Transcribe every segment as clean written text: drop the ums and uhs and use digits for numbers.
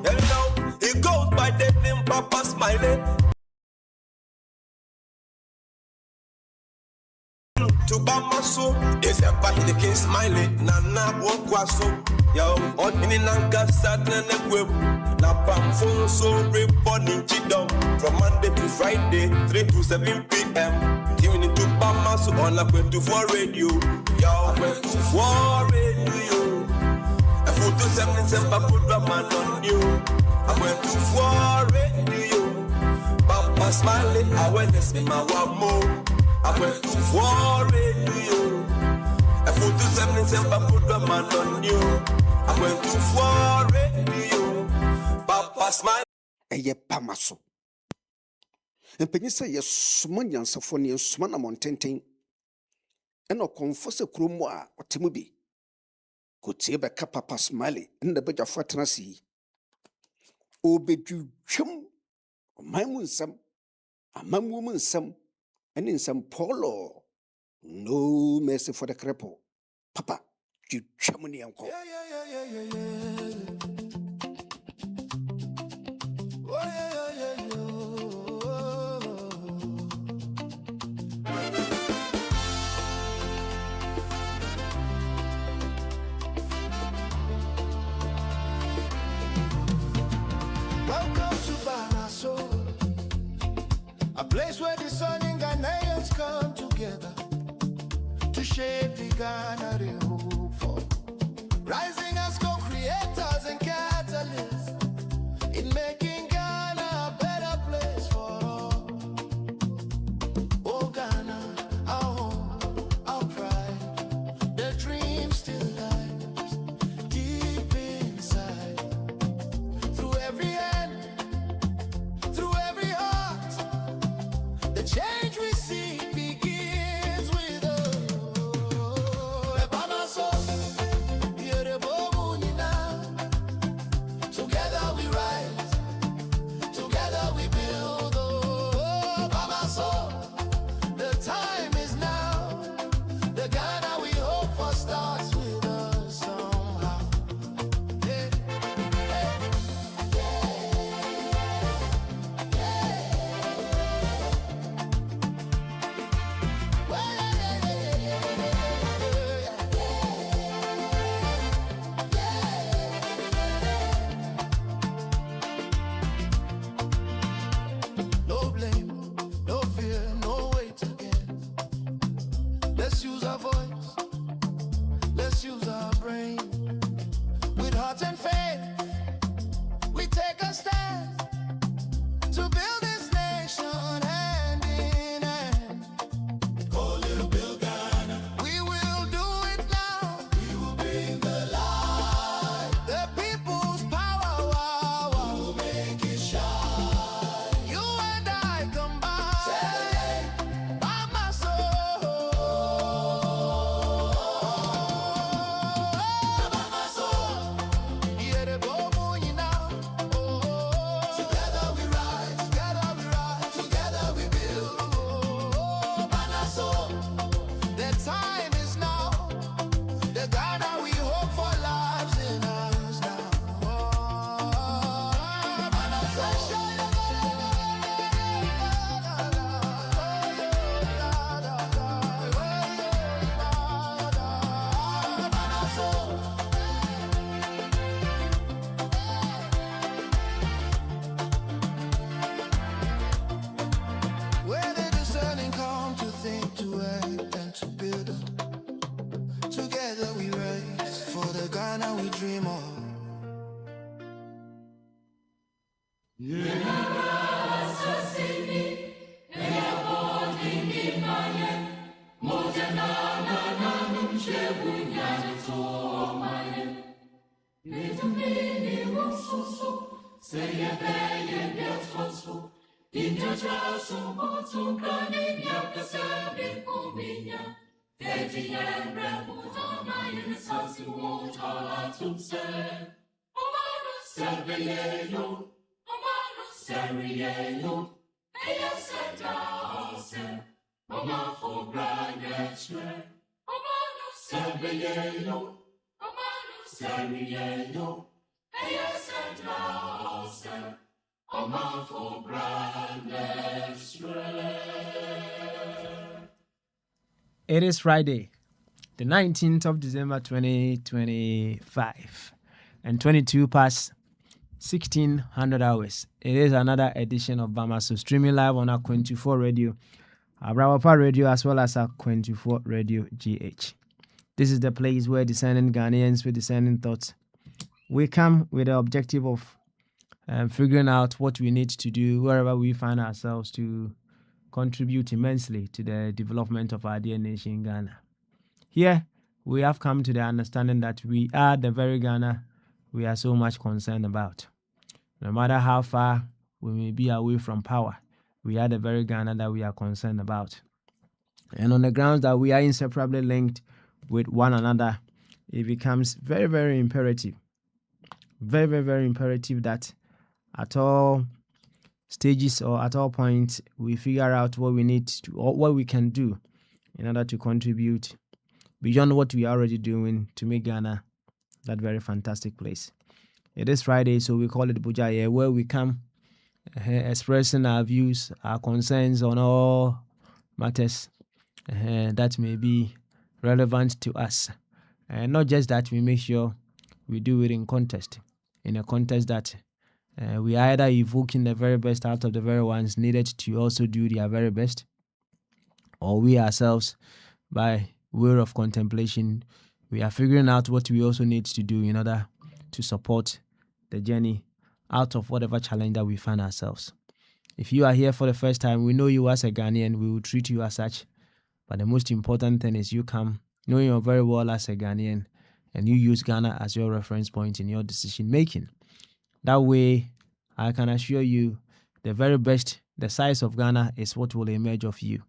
Hello, he goes by the name Papa Smiley. To Bamaso, is a party the king Smiley. Nana Wokwaso, yo, on in Nanka Saturn and Web. Napam phone so reporting Chidom from Monday to Friday, 3 to 7 p.m. Giving it to Bamaso on Akwantufuo radio. Yo, Akwantufuo radio. A photo 7 put a man on you. Akwantufuo radio. Papa Smiley, awareness in my wamo. Akwantufuo radio. A photo 7 put a man on you. Akwantufuo radio. Papa Smiley. Eye pamaso. Empenyisa ye suma nyansafo ne suma na montenten. Eno konfo se kromo a otemu bi. Kotie be ka Papa Smiley nda bejafo tenasi. Obedwum omamu nsam amamu mu nsam ene nsam polo. No mercy for the cripple. Papa, you chamuni uncle. Welcome to Banaso, a place where the sun and Ghanaians come together to shape the Ghana they hope for. Rising as co-creators and catalysts in making Ghana a better place for all. Oh Ghana, our home, our pride, the dream still lies deep inside. Through every hand, through every heart, the change we see begins with us. Together we rise, together we build. Oh, Bamaso, the time is now. The Ghana we hope for starts with us somehow. Yeah, no blame, no fear, no weight again. Let's use our voice, let's use our brain. With heart and faith, we take a stand to build this nation hand in hand. Oh, little Bill Ghana, we will do it now. We will bring the light, the people's power. Wow, wow. We will make it shine. You and I combine. Celebrate by my soul. By my soul. Yeah, the bobo, you know. Oh, together we rise, together we build. Oh, by my soul. The time is now. The Ghana we hope for lives in us now. Oh, by my soul. Where the discerning come to think, to act, and to build. Together we rise for the Ghana we dream of. Serieno, It is Friday, the 19th of December 2025, and 22 past 1600 hours. It is another edition of Bamaso, streaming live on Akwantufuo Radio, Abrawapa Radio, as well as Akwantufuo Radio GH. This is the place where discerning Ghanaians with discerning thoughts, we come with the objective of figuring out what we need to do wherever we find ourselves to contribute immensely to the development of our dear nation, Ghana. Here, we have come to the understanding that we are the very Ghana we are so much concerned about. No matter how far we may be away from power, we are the very Ghana that we are concerned about. And on the grounds that we are inseparably linked with one another, it becomes very, very imperative. Very, very, very imperative that at all stages or at all points, we figure out what we need to or what we can do in order to contribute beyond what we are already doing to make Ghana that very fantastic place. It is Friday, so we call it Bujaye, where we come expressing our views, our concerns on all matters that may be relevant to us. And not just that, we make sure we do it in a contest that we are either evoking the very best out of the very ones needed to also do their very best, or we ourselves, by way of contemplation, we are figuring out what we also need to do in order to support the journey out of whatever challenge that we find ourselves. If you are here for the first time, we know you as a Ghanaian, we will treat you as such. But the most important thing is you come knowing you very well as a Ghanaian, and you use Ghana as your reference point in your decision making. That way, I can assure you, the very best, the size of Ghana is what will emerge of you.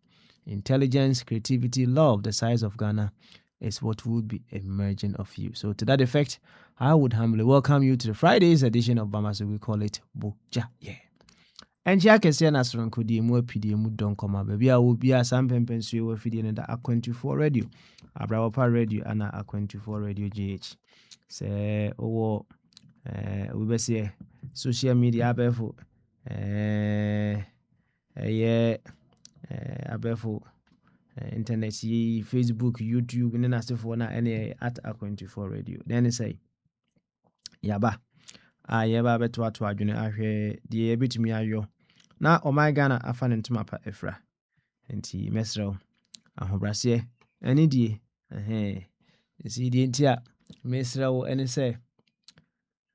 Intelligence, creativity, love, the size of Ghana is what would be emerging of you. So to that effect, I would humbly welcome you to the Friday's edition of Bama, so we call it Buja. Yeah. And ya kese na sronkodi mu apidie mu don koma baby a wo bia sam pempensu e wo fidie ne da Akwantufuo Radio, Abrawapa Radio ana Akwantufuo Radio GH. Se owo we be say social media abefo abefo internet yi Facebook, YouTube ne nasefo na ene at Akwantufuo Radio. Then say yaba yeba beto ato adwene ahwe de ebetumi ayo na my Ghana afa ne ntoma pa efra enti mesrew ahobrase ani die si die ntia mesrew ene say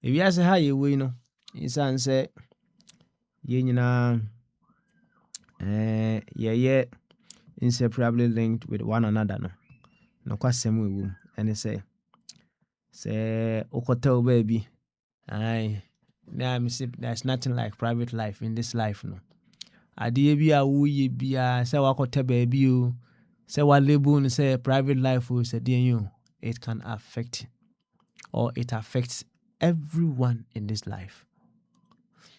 ewiase ha ye wei no insan say ye nyina ye inseparably linked with one another no kwasem wewu ene say okotel baby. There's nothing like private life in this life, no. Adie bia wuye bia say wakote baby o, say wa label say private life o say you, it can affect or it affects everyone in this life.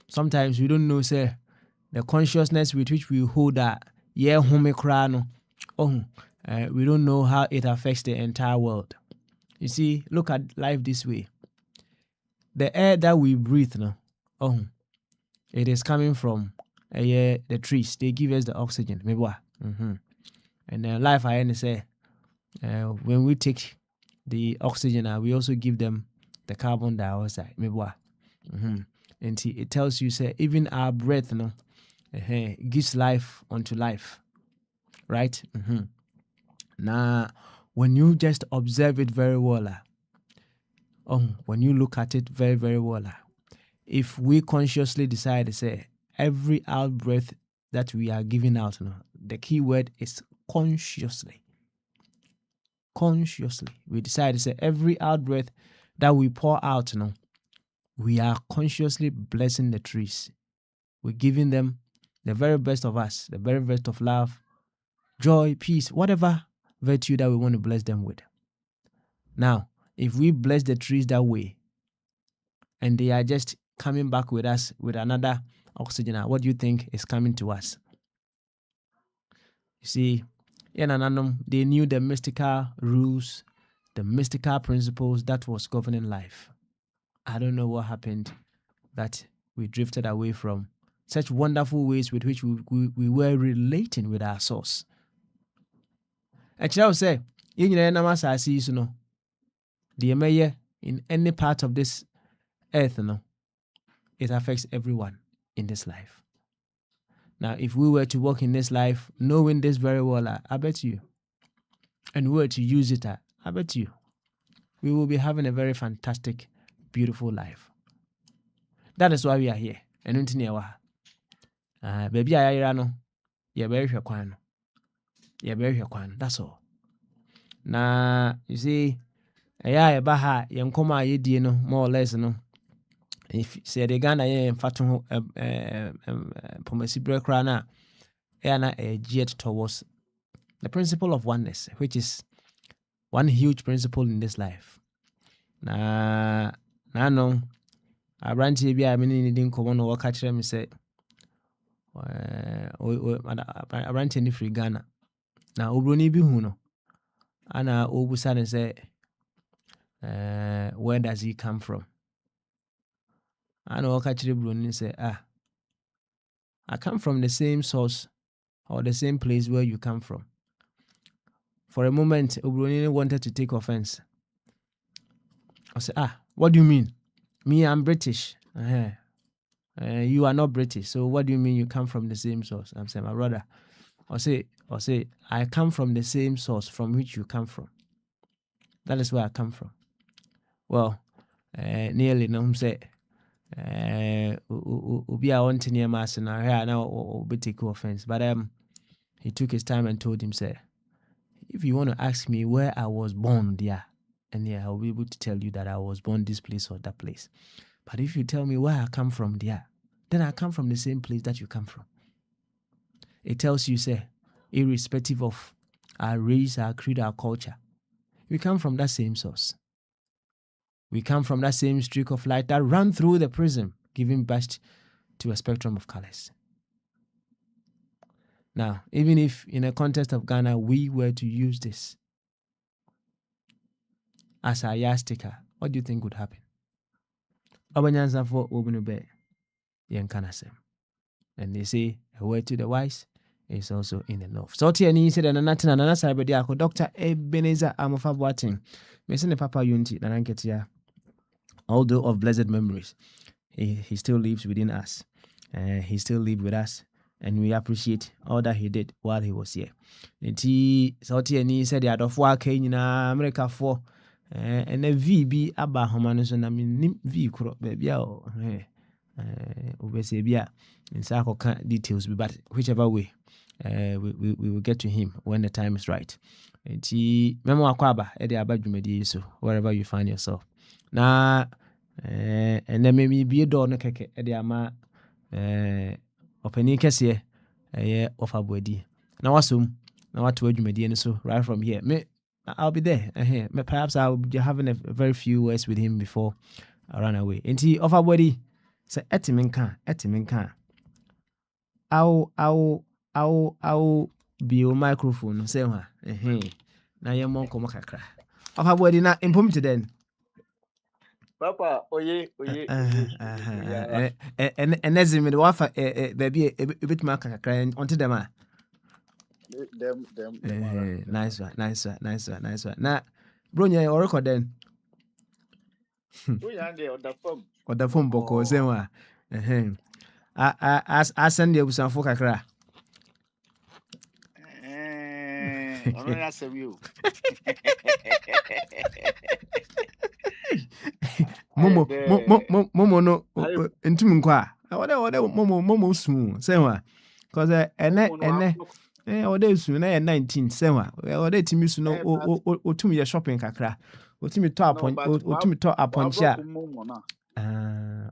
Sometimes we don't know say the consciousness with which we hold that we don't know how it affects the entire world. You see, look at life this way. The air that we breathe now, it is coming from the trees. They give us the oxygen. And then life, I say, when we take the oxygen, we also give them the carbon dioxide. And it tells you, say, even our breath, gives life unto life, right? Now, when you just observe it very well, when you look at it very, very well, if we consciously decide to say every out breath that we are giving out, the key word is consciously. Consciously. We decide to say every out breath that we pour out, we are consciously blessing the trees. We're giving them the very best of us, the very best of love, joy, peace, whatever virtue that we want to bless them with. Now, if we bless the trees that way, and they are just coming back with us with another oxygen, what do you think is coming to us? You see, they knew the mystical rules, the mystical principles that was governing life. I don't know what happened, that we drifted away from such wonderful ways with which we were relating with our source. Actually, I would say, in the mayor in any part of this earth, it affects everyone in this life. Now, if we were to walk in this life knowing this very well, I bet you, and we were to use it, I bet you, we will be having a very fantastic, beautiful life. That is why we are here. And baby, you're very kwan. You're very kwan. That's all. Now, you see, baha, young coma, ye no, more or less, if say the Ghana, fatu, pomesi breakrana, geared towards the principle of oneness, which is one huge principle in this life. Na no, I ran to be a minute didn't come on or catch them and say, I ran to any free Ghana. Now, Obroni Bihuno, and Obusan and say, where does he come from? I know catch the Bruni and say, I come from the same source or the same place where you come from. For a moment, Obroni wanted to take offense. I said, what do you mean? Me, I'm British. You are not British. So what do you mean you come from the same source? I'm saying, my brother. Or say, I come from the same source from which you come from. That is where I come from. Well, nearly no say. Ubi I want to near mass and I now be take offense. But he took his time and told him, say, if you want to ask me where I was born, there, and I'll be able to tell you that I was born this place or that place. But if you tell me where I come from, there, then I come from the same place that you come from. It tells you, say, irrespective of our race, our creed, our culture, we come from that same source. We come from that same streak of light that ran through the prism, giving birth to a spectrum of colors. Now, even if in a context of Ghana, we were to use this as a yardstick, what do you think would happen? Abanyansa for Obunube, Yankanasem. And they say, a word to the wise is also in the north. So, Tiani said, and another side, but Dr. Ebenezer Amofa Boating, Mason Papa Unity, Nananketia, although of blessed memories, he still lives within us. He still lives with us, and we appreciate all that he did while he was here. And he said, the other 4 came in America for. And a VB Abba Homanus, I mean, V crop, baby, Obesebia, and Sako details, but whichever way, we will get to him when the time is right. And he, Memo Aquaba, Eddie Abadumedi, so wherever you find yourself. Now, and then maybe be a door, no cake, Eddie Ama, opening Cassia, of a body. Now, assume, now what to you, so right from here. I'll be there. Perhaps I'll be having a very few words with him before I run away. And he offer body say etiminka. I'll be your microphone. Say now your mom come kakra. Offer body na impumted then. Papa, oye. And as in the wafa baby a bit more kakra onto them. Them. Nice one. Now, bro, you record then. We are there on the phone. Or the phone book or Zema. I send you some for kakra. I'm not asking you. Momo no into Mqua. Whatever Momo soon. Sema. Cause or they soon 19 sema or they timi so no o tumi ye shopping kakra o timi to upon o tumi to upon sha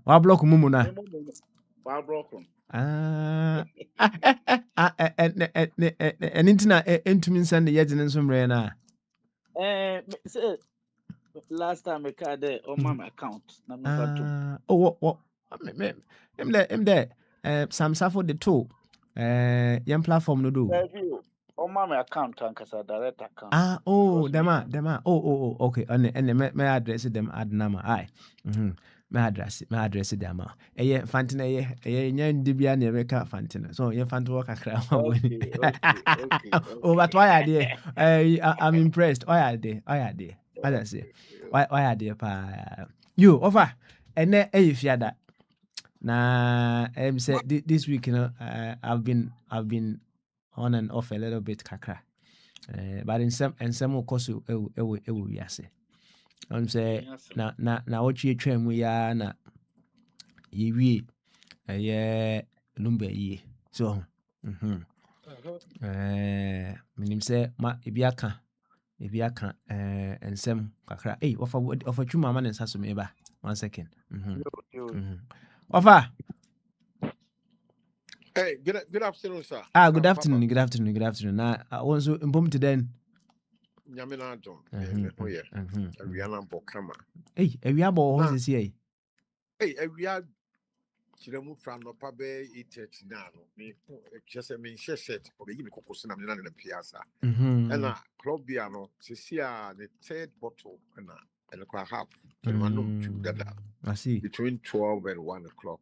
wa block mumu na Wa block and intina entumi send ye dine so mre na say last time I card there on my account na me what em there Sam Safo the two young platform no do. On my account, direct account. Them. Okay. And me address them add number. Aye. my address the ama fantina nyandibia na ebeka fantina so fantina work akra Okay, okay. oh but why are they I'm impressed why are they what I say why are they pa you over and then fiada na say this week I've been on and off a little bit kakra but in some course yes say na what you train we are na yewie number ye so menim sɛ ma ebi aka nsɛm kakra ɔfa twuma ama ne nsa so meba 1 second ɔfa Hey, good afternoon, sir. good afternoon na wɔn nso mpom te dɛn Nyamina John. Ariana Bokama. awia bɔ wɔ hɔ sisi yi Hey, Aria Chiramu from no pabe 8:30 now. Me just a mean shirt or give me cocosina in the piazza. And a club piano, Cecilia, the third bottle and a half. I see Between 12 and 1 o'clock.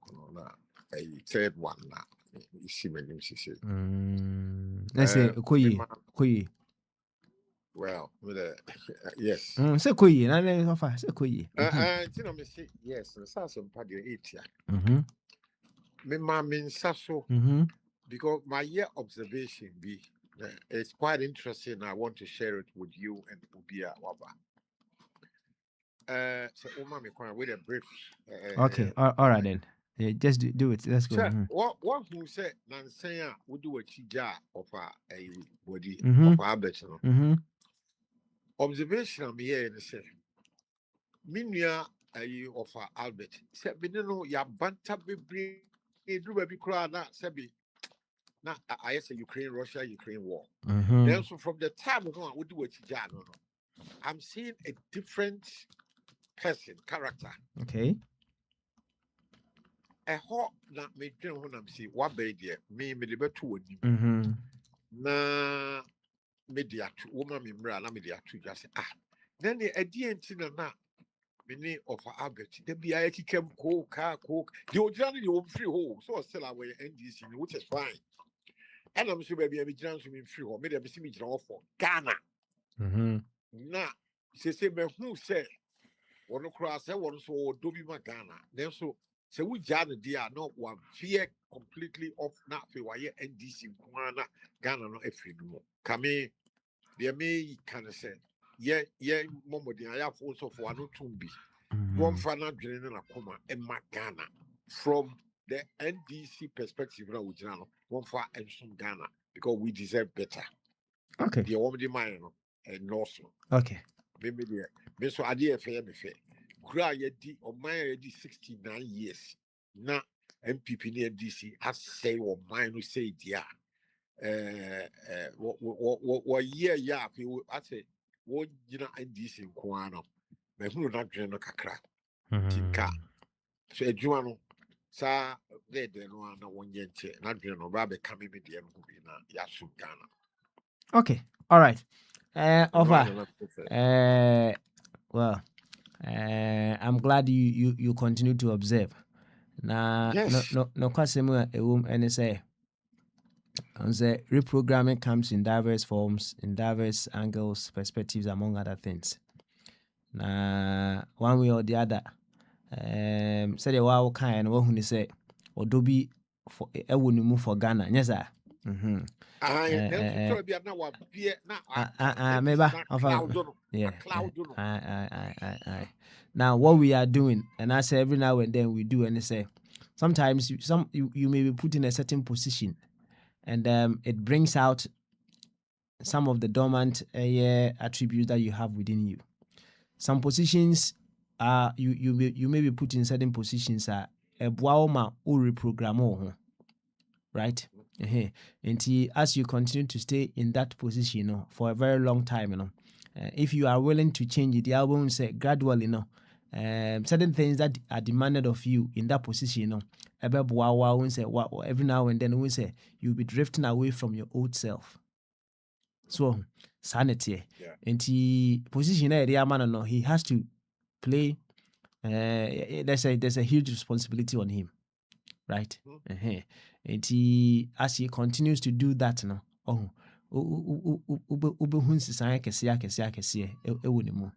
A third one now. You see my name, she said. Let's say koyi Well, yes. Say koyi na le ɔfa say koyi You know, me say yes, and so some party 8 me ma mean so because my year observation be it's quite interesting. I want to share it with you and Ubia Waba. So Uma me quite with a brief. Okay, all right then. Yeah, just do it. Let's go. What who said Nansaya would do a chija of a body of Albert? Observation I'm here and say Minya of Albert said, "Bino, ya banta be do baby cry na sebi na I say Ukraine war." Then so from the time I would do a chija no. I'm seeing a different person, character. Okay. A hot that me dream when I'm see what baby me the better one. Na media to woman me mra na media to just then the idea na many of Albert the BI came coke the original the home free hole so still away NDC which is fine. And I'm sure baby I be trans me free hole made them see me for Ghana. Na say me who say one cross one so do be my Ghana then so we jana dia no one fear completely off na fe why NDC Ghana no every no kame they may kind of say yeah momo dia ya for so for no tumbi one final dream na koma e Ghana from the NDC perspective na we jana one for and some Ghana because we deserve better. Okay, the woman the mind no and also okay maybe there me so ade fair me fair Growh yedi or my 69 years na MPP near DC I say or mine who say dia what year I say what you know NDC in Kuano me who not no kakra tinka so eduano sa there no one yente not no babe coming with the na yasu Ghana. Okay, all right. Offer well I'm glad you continue to observe. Na Yes. no kwasemu and say reprogramming comes in diverse forms, in diverse angles, perspectives, among other things. Na one way or the other, say the wow kind of who say or do be for a would move for Ghana. Yes, sir. Now what we are doing, and I say every now and then we do, and I say sometimes you may be put in a certain position, and it brings out some of the dormant attributes that you have within you. Some positions you may be put in certain positions a buaoma or reprogram right. And as you continue to stay in that position, for a very long time, if you are willing to change it, the album say gradually, certain things that are demanded of you in that position, every now and then we say you'll be drifting away from your old self. So sanity, and position he has to play there's a huge responsibility on him, right? And as he continues to do that now, wobɛhu nsesaeɛ akɛseɛ ɛwɔ ne mu.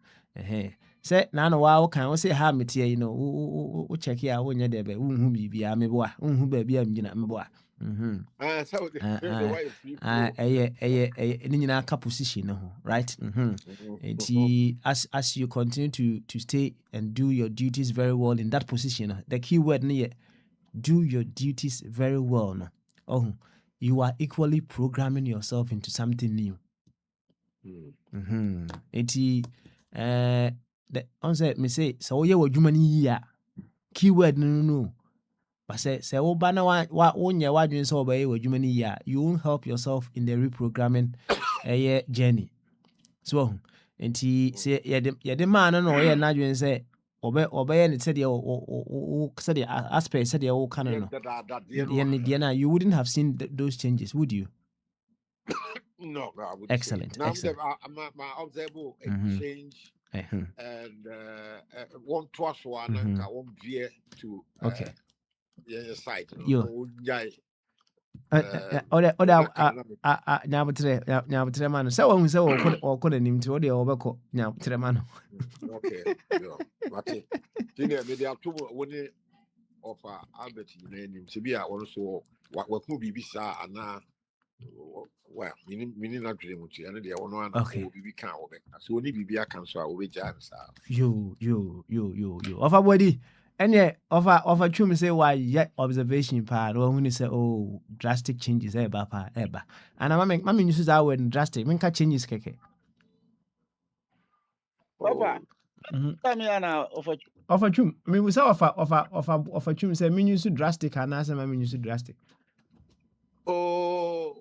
Sɛ na waa woka wo sɛ ha meteɛ yi no wokyɛke a wonyɛ dɛ bɛ wonhu biribiaa meboa wonhu baabi a mgyina meboa. So the way free flow. ɛyɛ ne nyinaa ka position no ho, right? Nti as you continue to stay and do your duties very well in that position, the key word no yɛ do your duties very well no. You are equally programming yourself into something new. Nti on say me say so woyɛ w'adwuma no yie a keyword no but say woba na wonyɛ w'adwene sɛ wobɛyɛ w'adwuma no yie a you won't help yourself in the reprogramming journey. So nti sɛ yɛde maa no na ɔyɛ n'adwene sɛ ɔbɛyɛ ne sɛdeɛ aspect sɛdeɛ woka no no you wouldn't have seen those changes, would you? No, I would Excellent, say. Now, excellent. my observable change and one twice one and one veer to okay. The side. Nyabotrɛ ma no sɛ wahu sɛ wɔkɔ n'anim nti wode wɔbɛkɔ nyabotrɛ ma no. Okay, but media to one of Albert in Sibia also what could be bizarre and now. Well, meaning not dream with you, and the one will be can't over. So only be a cancer over jams. You. Of a body, and yet, of a chum say why yet observation part, or when you say, oh, drastic changes, papa, and I make mammy uses our word drastic, when changes, keke. Papa, tell me now of a chum. I mean, we saw of a chum say, mean you drastic, and I say, mammy you drastic. Oh,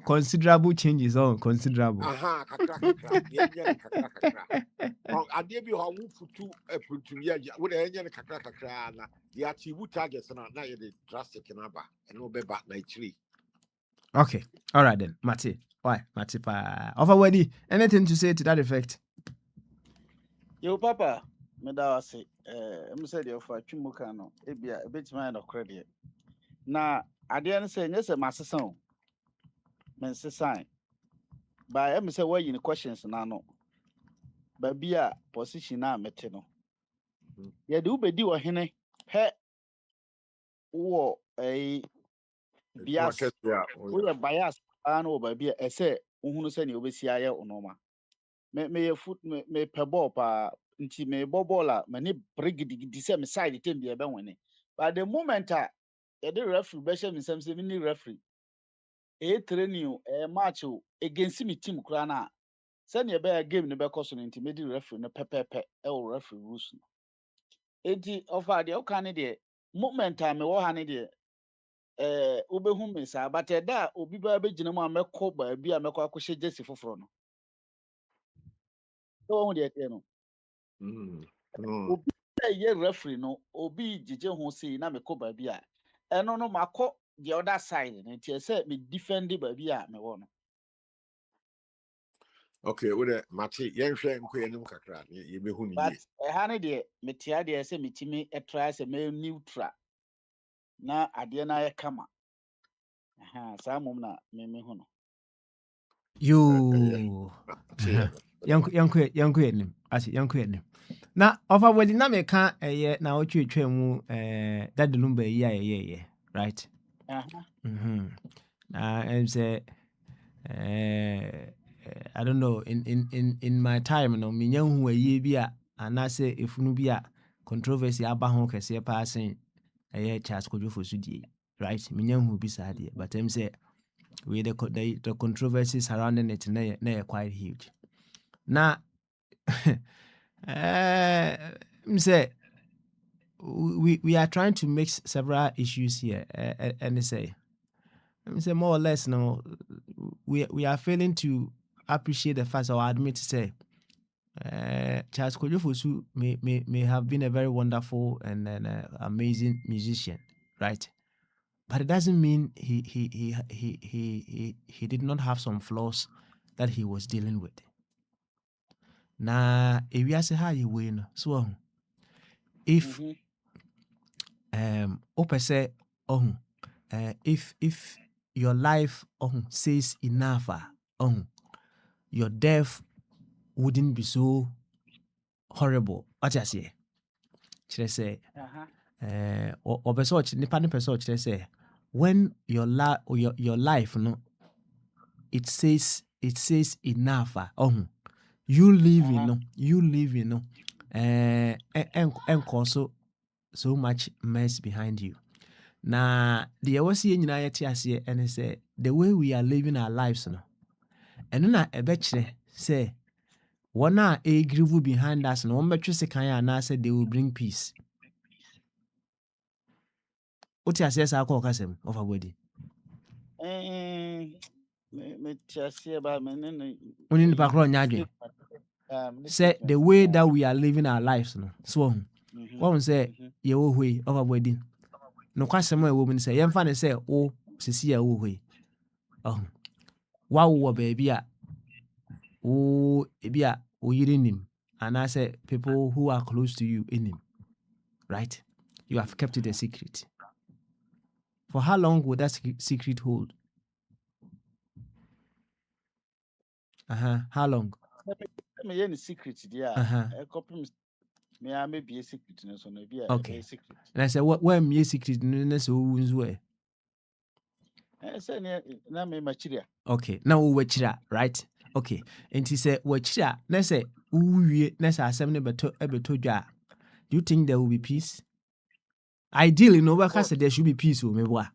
considerable changes on considerable. I did be how to put to me with a kakra, the achieve targets and not drastic and no back night 3. Okay, all right then, Mati. Why, Mati? Offer ready. Anything to say to that effect? Yo, Papa. Meda say I'm said you for Chimuka no ebia a bit mind of credit. Na ade an say yes ma sesan. Men sesan. By am say why in questions na no. Ba bia position na mete no. Ye de ubedi wo hene pe wo bias. We bias an wo ba bia e say uhunu say ne obesi aye onoma. Me foot me pe ball pa nti me ball a mani brigidi say me side team be be wene. But the moment the referee be share me some say me referee training match against me team kura na say ne be game ne be cost no nti me di referee no pepepe e wo referee rules no. Enti offer the oka ne de moment me wo ha ne de obehu me sa but da obi ba be gina mu amekọ ba bi amekọ akọhye jesi foforo no. So won de no. Obi ye referee no obi jije ho sei na mekọ ba bi a eno no makọ the other side no tie say me defend ba bi a me wo no. Okay, with a Mati yen hwe nko enim kakra ye mehu ni But ha ne de metia de say metimi try say me neutral na ade na ye kama. Sa mom na me hu no. You yanko enim asi yanko enim. Na offer wedi na me ka na otwetwa mu dadelumba yi ayeye right. And say I don't know in my time no me nyahu ayi bi a anase efunu bi a controversy aba ho kese passing Charles Akwantufuo so die right me nyahu bi sa die but I'm say we the controversy surrounding it na quite huge. Now say we are trying to mix several issues here and say more or less no we are failing to appreciate the fact or admit to say Charles Akwantufuo may have been a very wonderful and amazing musician, right? But it doesn't mean he did not have some flaws that he was dealing with. na ewiase ha yɛ wei no so ɔho if wopɛ sɛ ɔho if your life says enough your death wouldn't be so horrible. What you say? Kyerɛ sɛ ɔpɛ sɛ nipa no pɛ sɛ ɔkyerɛ sɛ when your life no it says enough you living no and so much mess behind you. Na deɛ ɛwɔ sɛ yɛn nyinaa yɛte aseɛ ɛne sɛ the way we are living our lives no ɛno na ɛbɛkyerɛ sɛ wɔn a ɛgrieve behind us no wɔn bɛtwe sekan anaasɛ they will bring peace. Wote aseɛ saa kɔ ɔkasɛm ɔfa bɔdi me tiasie ba me ne wone nipa korɔ ɔnyɛ adwen sɛ the way that we are living our lives no so wɔn sɛ yɛwɔ hɔ yi ɔfa bɔdi no kwasɛm a ɛwɔ mu ne sɛ yɛmfa ne sɛ wo sisi a ɛwɔ hɔ yi wawo wɔ baabi a wo ebi a oyiri nim anaasɛ people who are close to you nim, right? You have kept it a secret. For how long will that secret hold? How long? Me yen secret dia. E copy me a me be a secret no so no be a secret. And I say when me secret no so wunzu e. Say na me machiria. Okay, now we wachira, right? Okay. And he said wachira na say uwie na say asem ne beto dwa. Do you think there will be peace? Ideally, no one can say there should be peace. But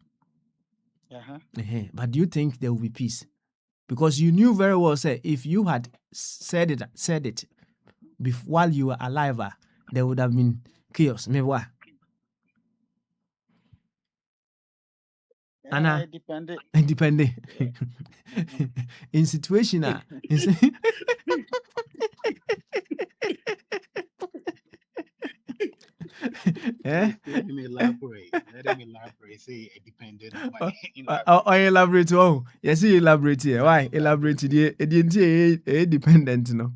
do you think there will be peace? Because you knew very well, say, if you had said it while you were alive, there would have been chaos. Anna, independent. In situation, Let me elaborate. Say it depended on elaborate. Oh, yes, elaborate here. Why elaborate? It dependent, no.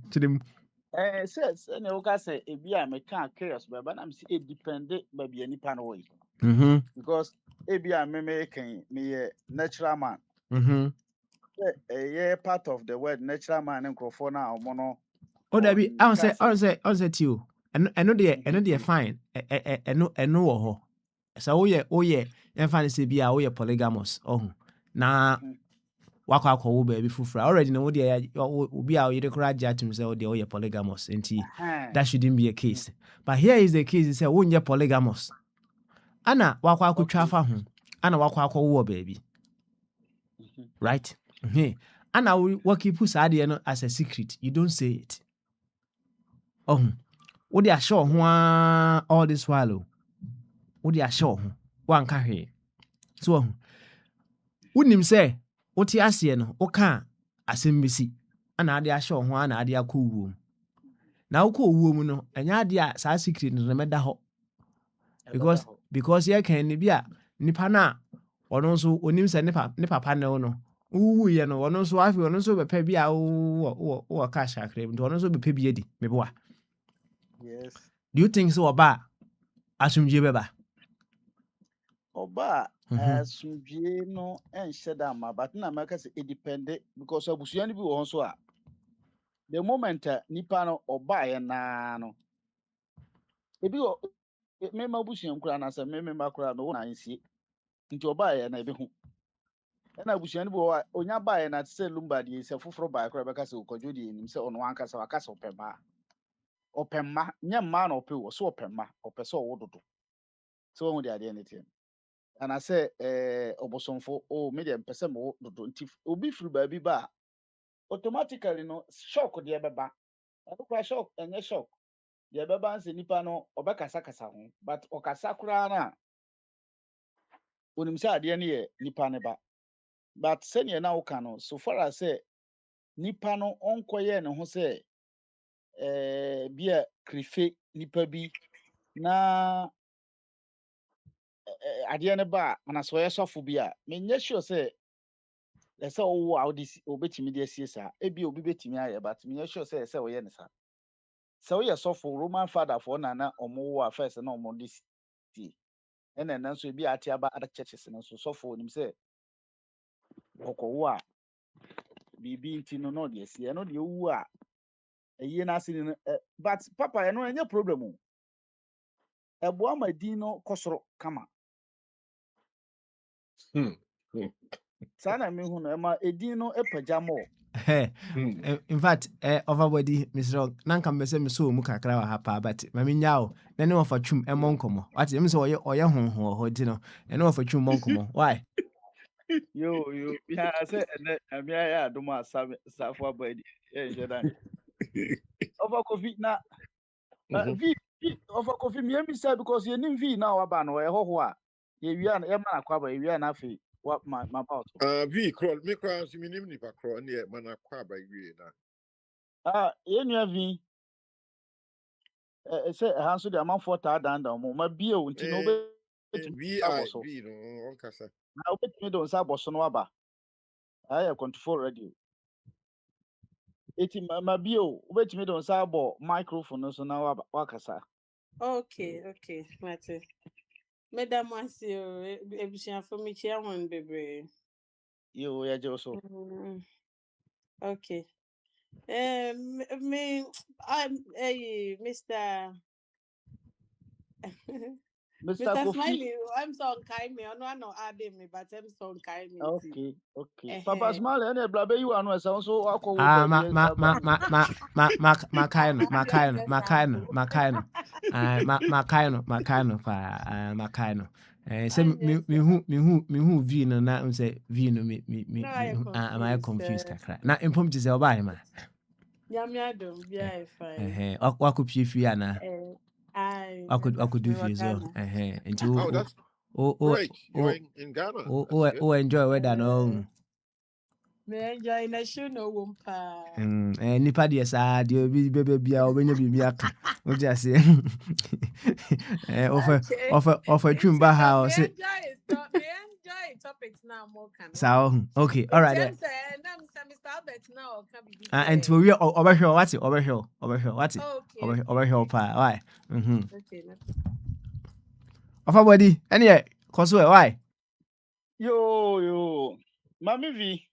Says, and you can say, if you are mechanic chaos, but I'm say it dependent, maybe any pan away. Because if you are making me a natural man, a part of the word natural man and crofona or mono. Oh, that be, I'll say to you. I know they're fine. I know. So yeah, and find say be a polygamous. Na waka ko baby fufra. Already know they will be out the crowd to himself the polygamous. And that shouldn't be a case. But here is the case, say when you're polygamous. Anna waka ko trafa ho. Anna waka ko baby. Right? Anna what you put as a secret. You don't say it. What they are sure all this while. What they are sure one can so wouldn't him say what he has no oka asembisi and I are sure one idea cool room. Now cool woman no and ya sa secret no remember ho because here can be a nipana or also onim se nipa panel no ye no one also afi one also be pay bia o cash akrem one also be pay bi me boa. Yes. Do you think so about asumdie beba? Oba asumdie no enhye da ma but na make say it depend because abusuan bi wo so a the moment nipa no oba ye na no ebi me ma abusuan kura na say me ma kura no na nsie nti oba ye na ebi hu na abusuan bi wo onya ba ye na say lumba de say foforo ba kura be ka say okodwo de nim say ono anka say waka say opemma nyamma na ope wo so opemma ope so wododo so won de ade anything and I say obosomfo me dem pese mo dodo nti obi firi ba bi ba automatically no shock de beba akwa shock enye shock de beba nse nipa no obekasa kasa ho but okasa kura na onim say ade ne ye nipa ne ba but senior na wo no so far as say nipa no onkoye ne ho say bia krife nipa bi na ade ne ba anaso ye sofo bi a menye sure say say wo out this obetimi de asie sa ebi obi betimi aye but menye sure say we ye ne sa So we are so for Roman father for nana or more first and no more this. And then so be at about other churches and so for him say Okowa be into no yes, you know you are a year nothing, but Papa, I know any problem. A boy my dino kosoro kama. Sana me who no a dino a pajamo. In fact, overbody, Miss Rock, Nanka Messe Misso Muka Krawa Hapa, but Mammy Yao, then no for chum and moncomo. What's him so or your home or dinner, and no for chum moncomo. Why? You, yeah, I said, and I do my Safwa body. Yeah, over coffee now. V over coffee, me say because you need V now about no hoa. You are a man, you are not what my mouth. V crawl, me crawl, see me name nipa crawl, and yet man acquire by we You V. Say, Hanso, the amount for Tad and my beer, until nobody V no on casa. now wait me don't sabo sonwaba. I have Akwantufuo radio. Eti my bio, wait me don't sabo microphone so now wakasa. Okay, Mate. Madam was you for me chairman baby. You yeah also. Okay. Me I'm a Mr. Mr. Mr. Kofi. Smiley, I'm so kind me. I know no adding me, but I'm so kind me. Okay. Papa Smile and blabe you are no sound so alcohol. Macano, say me who vino na say vino me am I confused kakra. Na impom ti say oba hima. Yamiado, yeah, fine. Wako pie fi ana. Wako do fi so. Oh, that's great. You're in Ghana. Enjoy weather no. Me enjoy na show no wumpa. Nipa de sa de obi bebe bia obenya bibi aka. O ti ase. Offer twimba ha o say. Enjoy topics now more can. So okay, all right. Mr. Albert now can be. And to we over here what's it? Over here. What's it? Okay. Over here pa. Why? Okay. Offer body. Anyway, cause why? Yo. Mami V.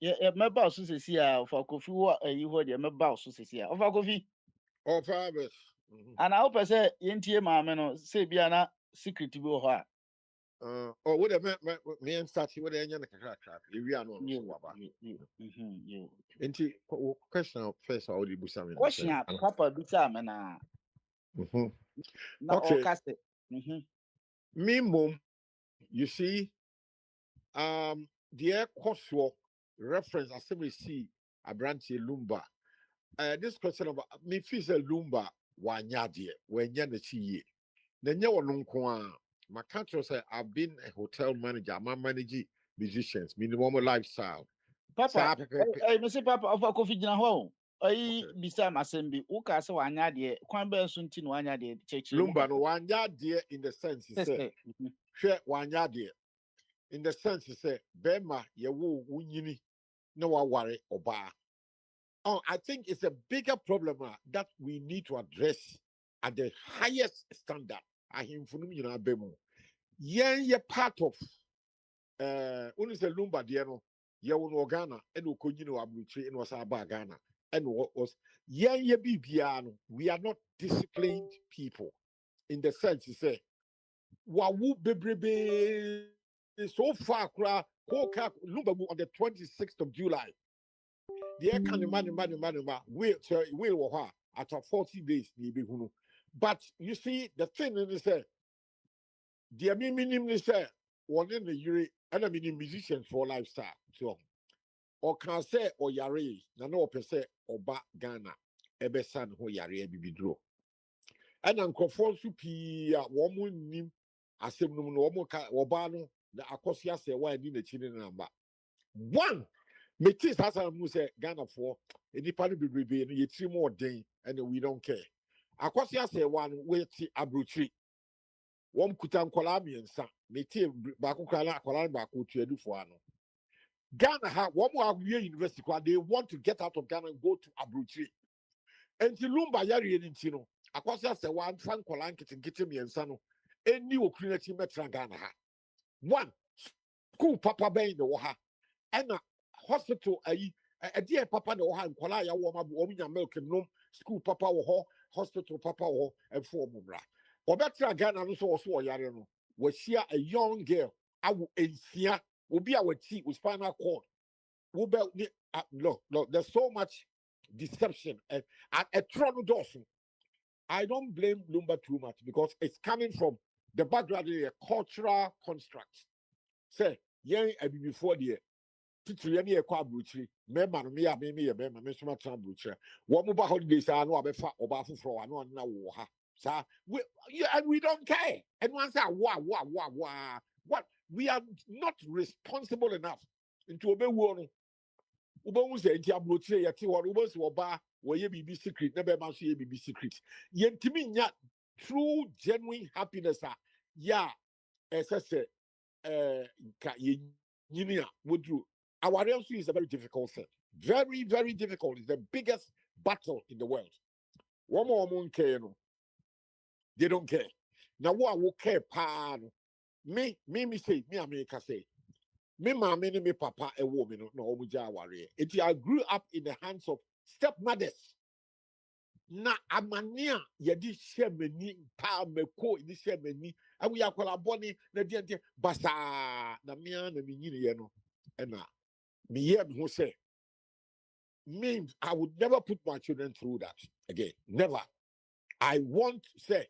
Yeah, my boss says here for coffee. What you heard? My boss says here. Over coffee. Oh, private. And I hope I say, Yentie Mamma, no, say, Biana, secret to go her. What a me and Sachi, what a young crack. We are not You. Into question first, all the Busam. Question, Papa Bitamana. Okay. Me, mom, you see, the air Akwantufuo reference as we see a branch Lumba. This question about me feels a Lumba wanyadie when Yanachi. Then you are my country say I've been a hotel manager, I'm managing musicians, minimum lifestyle. Papa, hey, Mr. Papa of a coffee in a home. I beside my assembly, Uka so wanyadie, Quambe Suntin wanyadie, church. Lumba no wanyadie in the sense he said, share wanyadie. In the sense he said, Bema, ye woo wunyini, no worry or bar. Oh, I think it's a bigger problem that we need to address at the highest standard. I am from you know bemu. Ye part of when is the Lumba diano, ye won Ghana, and Ukonyino Abuchi and was about Ghana, and what was ye bibiano. We are not disciplined people in the sense you say, Wawu bebrebe so far cra Lumba on the 26th of July. The air can man, will after 40 days, but you see, the thing is that the minimum is one in the year, and I mean musicians for lifestyle. So, or can say, or yare, no per se, or back Ghana, Ebesan, who yare be draw. And Uncle Fonsupi, a woman name, as some normal Obano, the Akosia say, why didn't the children number one. Metis has a muse Ghana for any party be any 3 more day and we don't care. Akosia say one wait abruchi. One kutan kolamian sa meti bakukala kolan baku to edu for ano. Ghana have one more university they want to get out of Ghana and go to abruchi. enti lumba yare ni nti no akwasa se wan fan kolan kitinkiti miensa no eni okuru na ti metra Ghana ha one school papa ben de wo ha ena hospital ayi a papa de wo ha nkola ya wo ma bo nya milk nom school papa wo ho hospital papa wo ho efo omumra obetra Ghana no so wo so yare no we share a young girl awu ensia obi a wati with spinal cord wo be no there's so much deception and a throne dorsum. I don't blame Lumba too much because it's coming from the background of a cultural construct. Say, yeah, before the titiri any kwa bruchi, member me a me member me suma tran bruchi. What mobile holidays are no abefa oba fufro ano na wo ha. Sa we and we don't care. And once say what we are not responsible enough into obey no. Ubon say nti abrochire yete ho ubon se oba woye bibi secret na be ma so ye bibi secret yentimi nya true genuine happiness ya esese ka ye nyini a wodru our also is a very difficult thing, very very difficult. It's the biggest battle in the world. Woman care no, they don't care. Now what will care pa no me say me America say me mama ni me papa a woman no omuja aware. I grew up in the hands of stepmothers. Na amania yedi shemeni pa meko ni shemeni and we are boni na diente basa na mia na minyini ye no na me ye me who say me I would never put my children through that again, never. I want say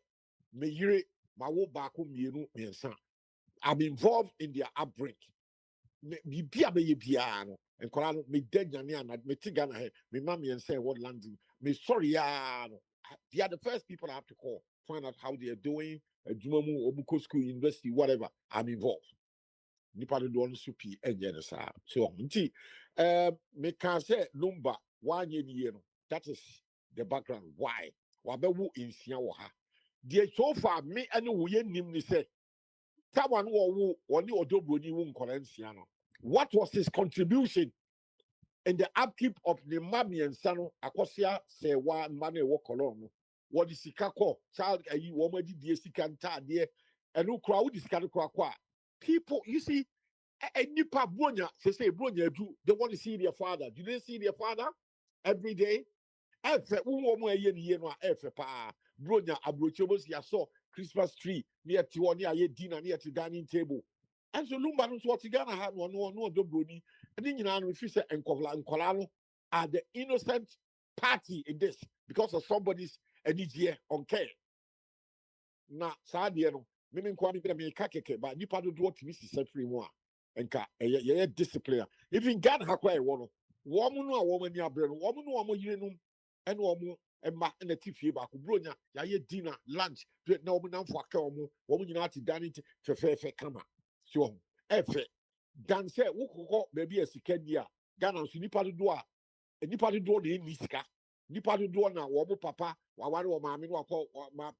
me yire ma wo ba ko mienu miensa. I'm involved in their upbringing. Bibia be ye bia no enkola no me danyane ana me tigana he me mama and say what landing me sorry ya no. They are the first people I have to call, find out how they are doing, jumamu obuko school, university, whatever. I'm involved. Nipa do one supi enye sa. So nti me can say number 1 year no. That is the background why wabewu insia wo ha. The so far me any wo ye nim ni say someone who only odobroni won kolensia no. What was his contribution in the upkeep of the Mami and Sano, Akosia, say one money walk along? What is Sikako, child, a you woman did the Sikanta, dear, and who crowd is Kanakwa. People, you see, a nipa bronya, say bronya, they want to see their father. Do they see their father every day? Efe woman ye no efe pa bronya abrochobos ya saw Christmas tree near Tiwani aye dinner near to dining table. And so Lumba no what Ghana had no do broni. And then you know if you say Nkolano are the innocent party in this because of somebody's energy on care. Na sadie no me kwa mi me kakeke but nipa do what me set free one enka ye discipline. Even Ghana hakwa e wono wo mu no a wo mani abre no wo mu no wo yire no ene wo mu emma na tifie ba ko bronya ya ye dinner lunch na wo na mfo aka wo mu nyina ati dining fefe kama so efe dan say wo kokọ baby asika dia Ghana so nipa do a nipa do de ni sika nipa do na wo papa waware wo maame no akọ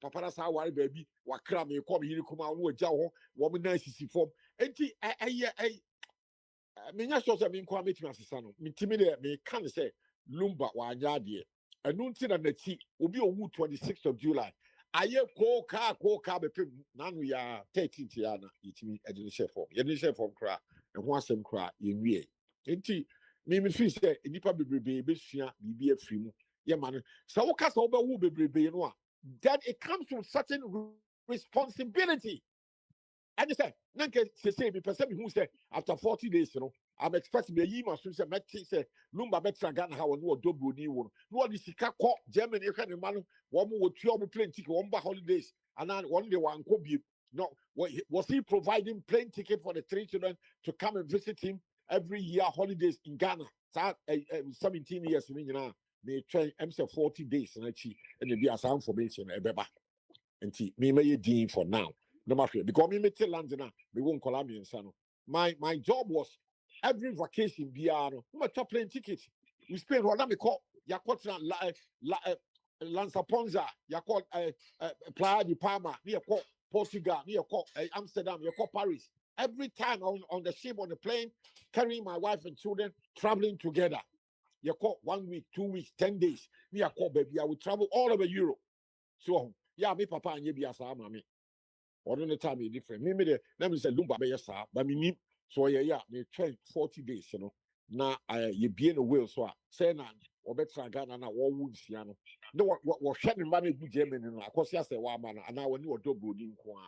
papa na sa ware baby wakra me kom yiri kuma no agya ho wo na sisi fom enti menya so se me nkwa metimi asesa no mitimi de me kan say Lumba wa anya de enu nti na nachi obi owu 26th of July aye ko ka be pem nanu ya 13th ya na yitimi edini share form kra e ho asem kra ye wie enti me fi say nipa bebrebe be sua bibi afiri mu ye ma no so wo ka so wo be wu bebrebe no a that it comes from certain responsibility. And you say, Nanke say me person who say after 40 days, you know, I'm expecting me ye must say say Lumba betra Ghana how no double ni one. No the sika ko Germany you can man one would travel plane ticket one holidays and then one day one could be no was he providing plane ticket for the 3 children to come and visit him every year holidays in Ghana. 17 years you know me train MC 40 days and it be as information ebeba. Nti me may dean for now. No matter because me tell land na me won't call me insano. My job was every vacation biano. No matter plane ticket. We spend what me call Yakota Lanza Ponza, Yakot Playa de Palma, near Portugal, near Amsterdam, near Paris. Every time on the ship on the plane, carrying my wife and children, traveling together. You call 1 week, 2 weeks, 10 days. Me I call baby. I will travel all over Europe. So yeah, me papa and you be as mommy. Or the time is different. Me the let me say lumba be yes, but me need so yeah, me train 40 days, you know. Now you be in a will so say na or better Ghana na what would see no. No what shedding money good Germany no. Of course, say one man and now when you do brooding kwa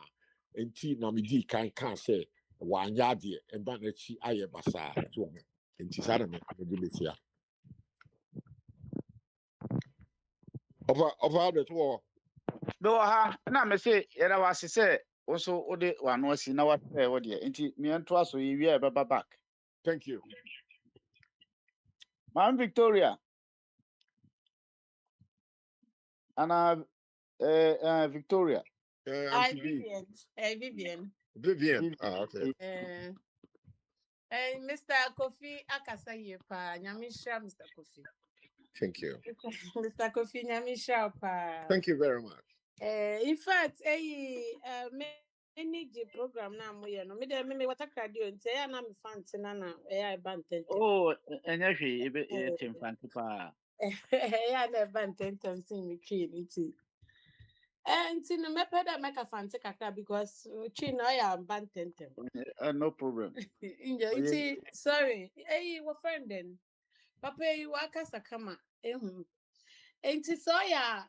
and tea na me di can't say one yard and banner aye basa so and tis me here. Of Albert war. No ha na me say yɛda wase sɛ also wode wano asi na wapɛ wo deɛ nti meɛntoa so yɛwie a ɛbɛba back. Thank you. Ma'am Victoria ana Victoria. Vivian. Vivian. Vivian. Ah, okay. Mr. Kofi akasa ye pa nyamisha Mr. Kofi. Thank you. Mr. Kofi nyamisha pa. Thank you very much. In fact, any program na mo ye no me de me wata radio nti ya na me fan tina na ya banten. Oh, ɛnyɛ hwee ebe temfanti pa. Ya na banten sin me twi nti. Nti no me peda make a fanti kakra because twi no ya banten. No problem. Nti sorry. Wo friend then. Papa you akasa kama ehun. Enti so ya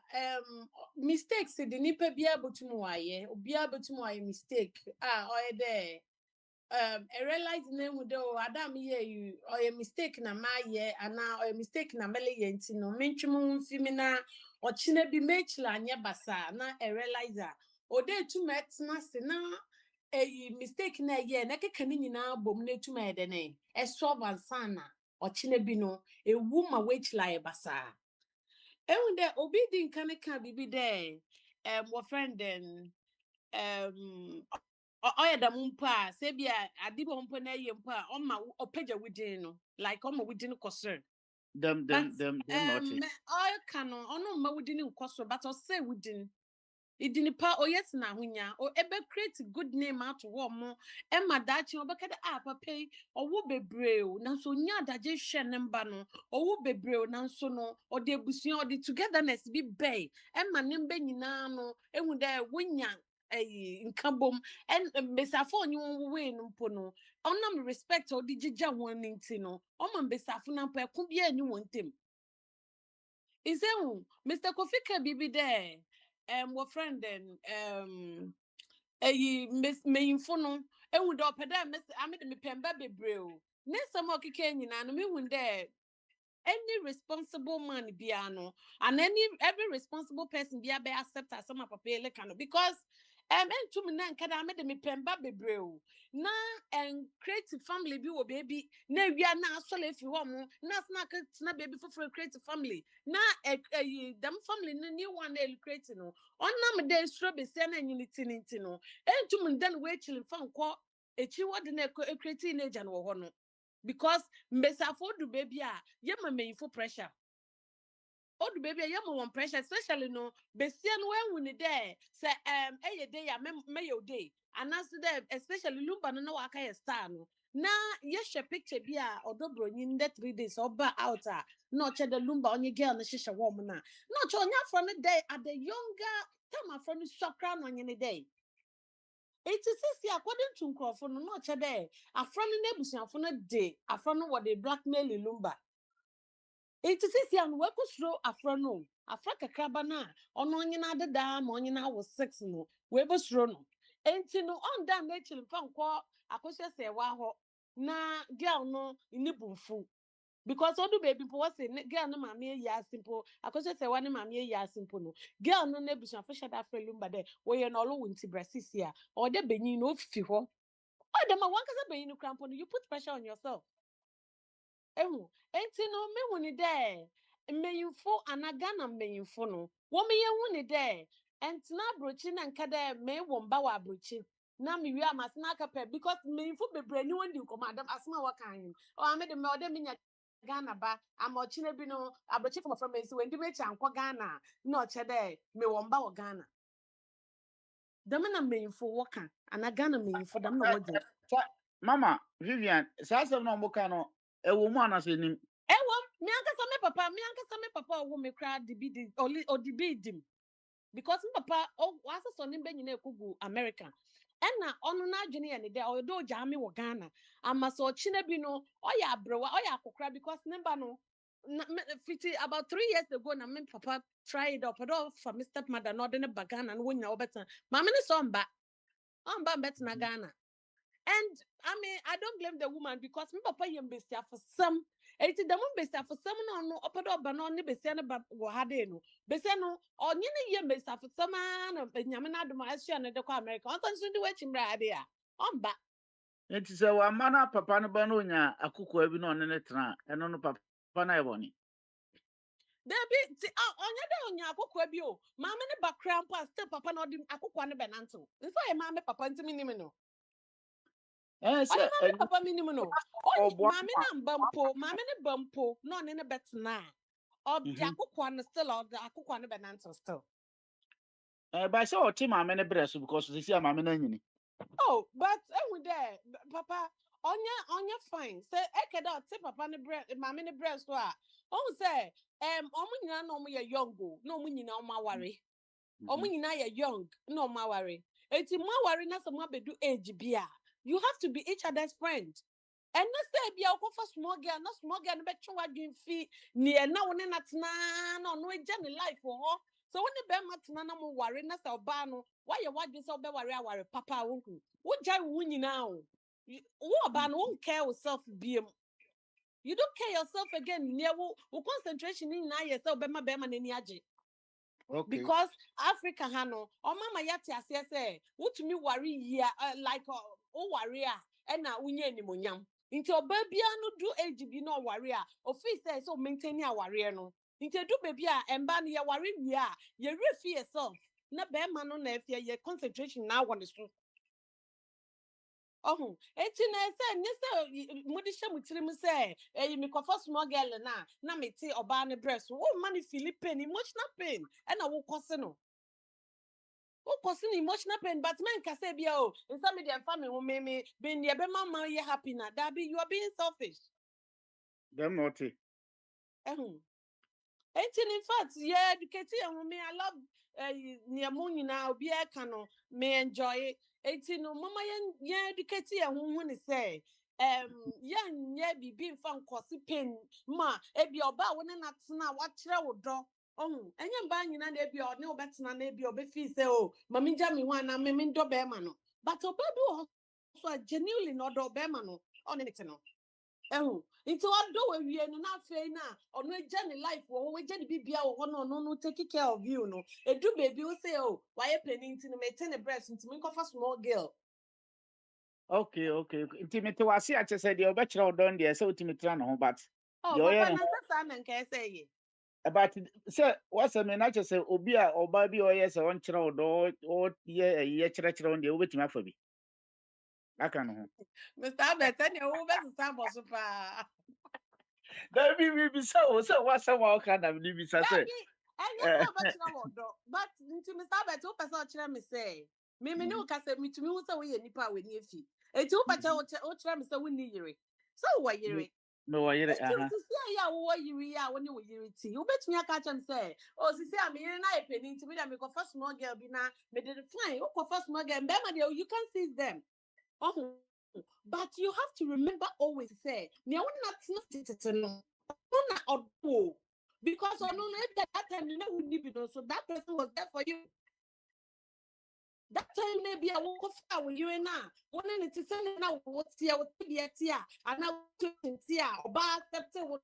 mistakes the nipa bia botumu waye obia botumu waye mistake oye there I realize na hu de o adam ye you oye mistake na ma ye ana oye mistake na mele ye nti no mentwemu mfimi na ochine bi mechila anye basa na I realize o de tu metna se na mistake na ye na keka ni nyina bom na tu me de ne e solve ansana ochine bi no ewu ma wechila ye basa. And the obedient can be there. What friend then oya da mumpa sebia adibo mpa na yempa oma opeja within like oma within concern Them not oya canon ono ma within concern but I say within it didn't pa o yes na hunya o ebe create good name out wo mo e ma dachi obeka de papa o wo bebre o na so nya daje hwe ne mba no o wo bebre o na so no o de busuan o de togetherness bi bay e ma ne mba nyina no ehu de wonya nkabom en mesafo onye wo we no mpo no onam respect o de gija won nti no o ma mesafo na mpo eku bia ni won tem isemu Mr. Kofi ka bibi there what friend then meyinfo no ehu de opeda me de me pemba bebre o nesa mo keke nyina no me hu de any responsible man biano and every responsible person be accept as some papa ele because entum na nkada me de me pemba bebre o na and create family bi wo baby na wia na asole fi ho mo na snack na baby for create family na them family no new one they create no onam de stro be se na nyiniti ninti no entum dan we chilin fa nko echi wode na create teenager no ho no because mbesafo do baby a ye ma meyifo pressure odu baby ye ma won pressure especially no besia no wenwu ni there say eye day ya me yo day anas there especially lumba no na waka ye star no na ye hwe picture bi a odobronyi nde 3 days oba out a na oche de lumba onye girl no hwehwe wo mo na oche onya from the day at the younger time from the soccer no onye ni day. It is according to Growh no no che there afro no nebusuafo no de afro no what they blackmail lumba. It is and we go slow afro no afro kakraba na ono onye na adeda ma onye na was 6 no we go slow no enti no on down na chili fa nko akoshe se wa ho na girl no inibumfu because odu baby po say girl no mama ya simple akoshe se wa ne mama ya simple no girl no nebusuafo shada afro lumba de we ye no lo wunti brasisia or de benyin no fifi ho o de ma wan kasa benyin no crampo no you put pressure on yourself. Enti no me hu ni de meyinfo anagana meyinfo no wo me ye hu ni de entina brochi na nka de me wo mba wa brochi na me wi amasna aka pe because meyinfo bebre ni won di ko madam asma wa kan o ame de me o de me nya Ghana ba amochi na bi no abrochi from esi we ndi me cha nkọ Ghana na o che de me wo mba wo Ghana dem na meyinfo wo kan anagana meyinfo dem na wo Mama Vivian, say no mo kan no ewo mu anase nim. Me ankasa me papa wo me cry the be or the be dim. Because me papa was so nimbe nyina ekugu America. Ɛna ɔno na adwene yɛ ne dɛ ɔdo gyame wɔ Ghana. Ama so ɔkyena bi no ɔyɛ abrewa ɔyɛ akokra because nemba no fiti about 3 years ago na me papa tried up for my stepmother no de ne ba Ghana no wonya obeta. Mama ne so mba na Ghana. And I mean, I don't blame the woman because my papa yam bestia for some. It is the moon bestia for some no opedo banon ni bestia ba wahade no. Bestia no or nyini yam bestia for some man Yamana de Maestria and the America. On to do what him idea. On back. It is a mana papa no banonya akuko bi no ne tra eno no papa na eboni. There be on ya akukwa bi o. Mama ne background pass still papa no di akukwa ne benanto. So e mama papa ntimi ni me no. Sir, Papa minimum no. Mama na bampo, mama ne bampo, no ne ne betna. Or the akukwa no still or the akukwa no benanto still. By so team mama ne breast because you see mama na nyini. Oh, but with there, papa, onya fine. Say ekeda te papa ne breast, mama ne breast wa. On say, omu nyina no mu ye young go, no mu nyina o ma ware. Omu nyina ye young, no ma ware. Eti ma ware na so ma bedu age bia. You have to be each other's friend. And not say be a small girl, not small girl, but you are doing fee near now and not no journey life for her. So when the bear matana mo worry, not so bano, why you want this over worry, papa won't what jai winning now? What ban won't care yourself be you don't care yourself again, near concentration in now yourself, Bema Beman in Yaji. Okay. Because Africa hano, or mama yati as say, what to me worry here like warrior and now we any munyam. Into baby no do age be no warrior. Office says so maintain your warrior no. Into do baby and ban your worry ya. You refi yourself. Na bear man on if your concentration now on the street. Oh, say, Mudisha Mutrim say, you make a first small girl na me tea or barney breast. Oh, money Philippine, emotional pain, and I will cost no. Oh, causing emotional pain, but men can say, "Bio, and some of their family will make me being near mama, you're happy now. That be you are being selfish." Them naughty. In fact, yeah, educating me, I love near moon now, be a cano, may enjoy it. 18 no, mama, yeah, educating who want to say, yeah, be being found cosy pain, ma, if you're about when not now, what will draw. Oh, and you're buying an ebi or no better than ebi or befi say, oh, Mammy Jammy one and Mammy do bearmano. But a baby also genuinely not do bearmano on anything. Oh, into all do we are not fair now or no journey life or we just be or no take care of you, no. A do baby will say, oh, why a penny to maintain a breast into make of a small girl. Okay. Intimate was here, I said, your bachelor done there, so ultimate run but. Oh, Papa, and can say. But sir, what's a man? I just say, Obia or Baby or yes, or child or ye church on the waiting for me. I can know. Mr. Albert, and your own best time was super. That be so what's someone kind of living? I said, but into Mr. Albert, who person me say, Mimi no can say me to me who say we nipa we near fee. A two patch out me say we need you. So why you? No, I hear it. Yeah, what you when you were irritated. You bet me I catch and say, oh, see, I'm in a penny to me that make a first small girl be now, but the fine, oh, first small girl, you can see them. Oh, but you have to remember always say, no, not because on that time you know we live in so that person was there for you. That time maybe I walk off with you and now. One in it is now what's here, what be a tear, and now to tear or bad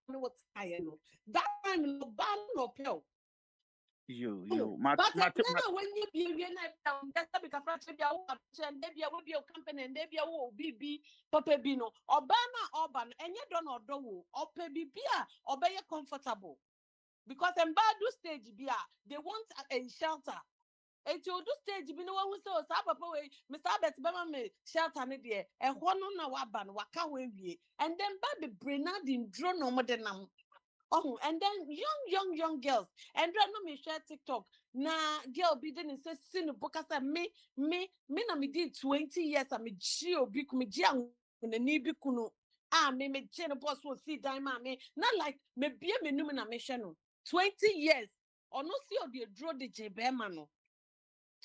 what's I know. That time no ban no pill. You, but when you be that's because and maybe I will be a company and maybe I will be Papa Bino or Bana Urban and you don't know or baby beer or be comfortable. Because in bad stage beer, they want a shelter. And to do stage, be no one who says, Papa, Mr. Albert Bama me shelter me there, and one on our ban, waka we, and then baby Brenadin drone no more than oh, and then young girls, and then no me share TikTok. Na girl be then say sin book as me na me did 20 years. I'm a geo big me jiang in the nibi kuno. me chain boss will see dime me. Not like me be me numina mission. 20 years. Or no see or the draw the jebemano.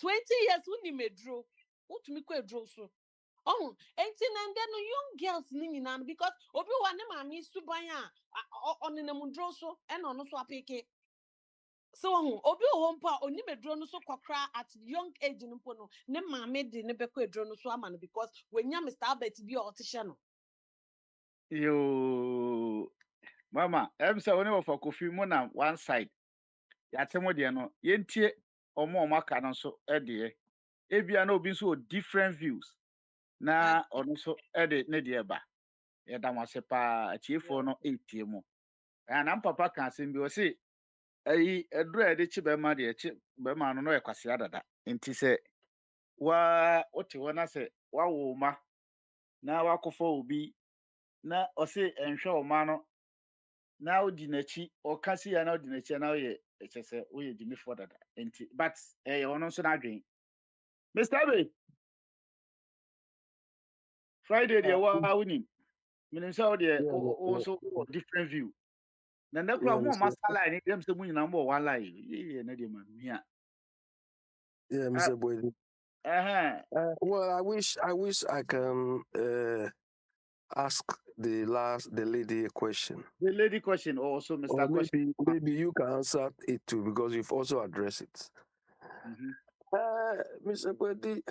20 years when me draw. What me draw so? Oh, and then no young girls ninging because obi one mammy subaya on in a mundroso and on so apeke. So obi hompa oni me drone so kwakra at young age no pono ne maame de ne beko drone so amano because when ya Mr. Albert bi otisha no. Yo, Mama, I'm so only for coffee mona one side. Yatemo de no yentie omo maka no so e ebia na obi so different views na ono so de ne de ba ye da wase pa achiefo no etie mu na papa kan asem bi o se ayi edura de chi be ma de chi be ma no ekwase adada nti se wa ote wona se wa wo ma na wakofo obi na o se enhwe o ma no na odi nachi o kasi ya na odi nachi na o ye echese o ye dimi for dada nti but ono so na adwen Mr. Abe, Friday the wa winning. Minister the Yeah, also different view. Na na kura yeah, mo masala ni dem se mu nyina mo one line. Ye na de ma mia. yeah, Uh, Mr. Boyd. uh-huh. Well, I wish I can ask the lady a question, The lady question also or Mr. Question. maybe you can answer it too because you've also addressed it. Mm-hmm. Mr. Boyd,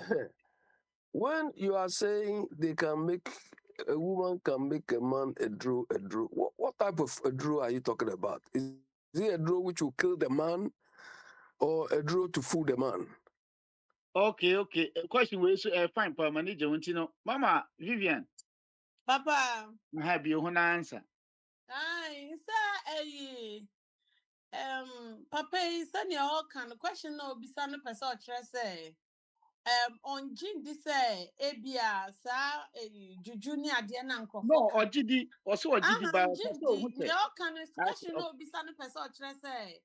when you are saying a woman can make a man a draw, what type of a draw are you talking about? Is it a draw which will kill the man, or a draw to fool the man? Okay. Question we so fine pa manager no. Mama Vivian, Papa. I have you na answer. Aye, sir, Papa, send your all kind of question no be some person or say. On Jim this ebia sa juju ni ade na No, nkrofoka. Ojidi, also Ojidi ba Jim so di who me say. all kind of question no be some person or say.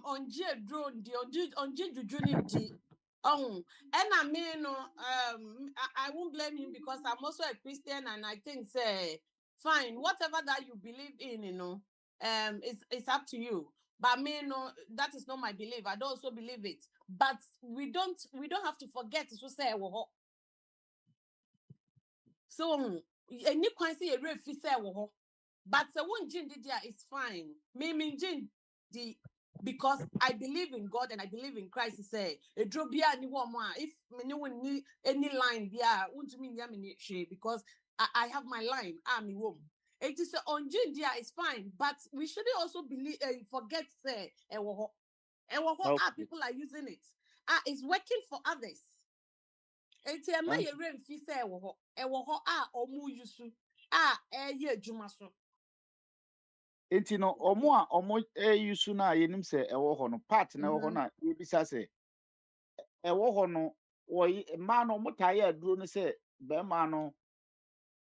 On J drone di on J juju ni di. Oh, and I mean, I won't blame him because I'm also a Christian and I think say fine, whatever that you believe in, it's up to you. But me, no, that is not my belief. I don't also believe it. But we don't have to forget to say so any can say a refi say but the one gin is fine. Me gin the because I believe in God and I believe in Christ. He say a drobia ni one more. If me no need any line there, won't mean because I have my line. I'm home. It is on gin is fine, but we shouldn't also believe forget say Okay. people are using it. It's working for others. Enti ema ye remfi se ewo ho a omu yusu a eye adwuma so. Enti no omo yusu na yenim se ewo ho no part na ewo ho na yebisa se ewo ho no wo ma no mutaye aduro no se be ma no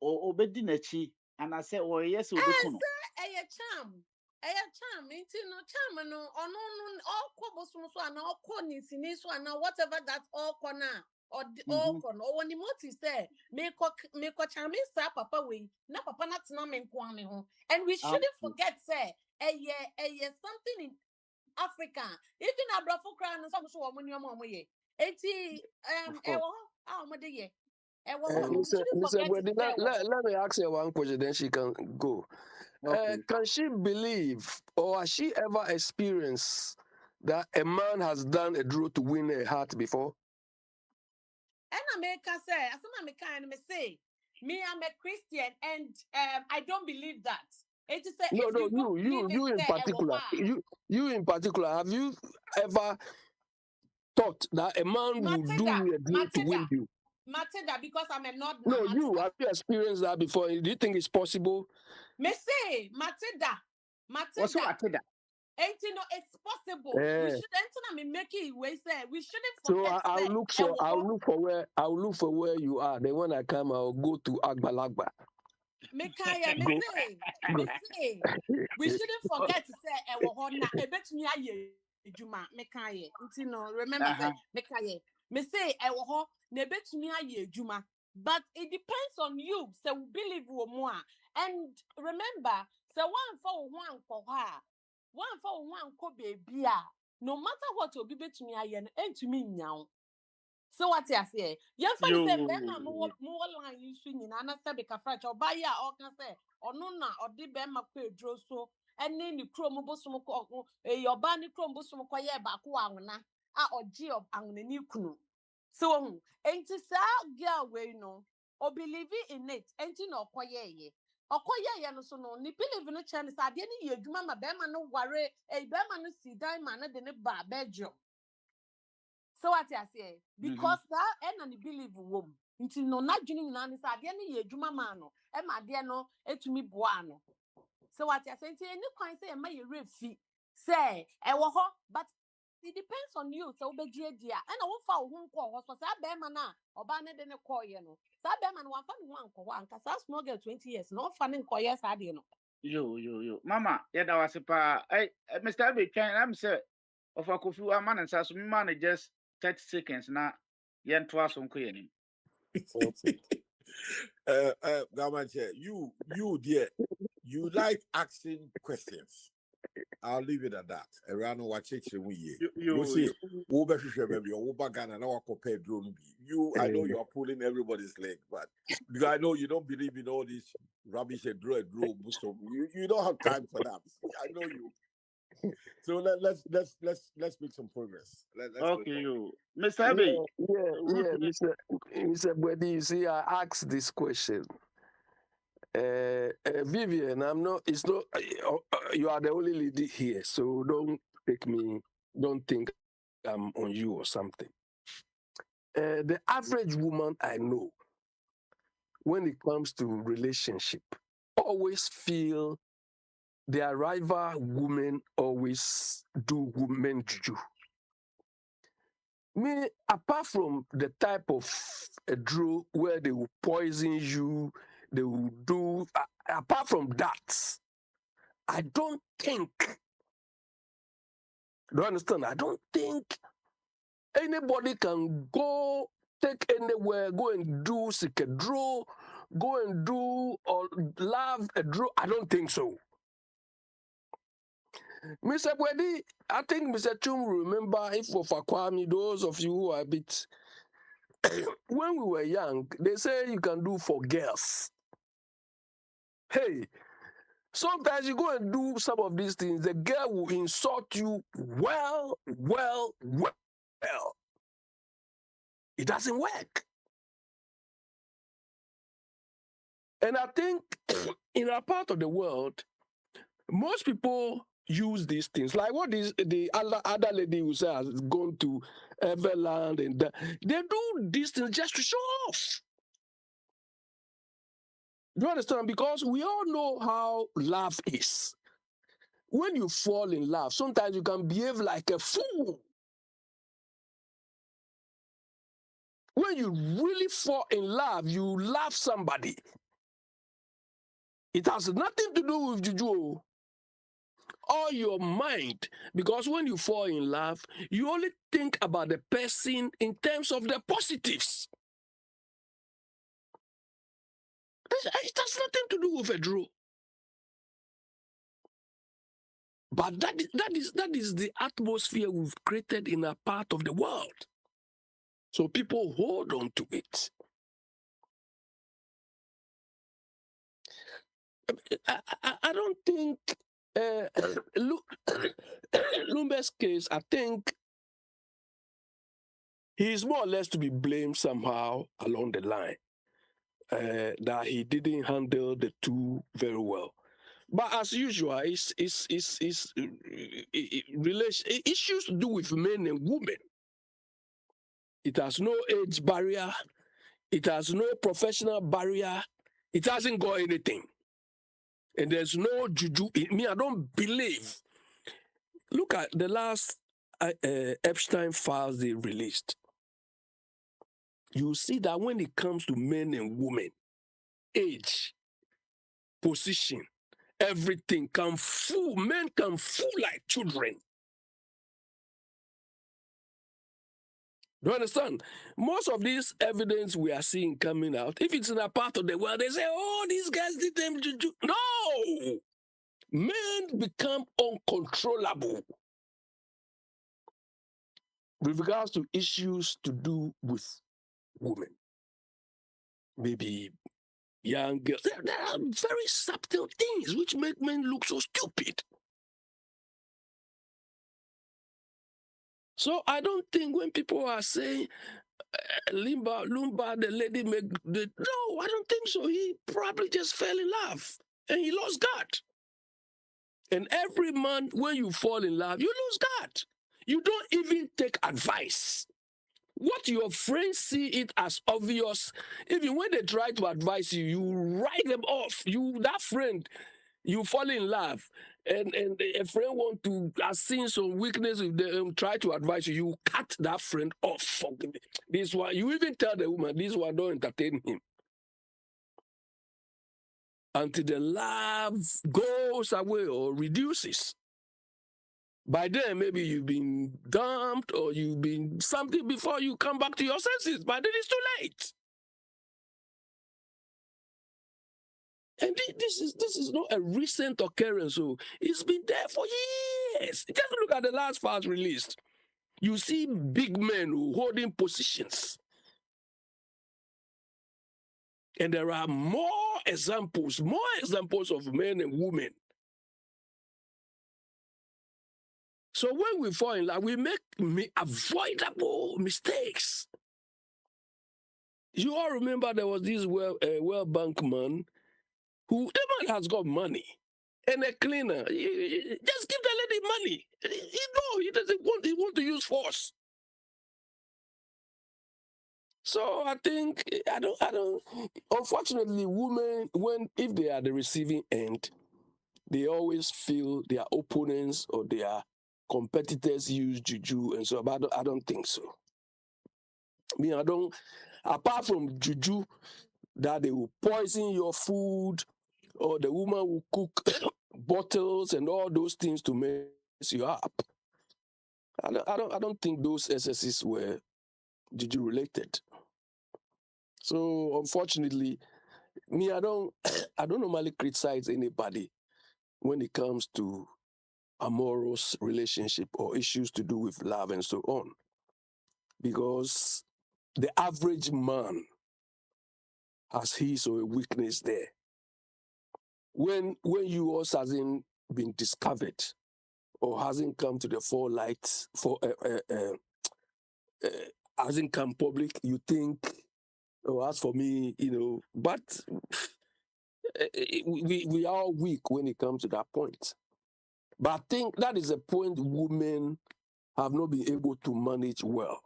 obedi nachi anase wo yese obeku no. Eye charm. Eye charm. Enti no charm no ono no okwo bosom so ana okwo nisini so ana whatever that okwo na or the okwo no woni moti say me ko charm sa papa we na papa na tena me nko ame ho. And we shouldn't forget say eye something in Africa. Even abrafo kra no so wo monyo mo ye. Enti ewo a mo de ye. Ewo no we shouldn't Mr. forget to Boyd, say ewo. let me ask her one question, then she can go. Okay. Can she believe, or has she ever experienced that a man has done a draw to win a heart before? And America say, as some America and me say, me I'm a Christian and I don't believe that. It is No, if no, you don't believe it, you in say particular, you in particular, have you ever thought that a man would do a draw to win you? Matilda, because I'm a not No, you Matilda. have you experienced that before? Do you think it's possible? Me say Matilda. What's what that? Ain't you know it's possible. We Eh, should enter me make it way say we shouldn't so forget I'll say I'll look for where you are. Then when I come, I'll go to Agbalagba. me say we shouldn't forget to say na ebetumi aye ejuma me kaye nti no remember say me kaye me say na ebetumi aye ejuma But it depends on you. So believe more. And remember, so one for baby. No matter what will be between me and to me now. So what I say? Yes, for the same Bema more line you swinging and I said because French or buy or can say or no or the Bema pay draw so and then the chrome bosom your bandy chrome bosom quiet back one or G of Angni Kunu. So ain't it girl way no or believe in it ain't no quiet. Okoye no so no ni believe no chance ade ni ye dwuma ma Bema no ware Bema no si dan ma na de ne ba bedroom. So what I say? Because that and believe wom. Until no not joining in an idea ni juma mano. And my dear no to me buano. So what I say? Any coin say my refi say but it depends on you. So be dear and I won't follow whom call was for that bemana or banner than a call you know. That beman one fun one cause I small girl 20 years. No fun in coyers I didn't know. Yo. Mama, yeah, that was a pa. Mr. Abbey, I'm say of Akwantufuo, a man and says, man, just 30 seconds now. Yen twice on Queen. Gamache, you dear, you like asking questions. I'll leave it at that. Around what you see, Uber baby or Uber Ghana, now compare drone. I know you are pulling everybody's leg, but because I know you don't believe in all this rubbish and draw. So you don't have time for that. I know you. So let's make some progress. Let's Okay, you, Mr. Abbey. Yeah, Mr. Bwedi, you see, I asked this question. Vivian, it's not, you are the only lady here, so don't think I'm on you or something. The average woman I know, when it comes to relationship, always feel their rival women always do women juju. Me, apart from the type of draw where they will poison you, they will do, apart from that, I don't think, do you understand? I don't think anybody can go take anywhere, go and do sick a draw, go and do or love a draw. I don't think so. Mr. Bwedi, I think Mr. Chum will remember, if for Kwame, those of you who are a bit, when we were young, they say you can do for girls. Hey, sometimes you go and do some of these things, the girl will insult you well. It doesn't work. And I think in our part of the world, most people use these things. Like what is the other lady who says has gone to Everland and they do these things just to show off. Do you understand? Because we all know how love is. When you fall in love, sometimes you can behave like a fool. When you really fall in love, you love somebody. It has nothing to do with juju or your mind. Because when you fall in love, you only think about the person in terms of the positives. It has nothing to do with a draw. But that is the atmosphere we've created in a part of the world. So people hold on to it. I don't think Lumbe's case, I think he's more or less to be blamed somehow along the line. That he didn't handle the two very well. But as usual, it's issues to do with men and women. It has no age barrier. It has no professional barrier. It hasn't got anything. And there's no juju. Me, I don't believe. Look at the last Epstein files they released. You see that when it comes to men and women, age, position, everything can fool. Men can fool like children. Do you understand? Most of this evidence we are seeing coming out, if it's in a part of the world, they say, oh, these guys did them juju. No! Men become uncontrollable with regards to issues to do with women. Maybe young girls. There are very subtle things which make men look so stupid. So I don't think when people are saying, Lumba, the lady make the no, I don't think so. He probably just fell in love and he lost God. And every man, when you fall in love, you lose God. You don't even take advice. What your friends see it as obvious, even when they try to advise you, you write them off. That friend, you fall in love, and a friend want to has seen some weakness with them, try to advise you, you cut that friend off. This one, you even tell the woman, this one don't entertain him. Until the love goes away or reduces. By then, maybe you've been dumped or you've been something before you come back to your senses. But then it's too late. And this is not a recent occurrence. So it's been there for years. Just look at the last files released. You see big men holding positions. And there are more examples of men and women. So when we fall in love, we make avoidable mistakes. You all remember there was this World Bank man who, the man has got money and a cleaner. Just give the lady money. He doesn't want, he want to use force. So I think, I don't, unfortunately, women, if they are the receiving end, they always feel their opponents or their competitors use juju and so, but I don't think so. Apart from juju, that they will poison your food or the woman will cook bottles and all those things to mess you up. I don't think those excesses were juju related. So unfortunately, I don't normally criticize anybody when it comes to amorous relationship or issues to do with love and so on. Because the average man has his or a weakness there. When yours hasn't been discovered or hasn't come to the forelight, hasn't come public, you think, oh, as for me, but we are all weak when it comes to that point. But I think that is a point women have not been able to manage well.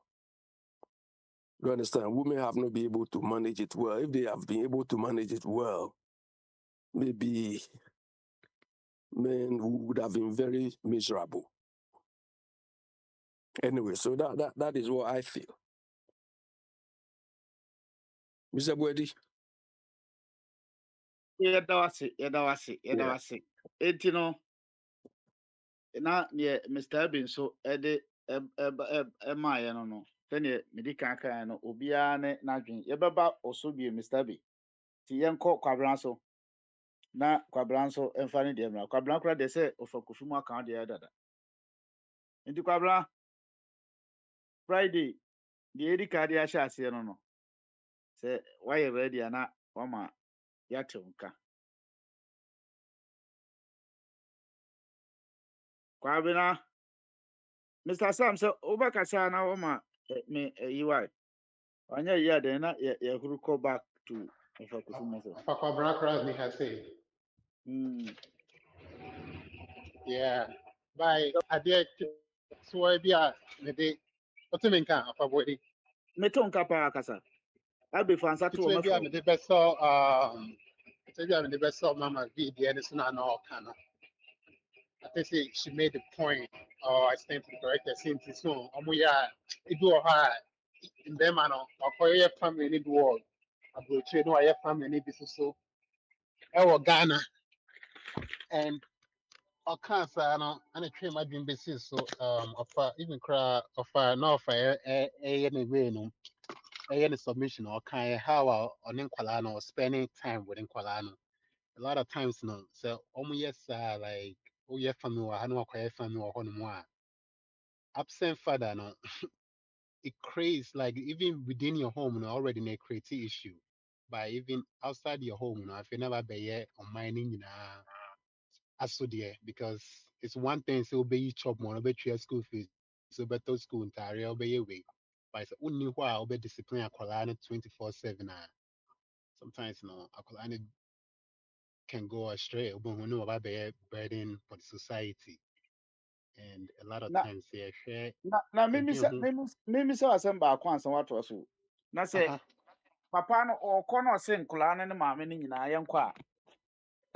You understand? Women have not been able to manage it well. If they have been able to manage it well, maybe men would have been very miserable. Anyway, so that is what I feel. Mr. Bwedi. Yɛda wase. Enti no, na neɛ Mr. Abin so ɛde ɛmaeɛ no. Sɛneɛ medi kan kan no, obiara ne n'adwene. Yɛbɛba ɔso bio, Mr. Abin. Nti yɛnkɔ Kwabena so. Na Kwabena nso ɛmfa ne deɛ mmra. Kwabena koraa deɛ sɛ ɔfa Kofi mu aka wo deɛ dada. Nti Kwabena, Friday, deɛ yɛdi kan de ahyɛ aseɛ no. Sɛ wayɛ ready a na wama yɛatew nka. Kwabena, Mr. Sam sɛ wobɛkasa na wama me yiwa. Ɔnyɛ yi a dɛn na yɛhuru kɔ back to ɔfa Kofi mu so. Kwabena Kras ni ha say. Yeah. By adeɛ so bi a me de otumi nka afa body. Meto nka pa akasa. Abefa nsa to So bi a me de beso mama bi the end so na no kana. I think she made the point, or I stand to correct the same thing. So, it do her in them, and or your family need work. I go to know your family need business. So, our Ghana, and all kinds of and a train might be busy so of even cry of no fire anyway no any submission or kind how on Inqualano or spending time with Inqualano. A lot of times no so yes like oh yeah family or I know quiet family or more absent father no it creates like even within your home no already may create issue by even outside your home no if you never be here on mining aso there because it's one thing so be chop more be your school fees so better school entire obey way but it's only why obey discipline akwala 24/7 sometimes no akwala can go astray but we know about the burden for the society and a lot of na times they share na they do mimi sɛ asɛm baako ansa wato so na sɛ uh-huh. papa no ɔkɔ no ɔse nkoraa no ne maame no nyinaa yɛnkɔ a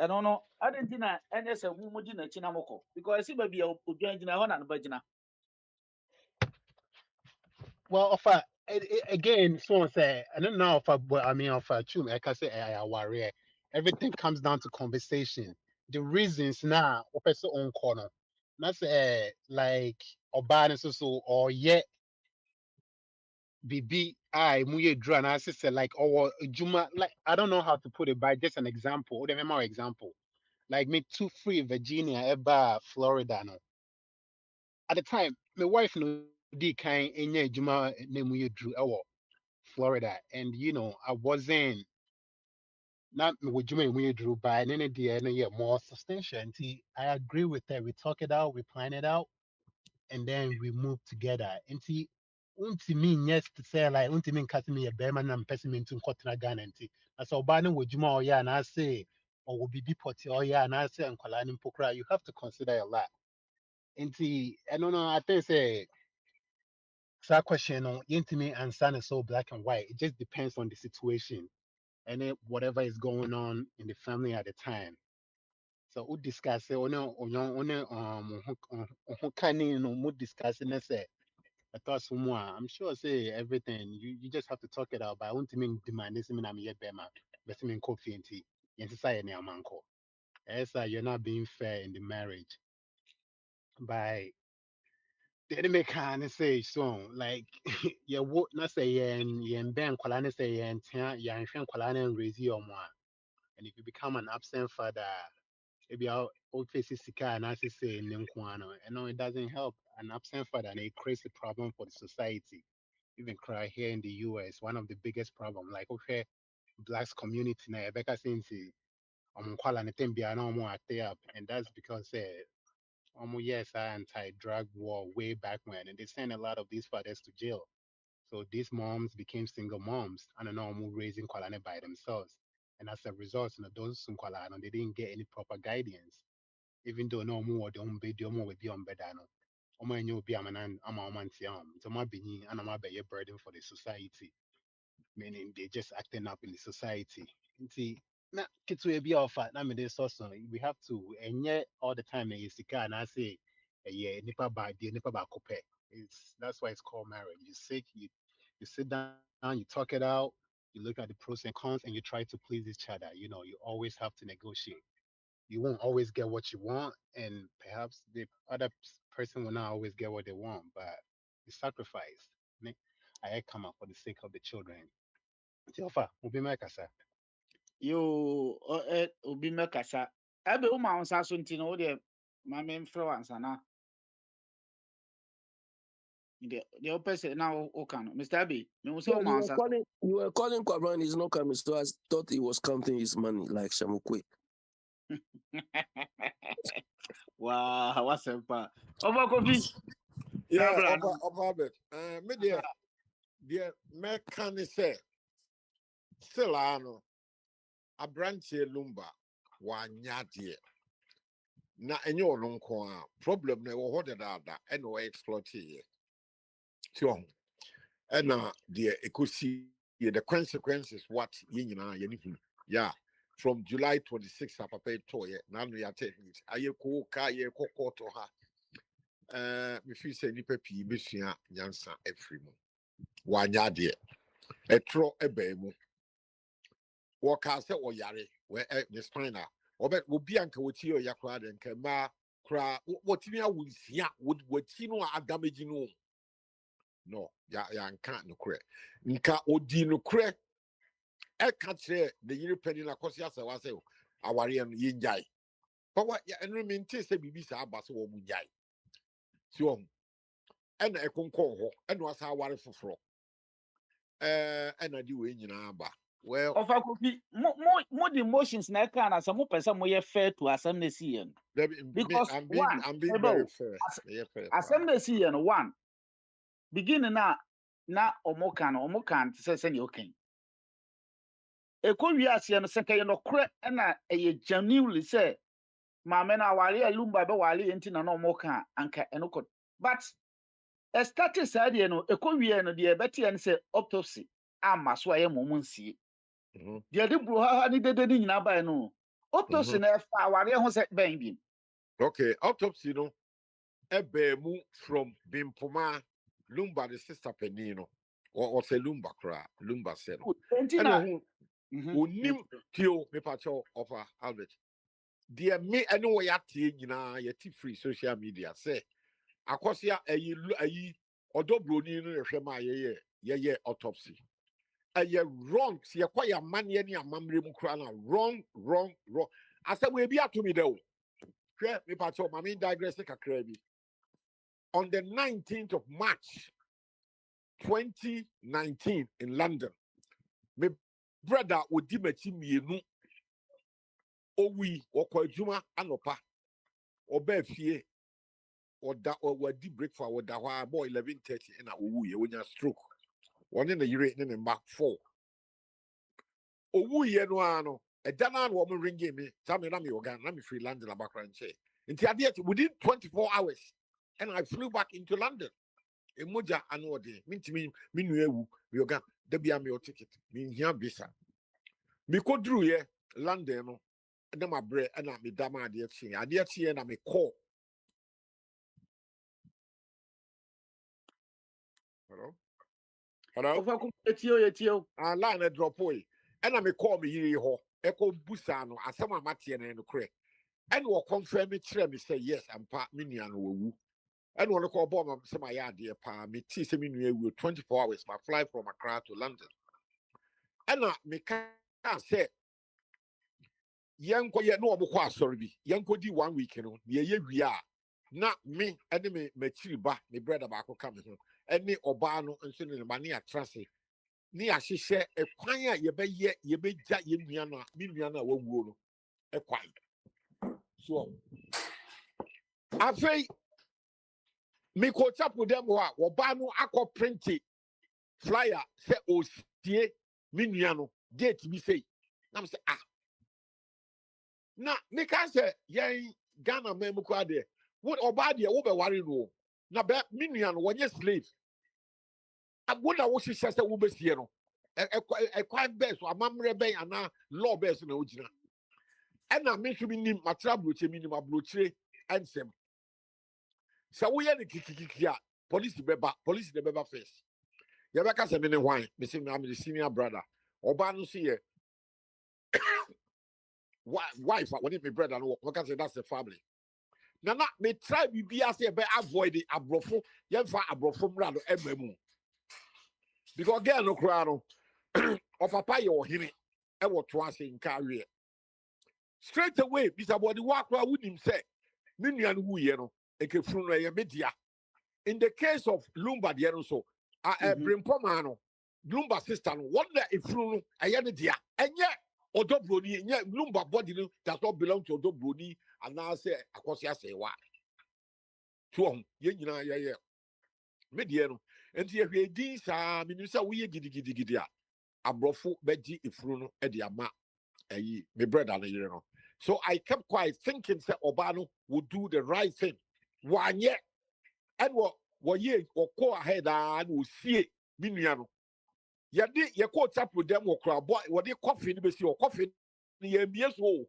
ɛno no ade nti na ɛnyɛ sɛ mo mogye n'akyi na mokɔ because ɛsi baabi a odwan gyina hɔ na no bɛgyina. Well, of again, so say, I don't know if I mean, of a chum, like I say, I worry. Everything comes down to conversation. The reasons now, of a own corner. That's like, or bad so, or yet, BB, I, muye dran, I say, like, or Juma, like, I don't know how to put it, by just an example, or the more example. Like, me too free Virginia, Eba, Florida, no. At the time, my wife, no, di kind, enye Juma, ne muye drew, Florida, and I wasn't not with Jimmy we drew by any idea any year more substantial. And I agree with that. We talk it out, we plan it out, and then we move together. And unti mean yes to say like unti mean cutting me a bearman and person into cotton gun and as a banner with Juma or yeah, and I say or will be potty or yeah, and I say and Kolanin Pokra, you have to consider a lot. And I don't know, I think say that question on intimate and sun is so black and white. It just depends on the situation and then whatever is going on in the family at the time. So we discuss it on canning no more discussing say I thought some more. I'm sure say everything you just have to talk it out. But I want to mean demand this mean I'm yet bema but mean coffee and tea. Yes, I any amanko. Yes, you're not being fair in the marriage by the enemy can say so like you would not say yen ben kwalane say yen yan kwalane and raise your more. And if you become an absent father, maybe our old faces sika and I say Ninkwano, and no, it doesn't help an absent father and it creates a problem for the society. Even cry here in the US, one of the biggest problem. Like okay, blacks community na Rebecca since kwala ne tembia na omo act up, and that's because yes, I anti-drug war way back when, and they sent a lot of these fathers to jail. So these moms became single moms and are now raising Kwalane by themselves. And as a result, those Kwalane, they didn't get any proper guidance, even though no more don't be the more will be on bedano. Omo enyo bi amanan ama omantiam. So my bini and ama be a burden for the society, meaning they just acting up in the society. See, na kitu ebi offer na me this also we have to and yet all the time na sika and I say yeah nipa ba die nipa ba kope. It's that's why it's called marriage. You sit down, you talk it out, you look at the pros and cons and you try to please each other. You always have to negotiate. You won't always get what you want and perhaps the other person will not always get what they want, but you sacrifice. Ne- I come up for the sake of the children. Tiofa, ubi mekasa. Yo obi mɛkasa ɛbɛ wo ma wo nsa so nti no wodeɛ ma memfrɛ wo ansa na deɛ wopɛ sɛ na woka no Mr. Abe mehu sɛ Yeah, wo ma wo nsa so. you were calling Kwabran, he's not coming, so I thought he was counting his money like Shamukwe. Wow, wasɛm pa ɔbɔ kofi Yeah, dabra over bit. Me dear, me can say, still ano, a branch lumba, one yard year. Na enye ono nko a problem na wo hoda da and we exploit here. So, and the ecosi the consequences what yin na ye ni yeah. From July 26th, I prepared to it. Now we are taking it. I ko ka ye ko to ha. Me feel say nipa pi besua nyansa every mo. Wanya de. Etro ebe mu. Waka se o yare we the spina. Obe obi anka woti o yakra de nka ma cry, what you will see, what you know are damaging. No, ya can't no cre. Nka odi no cre. I can't say the European na kosi asa wa say aware no yenjai. But what ya enu mean say bibi sa aba so wo munjai. So and e konko ho and was aware foforo. And I do we nyina aba. Well, Of a copy, more emotions na can as some person more fair to assembly CN. Because I'm being very one, fair. Yeah, fair. assembly CN one, beginning na omokan to say okay. A courier no second no crack and a genuinely say, my men are wali a lumba be wali intina no moka anka enoko. But a status idea no a courier no dear Betty and say autopsy. Ama so aye momon sie. Dear de bro ha ni de nyina ba no. Autopsy na fa wali ho se ben bi. Okay, autopsy no ebe mu from Bimpoma Lumba the sister Penino or say Lumba cra Lumba said. And unim tio me pacho of Albert. Dear me anyway at yina yeti free social media say akosia ayi odobroni no hwema ye autopsy. Aye wrong see kwaya man ye ni amamre mu kra na wrong. Asa we bi atumi de o. Hwe me pacho mami digress kakra bi. On the 19th of March 2019 in London, my brother Odimachi mienu owi okwadwuma anopa oba fie oda wadi breakfast oda wa boy 11:30 na owu ye wonya stroke one na yire ne mba 4 owu ye no ano edana na wo ringe me tell me na me organ na me free London abakra nche nti ade within 24 hours and I flew back into London. Emoja anode mintimi minu ewu yoga debia me ticket me hia visa me kodru ye London no na ma bre na me dama ade chi na me call. Hello Of a etio line drop boy na me call me yiri ho e ko busa no asema matie na no kre and wo confirm me kire me say yes ampa me nua no wu. And when I call bomb, some my idea, me tea, 24 hours, my flight from Accra to London. And me can say, young no more sorry, young di 1 week, you know, we are not me, enemy, me chiba, me bread about coming home, and me Obano and sending the money at Tracy. Near she said, a quiet, ye be jack, ye miana, milliana, one wool, a quiet. So, I say, me coach up with them wa Obano aqua printed flyer say o tie minuano gate bi say na say na me ka say yen Ghana man mu kwa de what oba de wo be ware no na be minuano wonye slave abona wo hihye say wo be sie no e kwan be so amamre ben ana law be so na ogina e na me so bi nim matra broche mi nim abrochire ansem say wo ye ne kikikiki a police de beba first. You ever catch a minute wine? Me say I'm the senior brother. Oba no see wife. When it me brother no work, say that's the family. Na me try be as be avoid the abrofo. You fa abrofo mra no ememu. Because girl no cry no. Of papa your hini. E wo to ase in career. Straight away, Mr. Body walk would him say. Me nua no wu ye no. E ke funu no ye media. In the case of Lumba the so Brimpoma no Lumba sister no what the ifru no ayane dia enye odobroni enye Lumba body no does not belong to odobroni and now say akosia say wa to ye nyina ye media no enti ye hwe din sa menu say wo ye gidigidi a abrofo beji ifru no e dia ma ayi me brother no yire no so I kept quiet thinking say Obano would do the right thing wanye and what ye or go ahead and will see miniano. Yadi, ye caught up with them or crowd, boy, what they coffee in the coffee, the years old.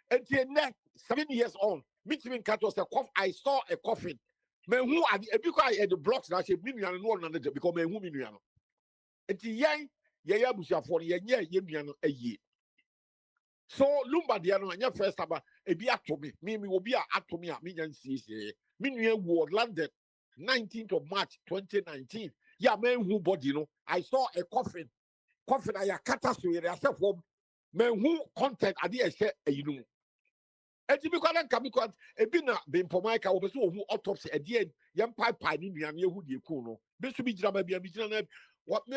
And the next 7 years on, meeting cat was a cough. I saw a coffin. Men who are because I had the blocks that said minion and one another because men who miniano. And the young, Yabusha for ye, a year. So Lumba Diano and your first about ebi atomi me obi a atomi a me nyan sie me nua wo London 19th of March 2019 yeah man who body no I saw a coffin I kata so yere asef form man who content ade e hye ayinu enti bi kwala nka bi kwa ebi na be mpomaika wo be so hu autopsy ade yam pipe ni nua me hu de ku no be so bi gira ma bia bi gira na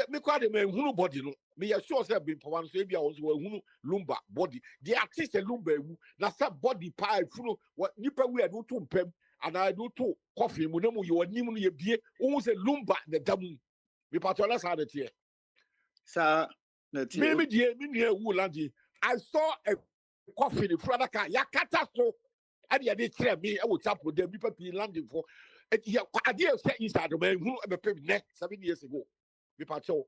me kwa de man hu body no me ya sure say be mpoma so ebia wo so hu lumba body the artist lumba ewu na sa body pie funu nipa we do to mpem and I do to coffee mu na mu ye onim no ye bie wo say lumba the damu me patola sa de tie sa na tie me die me nua ewu landi I saw a coffee the fradaka yakata so and ya dey tell me I will tap with them people be landing for ya idea say inside the man who be pay next 7 years ago me patcho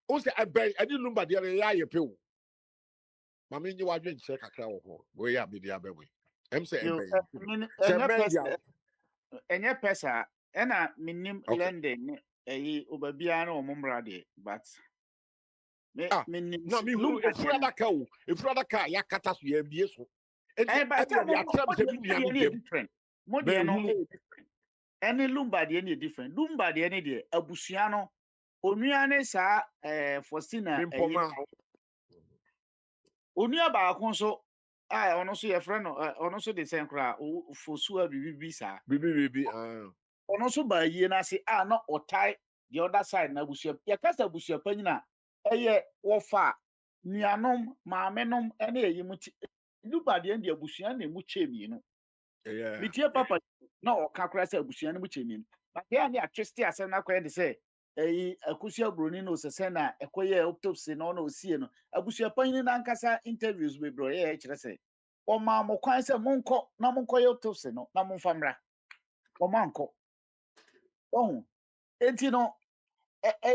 o say I didn't number there ya ye pe o ma me nyi wa dwen che kakra wo ho we ya be dia be we em say yo enye pesa ena minim London eyi obabia na omumra de but minim no me who ifradaka ya kata so ya bie so but different modern no different any lumba de any different lumba de any de abusua no onua ne sa Faustina onua ba ko so ono so ye friend no ono so de senkra fosu abibi sa bibi ono so ba yie na se na otai the other side na abusua ya kasa abusua panyina eye wofa nuanom maamenom ene eyimuti lumba de any abusua na emu chemi no mitie papa na okakra se abusua na mu chemi no but ya ni atwiste asem na kwɛ de se akusia broni no sese na ekoye autopsy no na osie no abusua panyin na nkasa interviews bebro ye kire se o ma mo kwan se monko na monko ye autopsy no na monfa mra o ma nko ohun enti no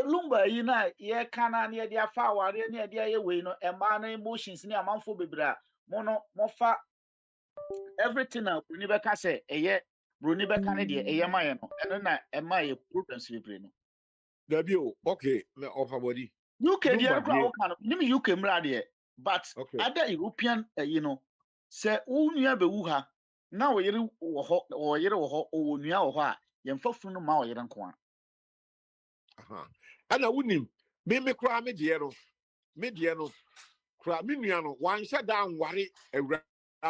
lumba yi na ye kana na ye dia fa aware na ye dia ye we no ema na emotions ni amanfo bebra mo no mo fa everything na broni be ka se broni be ka ne de ma ye no eno na ema ye problems bebre no okay me offer body UK dey crowd kan nim UK mra dey but other European say unua be wu ha na wo yere wo ho wo nua wo ho a ye mfa funu ma wo yere nko a ana wunim me kra me de no kra me nua no wan hye da nware awura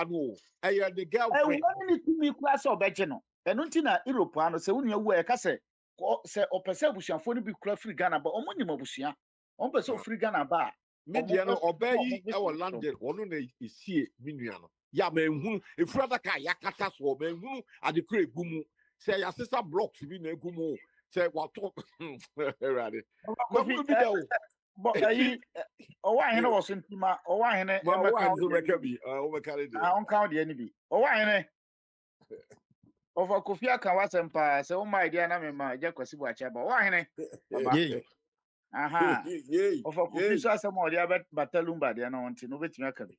no eye the girlfriend ni tumi kra se obeje no eno nti na Europe ano se unua wu e ka se opese abusuafo no bi kra free Ghana ba omo nim abusua on person free Ghana ba media no obayi e wo London wono na isie minua no ya ma ehunu efurada ka yakata so ma ehunu adekra egumu say ya sister blocks bi na egumu say wa to erade ma fu bi da o but ayi o wa hene wo sentima o wa hene ma wa zo meka bi o meka de on count de ani bi o wa hene over Kofia kan wasempa se o my idea na me ma je kwasi bu acha ba wa hene baba aha of a so asem o dia batalumba dia na wonti no betimi aka bi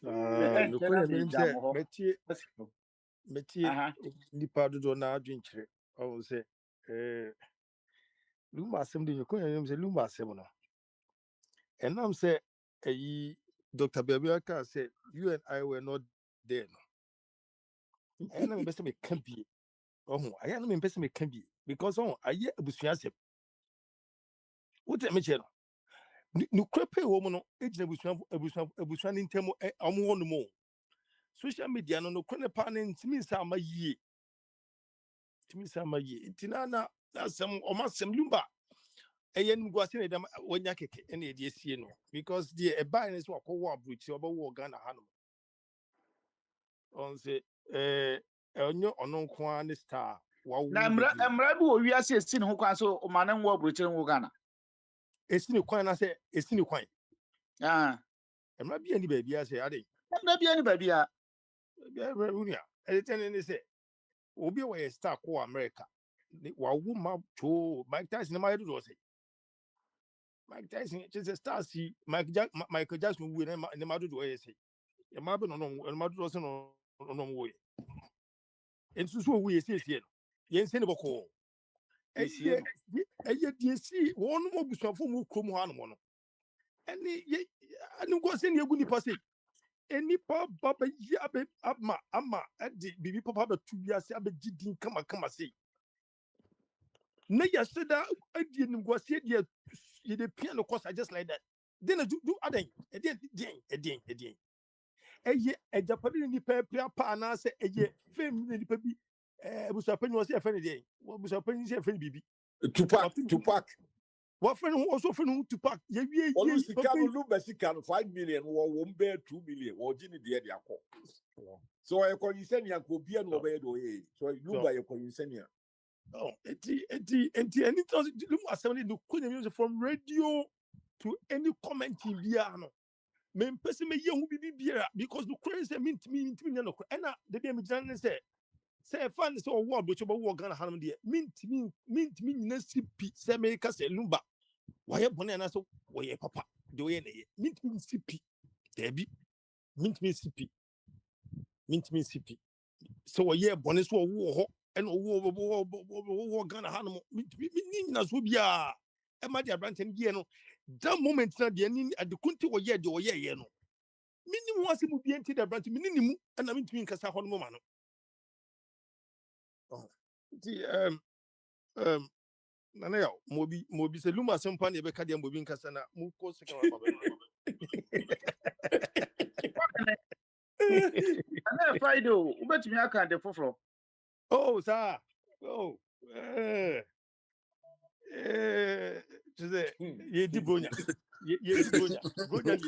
no ko me say metie nipa dodo na adwenkyere o say lumba asem de ko me say lumba asem no enam say eyi Dr. Bebiaka said you and I were not there no enam be say me can be I am me person me can be because aye abusua asem what me che no no krepe wo mo no ejina abusua ni ntemo omo no mo social media no kone pa ne ntimi sa amayi ntina na asem o masem lumba eyen ngwase ne dam wonya keke ene edi esie no because the e buy ne so akwo abruchi obawo Ghana hanom on say onyo ono nko an star wa na emra bi wo wiase esi ne ho kwan so o ma ne nwo abruchi nwo Ghana esi ne kwan na say esi ne kwan emra bi ani ba bia say ade emra bi ani ba bia unia editene ne say obi we star ko America wa wu ma to Mike Tyson ma yedo say Mike Tyson just a star see Michael Jackson we ne ma do say e ma be no ma do say no we ensu so we say no ye nse ne boko eye die si won mo busuafo mu krom ha no no ene ye anu go say ne egu nipa say any papa yabe ama edi bibi papa be tu biase abe gidin kama say. Na yaseda edi nimguase ye de pia no course just like that. Then do aden edin. Eye ejapade ni pepia pa na se eye fame ni pebi busapanyi wase afene den. Busapanyi se afene bibi. Tupac. What friend who also friend to pack? Ye Olusika Lumba 5 million or 2 million or Ginny dear. So I call you send your copy and obey the so Lumba you call you send your. Oh, and it was assembly no music from radio to any comment in Biano. Men person me young be beer because the crazy mean to me no and the damn general say fan so war which about war Ghana Hanum dear mean to me Nancy say me say Lumba. Why bonnet and so why papa do any mint me CP Debbie mint me CP so yeah bonnet so war and war Ghana Hanum mean so be a Madia Branton no that moment na the ending at the country or yeah no minimum was mu be enti the branch minimum and I mean to nkasa ho no man oh the nana ya mobi se luma sempa na be ka dia mobi nkasa na mu ko se ka ba ana Friday o ubetumi aka de foforo oh sir oh ye di bronya ye di bronya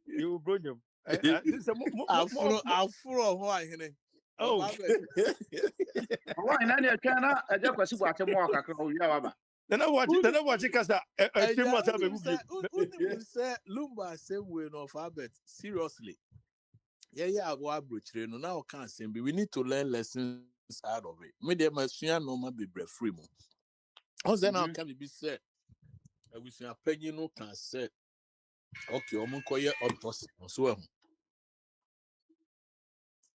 yo bronyam this afro ho ahene oh why na ne twa na aja kwasi bu atemo akakra o wi aba Then I watch kasa extreme what have we say Lumba same way no alphabet seriously yeah abo abrochire no now can say we need to learn lessons out of it me dem asua no ma be free mo on say now can be said we see apanyi no can say okay omo koye autopsy so ehun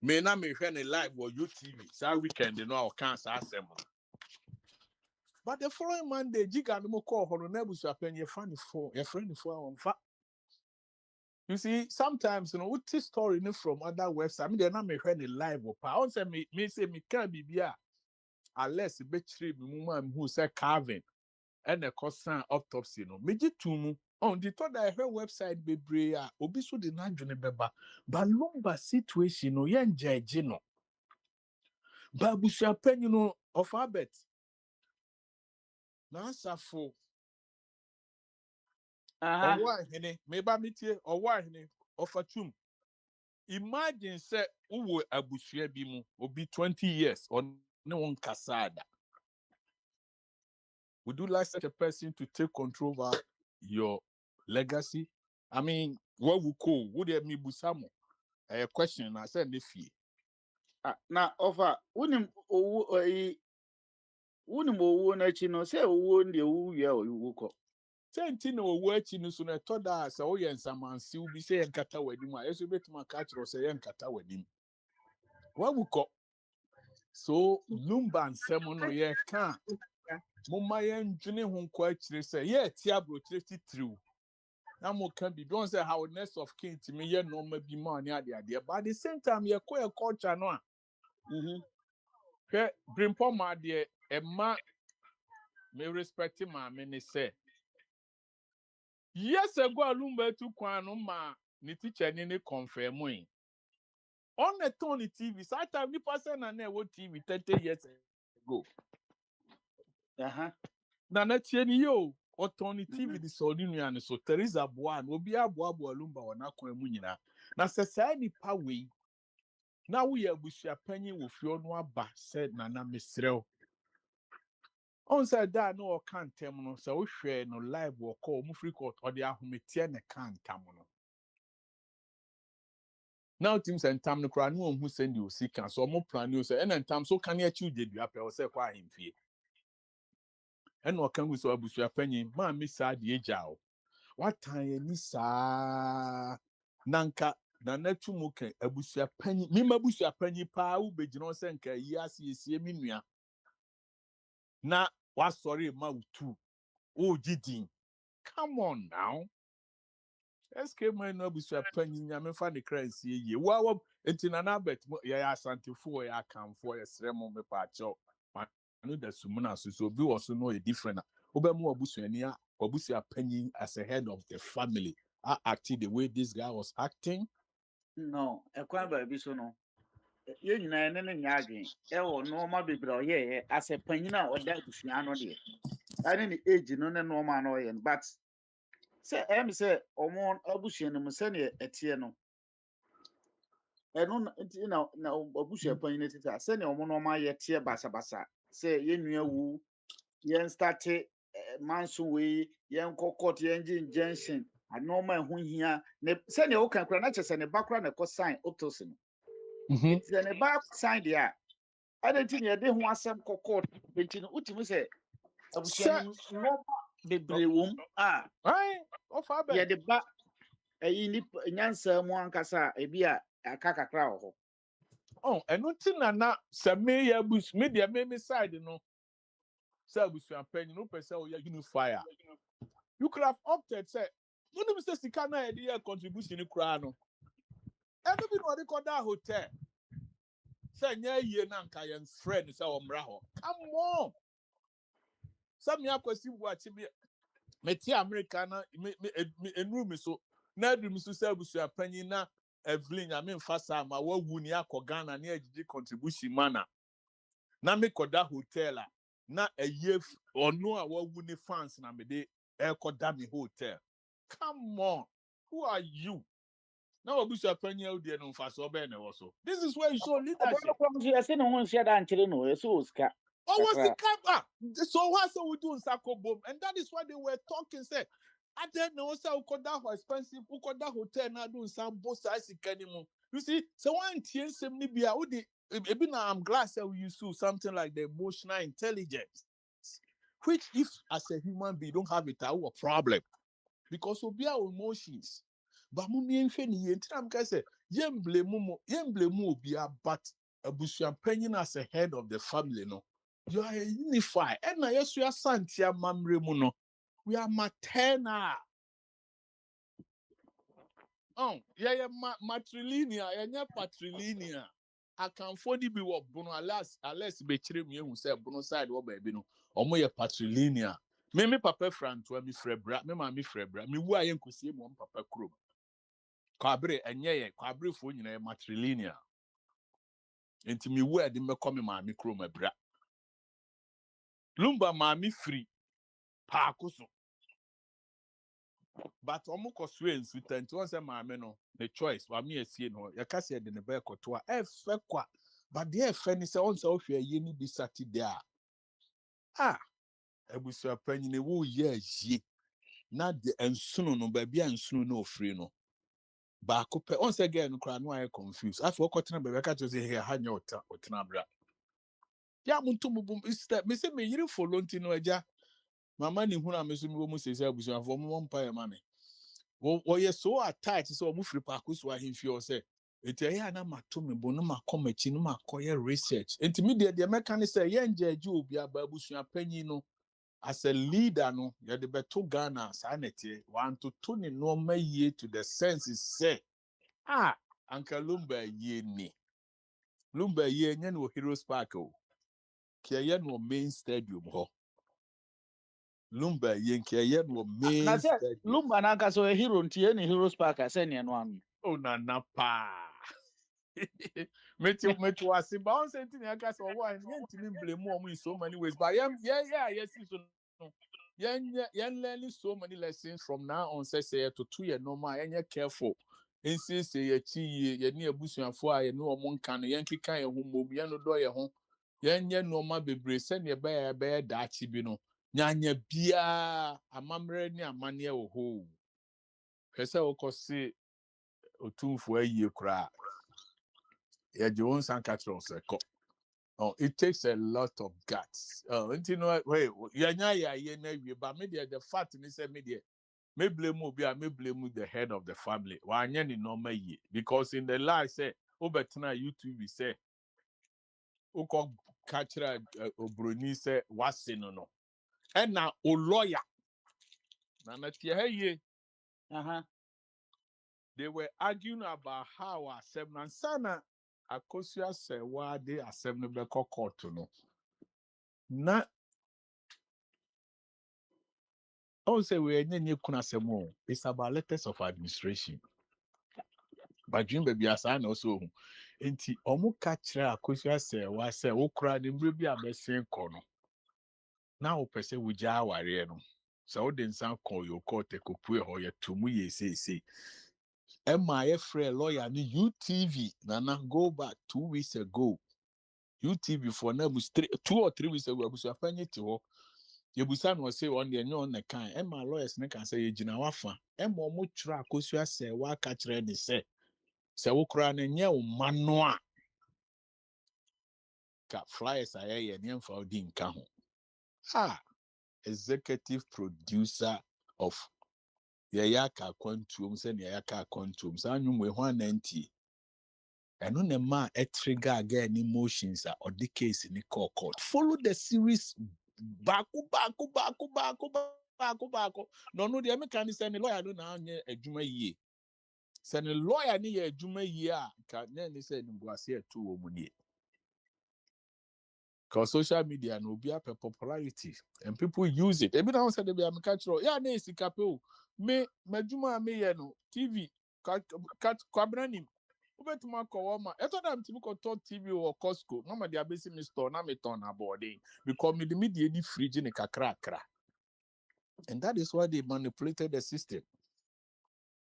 me na me hwe ne live or YouTube say weekend no can say asem. But the following Monday, Jiga no call Horonebu Sapen, your friend for you see, sometimes what this story from other websites. I mean, they're not making a live or pound. Say me say me can't be here unless betray me woman who said carving and the concern autopsy. No, me jitu on the thought I heard website be brea obiso de nanjune beba. But lumba situation no yen judge no. Babu Sapen of Abet. Now safo. Or why, maybe metie or why, or fatum. Imagine say uwe abushia bimu will be 20 years or no one casada. Would you like such a person to take control over your legacy? I mean, what would call would there be busamo? A question I said if you na offer unim owo na chi no say owo ndi owo wi a owo ko Senti or watching us on a toda so yen saman si will be saying kata wedim I so bet my catch or say kata wedim. What would call so Lumban Semono ye can Mumma yen juni hun quite say, yeah, Tiabro 33. Now more can be don't say how nest of king to me, yeah, no maybe money idea. But at the same time, you're quite a culture no. Bring poor my dear, a man may respect him, my many say. Yes, I go a lumber to Quanoma, ni teacher any confirm. On a Tony TV, so I tell me person and never TV 30 years ago. Na tieni yo Tony TV di solinu ya so Teresa Boa no obi aboa Lumba wana kwa mu nyina na sesa ni pa wei na wo ye abusua panyin wo fio no aba said na mesrew on said that no o kan tem no so wo hwe no live wo call mu free court o de ahometie ne kan tam no now teams and tam no kra no hu send you see kan so mo plan you say and tam so kan ya chi udedua pe o say kwa ahemfie and o kan gu so abusua panyin ma mi sa de ejao what time ni sa nanka na natu muke abusua panyi mi mabusua panyi pa u begina o se nka yi asiesie mi nua na wa sorry ma utu o gidin come on now SK man no busua panyin nyame fa ne kransie ye wa entina na bet ya Akwantufuo ya Akamfo ya sremo me pa acho anu da sumuna so obi wo so no e different obemu obusuani a obusia panyin as a head of the family acting the way this guy was acting. No, ekwan ba bi so no. Ye nyina ne nya adwen. E wo no ma bebre oyeye as a panyin a oda busua no de. Ani ne age no ne no ma no ye. But say say omo abusua no mu se ne etie no. Eno na abusua panyin tita se ne omo no ma ye tie basa basa. Say ye nua wu yen start manso we yen kokot yen injection anoma ho hia ne se ne wo kan kra na chese ne bakra ne ko sign autopsy no. It's ne ba sign dia adenti ne de ho asem kokot enti no utimi se abusua Sir, no no bebre wom right? Of ye Abet. de ba eyi ni nyansa mu ankasa ebi a aka kakra ho. Oh, and nothing na se me ya bus me dia me side no. Say busua panyin no pese o ya unify. You could have opted say when you say sika na e dey contribution kura no. E no be no dey call that hotel. Say nya yie na nka yen friend say o mra ho. Come on. Some ya kwesi bu achi bi meti America na me enru mi so na adum so say busua panyin na Evelyn ya me mfasa ma wawu ni akọ Ghana na ejiji contribution mana. Na me koda hotel a na eye ono a wawu ni fans na me de koda me hotel. Come on. Who are you? Now Abusia Penya out there no fast or ben also. This is where you show leadership. Obo so ye se no ho hia da nkyere no ye so osika. Oh, what's the cap? So what so we do in Sako Boom? And that is why they were talking. Say, I don't know so how expensive that hotel now doing some both sides anymore. You see, so one TNC maybe I would maybe now I'm glad that we use something like the emotional intelligence. Which if as a human being don't have it, our problem. Because we be our emotions. But mummy and Fanny, and I'm going to say, yen blame be a but a bushia penny as a head of the family, no. You are unified. And I yes, we are Santia Mamremuno. We are maternal. Oh, yeah, matrilinear, yeah, patrilinear. I can afford to be what Bruno unless be chrim you who say Bruno side what baby no, or more patrilinear. Me papa friend to me frebra, me mammy frebra, me who I am see one papa crew. Kwabre enye kwabre fo nyina matrilinear. Enti me word me come mammy crew me bra. Lumba mammy free. Paako but omo koswe nsu tent won say maame no the choice wa me asie no ya ka se de ne ba ekoto a efe kwa but the efe ni se on say ohwe aye ni bi Saturday ebusu apanyine wo ye aye na de ensuno no ba bia ensuno no ofri no ba ko pe on say girl no kra no ay confused afi okotena ba ka to say here ha nya otena bra ya muntu mubum step me say me yiri follow ntino aja mama ni huna me so me wo mu sese abusu afo mo mpa ya mame well, you're so attached, so move free parkus why him feel say it ya na mato me bo no makoma chi no makoye research intermediate the mechanic say ye nje ju obi ababusua panyin no as a leader no you the beto Ghana sanity want to turn in normal year to the senses say Uncle Lumba ye ni Lumba ye nya no Heroes Park o kia ye no main stadium ho Lumba ye kia ye no Na main se stadium Lumba na nka so a hero ntie ne Heroes Park ase ne no anu. oh na pa Metu asi ba on senti na ka so wa ntimi blame mo in so many ways but yes so no yen learning so many lessons from now on say to 2 year normal yen careful nsi say ye chi ye ne abusuafo a ye no omo nka no yen kika ye ho mom yen do ye ho yen nye normal bebre se ne be ye da chi bi no nyanya bia amamre ne amane wo ho pese wo ko se otumfo ayi kra yeah, you won't sound catch on circle. Oh, it takes a lot of guts. You know, wait, but maybe the fact in this media, may blame the head of the family. Why any normal year? Because in the lie say, over tonight YouTube say, Oko catch Obroni say, what's in no. And now, lawyer. Nana, hey, they were arguing about how Asem and Sana Akosia said why they Asem no be court no. Na I say we any kuna semo. It's about letters of administration. But dream baby assign also. Enti omu kachira Akosia say wa say wo kura de mbre bi abesen kono. Na wo pese wo ja aware no. So wo den san call your court e kopue ho ye tumu ye say. My friend lawyer ni UTV nana go back 2 weeks ago. UTV for now 2 or 3 weeks ago abusu afanye ti ho. Yebusa no say on the nyo on the kan. My lawyers ne kan say ye gina wafa. Omo tira Akosua say wa ka kire ni say. Say wo kura na nye wo mano a ka flyers aye ne mfa odi nka ho. Executive producer of Yayaka Akwantufuo say Yayaka Akwantufuo. Sa anwum we ho ananti. Eno ne ma trigger again emotions or the case in the court. Follow the series back. No, the American send a lawyer don't have a juma ye. Send a lawyer near a juma year. Can then say was here 2 women. Because social media no be up a popularity and people use it. Every now said they be a cultural. Yeah, they see capo. Me juma me no TV cat kwabranim. Ubetuma kowoma. Eto da mtimu ko to TV or Costco. No ma dia besi me store na me turn aboard because me the media ni fridge ni kakra. And that is why they manipulated the system.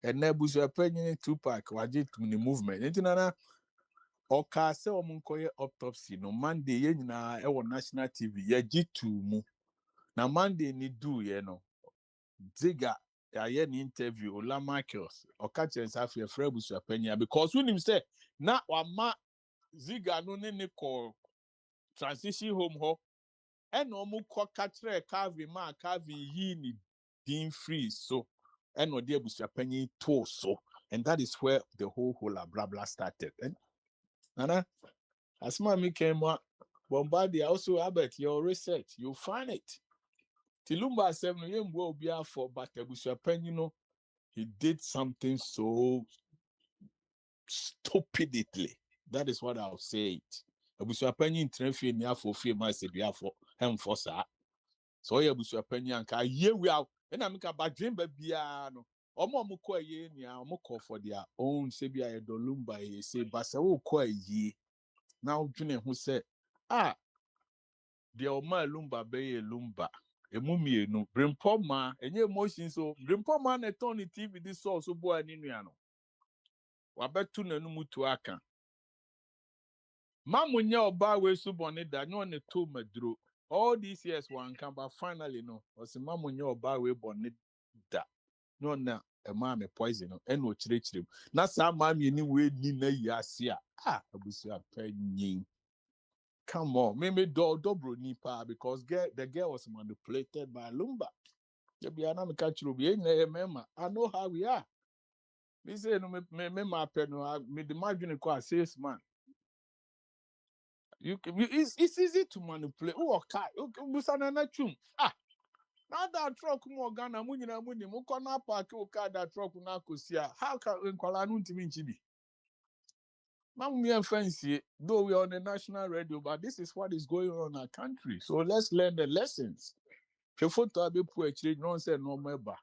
And na busu apenye Tupac waje to the movement. Enti na oka se omunkoye autopsy no Monday ye nyina e wo national TV ye G2 mu. Na Monday ni do ye no. Ziga ya ni interview Ola Michaels oka chense afi efra busu apenye because when him say na wama Ziga no ne call transition home ho and omu ko katre Calvin ma Calvin yi ni din free so and no dey busu apenye to so and that is where the whole blah blah started. And Nana as mommy came Bombardier also Albert your research you find it. Tilumba 7 years will be for but busu apenye no he did something so stupidly. That is what I'll say it. Abusu apanyi ntrefi ni afo fie ma se bia afo hemfo sa. So ye abusu apanyi anka ye we out. Na meka ba dream ba bia no. Omo ko ye ni a omo call for their own se bia ye dolumba ye se ba se wo ko ye. Na odwene ho se de oma lumba be ye lumba. Emu mienu brimpoma enye emotion so brimpoma na turn TV this so bo ani nua no. Wabetu na numu tu aka. Mamunya oba we subone da no ne to maduro. All these years one can but finally no. Osi mamunya oba we bonne da. No na e ma me poison no e no chirechirem. Na sa ma me ni we ni na yase a. Abusu apanyin. Come on, me dobro nipa because the girl was manipulated by Lumba. You be ana me catch you be na mema. I know how we are. Me say no me ma pe no me the margin ko a salesman. It's easy to manipulate. Oh, okay. Busanana chum. Now that truck more Ghana, Munina Muni, Mukona Park, car that truck na Kosia. How can Nkolanun Timinchibi? Mammy and fancy, though we are on the national radio, but this is what is going on in our country. So let's learn the lessons. Photo be poetry, no say no member.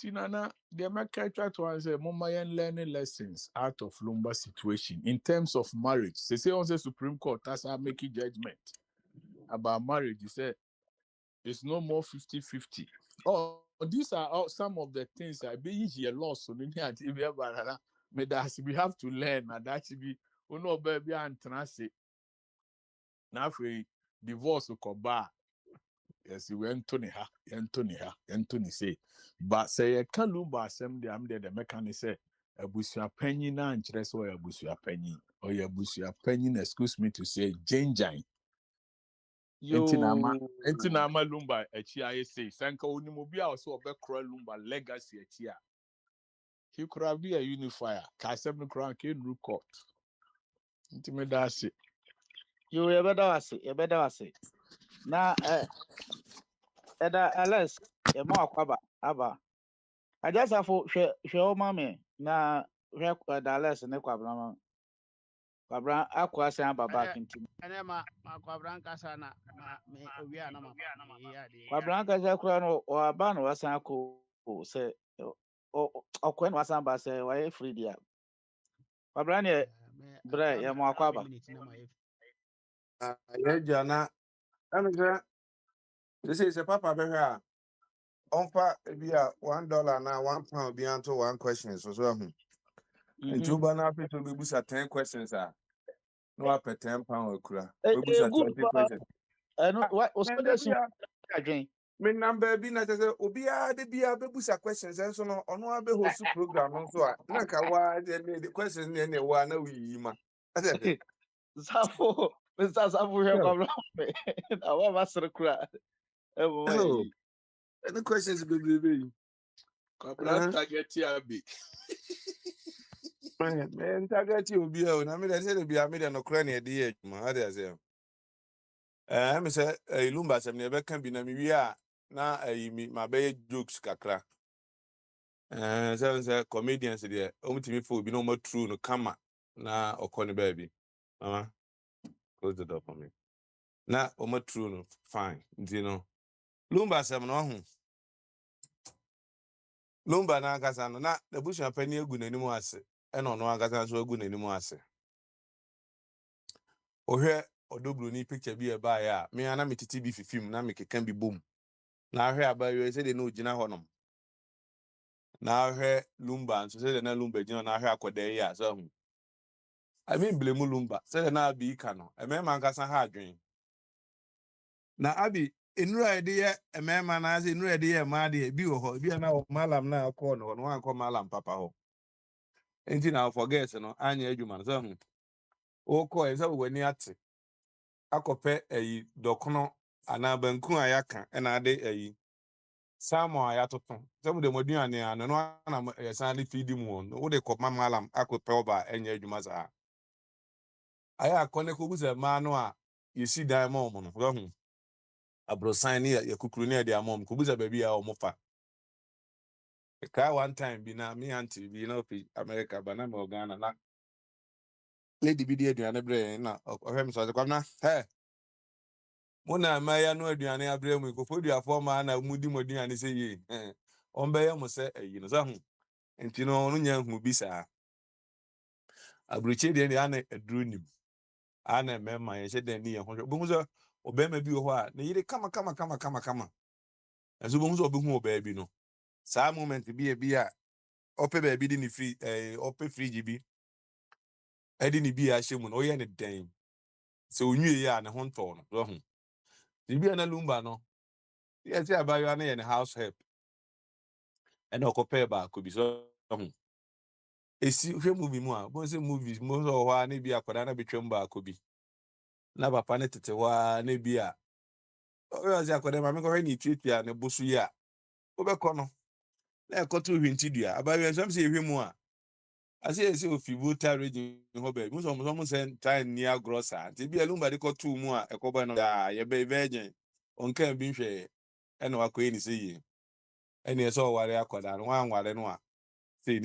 Nana, the American try to answer Momayan learning lessons out of Lumba situation in terms of marriage. They say on the Supreme Court, that's how making judgment about marriage. He said it's no more 50-50. Oh, these are all, some of the things that be easier loss. So we have to learn and that should be baby and transit. Now if we divorce or bar. Yes, we went to Anthony say. But say a Kalumba assembly, I'm there, the mechanic say, a busia penny na interest or a busia penny, or your busia penny, excuse me to say, Jane Jane. Entinama Lumba, a chia say, Sanka Unimobia also a backrow Lumba legacy a chia. He could have been a unifier, Casem Crown in Rukot. Intimidasi. You better say. Na Eda Alice, Aba. Ajasafo hwɛ wo ma me na hwɛ Dallas ne Kwabra akɔ asan aba back nti. ɛnɛ ma Kwabra nkasa na me owia na ma me ya de Kwabra nkasa kura no ɔaba no wasan akɔ sɛ ɔkɔ no wasan ba sɛ wɔyɛ free dia. Kwabra ne brɛ yɛ mo akɔ aba. Yɛgya na ɛno sɛ sɛ papa bɛhwɛ a ɔmfa bi a $1 na £1 bi anto one question so ahu nti woba no afei sɛ wobɛbusa 10 questions a na wapɛ £10 akura wobɛbusa Good 20 questions ɛno ɔsɔde sum adwen. me number bi na kyerɛ sɛ obiara de biara bɛbusa questions nso no ɔno abɛhost program no nso a na nka waa de questions ne ɛne ɛwɔ a na woyiyi ma Safo Mr. Safo hwɛ Kwabra na waba sere kura ɛwɔ ma yi. Any questions, baby? Kwabra target ya bi. Man, target you be out. I mean, I said, be a million Ukrainian DH, man. How do I say? I'm say, Lumba, some never can be Namibia. Now, my bay jokes, kakra. Seven comedians there. Only to me for be no more true no come na Okoni baby. Mama, close the door for me. Na more true no fine. You know, Lumba, some no. Lumba na akasa no na the bush apani egu n'anim ase e no no akasa so egu n'anim ase ohwe odobro ni picture bi e ba ya me ana metiti bi fifim na me keka bi bom na ahwe abayo se de na ogina honom na ahwe Lumba so se de na Lumba gina na ahwe akoda ya so hu I mean blame Lumba se de na abi ka no e me man akasa ha adwen na abi enura ede ye emema na ase enura ede ye ma de bi wo ho bi na wo malam na akọ no no akọ malam papa ho enti na forget no anya adwuma no so hu o ko e se wo ni ate akọpẹ eyi dokono ana banku ayaka na ade eyi samo ayatoto se mo de moduane ano no na yesan de feed mu no wo de ko malam akọpẹ oba anya adwuma za aya akone ko buza ma no a yesi dan ma omo no so hu abrosan ni yakukuru ni de amom ko buza baby a omofa ka one time bi na me auntie bi na opi America ba na me Ghana na lady bi de aduane bre na ohwem so kwa na he mona maya no aduane abre mu kofoduafo ma na mudi moduane se yi onbeye mo se ayi no so hu enti no no nya hu bi saa abruche de ana adrunim ana mema ye hye de ni ye ho bo so obema bi ho a ne yire kama aso bo so obehu oba bi no saa moment bi a ope ba bi di ni free ope fridge bi edi ni bi a hye mu no ye ne den se onwie ya ne ho nto no so hu bi na Lumba no yes abayo na ye ne house help and okope ba ko bi so esi hwe movie mu a bo se movies mo so ho na bi akoda na betwem ba ko bi na papa ne tete ho na bi a o yo se akoda ma me ko hwe ni tuatua ne bosu yi a obekọ no na ekoto hwinti dua abayo nsam se hwe mu a ase ese ofibu ta region ho ba mu so mo se time ni agrosa nti bi Lumba de ko tu mu a ekoba no ya ye be virgin onka bi hwe e na wakoye ni se yi ene eso ware akoda no wan ware no a sei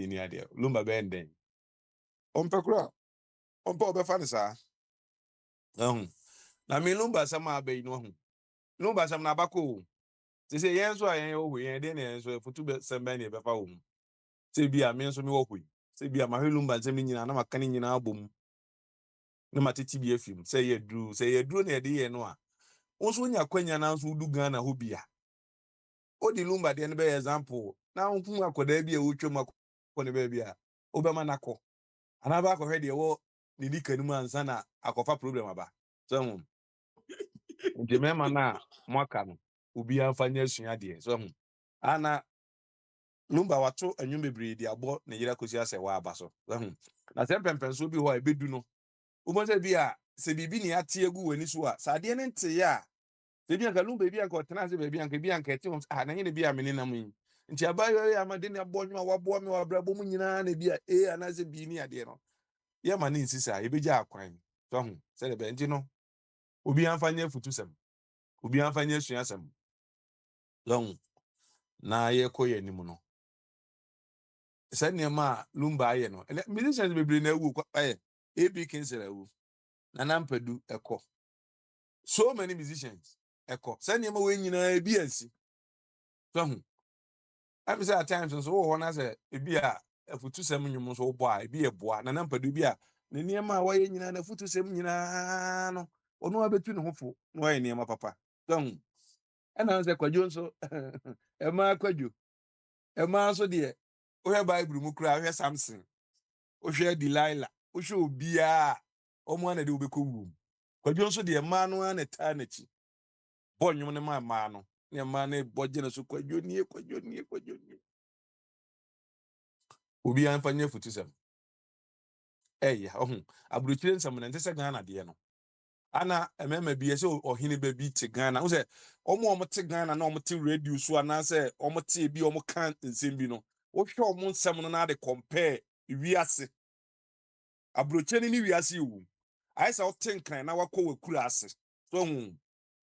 ni ade Lumba be nden ompekura ompa obefa ne saa na me Lumba sama abai no hu Lumba sama na bako se yen so ayen ohu yen de ne so futu be semba ne befa wo se bia me so me wo hu se bia ma Lumba nsem nyina na maka ne nyina abom na matiti bi afim se ye duru na ye de ye no a wo so nya kwanya na so du Ghana ho bia odi Lumba de ne be example na unku akoda bia wo twem akone ba bia obema nakọ ana ba akọhwe de wo ni dika nimu ansa na akọfa problem aba so hu nti mema na mwaka no obi amfanya asua de so hu ana Lumba wato anwum bebre di abo na yira kosi ase wa aba so hu na se pempenso bi ho a ebedu no umonse bi a se bibi ni ate egu wani so a sa de ne nte ya se bi anka Lumba bi anka otena se bi anka ete na nyine bi a meni nam yi nti abayo ya amade ne abo nwuma wabo me wabrabo mu nyina na bi a ana se bi ni ade no ye ma ne insisa ebeja akwan so hu se de be nti no obi amfanya futu sem obi amfanya asua sem so hu na ye koye ni mu no Send your ma lumba, you know, and musicians may bring a wook, A.B. Kinsella, Nanam Pedu, echo. So many musicians, echo. Send him away in a BNC. I'm say at times, and so one as a beer, a foot to 7 you must all buy, be a boy, Nanam Pedu beer, the near my way in a foot to 7 no, or no between hopeful, no near my papa. Don't. And I was a quadron a ma quadu, a ma so dear, whereby Brumukra, where Samson. Ohwe Delilah ohwe obia omwana de obekowu kwadwo nso de ma no na ta na chi bonnwom ne ma no ne ma na boje na so kwadwo nie obi an fanya futusem ya abruchire nsam na ntese Ghana de no ana emema bi ese ohene ba bi te Ghana wo se omo te Ghana na omo te radio so ana se omo te bi omo kan nsem bi no wo hwe omo nsem no na de compare wiase abrocheni ni wiase wu aisa otenkran na wakọ wakura ase so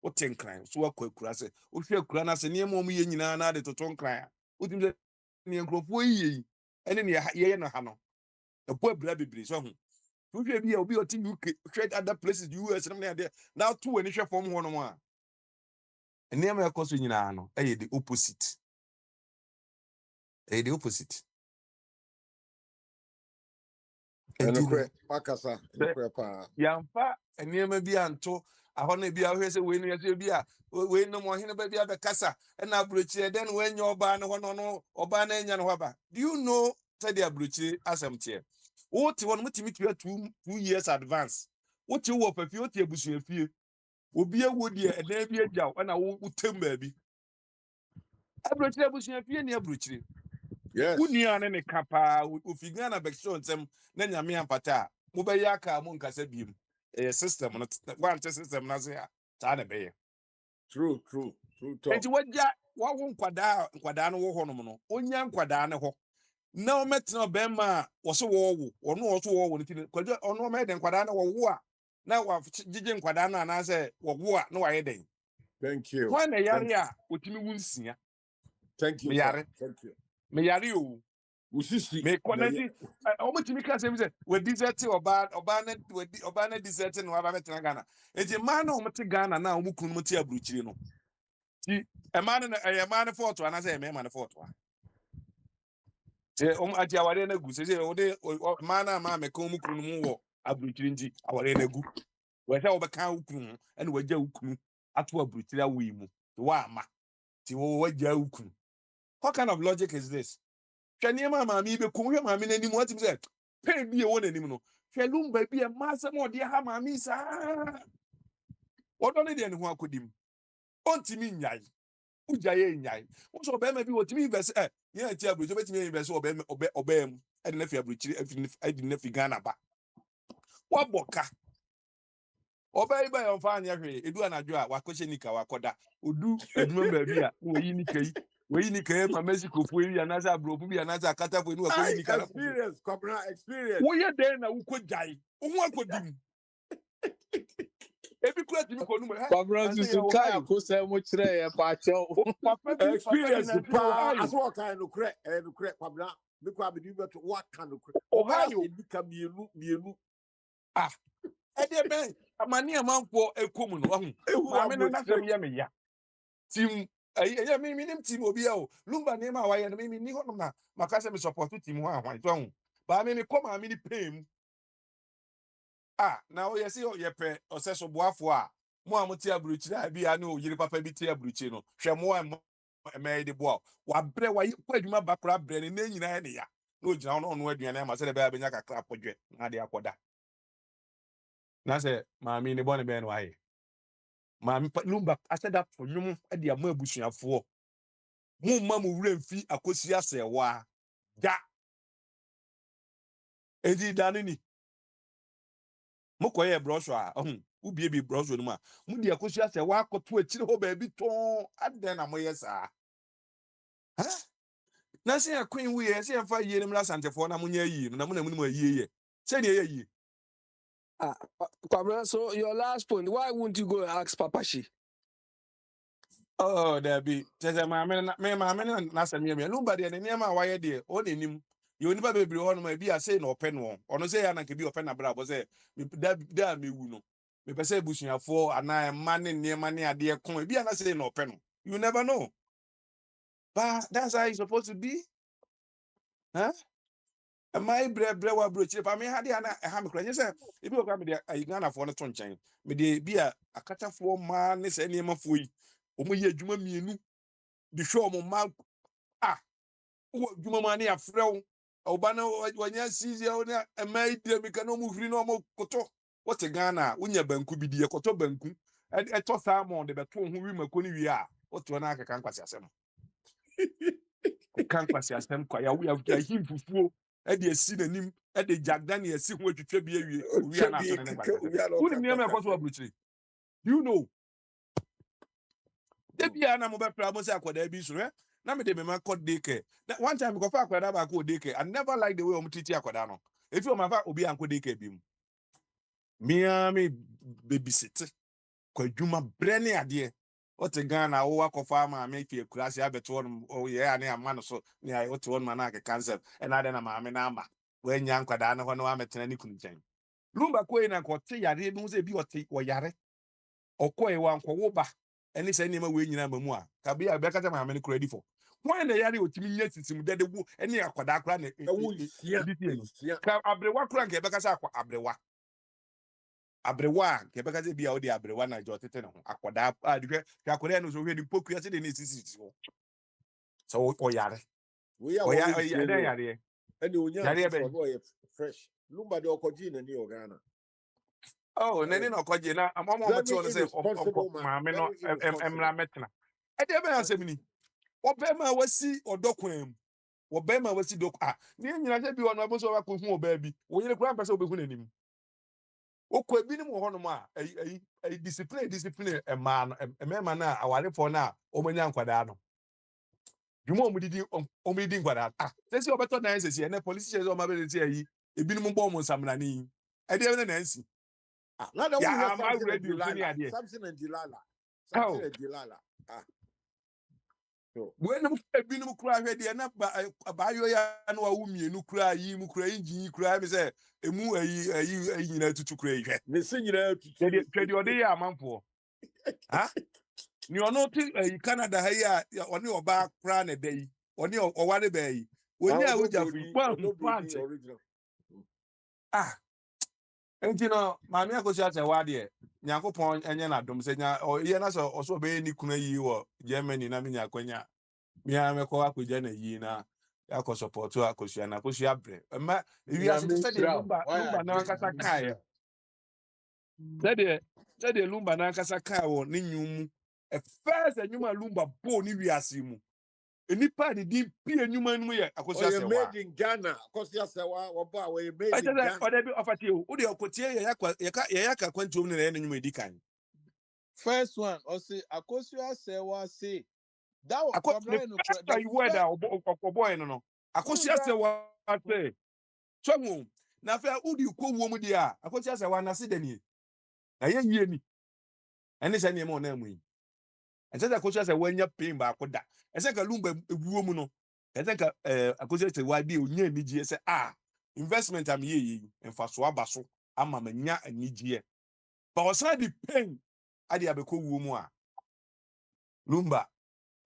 otenkran so wakọ akura ase ohwe akura na ase niam omu ye nyina na de totonkran otim ne nkrofo yi ene ne ye no ha no epo abra bebre so ohwe bi obi oti UK hwe other places US na de na to wani hwe fom ho no mo a niam yakoso nyina no eye the opposite the opposite And the Makasa, and the pa. Yamfa eniema bi anto ahona bi ahwe se we no yase bi a we no mo hene ba bi abekasa na abrochire den we nya oba ne hono no oba na nya no hoba. Do you know say the abrochire asemtie wote won mutimi tua 2 years advance wote wo papi wote abusu afie obi ewo die ena bi agyaw na wo tem ba bi abrochire abusu afie ne abrochire. Yes. Unia ne kapa ufiga na bekso nsem na nyame ampata mo be ya ka mo nkasa biem system no one system na se ta na be True talk. enti wagya wo nkwada no wo ho no no onya nkwada ne ho na o metena be ma wo so wo ono wo so wo ne ti kwadwa ono me de nkwada na wo a na wa gige nkwada na na se wo a na wa ye den. Thank you. Kwa na yare a otimi wunsia. Thank you. Me yare. Thank you. Me yare o. Usisi. Me konati omo timi ka se mi se we desert oba na desert no aba metena Ghana. Eje man na omo te Ghana na omo kunu mo te abruchiri no. Ti e man na e man photo ana se e man photo a. Se omo ati aware na gu se o de man na ma me ka omo kunu mo wo abruchiri nti aware na gu. We se obeka ukunu ene wagya ukunu ato abruchiri awi mu. Wa ama. Ti wo wagya ukunu. What kind of logic is this? Hwani mama mi be kun hwe mama nanim watim say pay bi e won nanim no hwe lumba bi e masa mo de ha mama sa odo ne de ne ho akodim ontimi nyai ujaye nyai wo so be ma bi wotimi invest ye ati abrojo betimi invest obem e de na fi abrochiri e de na fi Ghana ba wa boka obey ba yon fa anya hwe edu anadwo a wakohye nika wakoda odu aduma ba bi a wo yi nika yi we ni ke ma Mexico fo yi anasa abrofu bi anasa akata fo ni wa ko yi nika experience corporate experience wo ye den na wo ko jai wo akodim ebi kura timi ko numu Pablo su kai ko se mo kire e pa cho experience pa aso kan no kre Pablo me ko abidi beto what kan no kre Ohio nika mienu ah e de ben amani amanfo ekom no hu ma me na sem ye me ya tim ya me nim team obi a o lumba ne ma wa ya me ni ho na makase me support team ho ahwan so hu ba me come am ni pay na o yesi o yepe oseso boafo a mo amuti abruchi na bi anu o yiri papa bi ti abruchi no hwe mo e de boa wa bre wa adwuma bakra bre ne na nyina ne ya na o gina no aduane ma se de ba benya kakra podwe na de akoda na se maami ne bone be no aye maami lumba aseda tonwum e de ama abusuafo mo ma mo wura mfi akosi asewa ja edi danini mokoye brosho a ubie bi brosho no ma mudi akosi asewa akoto akire ho ba bi ton aden na moye saa na se akwen wi ye se emfa yie nim la santefo na munya yi na mu ayie ye se ne ye Kwabra, so your last point, why won't you go and ask Papashi? Oh, there be. Tell my man, na se me. Nobody and near my wire dear. On him. You never be on my be a say no pen one. Or no say I can be open a bra was that me no. Me per se bushing for and I am money near money a dear coin. Be an say no pen. You never know. But that's how it's supposed to be. Huh? My brewa brooch. If I may had a hammer crash, if you come there, I gonna for a ton chain. Me de be a catcher for man is any man for you. Omo juma mienu. The show mo ah. Juma money a fro. Obana wanya sisi ona emai de me kano mu firi no mo koto. What a Ghana, unya banku bi de koto banku. E to salmon de beto ho wi makoni wi a. What wana ka kan kwase asem. Kan kwase asem kwa ya him fufuo. E de asi nanim, e de jagdan ya si ho atwetwa bi awie. Wi ana asem ne kwase. Woni mi am e koso abruchiri. You know. Debia na mo be pra mo se akoda bi so na me de me ma code daycare. One time go fa akoda ba ko daycare. I never like the way o mtiti akoda no. If you ma fa obi anko daycare bi mu. Me babysit. Kwa juma brene ade. What a Ghana wo akofa ma me fie kurase abeto no o ye ane ama no so ne ayi wote won ma na ke cancer. E na de na ma me na ama. We nya nkwada no ho no ametena ni kunu chen. Lumba ko ina ko te yare bi mu se bi wote wo yare. Okọ e wan ko wo ba. Eni se ni ma we nyina mamu a. Ka bi a be ka ma me ni ready for. When the yare otimi nya sisim de wu eni akwada akra na ka abrewa kra nke be ka sa akwa abrewa ke be ka se bia o de abrewa na jo tete ne ho akwada a de ka akore no so hwe ni poku ya se de ni sisi so o yare We are yare and you yare be fresh. Lumba de Okojina ni Ghana. oh nene no koje na amamo mo te on se ma me no emra metna e de be ansem ni obema wasi odokwan obema wasi dok ni nyina se bi ono aboso wa ko hu oba bi wo yire kura mpese obehu nanim okwa bi ni mo hono ma discipline e ma no emema na aware fo na omanya nkwada no dwuma omudidi nkwada sesi obeto na sesi ene police chase o ma be ti ayi ebi ni mo bo mo samrani e de na nsi Not the yeah, one I'm ready to Samson and Delilah. Samson and Delilah. When I'm being cry ready and by your and a woman who cry, you cry, you cry, say, a moo to cray. Missing you out Trade your day, man for. Huh? You are not Canada here on your back crown a day, on your or what a bay. When you are with your original. And you know, my mea goes out a wad ye. Yanko point and yana dom say, or yenas also be any kuna you or Germany, Namina Quenya. Mia me ko akujana yi na yako support to akusiana kusiabre ma wi ase said lumba na nkasa kai said lumba na nkasa kai wo ne nyum e first enyuma lumba bo ni wi ase mu enipa de di pie enyuma nu ye akusiase wa made in Ghana akusiase wa oba we made in Ghana o de bi ofati o de okotie ye yakwa kwantu mu ne enyuma edikan first one o say akosiase wa say that was you were that boy no akosiase wa say so na fa udi ko wo mu dia akosiase wa na se de ni na ye yie ni ene se ne mo na mu yi ese da akosiase wa nya pain ba akoda ese ka lumba ewuo mu no ese ka akosiase wa bi onya ni gie se investment am ye emfa so aba so ama manya ani gie ba osan di pain ade abekọ wuo mu a lumba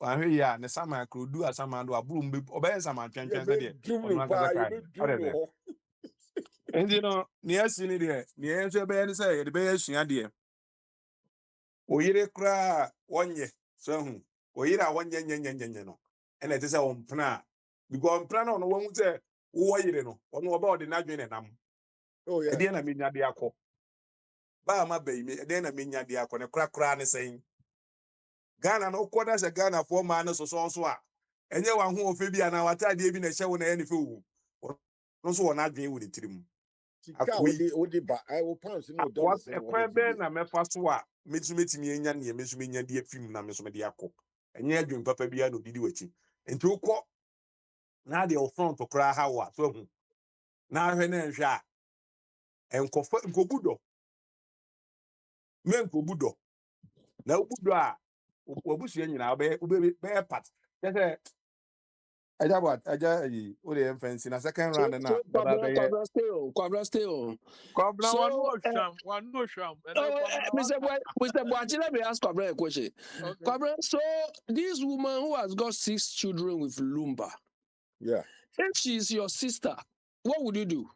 ahwe ya ne sama krodu asama do aburu mbe obeye sama twentwen se de onu aka kai ade endi no ne asi ni de ne enso be ne se de be asua de oyire kra wonye so hu oyire a wonye nyenyenyenye no ene te se ompna because ompna no won se wo yire no onu oba ode na dwen ne nam oh yeah e de na menya de akọ ba ma ba ime e de na menya de akọ ne kra ne sen Ghana no kwada se Ghana for man no so a enye wa ho ofe bi ana wata de bi na hye wo na ye ne fe wu no so wona adwen wu ne tirim odi ba I will pounds no dollars e kwa be na mefa so a metumi enya ne metumi enya de film na meso me de akọ enye adwen papa bi ana odidi wachi enti ukọ na de o front to kra ha wa so hu na ahwe na nhwe a enkobudo me enkobudo na obudo a obusu nyina be part say Aja what? Aja o the fancy na second round na baba be ye. Kwabra stay on. Kwabena So, one no sham. And then oh, Kwabena Mr. Boachi, let me ask Kwabra a question. okay. Kwabra, so this woman who has got 6 children with Lumba, Yeah. if she's your sister, what would you do?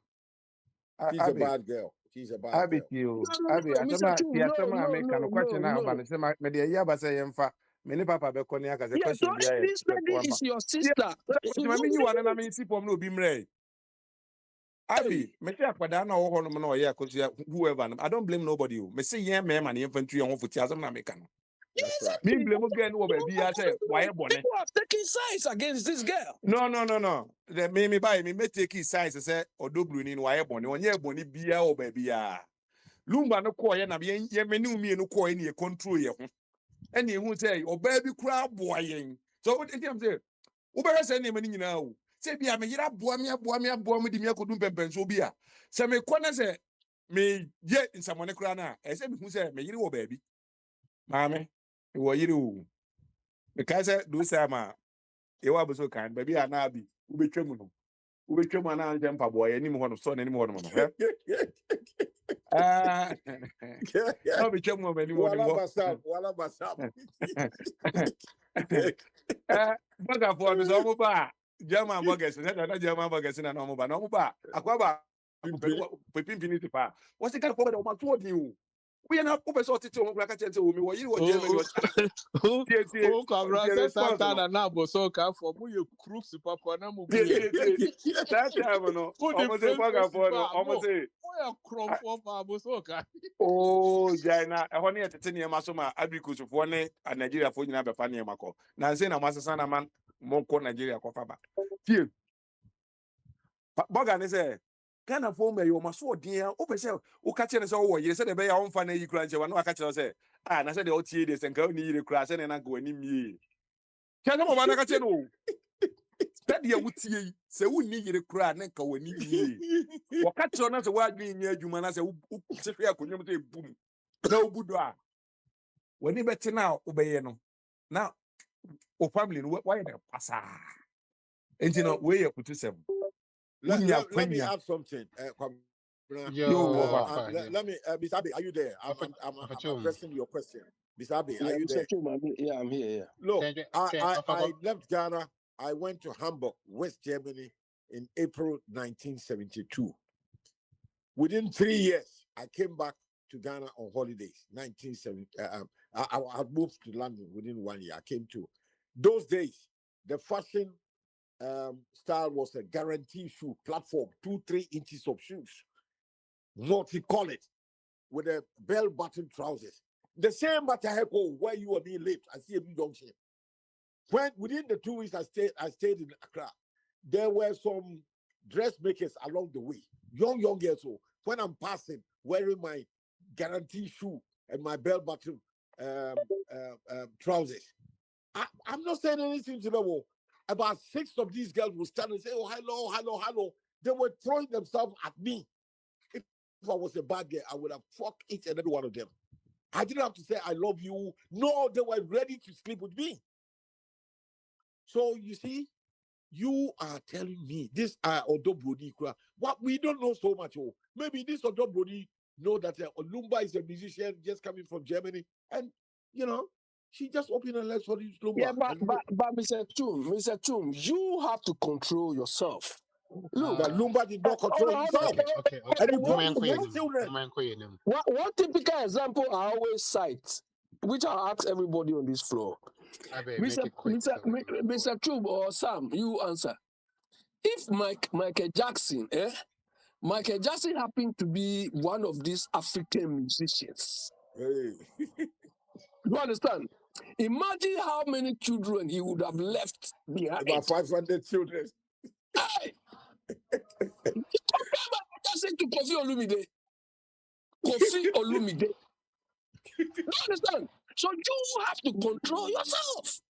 She's a bad girl. She's a bad Abi girl. you. No, Abi Mr. asema Chu, ti asema make no question na no. ba me say me de ya ba say yemfa. Me ne papa be ko ne aka say Yeah, so question bi if ya this lady is your sister, Ti ma me nyi wane na me si pom na obi mre. Abi, me say akwada na wo ho no na o ye akosia whoever. I don't blame nobody. Me say yen me ma ne yemfa ntu ye ho futi asem na me ka no. That's right. Me blame again wo ba bi ya say why bone. people have taken sides against this girl. No. The me buy me take his size say odobru ni why bone. Onye bone bia o ba bia. Lumba no ko ye na ye me ni umi no ko ye ne control ye ho. Ene hu say oba bi kura boa yen. So what am say? Ubere say ne mani nyina o. Say bia me yira boa me di me akodum pempenso bia. Say me kwana say me ye nsamone kura na. E say me hu say me yiri wo ba bi. Maame, wo yiri wo. Because do say ma e wa buso kan ba bia na bi. Ubetwam no. Ubetwam na nje mpa boa ye ni mo ho no so na ni mo ho no. Ah, no be twam mo ba ni mo ni mo. Wala basap. Baga for so mo ba. German burgers, na German burgers na no mo ba. No mo ba. Akwa ba. Pepin finity pa. What's the kind of problem about told you? We are not over so titi o mo kra ka chente o mi wo yiri wo Germany. Oh, Kwabena say Santana na bo so ka for mu ye crooks papa na mu be. That time no. Almost say baga for no. Almost say Oh, crop for bo so ka. oh, Jaina, I want to tell you, Masoma, Abikus of one and Nigeria for you never funny Mako. Now, say, no, Master Sana man, Monko Nigeria, Kofaba. Few. Bogan is a kind of form you must so dear. Open say, who catch us all. You said, the bay on funny you crunch. One catch us say, and I said, the OT this and go need a crash and I go in me. Can no one catch you? That year would see, say, we need a cry, and go in me. Or catch on us a wild being near you, man. I say, boom. No Buddha. When you better now, obey no. Now, o family, why they pass? And you know, where you put yourself. Let me add something. Yo, Let me, Bisabi, are you there? I'm addressing your question. Bisabi, are you there? Yeah, I'm here. Yeah. Look, I left Ghana. I went to Hamburg, West Germany, in April 1972. Within 3 years, I came back to Ghana on holidays. 1970. I moved to London within 1 year. I came to those days. The fashion style was a guarantee shoe platform, 2-3 inches of shoes, multicolored with a bell-button trousers. The same Mataheko where you and me lived. I see a new junction. When within the 2 weeks I stayed in Accra, there were some dressmakers along the way, young girls. So when I'm passing, wearing my guarantee shoe and my bell-button trousers, I'm not saying anything to them. About 6 of these girls will stand and say, "Oh, hello." They were throwing themselves at me. If I was a bad girl, I would have fucked each and every one of them. I didn't have to say I love you. No, they were ready to sleep with me. So you see, you are telling me this Odobroni, what we don't know so much. Oh, maybe this Odobroni know that Olumba is a musician just coming from Germany, and she just opened her legs for this Lumba. Yeah, but Mr. Chum, you have to control yourself. Look, that Lumba did not control himself. Okay. And he brought 6 children. One typical example I always cite, which I'll ask everybody on this floor. Mr. Chum or Sam, you answer. If Michael Jackson happened to be one of these African musicians, Hey. you understand? Imagine how many children he would have left behind. About 500 children. Hey! Compare Michael Jackson to Kofi Olumide. You understand? So you have to control yourself.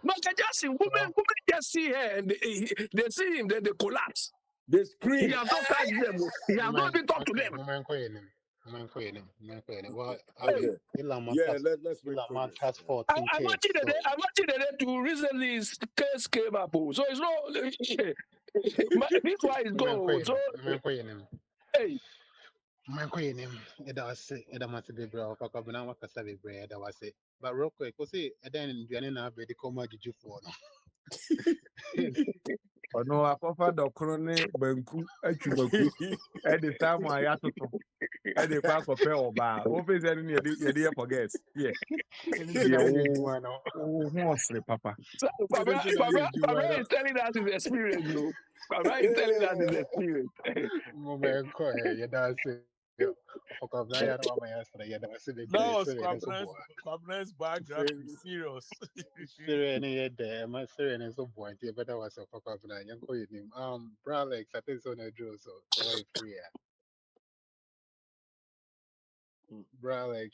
Michael Jackson, women just see her and they see him, then they collapse. They scream. He has not touched them. He has not even talked to them. Well, Okay. Yeah, let's make Elon Musk progress. has Yeah. 14 I'm kids. watching the So day. I'm watching the day too. Recently, his case came up. So it's not. This why it's gone. So hey, it must be bro. Kakabuna wakasa be bread. That was it. But real quick, we see. And then you know, be the coma juju for no. ɔno akɔfa dɔkoro ne banku atwumaku ɛde sam a yɛatoto ɛde kɔ akɔpɛ ɔbaa wofei sɛ no ne yɛde yɛ forget yɛ ɛne deɛ wo ho ɔsere papa. so Kwabra is telling us his experience. No, Kwabra is telling us his experience. Moment, go ahead. You don't say. Kakabuna ya no ama yasra. You don't say the That bread. was So it is so boy. Kwabna's biography. Serious. Siri any yet there, my Siri and so point. Yeah, but that was a Kakabuna. Young boy name. Bralex. I think so. No draw. So why free? Bralex.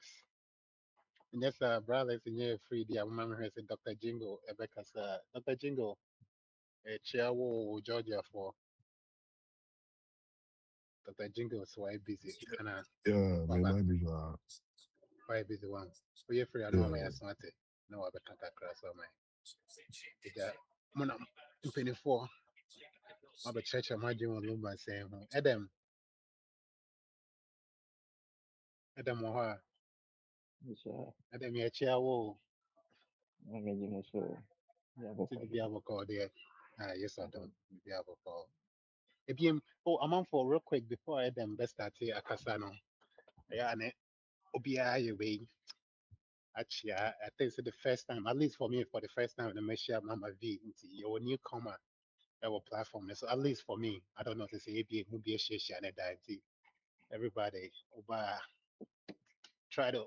Yes, Bralex. And yeah, free. The mama has a Dr. Jingle. Rebecca, Dr. Jingle. A chair Georgia for Dr. Jingle. So I busy. And Yeah, me Baba. might be Why busy one? Oh, yeah, free. I know my yeah. asthma. No, I better crash on my. Ija. Mona. 24. I'm a church. I'm doing Lumba saying, Adam, Adam, ya chair. To the Bible call there. Ah, yes, I don't. The Bible call. Ebiem, oh, I'm on for real quick before I then best start here. Akasano. Yeah, and Obia, you way. Actually, I think it's the first time, at least for me, for the first time, the Messiah Mama V into your newcomer our platform. So at least for me, I don't know to say ABA, movie, share, and that. Everybody, Oba, try to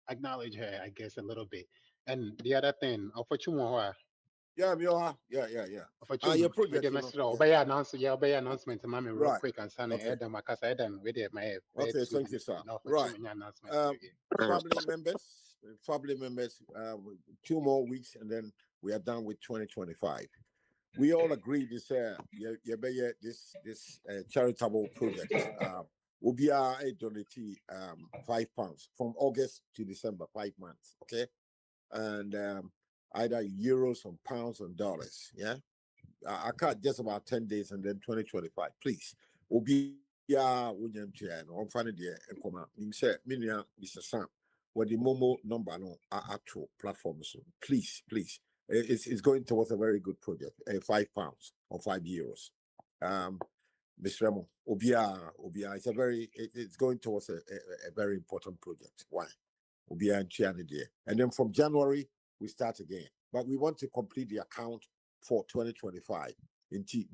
acknowledge her, I guess, a little bit. And the other thing, unfortunately, Yeah, yeah. for Your chum, with the project, message, yeah. obey announcement to mommy real Right. quick and son, Okay. Adam, Makasa, Adam, with my Okay, 2 thank you, minutes, sir. no, for Right. chum, announcement. Family members, 2 more weeks, and then we are done with 2025. We all agree this this charitable project. Will be a donate £5 from August to December, 5 months. Okay, and either euros or pounds and dollars. Yeah, I cut just about 10 days, and then 2025. Please, will be and on Friday and come out. You said, Mr. Sam, what the Momo number no actual platforms. So please. It's going towards a very good project. £5 or €5. Mr. Remo, Obia, it's going towards a very important project. Why? Obia and Chiani there. And then from January, we start again. But we want to complete the account for 2025.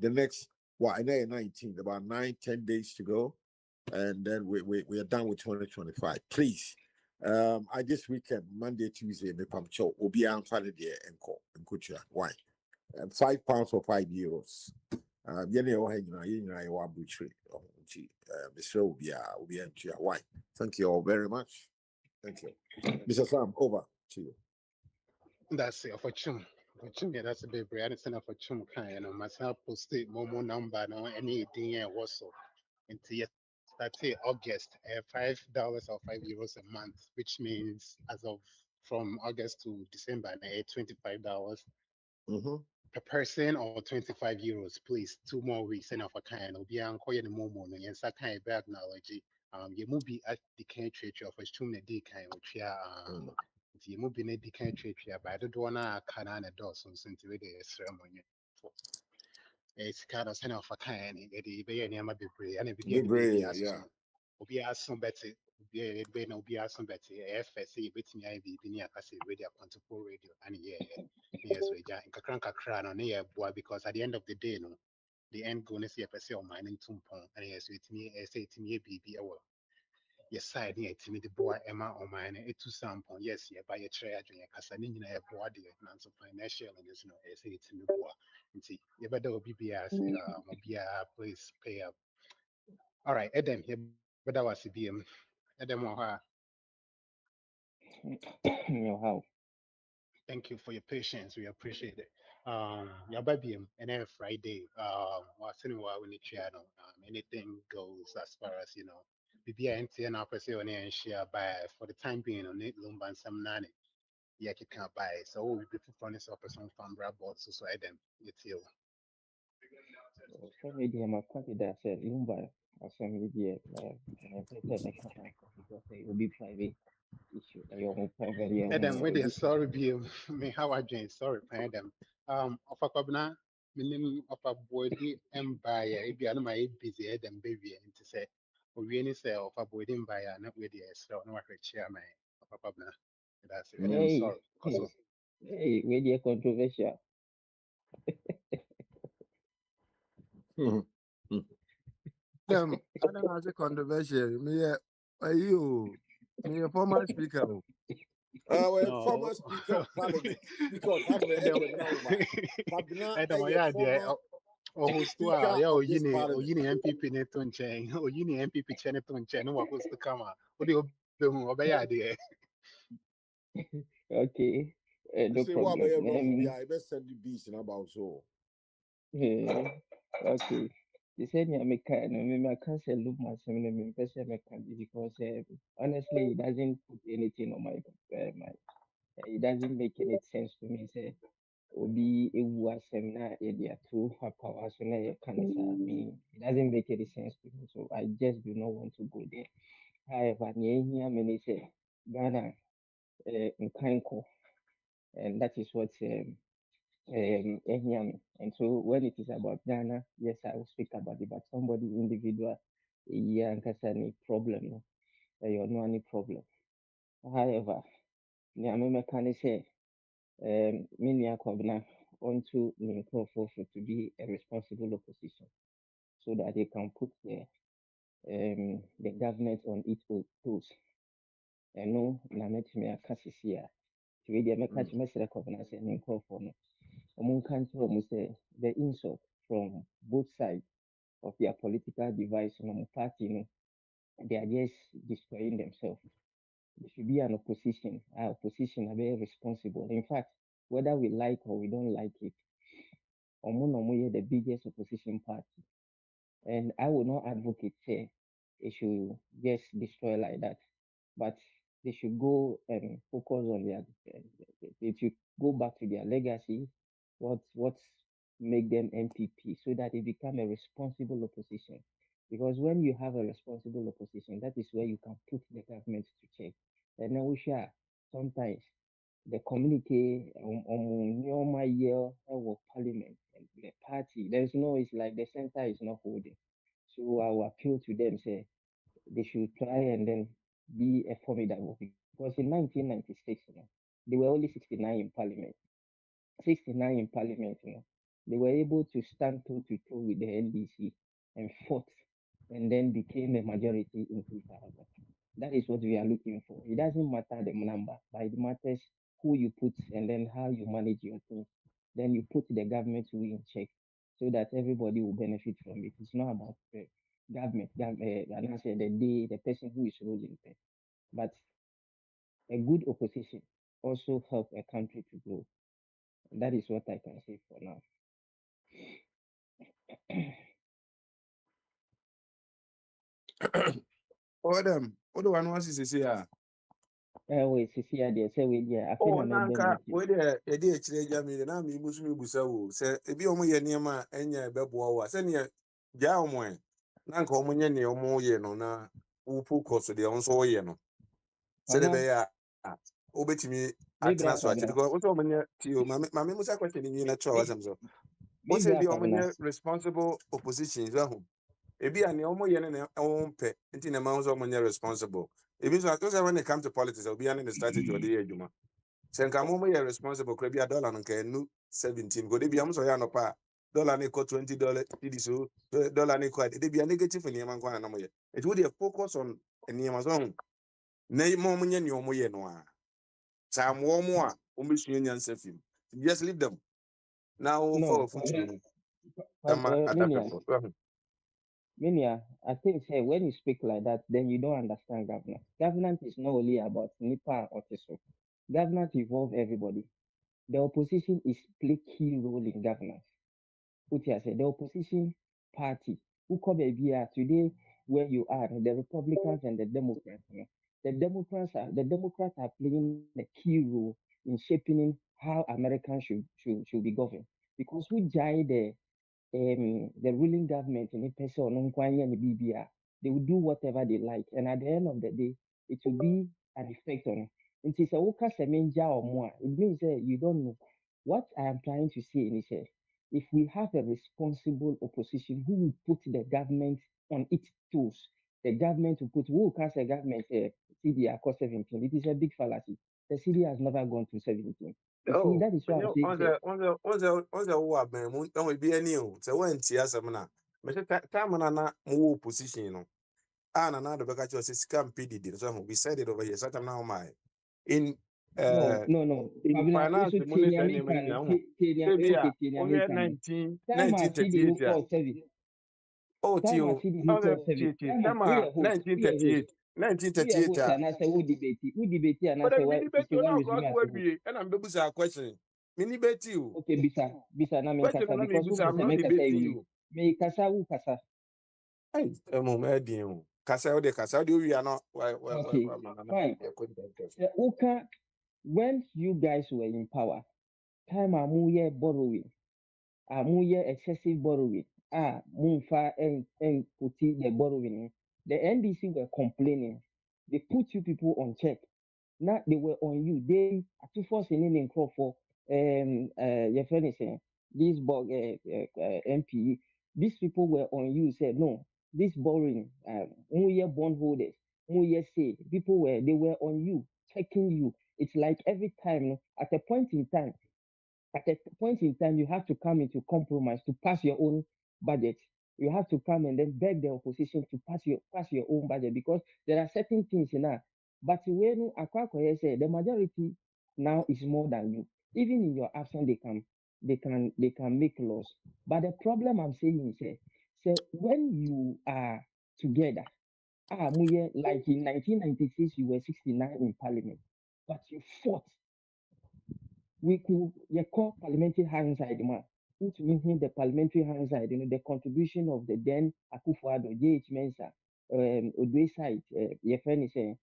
The next, I know 19, about 9-10 days to go. And then we are done with 2025. Please, I this weekend, Monday, Tuesday, me pamcho, Obia and Friday and Kucha. Why? £5 or €5. Yene o hanyina yina wa butchery. Mr. Obia and Chia. Why? Thank you all very much. Thank you. Mr. Sam, over to you. That's it for chum. For chum, yeah, that's a bit brand. It's enough for chum kind. Myself post it, Momo number, no, any thing also. Until yes, that's it, August, $5 or €5 a month, which means as of from August to December, $25 Mm-hmm. per person or €25, please. 2 more weeks and of a kind. Will be uncle the momo no yes, that kind of acknowledge. You movie at the country of a chum the kind which ya you move in a decayed trip here, but I don't want to can doors on Saint ceremony. It's kind of sign of a kind, it be any ama be brave, and it begin the baby as Yeah. Obi some better. Be no be some better. FSC with me, I be near Cassie radio, Akwantufuo radio, and yes, we jan kakranka cran on here, boy, because at the end of the day, no, the end going to see a person of mine in Tumpon, and yes, with me, I say to me, baby, your side near to me the boy Emma or mine it to some point. Yes, yeah, by a tray adwene kasa ne nyina yɛ boa de na so financial and you know say it to me boa. Nti you better be say please pay up. All right, Edem, you better was BM. Edem How? thank you for your patience. We appreciate it. Your baby and then Friday, what's anywhere we need channel. Anything goes as far as Bibia NT and Upper say on air and share by for the time being on it Lumban some nani. Yeah, you can't buy. So we be front of some farm board so I them it's you. Some media my candidate said Lumba as some media and I said I can't because they will be private issue. I will private Adam, will where they be sorry be me how I join sorry Adam. Of a cobna, minim of a body empire, if you are my busy Adam baby and to say, we any say of a body empire, not with the so no I could share my of a cobna. That's it. Adam, hey sorry. Also, hey media controversial. Adam has a controversial. Me a former speaker. Our no. former Speaker of Parliament, Speaker of Parliament, Adam, Edward Nauma, Kwabena, Adam, a yeah, dear. former O host to Speaker yeah, of this o Parliament. yini MPP ne to nchen, o yini MPP chene to nchen, no host to come. O de obehu obaya dear. Okay, You no say, what about problem. your rough? Yeah, I best send you beast in about so. Eh, okay. They said yeah, I can't say look my seminar person because honestly it doesn't put anything on my it doesn't make any sense to me. Say obi ewu asem na yɛde ato ha power so na yɛka ne saa. Me it doesn't make any sense to me, so I just do not want to go there. However, nea ehia me ne sɛ Ghana nkan kɔ, and that is what ehia me. And so when it is about Ghana, yes, I will speak about it, but somebody individual yeah ankasa ne problem no ɛyɛ ɔno any problem. However, nea me mɛka ne sɛ me nua Kwabena onto ne nkurɔfoɔ for to be a responsible opposition so that they can put the government on its own toes. Ɛno na mɛtumi aka sisi a nti wei deɛ mɛka kyerɛ mɛsrɛ Kwabena sɛ ne nkurɔfoɔ no ɔmo nka nkyerɛ ɔmo sɛ the insult from both sides of their political device no ɔmo party no they are just destroying themselves. There should be an opposition. Our opposition are very responsible. In fact, whether we like or we don't like it, Omo na Omo the biggest opposition party. And I will not advocate say it should just destroy like that. But they should go and focus on their they should go back to their legacy, what make them MPP so that they become a responsible opposition. Because when you have a responsible opposition, that is where you can put the government to check. And then we share sometimes the communique on normal year or parliament and the party. There's no, it's like the center is not holding. So I will appeal to them, say they should try and then be a formidable because in 1996, they were only 69 in parliament. 69 in parliament, they were able to stand toe to toe with the NDC and fought and then became a majority in 2000. That is what we are looking for. It doesn't matter the number, but it matters who you put and then how you manage your things. Then you put the government will in check so that everybody will benefit from it. It's not about the and I say the person who is ruling, but a good opposition also help a country to grow. That is what I can say for now. Adam, what do I want to say? Wait, see, there, say we there. I feel Oh, I'm a Nanka, meeting. where the idea Jamie, and I'm Muslim Busao. Say, if you only near my enya bebo, send ye Jawmo. Nanka Omunya near Omo Yeno, na Upu cost the onso Yeno. Said the bear, obey me Me at bra Naswati, kwabena. because what Omania to you, Mamma Musa question in natural as so. Me What's bra the kwabena. Omania responsible opposition? Ebi a ne ɔmo yɛ ne na ɔmo pɛ nti na ɛma nso ɔmo nyɛ responsible ebi nso atɔ when it come to politics obi ane ne strategy ɔde yɛ adwuma sɛ nka mo yɛ responsible kora bi a dollar no nka ɛnu 17 go de bi amo sɔ yɛ anɔpa a dollar ne kɔ $20 didi so dollar ne kɔ a de bi a negative nneɛma nkwa na mo yɛ eti wo de focus on nneɛma so ho na mo ɔmo nyɛ ne ɔmo yɛ no a saa mo ɔmo a ɔmo sua nyansa fim just leave them now No, for future ɛma Minia, adapɛfo Minia, I think say when you speak like that, then you don't understand governance. Governance is not only about Nipa or Teso. Governance involves everybody. The opposition is play key role in governance. Put here, say the opposition party who come here today where you are, the Republicans and the Democrats. The Democrats are playing a key role in shaping how Americans should be governed because we jai the ruling government in a person on Nkwanya and BBR, they will do whatever they like. And at the end of the day, it will be an effect on it. Is a woka semenja or more. It means that you don't know. What I am trying to say is if we have a responsible opposition who will put the government on its toes, the government will put who can say government CDR cost 17. It is a big fallacy. The CD has never gone to 17. You see, Oh, that is what I'm saying. once wo abɛn mu ɛwɔ bi ani o sɛ wɔntie asɛm na mɛhyɛ time na mo wɔ position no a na de bɛka kyerɛ sɛ sika mpe didi so we said it over here sometime now my in No, uh no, no. in Pabina, finance also mo ne Tenya sɛ nneɛma no Meka, nyinaa ho Tenya, a okay, Tenya wohwɛ Meka. Time I see the 1938 a call service. oh Time I tio see the call service. Time time we a are host, we are host, we are 1938 host, a and I say, who debate, and I but say, then why, mini to beti say, why ona use cross me as a word host. we and I'm bebusa question mini beti you Okay, Bisa, na me question kasa, na me because who busa I'm kasa, not me kasa, debating you, you me kasa, who kasa. hey me o kasa de we are not Okay, why fine. Uka, when you guys were in power, time amuye borrowing. Moyɛ excessive borrowing momfa ɛnkɔti the borrowing no. The NDC were complaining. They put you people on check. Now they were on you. They Akwantufuo ne ne nkurɔfoɔ yɛfrɛ ne sɛn this MPE. These people were on you. Said no, this borrowing. Moyɛ bondholders. Moyɛ say they were on you, checking you. It's like every time no, at a point in time, you have to come into compromise to pass your own budget. You have to come and then beg the opposition to pass your own budget because there are certain things in that. But when Akwakoye say the majority now is more than you, even in your absence, they can make laws. But the problem I'm saying is, when you are together, like in 1996, you were 69 in parliament, but you fought we could call parliamentary hindsight man. Which means the parliamentary hindsight, the contribution of the then Akufo-Addo, J.H. Mensah, Odwe side, your friend is saying,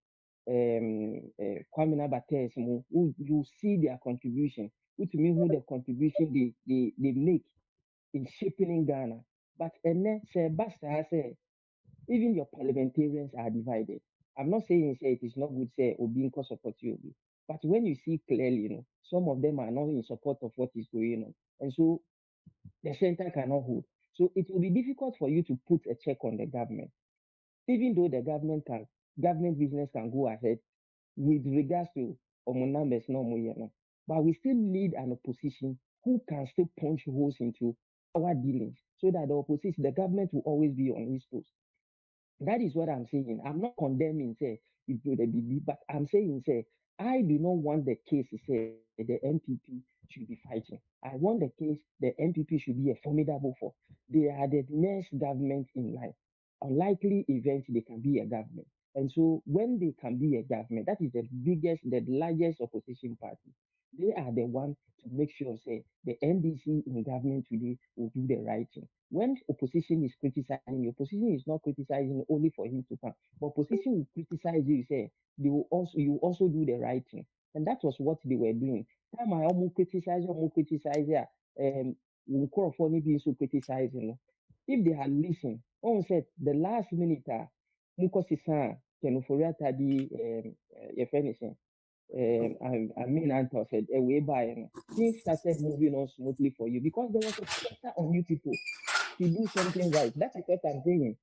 Kwame Nabates, you see their contribution, which means who the contribution they make in shaping in Ghana. But and then say Basta say even your parliamentarians are divided. I'm not saying say it is not good say Obi Nko support you, Obi. But when you see clearly, some of them are not in support of what is going on. And so the center cannot hold. So it will be difficult for you to put a check on the government, even though the government business can go ahead with regards to numbers no more, but we still need an opposition who can still punch holes into our dealings so that the government will always be on its toes. That is what I'm saying. I'm not condemning, say, it would be, but I'm saying, say, I do not want the case, say, the MPP should be fighting. I want the case, the MPP should be a formidable force. They are the next government in life. Unlikely event, they can be a government. And so when they can be a government, that is the largest opposition party. They are the one to make sure, say, the NDC in government today will do the right thing. When opposition is criticizing, the opposition is not criticizing only for him to come, but opposition will criticize you, say you also do the right thing. And that was what they were doing. Time I almost criticize, yeah, for being so criticizing. If they had listened, on said the last minute, Mukosisa, Kenuforiata, your friend is I mean, Anton said, a way by things started moving on smoothly for you because there was a pressure on you people to do something right. That is what I'm saying.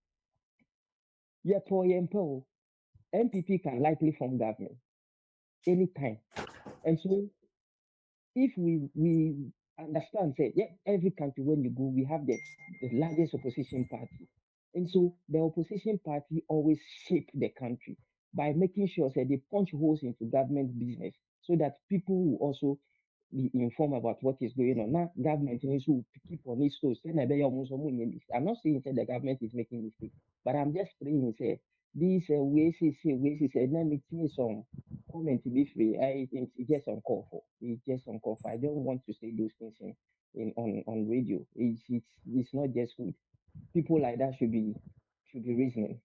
Yeah, for example, MPP can likely form government anytime. And so if we understand, say, yeah, every country when you go, we have the largest opposition party. And so the opposition party always shape the country by making sure say they punch holes into government business so that people will also be informed about what is going on. Now, government needs to keep on its toes. I'm not saying say the government is making mistakes, but I'm just saying say these ways is some comment to be free. I think it's just uncalled for. It's just uncalled for. I don't want to say those things on radio. It's not just good. People like that should be reasoning,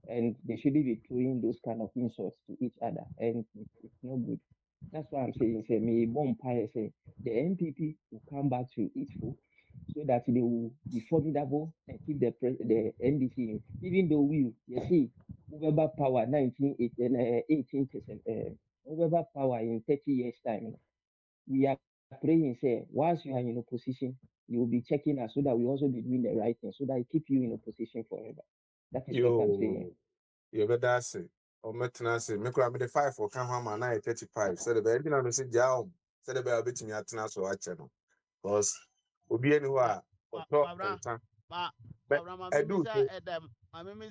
and they shouldn't be throwing those kind of insults to each other, and it's not good. That's why I'm saying, say, me bonfire say the NPP will come back to its full, so that they will be formidable and keep the NDC in. Even though you see, over power 18%, over power in 30 years time. We are praying, say, once you are in opposition, you will be checking us so that we also be doing the right thing, so that it keep you in opposition forever. That is what I'm saying. Yo, you better say. Or metna say, make up the 5 or come home and I 35. So the baby, I'm saying, Jao, said the baby to me at Nas or channel. Because we'll be anywhere or talk and time. But I do so. There be me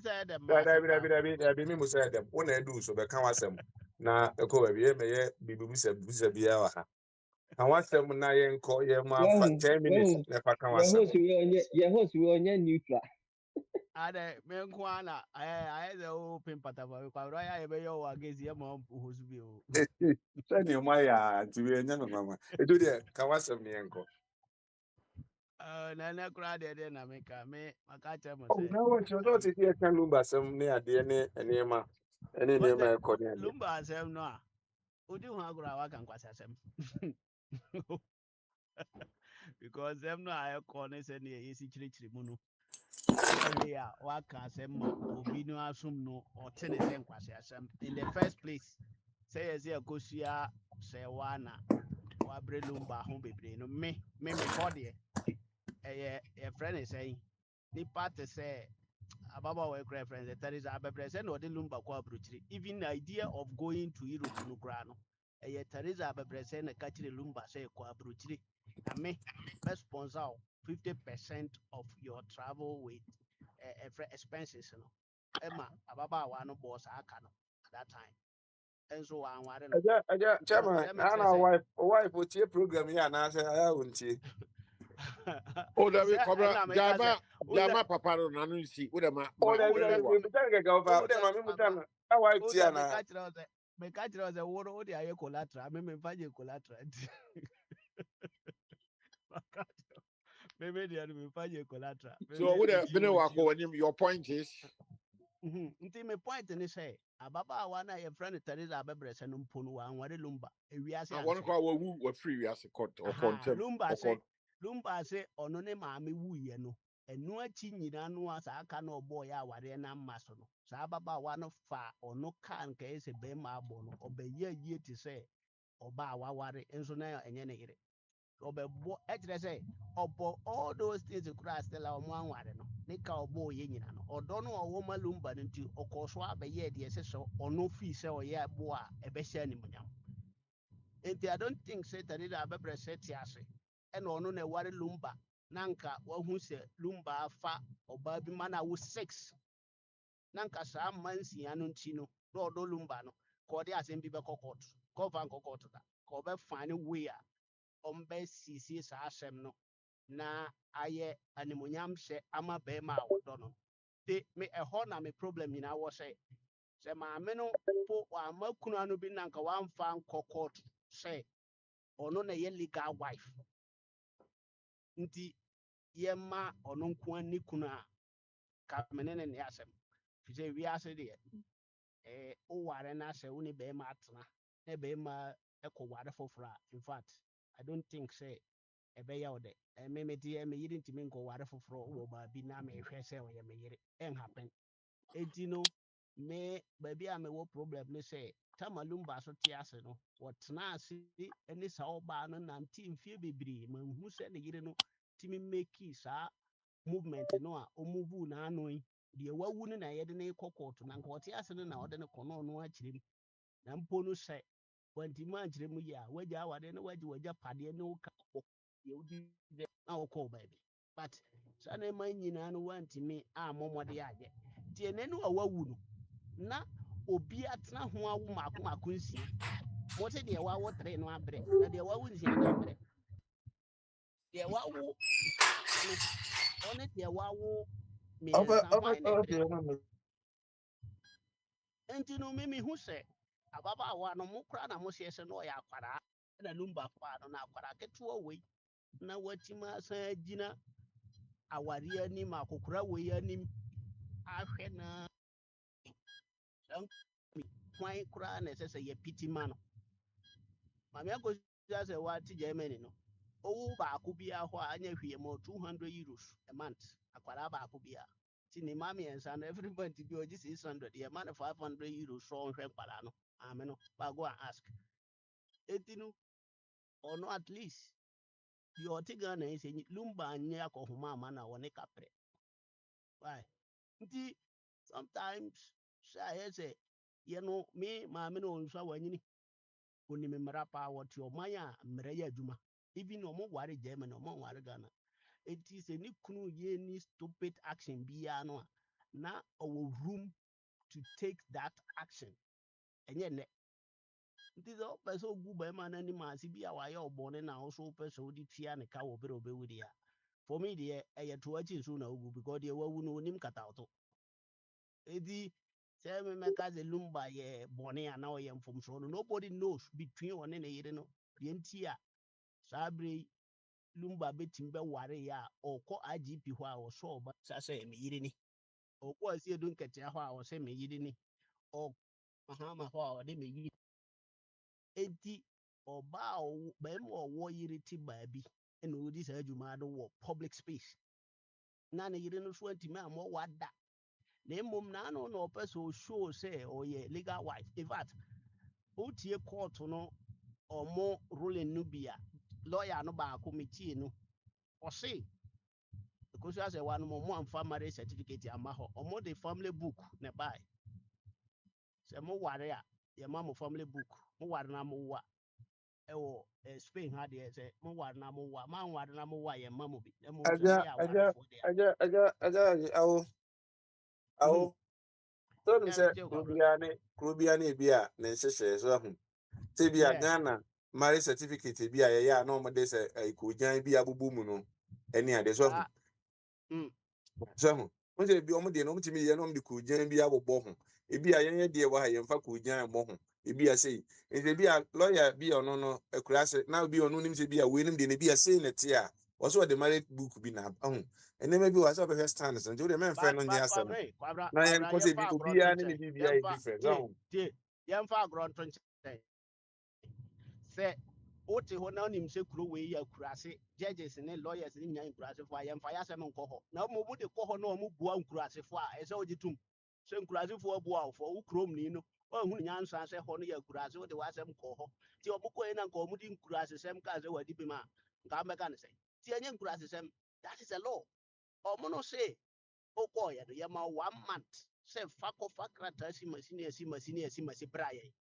say them. When I do so, but can't was them. Na eko baby, may be busa biya. And once them na yen call ye man for 10 minutes, never can was them. Your host will on neutral. Ada menkwana I the open pataba kwa roya ebe yo against ye mom who's be o. Send your Maya to be a mama. I do there, can was them yanko. Na kura de na me makacha mo Oh, say. now what you don't see, I can lumber some near DNA and Yama. And in What's the Yama Cornelia. lumba asem no a? Odi hu agura wa kan kwasa asem. Because them no I call ne say ne yesi chirichiri mu no. Wohwe a waka asem ma obi no asum no or ten is kwasa asem. In the first place, say yes akosua say wana wabre lumba ho bebre no me kode a friend is saying the part say ababa we cry friends that is abebre no de lumba kwa abrochiri. Even the idea of going to Europe no kra no Teresa abebre na kachiri lumba say kwa abrochiri. Na me best sponsor 50% of your travel with expenses no Emma ababa wa no boss aka no at that time. And so I want no so Chairman, let me and tell our say wife put your program here and I say, I won't see. Oh, that we say and cover I make say Jama Papa Nanu see, what am I? Oh, Ma there who will say Ubewa. be a go who over say them. I'm Papa with our wife, who say Tiana. me catch us a water or the air collateral me find you collateral maybe the other me find you collateral So, maybe what a it's you it's Benewako you when your point is, nti me point ni say ababa na your friend Teresa abebre se no mpono wa nware lumba ewiase I want to anse call who were free as a court or aha contempt or con. lumba se ono ne maame wuye no enu achi nyina no asa aka na obo ya aware na mma so no sa ababa wa no fa ono kan ka ese be ma abo no obeye yie ti se oba awaware enso na enye ne yire obebo ekire se obo all those things kura still a omo anware no ne ka obo ye nyina no odo no owo malumba no nti okoso abeye de ese so ono fi se oye abo a ebe hia ni munyam enti I don't think say that it abebre set ase and ono na ware lumba nanka wahu se lumba afa oba bi mana wo 6 nanka sa mansi anu nti no na odo lumba no ko de asem bi be kokot ko van kokot da ko be fane we a ombe sisi sa asem no na aye animonyam hye ama be ma wodo no te me eho na me problem nyina wo say se maame no po wa makunu anu bi nanka wan fan kokot say ono na ye legal wife nti ye ma ono nko ani kunu a ka menene ne asem fi say wi ase de o ware na se wo ni be ma atena na be ma ekoware foforo in fact I don't think say ebe ya ode me me die me yiri ntimi nko ware foforo wo ba bi na me hwe say o ye me yiri en happen enti no me ba bi a me wo problem ne say tamalumba so te ase no wotena ase eni sa oba no nante mfie bebre manhu se ne yire no timi make sa movement no a o move na ano yi de wawu ne na yede ne kokoto na nka wote ase no na ode ne kono no akirem na mpo no se wanti ma akirem ya wagya awade ne wagya pade ne wo ka ye wudi na wo call baby but sa na man nyina no wanti me a momode age tie ne no wawu no na obi atena ho awo mako nsia mo te de wawo 3 no abre na de wawo nsia na abre de wawo no one de wawo miensa ho ai na abre enti no mimi hu se ababa awa no mo kra na mo se se no ya akwara na lumba fa no na akwara ketuo we na watima san gina awari anim akokora we anim ahwɛ na kwan koraa na ɛsɛ sɛ yɛpiti ma no maame akɔsi sɛ wate Germany no owu baako biara hɔ a anya hwie ma 200 euros a month akwadaa baako biara ti ne ma mmiɛnsa no every month bi ɔgye 600 yɛ ma no 500 euros so ɔnhwɛ nkwadaa no maame no ba go and ask eti no ɔno at least deɛ ɔte Ghana yi sɛ lumba nyɛ akɔhoma ama na wɔne kaprɛ why nti sometimes sɛ ayɛ sɛ yɛno me maame no ɔnsa wanyini onim mmara paa wɔte ɔman a mmara yɛ adwuma even ɔmo ware Germany ɔmo nware Ghana eti sɛ ne kunu yɛ ni stupid action biara no a na ɔwɔ room to take that action ɛnyɛ nnɛ nti sɛ ɔpɛ sɛ ogu bɛrima no anim ase bi a wayɛ ɔbɔne na wo so wopɛ sɛ wode tua ne ka wɔ berɛ a ɔbɛwu deɛ a for me deɛ ɛyɛ to akyi so na wogu because deɛ wawu no onim katawto eti sɛ memɛka sɛ lumba yɛ bɔne a na ɔyɛ mfomsoɔ no nobody knows between ɔne ne yere no deɛ nti a saa berɛ yi lumba bɛtumi bɛware yɛ a ɔkɔ IGP hɔ a ɔsɔ ɔba sa sɛ me yere ni ɔkɔ asie do nkɛtea hɔ a ɔsɛ me yere ni ɔmahama hɔ a ɔde me yere enti ɔbaa a bɛrima a ɔwɔ yere ti baabi ɛna ɔdi saa adwuma no wɔ public space na ne yere no so antumi ammɔ wada na mmom naano na ɔpɛ sɛ ɔshow sɛ ɔyɛ legal wife in fact wotie court no ɔmo ruling no bi a lawyer no baako metie no ɔse ɛkɔsi asɛ wa no ɔmo amfa marriage certificate ama hɔ ɔmo de family book na bae sɛ mo ware a yɛma mo family book mo ware na mo wa ɛwɔ Spain ha deɛ sɛ mo ware na mo wa ma ware na mo wa yɛma mo bi na mo sɛ mo yɛ awarefoɔ deɛ awo awo so nim sɛ kuro biara ne bi a ne nhyehyɛeɛ so ahu sɛ bi a Ghana marriage certificate bi a yɛyɛ a na ɔmode sɛ kogyan bi abobɔ mu no ɛne ade so ahu so ahu mo sɛ bi ɔmo deɛ no ɔmotumi yɛ na ɔmde kogyan bi abobɔ ho ebi a yɛnyɛ deɛ wɔ ha yɛmfa kogyan mmɔ ho ebi a sei nti bi a lawyer bi a ɔno no akura sɛ na bi ɔno nim sɛ bi a wei nim deɛ ne bi a sei ne te a wɔso ɔde marriage book bi na ahu ɛnɛma bi wɔ sɛ ɔbɛhwɛ stands nti wode mɛmfrɛ no nyɛ asɛm na yɛnkɔ sɛ bi obiara ne ne biribiara yɛ different ahu yɛmfa agorɔ nto nkyɛn sɛ wote hɔ na wonim sɛ kuro wei yɛ akurase judges ne lawyers ne nya nkurasefoɔ a yɛmfa yɛ asɛm nkɔ hɔ na mmom wode kɔ hɔ na ɔmo bua nkurasefoɔ a ɛsɛ wogye tom sɛ nkurasefoɔ bua wo fɔ wo kurom ni no ɔhunu nyansa sɛ hɔ no yɛ akurase wode w'asɛm kɔ hɔ nti ɔmo kɔɛ na nka ɔmo de nkurasesɛm kaa sɛ wadi bi ma nka mbɛka ne sɛ nti ɛnyɛ nkurasesɛm that is a law ɔmo no se wokɔɔyɛ no yɛma 1 month sɛ fa kɔfa krataa si masi bra yɛn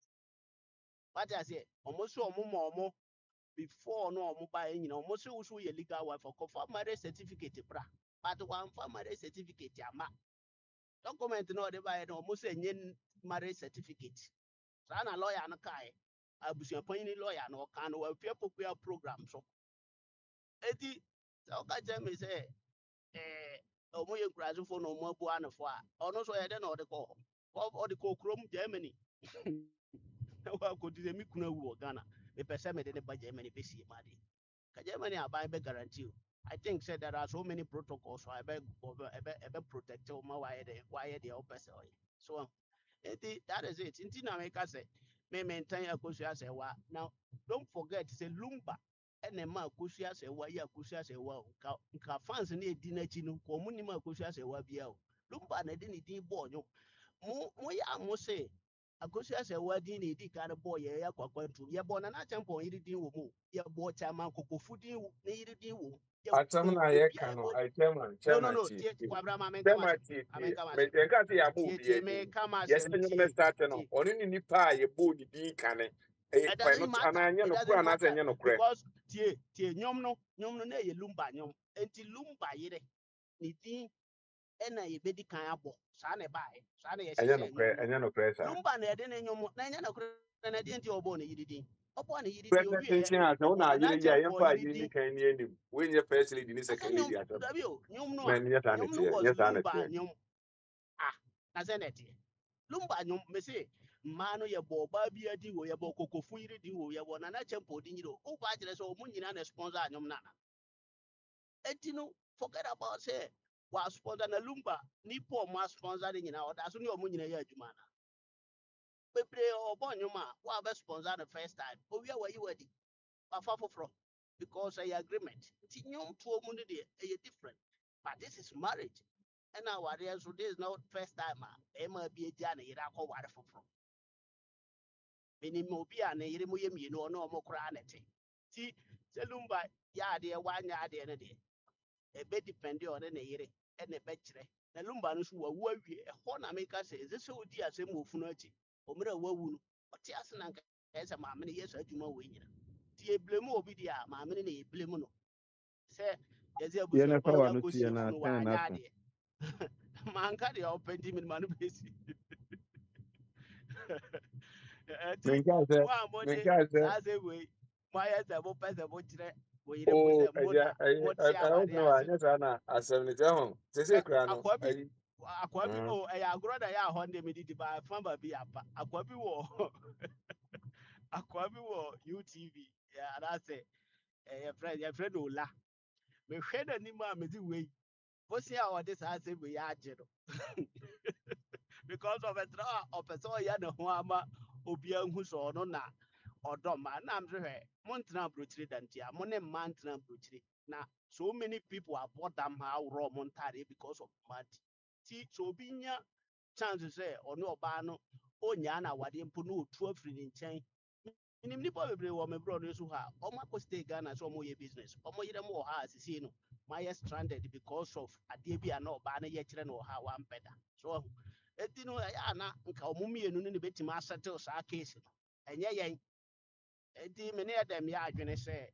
wate aseɛ ɔmo so ɔmo ma ɔmo before no ɔmo ba yɛ nyina ɔmo se wo so yɛ legal wife kɔfa marriage certificate bra but wɔamfa marriage certificate ama document no ɔde baeɛ no ɔmo sɛ nyɛ marriage certificate saa na lawyer no kaeɛ abusuapanyin lawyer no ɔka no wafie pokua program so eti sɛ ɔka kyerɛ me sɛ ɔmo yɛ nkurasefoɔ na ɔmo abu anofo a ɔno so yɛ dɛ na ɔde kɔ hɔ ɔde kɔ kurom Germany na wakɔdi sɛ me kunu awu wɔ Ghana mepɛ sɛ mede ne ba Germany bɛsie ma adeɛ ka Germany aban bɛ guarantee o I think said there are so many protocols so I beg protect ma wayɛ deɛ wopɛ sɛ ɔyɛ so that is it nti na meka sɛ me maintain akosua sɛ wa now don't forget sɛ lumba ɛna ma akosua sɛ wa yɛ akosua sɛ wa nka fans ne edi n'akyi no kɔ ɔmo nim akosua sɛ wa bia o lumba na de ne din bɔɔ nyo mo yɛ amo sɛ akosua sɛ wa din na edi kan bɔɔ yɛ yɛ Akwantufuo yɛ bɔ na champion yiri din wɔ mu yɛ bɔ Chairman Kokofo din ne yiri din wɔ mu atam na yɛka no chairman tie kwabra ma chairman tie yɛnka sɛ yɛabɔ obiaa din yɛsɛ nwom no start no ɔne ne nipa a yɛbɔɔ ne din ka ne it doesn't matter. ɛnyɛ nokorɛ anaasɛ ɛnyɛ nokorɛ because tie nyom no na yɛ lumba nyom enti lumba yere ne din ɛna yɛbɛdi kan abɔ saa na ɛbaeɛ saa na yɛhyehyɛ ɛnyɛ nokorɛ saa lumba na ɛde ne nyom na ɛnyɛ nokorɛ na ɛde nti ɔbɔ ne yiri din ɔbɔ ne yiri din president nkyɛn a sɛ wona ayere yi a yɛmfa ayere ni kan ne anim wonyɛ first lady ne second lady asɛm nyom no nyɛ saa ne teɛ nyom lumba nyom na sɛ na ɛteɛ lumba nyom mese mmaa no yɛbɔ ɔbaa bi adi wɔ yɛbɔ Kokofo yiri di wɔ yɛbɔ Nana Champion di nyiri o wokɔ akyerɛ sɛ ɔmo nyinaa na sponsor anyom nana enti no forget about say wa sponsor na lumba nipo mo sponsor de nyina oda so ne omo nyina ya adwuma na bebre obo nyoma wa be sponsor the first time owi a wayi wadi afa foforo because a agreement ti nyom to omo ne de e different but this is marriage and our so this is not first time e ma bi eja na yira akọ ware foforo minimo bi a na yire mo ye mienu ono omo kra na te ti selumba ya de wanya de ne de e be depend on na yire e na be kire na lumba no so wawu awie e ho na meka se ze se odi asem ofunu achi omre wawu no oti ase na nka ese ma me ne yesu adwuma we nyina ti eblemu obi dia ma me ne eblemu no se yeze Yɛn abusua fa kwa wa nya no kosi tie na efunu wa atɛn anya n'aso. de manka de opendi min manu besi ati mo amode Menka sɛ, sa se we mo ayese mo pese mo kire mo yire mo o se mo na mo ti ɛho aware ne wa ase nyɛ saa na asɛm ne tɛ ho. Sese kura no, akwa bi ayi. o e agro da ya ho de me di ba famba bi apa akwa bi wo akwa bi wo UTV ya na se your friend ola me hwe na ni ma me di we bo se a ode sa se we ya age no because of it of so ya ne ho ama obi anhu so no na odo ma na am hwe montena brochiri dantia mo ne man tena brochiri na so many people are bought them how raw montare because of mad ti so obi nya chance say ono oba no onya na wade mpo no otu afiri ne nkyɛn nim nipa bebree wɔ me bro no so ha ɔmo akɔ stay Ghana so ɔmo yɛ business ɔmo yere mo wɔ ha asisi no ma yɛ stranded because of adeɛ bi a na ɔbaa no yɛ kyerɛ no wɔ ha one better so eti no ɛyɛ ana nka ɔmo mmienu no ne betumi asettle saa case no ɛnyɛ yɛn eti me ne ɛdɛm yɛ adwene sɛ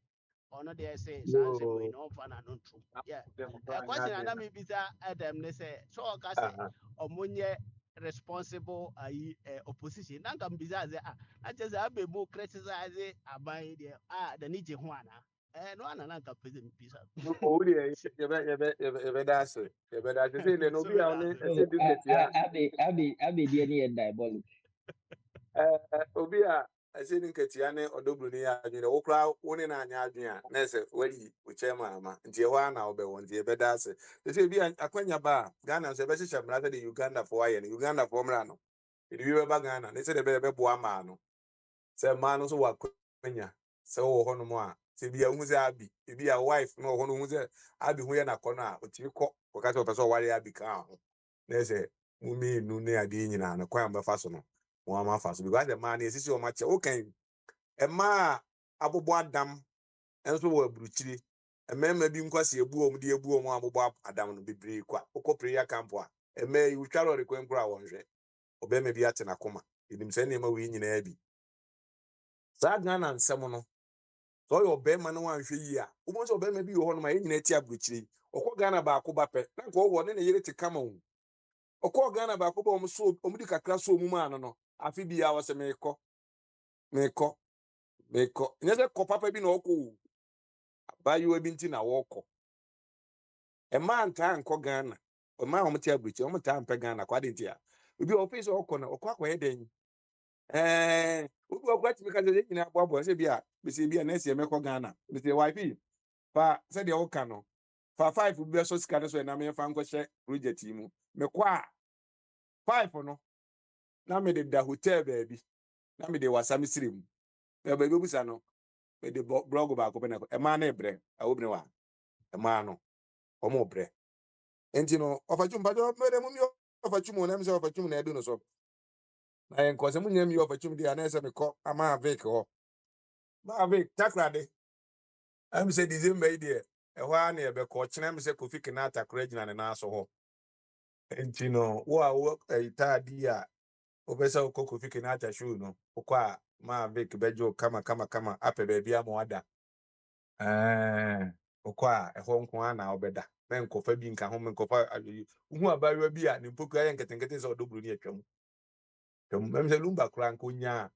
ɔno deɛ sɛ saa nsɛm wei Yo, na ɔmfa n'ano ntom yɛ dem kura nyɛ question ade na na. mebisa ɛdɛm ne sɛ sɛ ɔka sɛ Aha. ɔmo nyɛ responsible ayi opposition na nka mbisa sɛ na kyerɛ sɛ abɛ mu criticize aban yi deɛ n'ani gye ho ana no ana na nka pɛ sɛ mbisa Owu deɛ yɛbɛda ase. Yɛbɛda ase. Sɛ deɛ na so obi a meda ɔne ase Oh, ɛsɛ di nketewa Abi deɛ ne yɛ diabolic. obi a ɛsɛ di nketewa ne ɔdɔbroni yɛ adwene wo koraa wo ne no anyɛ adwene a na ɛsɛ wayi wo kyɛn mu ama nti ɛhɔ a na wobɛwɔ nti yɛbɛda ase sɛ bi akwanya ba a Ghana nso yɛbɛhyehyɛ mmara sɛdeɛ Ugandafoɔ ayɛ no Ugandafoɔ mmara no ɛde bi bɛba Ghana ne sɛdeɛ bɛboa maa no sɛ mmaa no nso wɔ akwanya sɛ wowɔ hɔnom a sɛ bi a wohu sɛ abi ebi a wife na wɔ hɔ no wohu sɛ abi ho yɛ nakɔ no a ɔtumi kɔ ɔka sɛ ɔpɛ sɛ ɔware abi kaa ho na ɛsɛ mo mmienu ne adeɛ nyinaa no kwan a bɛfa so no mo ama fa so because mmaa no ɛsisi ɔmo akyɛ wokan mmaa a abobɔ adam nso wɔ aburukyiri mmarima bi nkwasi ebu ɔmo de ebu ɔmo abobɔ adam no bebree kwa okɔ prayer camp a mmaa yi wotwa lɔre kwan kora a wɔnhwɛ ɔbɛrima bi ate n'akoma enim sɛ nneɛma wei nyinaa bi saa Ghana nsɛm no sɛ ɔyɛ ɔbɛrima no wanhwɛ yie a wobɛhu sɛ ɔbɛrima bi wɔ hɔ nom a yɛn nyinaa ti aburukyiri ɔkɔ Ghana baako ba pɛ na nka ɔwɔ ne yere te kama o ɔkɔ Ghana baako ba ɔmo di kakra so ɔmo maa no no afi bi a wɔsɛ mekɔ nyɛ sɛ kɔ papa bi na ɔkɔ o abaayewa bi nti na wɔkɔ mmaa ntaa nkɔ Ghana mmaa a ɔmo te aburukyiri ɔmo ntaa mpɛ Ghana kɔ ade nti a obi a ɔpɛ sɛ ɔkɔ no ɔkɔ akɔyɛ dɛn obi wɔ kura tìmi ka sɛ yɛn nyinaa boaboa sɛ bi a bɛsɛ bi a nɛɛsi yɛ mɛkɔ Ghana bɛsɛ YP fa sɛdeɛ ɔka no fa 5 bi bɛsɔ sika no so ɛnam yɛn fa nkɔhyɛ project yi mu mɛkɔ a 5 no na mɛde da hotel baabi na mɛde wasa mi siri mu baabi ebusa no mɛde blɔg baako bɛ na ɛkɔ ɛmaa no ebrɛ awobere wa ɛmaa no ɔmo brɛ nti no ɔfatwum mpatɔ mɛde mu mi ɔfatwum o na mi sɛ ɔfatwum na ɛdu no so na yɛn nkɔsɛ mu nyɛ mi ɔfatwum di a na ɛsɛ mɛkɔ ama avik hɔ ma avik takrade ɛmi sɛ December yi deɛ ɛhɔ a na yɛbɛkɔ ɔkyena ɛmi sɛ Kofi Kenyatta kora gyina ne nan so hɔ nti no wo a wo taadi a wopɛ sɛ wokɔ Kofi Kenyatta show no wokɔ a ma avik bɛgye wo kama apɛ baabi ama wada wokɔ a ɛhɔ nko a na wobɛda na nkɔfa bi nka ho nkɔfa wohu abaayewa bi a ne mpokua yɛ nketenkete sɛ ɔdɔburo ne atwam ɛmi sɛ lumba kora nko nyaa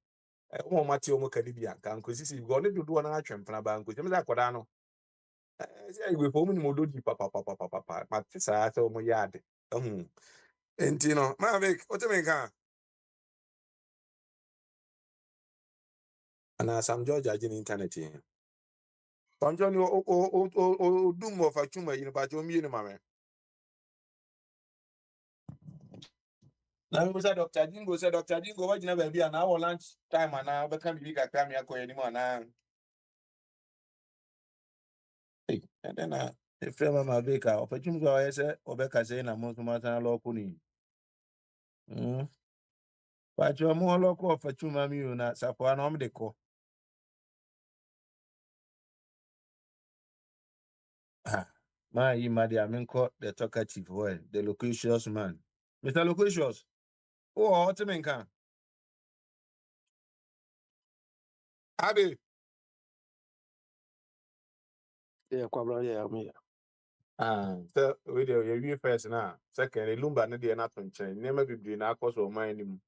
wɔn a wɔate wɔn ka ne bi a nka nkosisi bi ɔne dodoɔ no atwɛn mpena baa nkosi ɛmi sɛ akwadaa no sɛ igwe fo mu ni mo do di papapapapapa ma te saa sɛ wɔn yɛ ade nti no maavik wote me nka ana Sam George agye ne internet yi Sam George o dum wɔ fa twuma yi no ba kyɛ o mie no ma me Now we said Dr. Jingo said Dr. Jingo, what you never be an hour lunch time and now become big at time anymore now. And then a film my baker, opportunity I said, Obeka saying a most matter local. But you're more local for Chuma Muna, Sapuanom deco. My Imadia Minko, the talkative boy, the loquacious man. Mr. Loquacious, oh, Otimenka. Abby. Yeah, Kwabra, yeah, me. So we do you first now. Second, the lumber no dey na to nkyɛn. Nneɛma bebree na akɔ so ɔman no mu.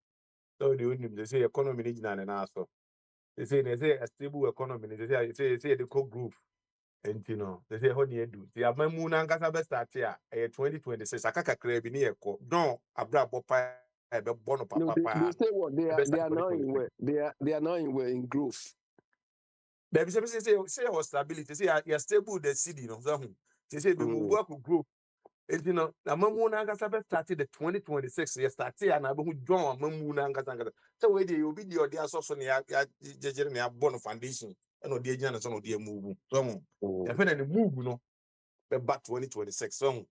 So the onim they say economy no gyina ne nan so. They say a stable economy. They say the co group. And you know, they say how near do. The amamu na nkasa be start here. 2026. Aka kakra bi ne yɛkɔ. No, abra bopa e be bono No, papa they pa. say what E be they start are now in 2026. where they are now in where in growth. Baby say our stability. Say you stable the city, you know. So say the move Mm. work will grow. And you know, the Mamuna Gasa started the 2026 year started and I who John Mamuna Gasa. So where you be the audience also near Jeremy Bono Foundation and no dear Janus on dear move. So Mm. definitely move, you know, but 2026. So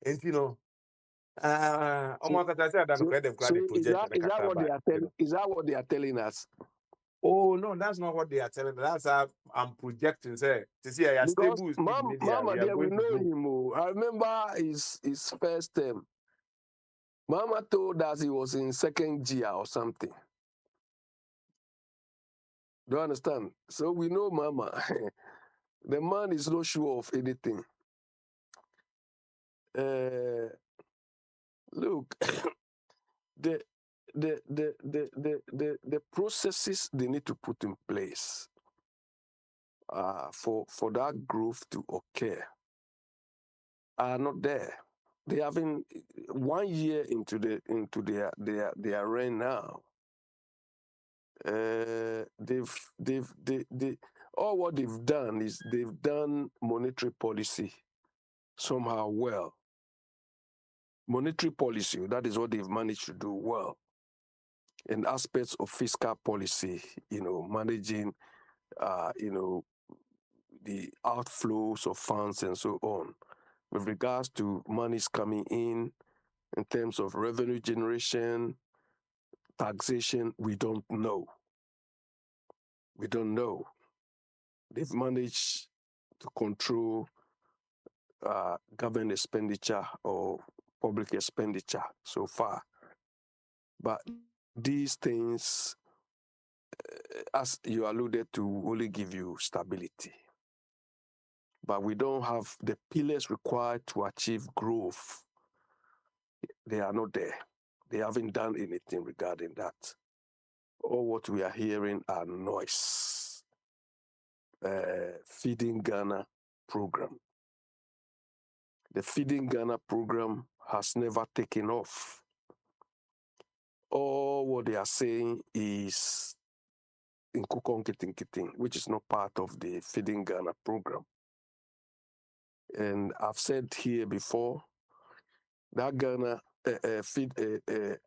and you know, So, almost as I said, I don't credit them so credit project and a is that what cataba, they are you telling? know. Is that what they are telling us? Oh no, that's not what they are telling me. That's how I'm projecting. Say to see I Because stable is in media, Mama, we are there we going to know grow. him. Oh. I remember his first term. Mama told us he was in second year or something. Do you understand? So we know Mama. The man is not sure of anything. Look, the the processes they need to put in place for that growth to occur are not there. They haven't 1 year into their reign now. They all what they've done is they've done monetary policy somehow well. Monetary policy, that is what they've managed to do well. In aspects of fiscal policy, managing, the outflows of funds and so on. With regards to monies coming in terms of revenue generation, taxation, we don't know. We don't know. They've managed to control government expenditure or public expenditure so far. But these things, as you alluded to, only give you stability. But we don't have the pillars required to achieve growth. They are not there. They haven't done anything regarding that. All what we are hearing are noise. Feeding Ghana program. The Feeding Ghana program has never taken off. All what they are saying is in Kiting, which is not part of the Feeding Ghana program. And I've said here before that Ghana feed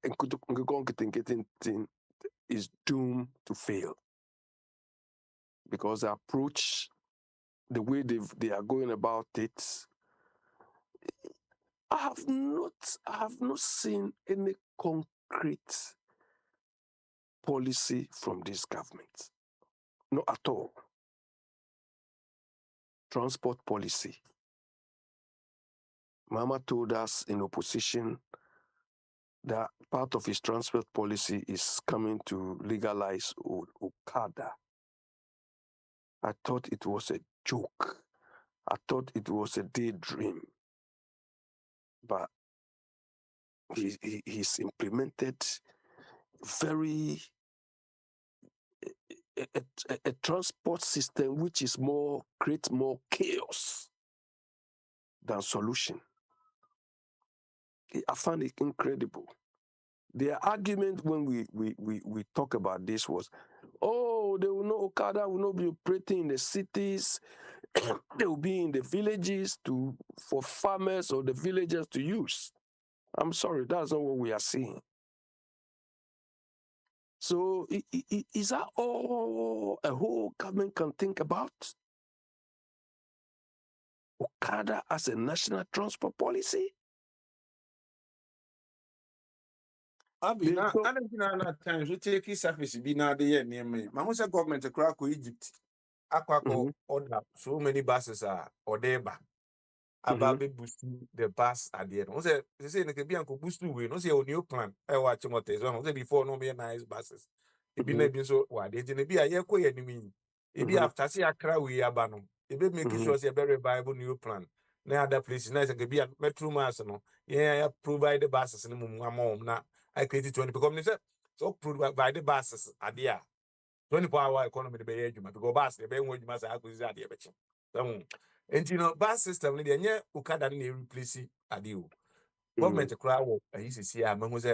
Kiting thing is doomed to fail because the approach, the way they are going about it, I have not seen any concrete policy from this government. Not at all. Transport policy. Mama told us in opposition that part of his transport policy is coming to legalize Okada. I thought it was a joke. I thought it was a daydream. But he's implemented very a transport system which is creates more chaos than solution. I found it incredible. Their argument when we talk about this was, oh, they will know Okada will not be operating in the cities. They will be in the villages for farmers or the villagers to use. I'm sorry, that's not what we are seeing. So is that all a whole government can think about? Okada as a national transport policy? Abi They na don't. ana na times we take surface bi na de ye name. Ma say government kura ko Egypt akwa Mhm, order so many buses are order mhm, about be boosting the bus at the end. Say ne ke bi anko boost we no say on new plan e wa chimote so say before no be nice buses. E bi na mhm, bi so wa de ne bi aye ko ye ni e bi mhm, after say akra we aba no e be make mhm. sure say be revival new plan na other places na say ke bi metro mass no yeah provide the buses no mu amom na I create 20 because say so provide the buses at the 24-hour economy the be adwuma because bus the be won adwuma say akozi ade e be che. And you know, bus system, they are Ukada replace Adio. Mm. Government cry work, I used to see a man who's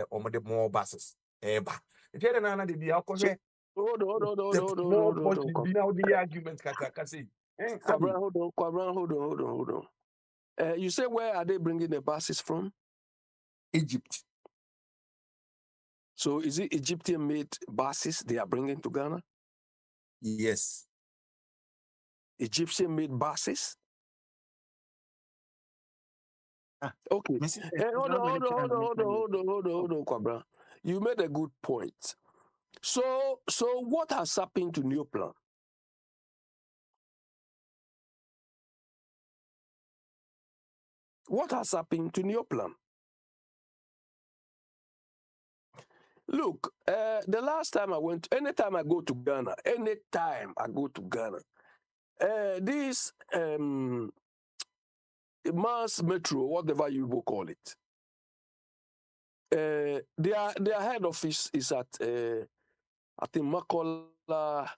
more buses. Eba. If you're an the So alcohol, hold on, hold on, hold the on, hold on, more hold on, hold on. portion, be now the argument, Kakakasi. Eh, Kwabra, Abi, hold on, Kwabra, hold on, hold on, hold on. You say where are they bringing the buses from? Egypt. So is it Egyptian-made buses they are bringing to Ghana? Yes. Egyptian-made buses? Ah, Okay. Messi, Hold on, how many hold on, hold times on, we hold on, can hold on, hold on, hold on, Kwabra. You made a good point. So what has happened to New Plan? What has happened to New Plan? Look, the last time I went, anytime I go to Ghana, this mass metro, whatever you will call it, their head office is at I think Makola,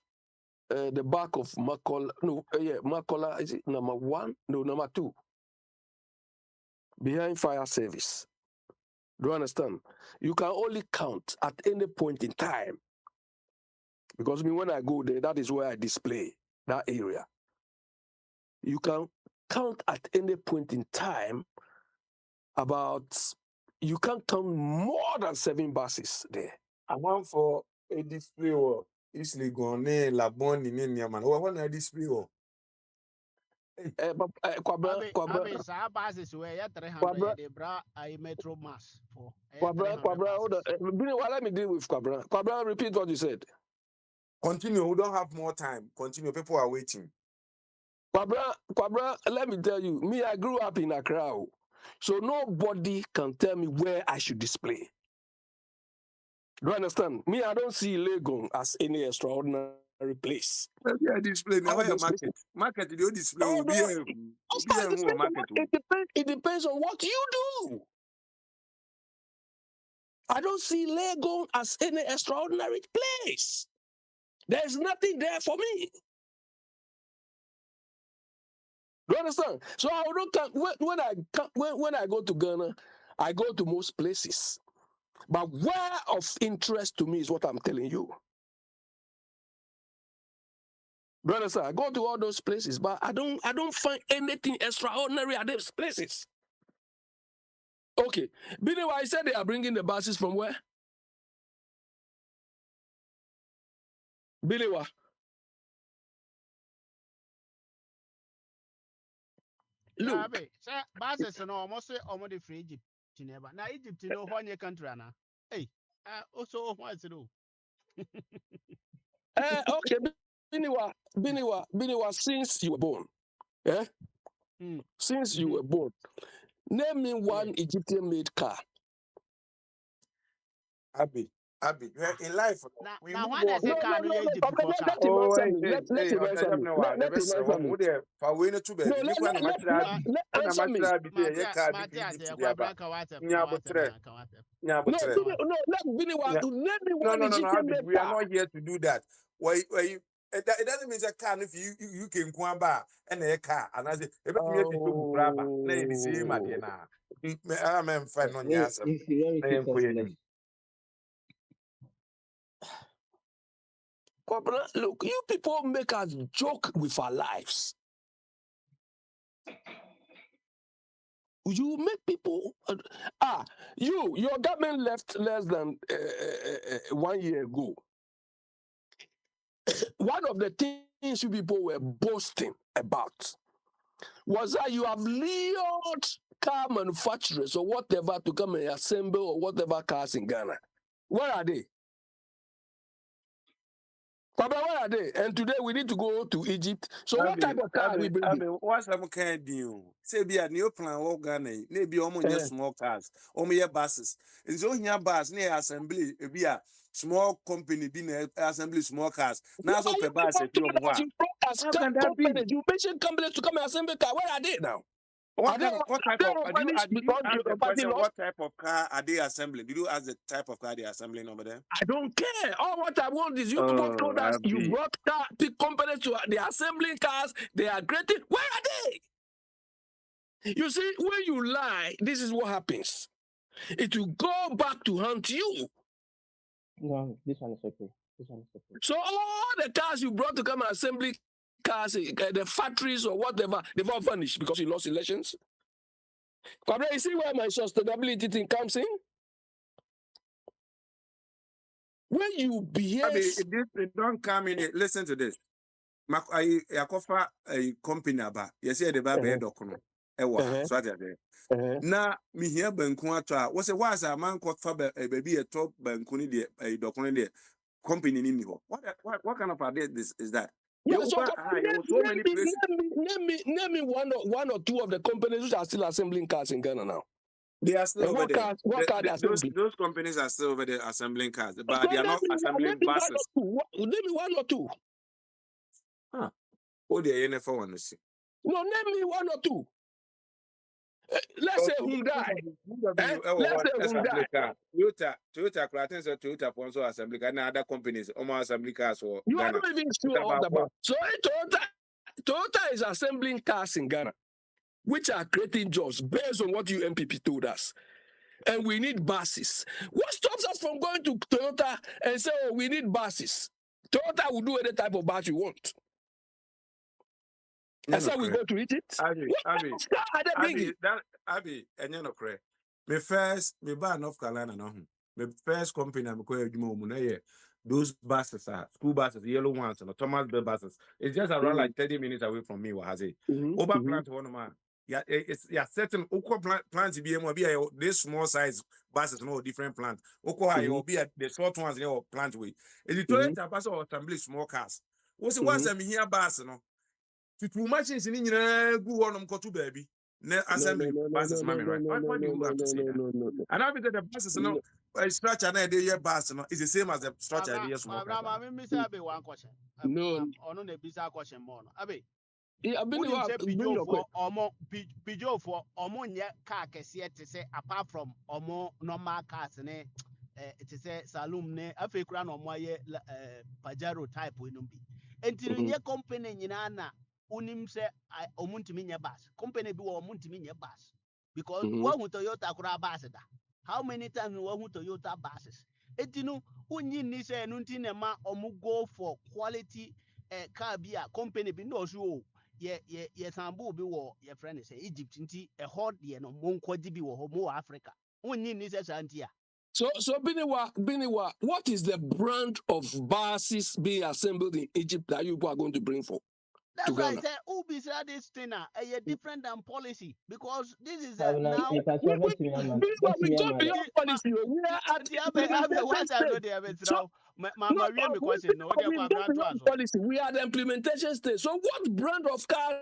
the back of Makola. No, yeah, Makola is it number one? No, number two, behind fire service. Do you understand? You can only count at any point in time because when I go there, that is where I display that area. You can count at any point in time about. You can't count more than 7 buses there. I want for a display or easily gone, Labon in India, man. What want a display or Kwabra, Kwabra, Abi saa buses where ya 300 Kwabra, yeah, they brought a metro mass for Kwabra, 300 Kwabra, hold on. buses. Let me deal with Kwabra. Kwabra, repeat what you said. continue? We don't have more time. Continue. People are waiting. Kwabra, let me tell you, me, I grew up in Accra. So nobody can tell me where I should display. Do you understand? Me, I don't see Legon as any extraordinary place. Maybe I display now All where those market. places. Market the display Oh will be no, a of course, who market. it depends on what you do. I don't see Legon as any extraordinary place. There's nothing there for me. Do you understand? So I don't come when I go to Ghana, I go to most places. But where of interest to me is what I'm telling you. Do you understand? I go to all those places, but I don't find anything extraordinary at those places. Okay. Meanwhile, I said they are bringing the buses from where? Biliwa. Look, Abi, say buses no almost say almost the free Egypt never. Now Egypt no one your country na. Hey, also what is it? okay, Biniwa, since you were born, eh? Hmm. Since you Mm-hmm. were born, name me Yeah. one Egyptian-made car. Abi, Ah. in life, we Now move when I on. say No, no, car no no, no. Egypt for car. Let him Oh, answer hey, me. hey, Let hey, him okay, answer me. let Let him us answer one me. more there. For we to No, baby, be one of my Uh, one of answer my me. child be a car be Matias, Egypt yeah, to the aba. Kawate, Nyabutre, yeah, Kawate, No, nyabutre. No, let Biniwa Yeah. name me No, one no, no, no, Abi, Egyptian-made we are car. not here to do that. Why you, it doesn't mean a car if you can come back and a car, and I say, if you to do grabber, na the same at the Oh, na. I'm fine on Hey, yes. inferiority complex. Kwabena, look, you people make us joke with our lives. You make people your government left less than 1 year ago. One of the things you people were boasting about was that you have lured car manufacturers or whatever to come and assemble or whatever cars in Ghana. Where are they? Papa, where are they? And today we need to go to Egypt. So what type of car are we bringing? What's I'm kind deal? Say be a new plan work Ghana, maybe almost Eh, small cars, your buses. And so here bus near assembly, be a small company being assembly small cars. Now so per bus if you as you brought as how can that be? companies, you mentioned companies to come and assemble car. Where are they now? What Are they kind of what type are of they vanished did you because ask the the party question lost? what type of car are they assembling? Did you ask the type of car they're assembling over there? I don't care. All what I want is you people Oh, told us you Abby. brought car companies to they are assembling cars, they are creating. Where are they? You see, when you lie, this is what happens. It will go back to haunt you. No, this one is okay. This one is okay. So all the cars you brought to come and assembly cars, the factories or whatever, they've all vanished because you lost elections. But you see where my sustainability thing comes in? When you behave, Abby, it don't come in it. Listen to this. I offer a company about yes, the baby document. uh-huh, So that uh-huh. na me here banku ato a wo say was a man called fa baby a top banku ni de document de company ni ho. What kind of idea this is that? Yeah, You so over so many places. name me one or two of the companies which are still assembling cars in Ghana now. They are still And over there. what car they are assembling? Those companies are still over there assembling cars, So but they are name not assembling me one or buses. two. Name me one or two. Huh. Oh, they are for one to see. No, name me one or two. Let's say Hyundai. Let's say Hyundai. Toyota, I think so. Toyota also assembly car. And other companies, almost assembly cars for You are Ghana. not even sure what about. So Toyota is assembling cars in Ghana, which are creating jobs based on what you MPP told us. And we need buses. What stops us from going to Toyota and say, oh, we need buses? Toyota will do any type of bus you want. And so we go to Egypt. Abby, What are they bringing? Abby, and you know, correct. Me first, me buy North Carolina, no. Me first company I'm going to do those buses are school buses, yellow ones, and Thomas Bell buses. It's just around like 30 minutes away from me. What has it? Over plant one man. Yeah, it's certain Oko plants be this small size buses, no different plant. Oko will be the short ones they will plant with. If you told a bus or assembly small cars, what's the ones I'm here bus, no? To machines in go on to baby. Assembly buses, mommy, right? What do you have to say that? And I think that the buses, no, structure and idea bus, no, is the same as the structure idea small cars. Me say Abe one question. No. Ono na bisa question more. Abe. Yeah, Bring your question. Pijo for omo nye car kese te say apart from omo normal cars ne te say saloon ne afi kura na omo aye Pajero type we no bi. Enti no nye company nyina na unim say omo ntimi nye bus. Company bi wo omo ntimi nye bus. Because what Toyota kura bus da. How many times we want Toyota buses? Enti no unyi ni say no nti na ma omo go for quality car bi a company bi no so ye sambu bi wo ye friend say Egypt nti e hot ye no monkodi bi wo mo Africa unni ni say santia. So Biniwa, what is the brand of buses being assembled in Egypt that you people are going to bring for? That's why I said Ubi said this thing a different than policy because this is now we go beyond policy. We are at implementation stage. We are the implementation stage. So what brand of cars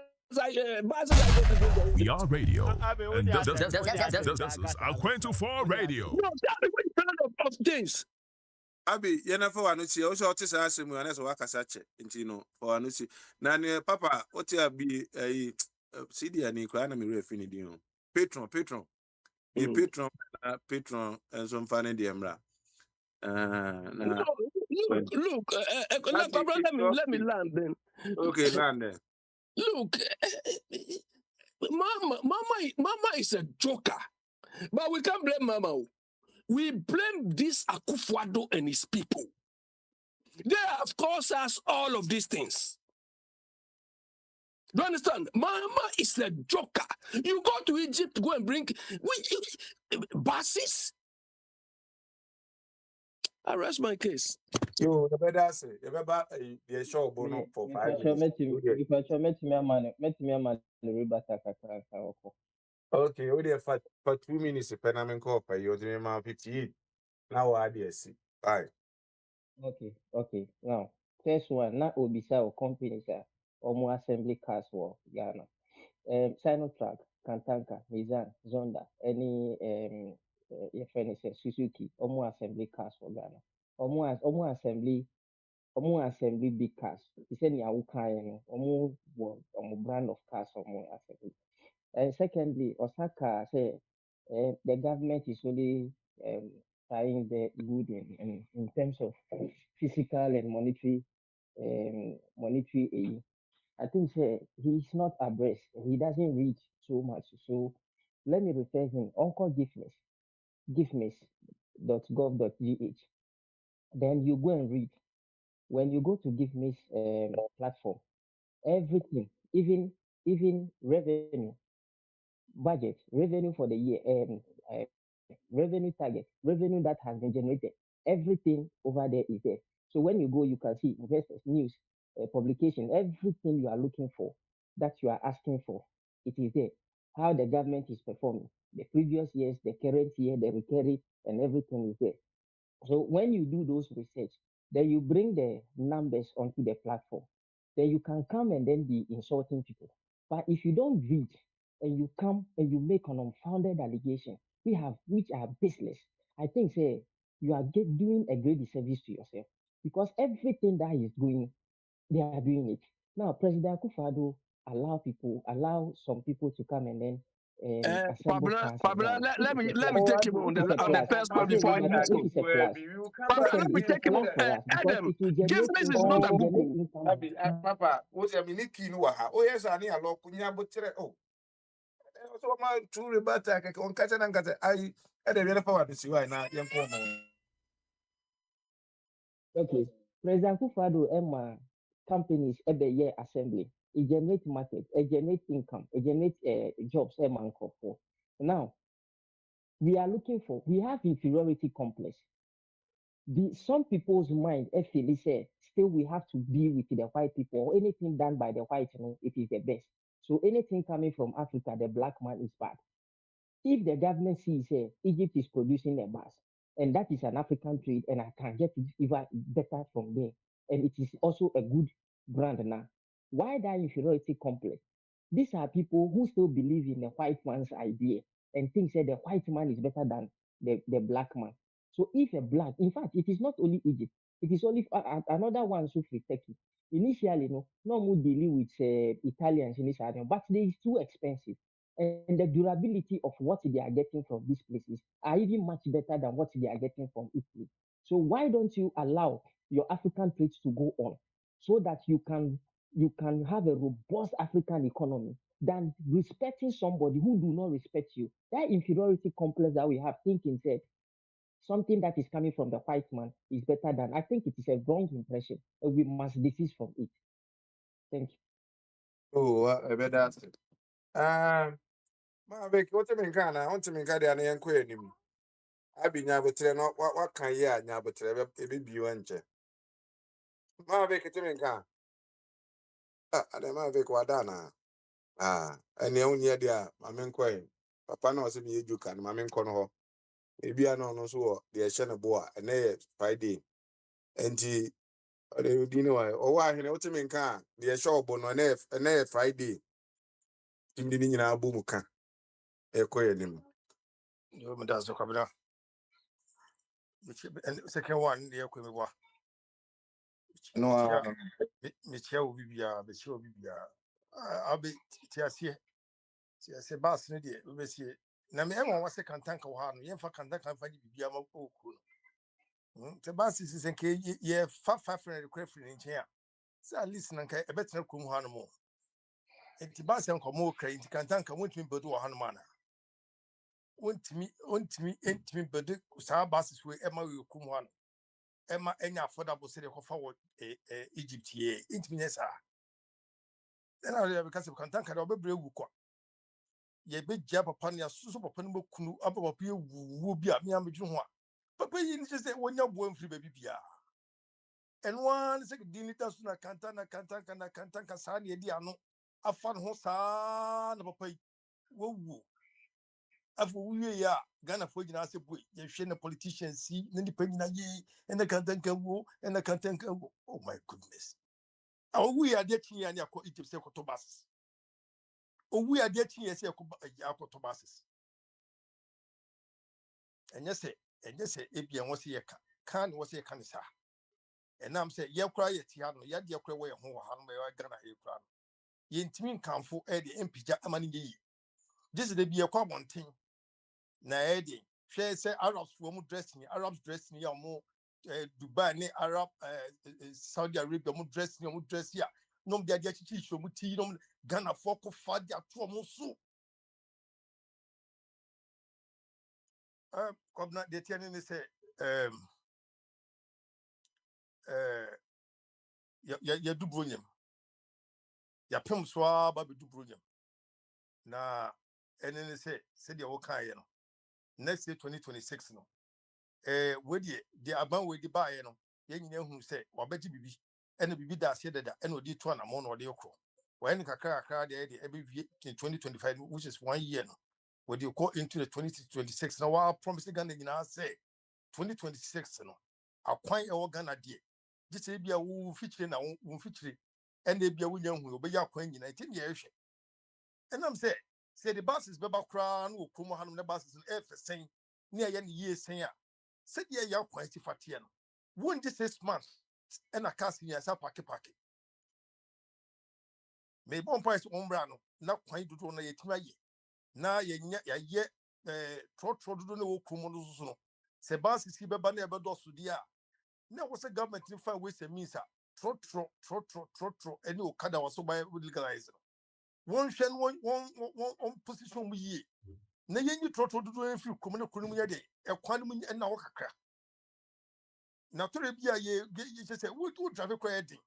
we are radio, and this is Akwantufuo Radio. No, tell me which brand of things. Abi, yena for anusi. Also, what is asking me? Anes wakasache. Intino for anusi. Nani papa, what you be a CD and Nikwana mi refini dio. Patron. The patron, and some funny diamra. Look, let me land then. Okay, land then. Look, Mama is a joker, but we can't blame Mama. We blame this Akwantufuo and his people. They have caused us all of these things. Do you understand? Mama is a joker. You go to Egypt, go and bring buses. I rest my case. Yo, the better say, the better the show bono for 5 minutes. Met me a man the river Takaka. Okay, we there for 2 minutes. Penamin call for you. The man 58. Now I dare see. Bye. Okay. Now, first one, na obisa or companies omo assembly cars for Ghana. Sinotrack, Kantanka, Nissan, Zonda, any your friend is Suzuki, omo assembly cars for Ghana. Omo assembly big cars. He said ni awukan omo brand of cars omo assembly. And secondly, Osaka say the government is only trying the good in terms of physical and monetary aid. I think he's not abreast. He doesn't read so much. So let me refer him. Uncle givemiss.gov.gh. Then you go and read. When you go to GiveMiss platform, everything, even revenue, budget, revenue for the year, revenue target, revenue that has been generated, everything over there is there. So when you go, you can see investors, news, publication, everything you are looking for, that you are asking for, it is there. How the government is performing, the previous years, the current year, the recurring, and everything is there. So when you do those research, then you bring the numbers onto the platform. Then you can come and then be insulting people. But if you don't read and you come and you make an unfounded allegation, which are baseless, I think say you are doing a great disservice to yourself because everything that is going, they are doing it. Now, President Akufo-Addo allow some people to come and then assemble cars in Pablo, Ghana, let me Oh, take I him do on which is a the plus. first I one say, before but you no, ask which him. is a plus. Pablo, let Secondly, me it's a take him plus on. for us because Adam, it will give generate me is income. not It a will book. generate income. Abi, Papa, what's your mini key no ha? Oh, yes, I need a lock. Kunya butre. Oh, so my two rebata on Katan and Kata. I had a real power to see why now. Young woman. Okay, President Akufo-Addo Emma companies every year assembly. It generates market, it generates income, it generates jobs. Emma for. Now we have inferiority complex. Some people's mind feel say still we have to be with the white people or anything done by the white, it is the best. So anything coming from Africa, the black man is bad. If the government sees Egypt is producing a bus, and that is an African trade, and I can get it even better from there, and it is also a good brand now, why that inferiority complex? These are people who still believe in the white man's idea and think that the white man is better than the black man. So if a black, in fact, it is not only Egypt, it is only another one, so free Turkey. Initially, no more dealing with Italians in this area, but they is too expensive and the durability of what they are getting from these places are even much better than what they are getting from Italy. So why don't you allow your African trades to go on so that you can have a robust African economy than respecting somebody who do not respect you? That inferiority complex that we have thinking said something that is coming from the white man is better than. I think it is a wrong impression and we must desist from it. Thank you. Oh, I bet that's it. Ma Vic, what you mean, can I want to make a young queen? I've been able to know what can you have able to be you and Ma Vic, what you mean, can I don't know Vic Wadana. And the only idea, my main coin. Papa knows if you can, my main corner. Maybe I know no so the Shana Boa and they Friday. And he, you know, or why, you know what you mean, can the show bon on F and Friday. In the Nina Bumuka, a coin. You me that's the kabila. And second one, the equipment. No, Michelle will be a Michelle will be I'll be Tiasia. Tiasia Bass, no dear, we see. Na me ema wase kan tanka wo ha no ye fa kan tanka fa bibia ma oku no te bass is nke ye fa 500 crafting nchen a say at least na kai e betra kum ha no mo enti bass en komo kra enti kan tanka wontimi bedu wo ha no mana wontimi entimi bedu sa bass we ema we kum ha no ema enya affordable say ko fa wo Egypt ye entimi nyesa then I have because of content can be brave. Ye be jab upon your super penable canoe up of you will be at me. I'm between one. But you just say when you're born free baby. And one second, Dinitas na Cantana Cantan Casani Diano. A fan hosa no papa woo. After we are Ghana for you as a boy, you share politicians see, then depending on ye, and the Cantan can woo, and the Cantan can woo. Oh my goodness. Oh, we are getting and Yako Egypt Tobas. Oh, we are getting as Yako Tobases. And yes, Ebian was here, can was here, can sa. And I'm saying, you cry at Tiano, yet your cry away home, Ghana, you cry. Yintimin Kamfu, Eddie, and Pija Amani. This is the be a common thing. Na Eddie, she say Arabs were dressing, Arabs dressing ya more Dubai, ne Arab, Saudi Arabia, more dressing, dress ya. No, they are getting teach you, Mutinum, Ghana, Foko, Fadia, Tuamosu. Come not the tenant say, ya do brilliant. Ya pum swab, Baby do brilliant. Na, and then they say the okay, next year 2026 no. With the about with the buy, you who say, or betty bibi, and the bibi that said that, and we did 2 and a month or the okro. When Kaka every 2025, which is 1 year, when you go into the 2026, now I promise again, say 2026, I'll quite a Ghana dear. This may be a woo featuring a woo featuring, and they be a william who will be your queen in 19 years. And I'm say the buses, Baba Crown, who come on the buses and F saying, near any years saying, said ye ya quite fatiano. Won't this 6 months and a casting yes a packet. May bon price on brano, not quite to do on a yetima ye. Na ye trot do no kumono. Sebas he beba never does to dia. Now was a government in 5 ways and means trot, and no kada was so by legalize. One shen one position we ye. Na yenyi trot do no few communal day, a quantum and now kakra. Now, to be a year, you just say, what would traffic creating?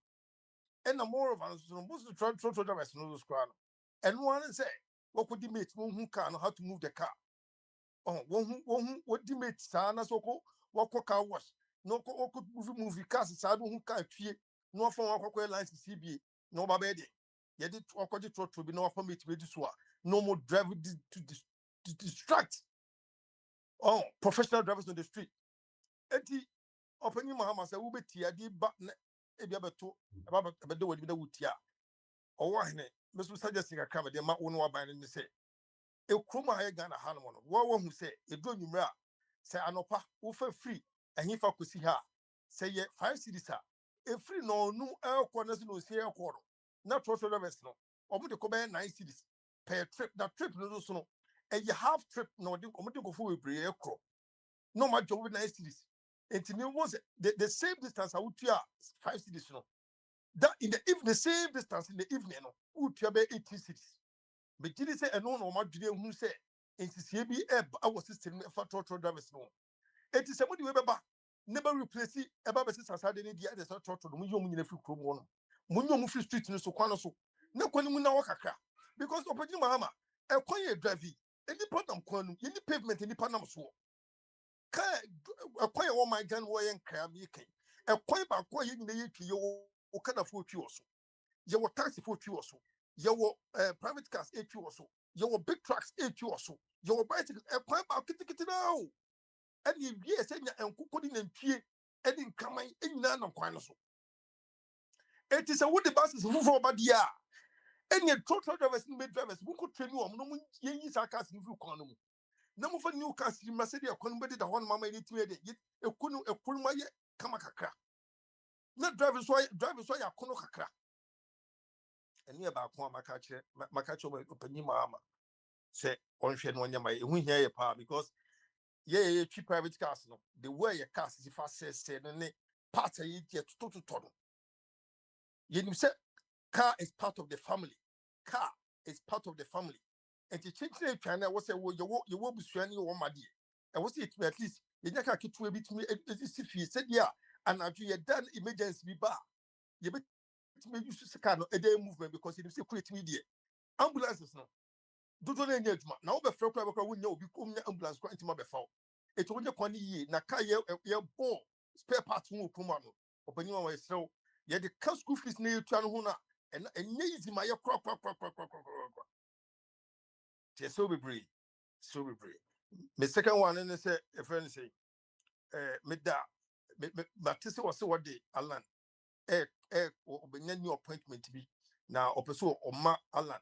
And the more of us, most of the trot drivers know this crown. And one say, what could the mates who can how to move the car? Oh, what the mates, Sana Soko, what car wash? No could movie cars, Sadu who can't fear, no from our lines to CB, no babedi. Yet it or the trot to be no for me to be this one. No more driving to distract. Oh, professional drivers on the street. Open your mama say, Ubi tia di ba ebiabeto about the way with the wutia. Or why, Mr. Suggesting a camera, the mat one by and say, a cruma I got a hanmon. What who say, a do you mra? Say, Anopa, offer free, and if I could see her. Say, ye 5 cities, sir. A free no air corners no say a quarter. Not what the rest no. Or would the command 9 cities. Per trip, that trip no so. And you half trip no, do come to go for a prayer crow. No matter over 9 cities. It was the same distance I would 5 cities. No. That in the evening, the same distance in the evening, no, would 18 cities. But did say, and no, my junior who say, in CCB, I was system for total drivers. No, it is somebody never replace it about the sister side in the other total. When you mean if you come on, when you move street in so quanoso, no one will know Waka because of Mama, a quiet driving, any part of Quanum, any pavement in the Panama swore. A quiet all my gun way and crab making. A quiet by quiet in the you kind of 4 also. You were taxi 4 also. You were private cars 8 also. You were big trucks 8 also. You were bicycles a quiet about kitty now. And you yes, and cooking and pee and in coming in none of quinoso. It is a wood the buses move over the year. And your total drivers and drivers who could train you on no yen sarcasm if you call them. No for new cars, you must say, I couldn't bet the one mamma need to yet a kunu a kurma yet kamakakra. Not drivers why I couldn't kakra. And near about Makacho open mama say on shed one yammy, we hear a power because cheap private cars no. The way your cars is if I say and part of it yet to total. You say car is part of the family. Car is part of the family. And the change the China was a way you will be swinging on my dear. I was it at least you never keep to a bit me if he said, yeah, and after you done emergency bar. You bet me use this kind of a day movement because it is a create media. Ambulances now. Do not engage. Now, the front of we know become ambulance going to my before. It's only 1 year. Nakaya, a ball, spare parts move, Pumano. Open your way. So, yeah, the cost school fees near Tranhuna and easy my crop. So be brave. So be brave. The second one, and they say, a friend say, Meda, Matisse was so what day, Alan. Or new appointment to be now, Opeso or Ma Alan,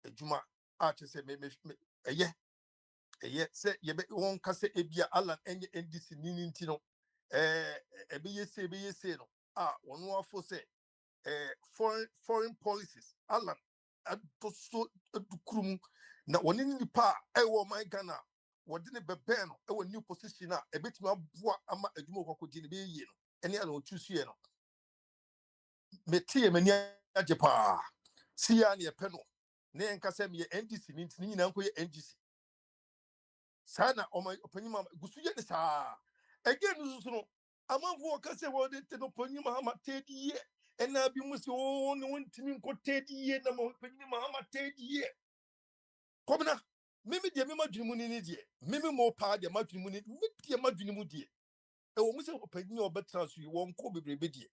a Juma artist, a year, say, you won't cast a beer Alan and NDC Nintino, a BSC, no. One more for say, foreign policies, Alan, at so krum, now one in the pa, my Ghana, what didn't be ban, our new position, a bit more bois, ama a dumo could be, any other choose here. Metie mania jepa sia ne peno ne nkasa me NDC ni na nko ye NDC sana o my opanyima gusuye ne sa again so no amanfo kase wo de te no opanyima ma tedi ye ena bi mu se o no ntimi nko tedi ye na ma opanyima ma tedi ye komna mimi de mema dwumu ni de mimi mo pa de ma dwumu ni mi de ma dwumu de e wo mu se opanyima obetra so wo nko bebrebe de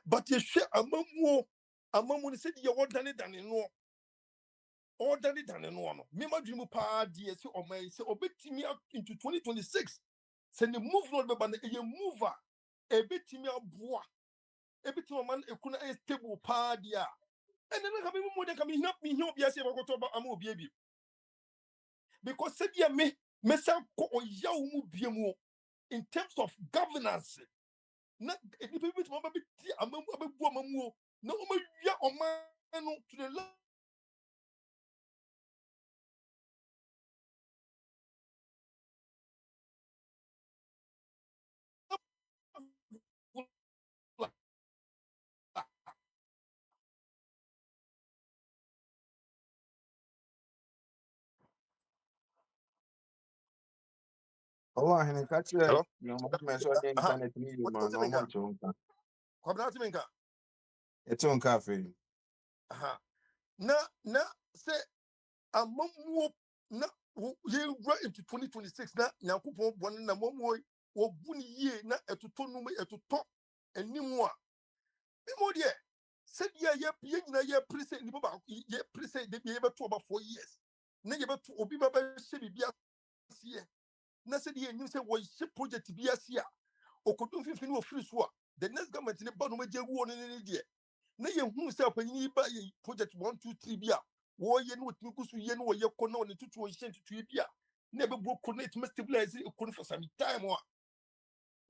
but ye hwe amamu ni said you order than no no mema dream pa die se o mai se obetimi into 2026 se ne move no be ba na ye mover ebetimi aboa ebetimi man ekuna e stable pa dia ene na ka me mo de ka me hina obi ase ba koto ba ama obi abi because said ya me sa ko oyaw mu biemu in terms of governance na edi people mo ba bi amamu abebu amamu na o ma wia o man no to the level Oh, I can catch you. hello No, my so the internet media what man, was no it more to kwabna timenka it's on cafe. na say amamu na ye right into 2026 na yakupon bon na mamu wo buni ye na etoto no etoto animu a mo de said ye nyina ye prese ni baba ye prese de ye beto about 4 years na ye beto obi baba hye bibia se na said ye nim say wo hye project bia se a okodun fifini wo free so a the next government ne ba no ma je wu no ne de na ye hu say panyin ba ye project 1 2 3 bia wo ye no tumi kusu ye no ye ko na ne tutu wo hye tutu bia na be bro connect must stabilize e ko for some time wa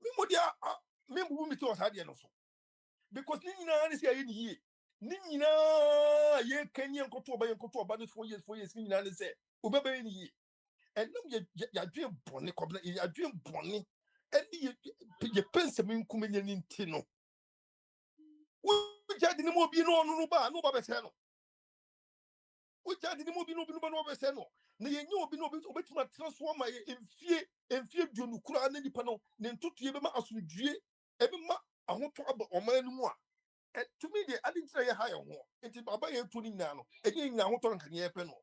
me mo dia me bu mi to sa de no so because ni nyina ne say ye ni ye ni nyina ye kanye nkoto ba no 4 years ni nyina ne say obeba ye ni ye enam ya dwe bone kobna ya dwe bone eni ye pense me nkumenye ni ntino wo jadi ni mo bi no ba be se no wo jadi ni mo bi no be se no na ye nyi obi no obetuma transform ye emfie duonu kura na nipa no ne ntoto ye be ma asodue e be ma ahoto aba oman no mu a to me de adi tira ye ha ye ho enti baba ye to ni nyina no enye nya ahoto nka ye pe no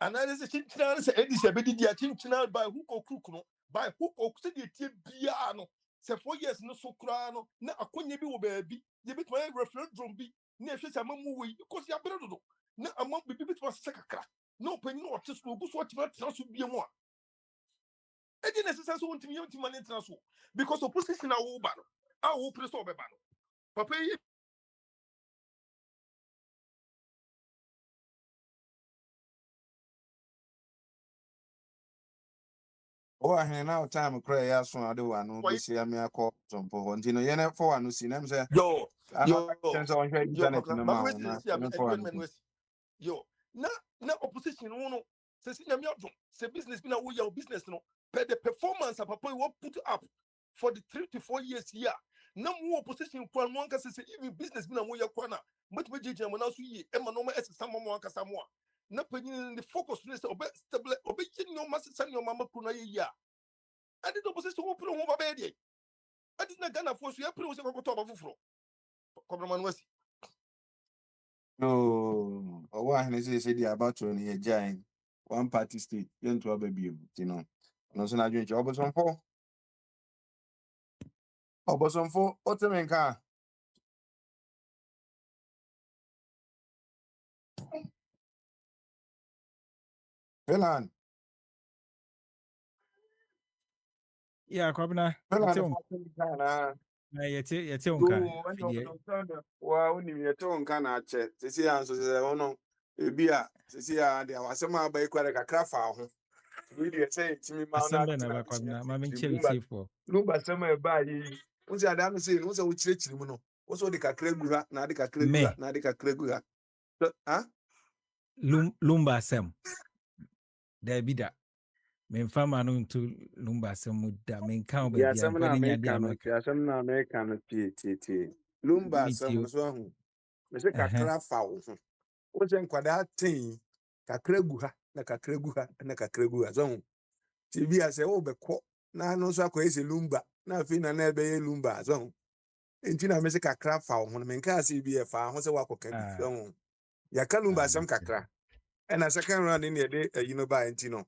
analysis chinchina se edi se bedi dia chinchina by hook or crook no by hook or se die tie bia no se 4 years no so kura no na akonye bi wo baabi ye bituma referendum bi na ehwe se amamu we because ya bere dodo na amam bi bituma se kakra na opanyi no ote so ogu so otima tra so bia mu a edi necessary so wontimi yontima ne tra so because opposition na wo ba no a wo pre so obeba no papa yi Oh, I had now time cry as soon as I do one, be see me a call some for Hontino. Yen for one who see them say, yo I know sense on your yo internet in kwabna the ma we mouth, see am for edwen one. men yo na opposition no se sinya mi adom se business bi na wo your business no per the performance of papa you put up for the 3 to 4 years here na mo opposition kwa no anka se even business bi na wo your kwa na but we jeje mo na so yi e ma no ma esesa mo anka samo a na panyin the focus no se obe stable obe yin no ma se no ma makru na ye ya ade the opposition wo pro ho ba be de ade na Ghana for so ya pro se kokoto ba foforo kobra man wasi No, or one say the about to a giant one party state, then to a baby, No, so I drink Oboson for Otomenka. Philan, Yeah, Kwabena, Philan, yɛte wo nka go and afidie open wow, when you tone can I check. See, answer, oh no, beer, see, there was some by quite a craft. Really say to me, Mount asɛm bɛ na ba Kwabena ma menkyɛ wo tiefoɔ Lumba summer by ye. What's your damn say? What's a church? What's all the cacregura, not the cacregura, me not the cacregura. Huh? lumba asɛm daabi da memfa ma no nto lumba asɛm mu da menka wo Yeah, baabi a some nkɔ ne nyade American, ano ka yeah, some American, Lumba, some metie was one. Mr. ɛhɛ Cacra foul. What's in quadratin? Cacreguha, na cacreguha, and a cacreguha zone. TV, I say, oh, but na no so crazy lumba, na fin and never lumba zone. Nti na mese kakra fa wo ho no menka se bi e fa ho se wakoka bi so ya kalumba sam kakra and a second round in the you ba nti no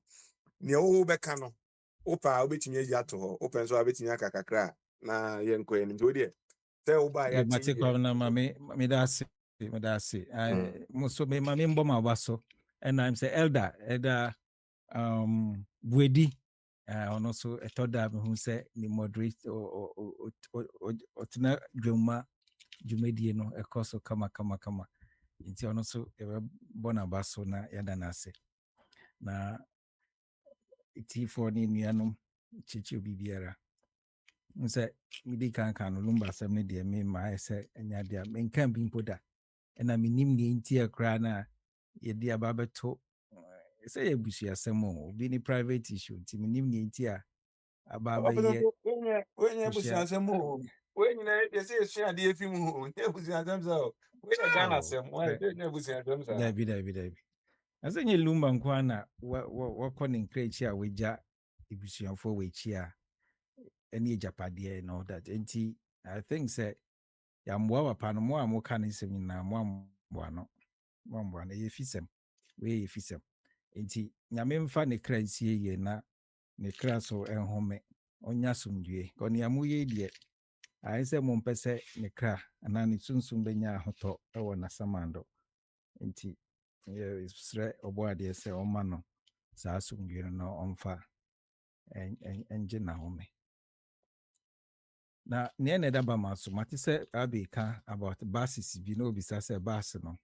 ne wo beka no opa obetimi agi ato ho open so obetimi aka kakra na ye nko ye nti odi se wo ba ya mate tin Kwabena ma meda ase mo so ma me mbɔ ma ba so ɛna m sɛ elder buedi ɔno so ɛtɔ da mehu sɛ ne moderate ɔtena dwamma dwumadie no ɛkɔ so kama nti ɔno so yɛbɛbɔ n'aba so na yɛda no ase na tifoɔ ne nnuanom kyekyere biribiara n sɛ mede kanka no lumba asɛm no deɛ mema ayɛ sɛ ɛnya deɛ menka bi mpo da ɛna menim neɛ nti a koraa no a yɛde aba bɛto sɛ yɛ abusuasɛm o obi ne private issue nti menim neɛ nti a aba bɛyɛ wenye busiansem o wenye na ye se sua de efi mu o nye busiansem so we na Ghana sem wenye busiansem sa dabi ɛsɛ nyɛ lumba nko a na wɔkɔ ne nkrakyi a wɔagya abusuafoɔ wɔ akyi a ɛne agyapadeɛ and all that nti I think sɛ yɛamboa papa no mo a moka ne nsɛm nyinaa moamboa no ɛyɛ fisɛm wei yɛ fisɛm nti nyame mfa ne kra nsie yie na ne kra so ɛnhome ɔnya asomdwie kɔnea moyɛ deɛ ayɛ sɛ mompɛ sɛ ne kra anaa ne sunsum bɛnya ahotɔ ɛwɔ n'asamando nti yɛsrɛ ɔbɔadeɛ sɛ ɔma no saa asomdwie no na ɔmfa ɛngye n'ahome na nea na ɛda ba ma so mate sɛ abɛka about buses bi na obisa sɛ bus no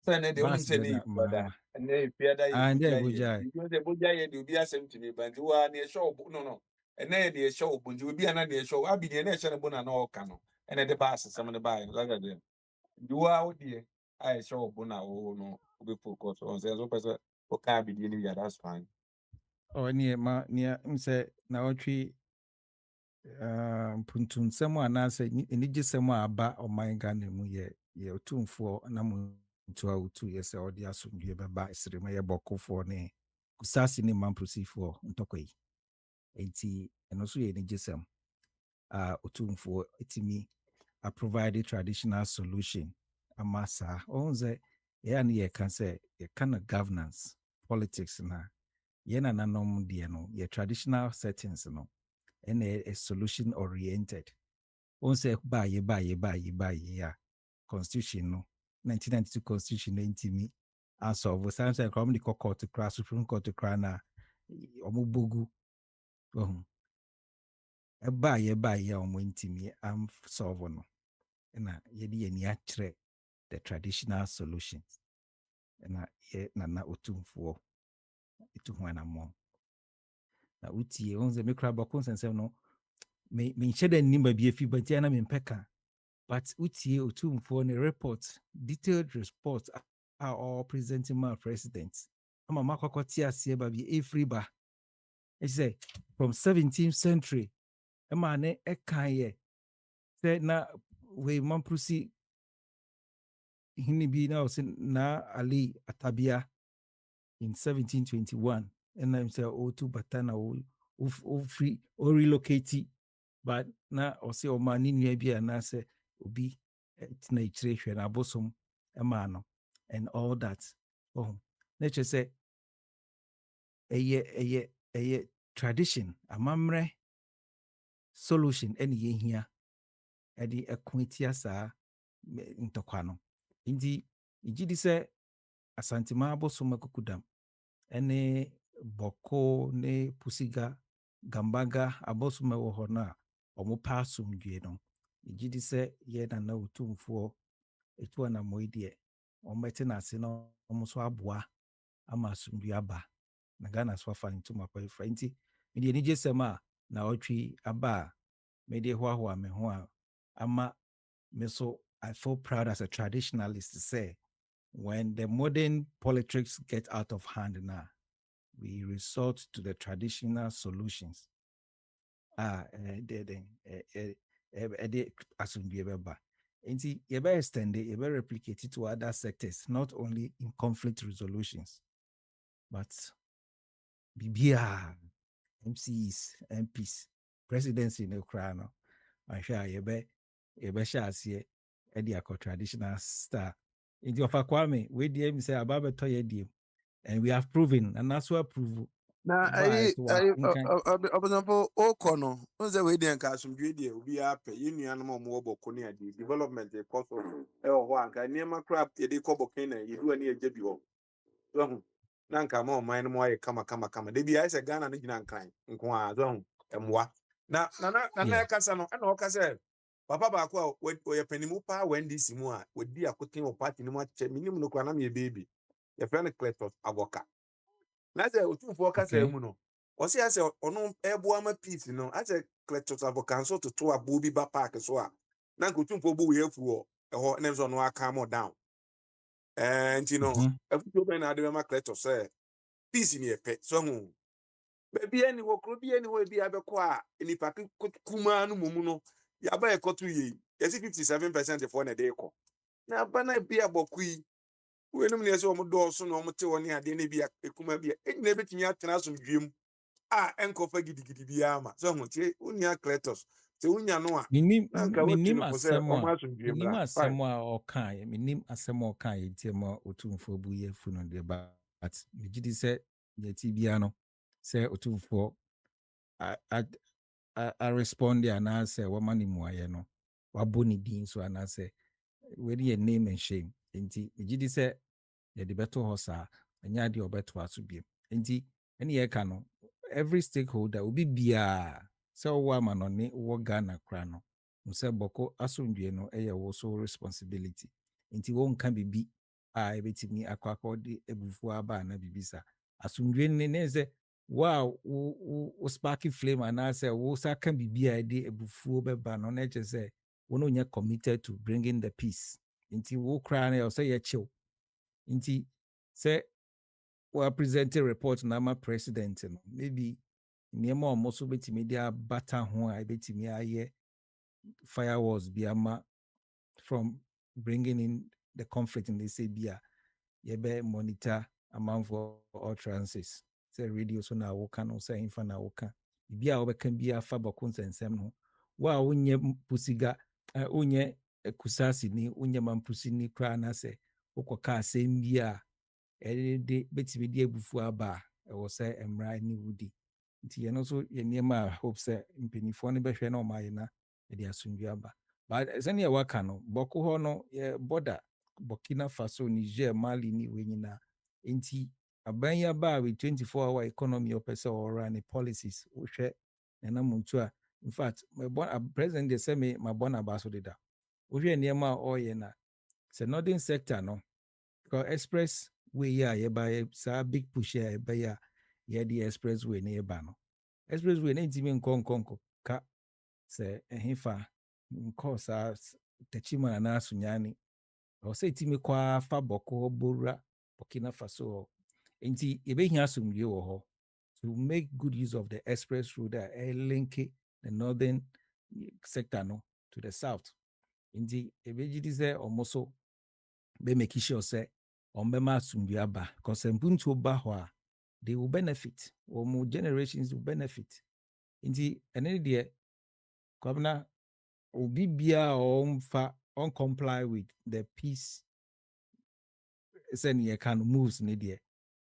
sɛ ne de onum bus sɛ bɛ ne na bada ne piada ye ndɛ buja bogyae ye de buja ye de obi asɛm tumi ba nti wa ne show no ɛnɛ ye de show bu nti obi ana de show abi de ne ɛhyɛ ne bo na na ɔka no ɛnɛ de ba asɛm ne ba no zaga de nti wa wo de ai show bu na wo no obi focus on sɛ so pɛ o ka bi de ne ya that's fine ɔneɛ ma nea m sɛ na ɔtwe mpuntumsɛm anaasɛ anigyesɛm a aba ɔman Ghana mu yɛ ɔtumfoɔ na mo nto a wotu yɛ sɛ ɔde asomdwie bɛba ɛsere ma yɛ bɔkofoɔ ne kusase ne mamposifoɔ ntɔkwa yi nti ɛno nso yɛ anigyesɛm a ɔtumfoɔ ɛtumi a provide traditional solution ama saa ɔhu sɛ yɛa ne yɛka sɛ yɛka no governance politics na yɛn nananom deɛ no yɛ traditional settings no ɛna a solution oriented ɔhu sɛ baayɛ a constitution no 1992 constitution no ntimi asɔvo saa sɛ nkra ɔmo de kɔ court kora supreme court kora na ɔmo bogu ɔhu ɛbaayɛ a ɔmo ntimi amsɔvo no ɛna yɛde yɛni akyerɛ the traditional solutions ɛna yɛ nana otumfoɔ ɛtu ho anammɔ na wotie ɔhu sɛ mekora bɔko nsɛnsɛm no menhyɛ da nnim baabi afi bantia na mempɛ ka but wotie otumfoɔ ne report detailed report a ɔrepresenting ma president ama makɔkɔ te aseɛ baabi ɛfiri ba ɛkyɛ sɛ from 17th century ɛma ne ɛkaeɛ sɛ na wei mamprosi hene bi na ɔsɛ na Ali Atabia in 1721 ɛnam sɛ ɔtu bata na ɔfiri ɔrelocate but na ɔsɛ ɔma ne nua bi anaasɛ obi tena akyire hwɛ no abosom ɛma and all that. Oh, nature say a tradition amammerɛ solution ɛne yɛhia ɛde ɛko tia saa ntɔkwa no. Nti megye di sɛ Asantema abosom akukudam ɛne Bɔko ne Pusiga Gambaga abosom ɛwɔ hɔ no a ɔmo pa asomdwie no. Megye di sɛ yɛ Nana Otumfoɔ ɛtu anammɔ yi deɛ ɔmmɛte n'ase na ɔmo nso aboa ama asomdwie aba na Ghana so afa ne ntoma pa ifra. Nti mede anigye sɛm a na ɔtwe aba a mede hoahoa me ho a ama me so I feel proud as a traditionalist to say when the modern politics get out of hand now, we resort to the traditional solutions. The asomdwie bɛba. Nti yɛbɛ extend it, yɛbɛ replicate it to other sectors, not only in conflict resolutions, but bibia MCs, MPs, presidency no koraa no. Ahwɛ a yɛbɛhyɛ aseɛ ɛde akɔ traditional star. Nti ɔfa Kwame, we deɛ mi sɛ aba bɛtɔ yɛ deɛ, and we have proven and also approve. Na ayi ọbụzapụ ụkọ nọ nze wee dị nka asomdwe dị obi ya apɛ yɛ nuanom a wɔwɔ bɔko ne adeɛ development ɛkɔ so ɛwɔ hɔ a nka nneɛma koraa yɛde kɔ bɔko na yɛdu ani agya bi hɔ so ho na nka ma ɔman no mu ayɛ kama da bi ayɛ sɛ Ghana no gyina nkran nko a so ho ɛmmoa na ɛkasa no ɛna ɔka sɛ papa baako a ɔyɛ panimu paa wɔ NDC mu a wɔdi akoten wɔ party no mu akyɛ menim no koraa na meyɛ baby yɛfrɛ no Cletus Avoka na sɛ Otumfoɔ kasa mu no ɔsi asɛ ɔno ɛboa ma peace no asɛ Cletus Avoka nso toto abo bi ba park so a na nka Otumfoɔ bo wɔ afuo ɛhɔ ɛnam sɛ ɔno aka mo down nti no afutuo bɛn na ade bɛma Cletus sɛ peace ni ɛpɛ so ho baabi ani wɔ kuro bi ani hɔ ebi abɛkɔ a nipa kumaa no mu no yaba ɛkɔto yie yɛsi 57% foɔ na ɛde kɔ na aba na bi abɔko yi wenum ne sɛ ɔmo dɔɔso na ɔmo te wɔ ne ade ne bi ekuma bi ɛnyina betumi atena asomdwiem a ɛnkɔfa gidigidi bi ama sɛ ɔmo tie unia Cletus sɛ unya no a minim asɛm a ɔka minim asɛm a ɔka yɛ nti ma Otumfoɔ bu yɛ fu no de ba but megye di sɛ yɛti bia no sɛ Otumfoɔ a respond anaasɛ wɔma ne mmuayɛ no wabɔ ne din so anaasɛ wɛde yɛ name and shame nti megye di sɛ yɛde bɛto hɔ saa ɛnyɛ adeɛ ɔbɛto aso biem nti ɛne yɛka no every stakeholder obi biaa sɛ wowɔ amanɔne wowɔ Ghana kora no sɛ bɔkɔ asomdwie no ɛyɛ wo so responsibility nti wɔnka biribi a ɛbɛtumi akɔde abufuo aba ana biribi sa asomdwie no ne sɛ wo sparky flame anaasɛ wo sa ka biribi a ɛde abufuo bɛba no na ɛkyɛ sɛ wo no nyɛ committed to bringing the peace nti wo koraa no yɛ sɛ yɛkyew nti sɛ wa present a report na ama president no maybe nneɛma a ɔmo so bɛtumi de abata ho a ɛbɛtumi ayɛ firewalls bi ama from bringing in the conflict in the bi a yɛbɛ monitor amanfoɔ utterances sɛ radio so na woka no sɛ imfa na woka biribi a wobɛka bi afa bɔko nsɛnsɛm no wo a wonyɛ Pusiga wonyɛ Kusasi ni wonyɛ Mampusi ni koraa na sɛ wokɔka asɛm bi a ɛde bɛtumi de abufuo aba a ɛwɔ sɛ mmara ne wudi nti yɛno nso yɛ nneɛma a hope sɛ mpanimfoɔ no bɛhwɛ na ɔma ayɛ na yɛde asomdwe aba but sɛnea waka no bɔko hɔ no yɛ border Burkina Faso, Niger, Mali ni wei nyinaa nti aban yi aba a with 24-hour economy ɔpɛ sɛ ɔwɔra ne policies wohwɛ nenam ntu a in fact president de sɛ mabɔ n'aba so deda wohwɛ nneɛma a ɔyɛ na sɛ northern sector no because express way a yɛba saa big push a yɛbɛyɛ a yɛde express way ne yɛba no express way ne ntimi nkɔ ka sɛ ɛhefa nkɔ saa Tachima na Sunyani ɔwɔ sɛ ɛtumi kɔ afa bɔkɔ bowura Burkina Faso hɔ nti yɛbɛhia asomdwie wɔ hɔ to make good use of the express road a link the northern sector no to the south nti yɛbɛgye di sɛ ɔmo so bɛmaki sure sɛ ɔmbɛma asomdwie aba because mpuntuo ba hɔ a they will benefit ɔmo generations will benefit nti ɛne deɛ kwabena obi biara ɔmfa comply with the peace send ye kind of moves ni deɛ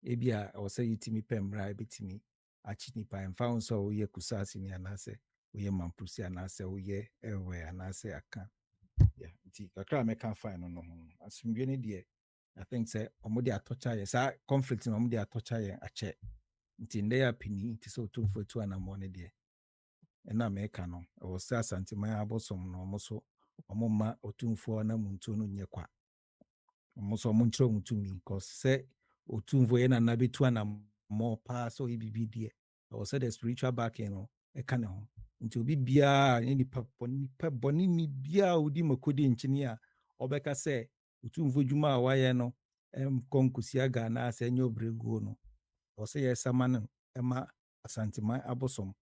ebia or say yitimi pembra ebitimi achi nipa and found so ye kusasi ni anase ye mampusi anase ye ewe anase aka yeah nti kakra me can find no asumdwe ni deɛ I think say omode atocha ye sa conflict no omode atocha ye ache nti nde ya pini nti so tumfo tu anamo ne deɛ ɛna meka no ɛwɔ sɛ asanteman abosom no ɔmo so ɔmo ma otumfoɔ na muntu no nyɛ kwa ɔmo so ɔmo nkyerɛ ɔmo tumi cause sɛ otumfoɔ yɛ nana bɛtu anammɔ paa sɛ ɔyɛ biribi deɛ ɛwɔ sɛ the spiritual backing no ɛka ne ho nti obi biara ne nipa bɔne ni biara odi makodi nkyene a ɔbɛka sɛ otumfoɔ dwuma a wayɛ no ɛnkɔ nkosia Ghana sɛ ɛnyɛ obrɛguo no ɛwɔ sɛ yɛsama no ɛma asanteman abosom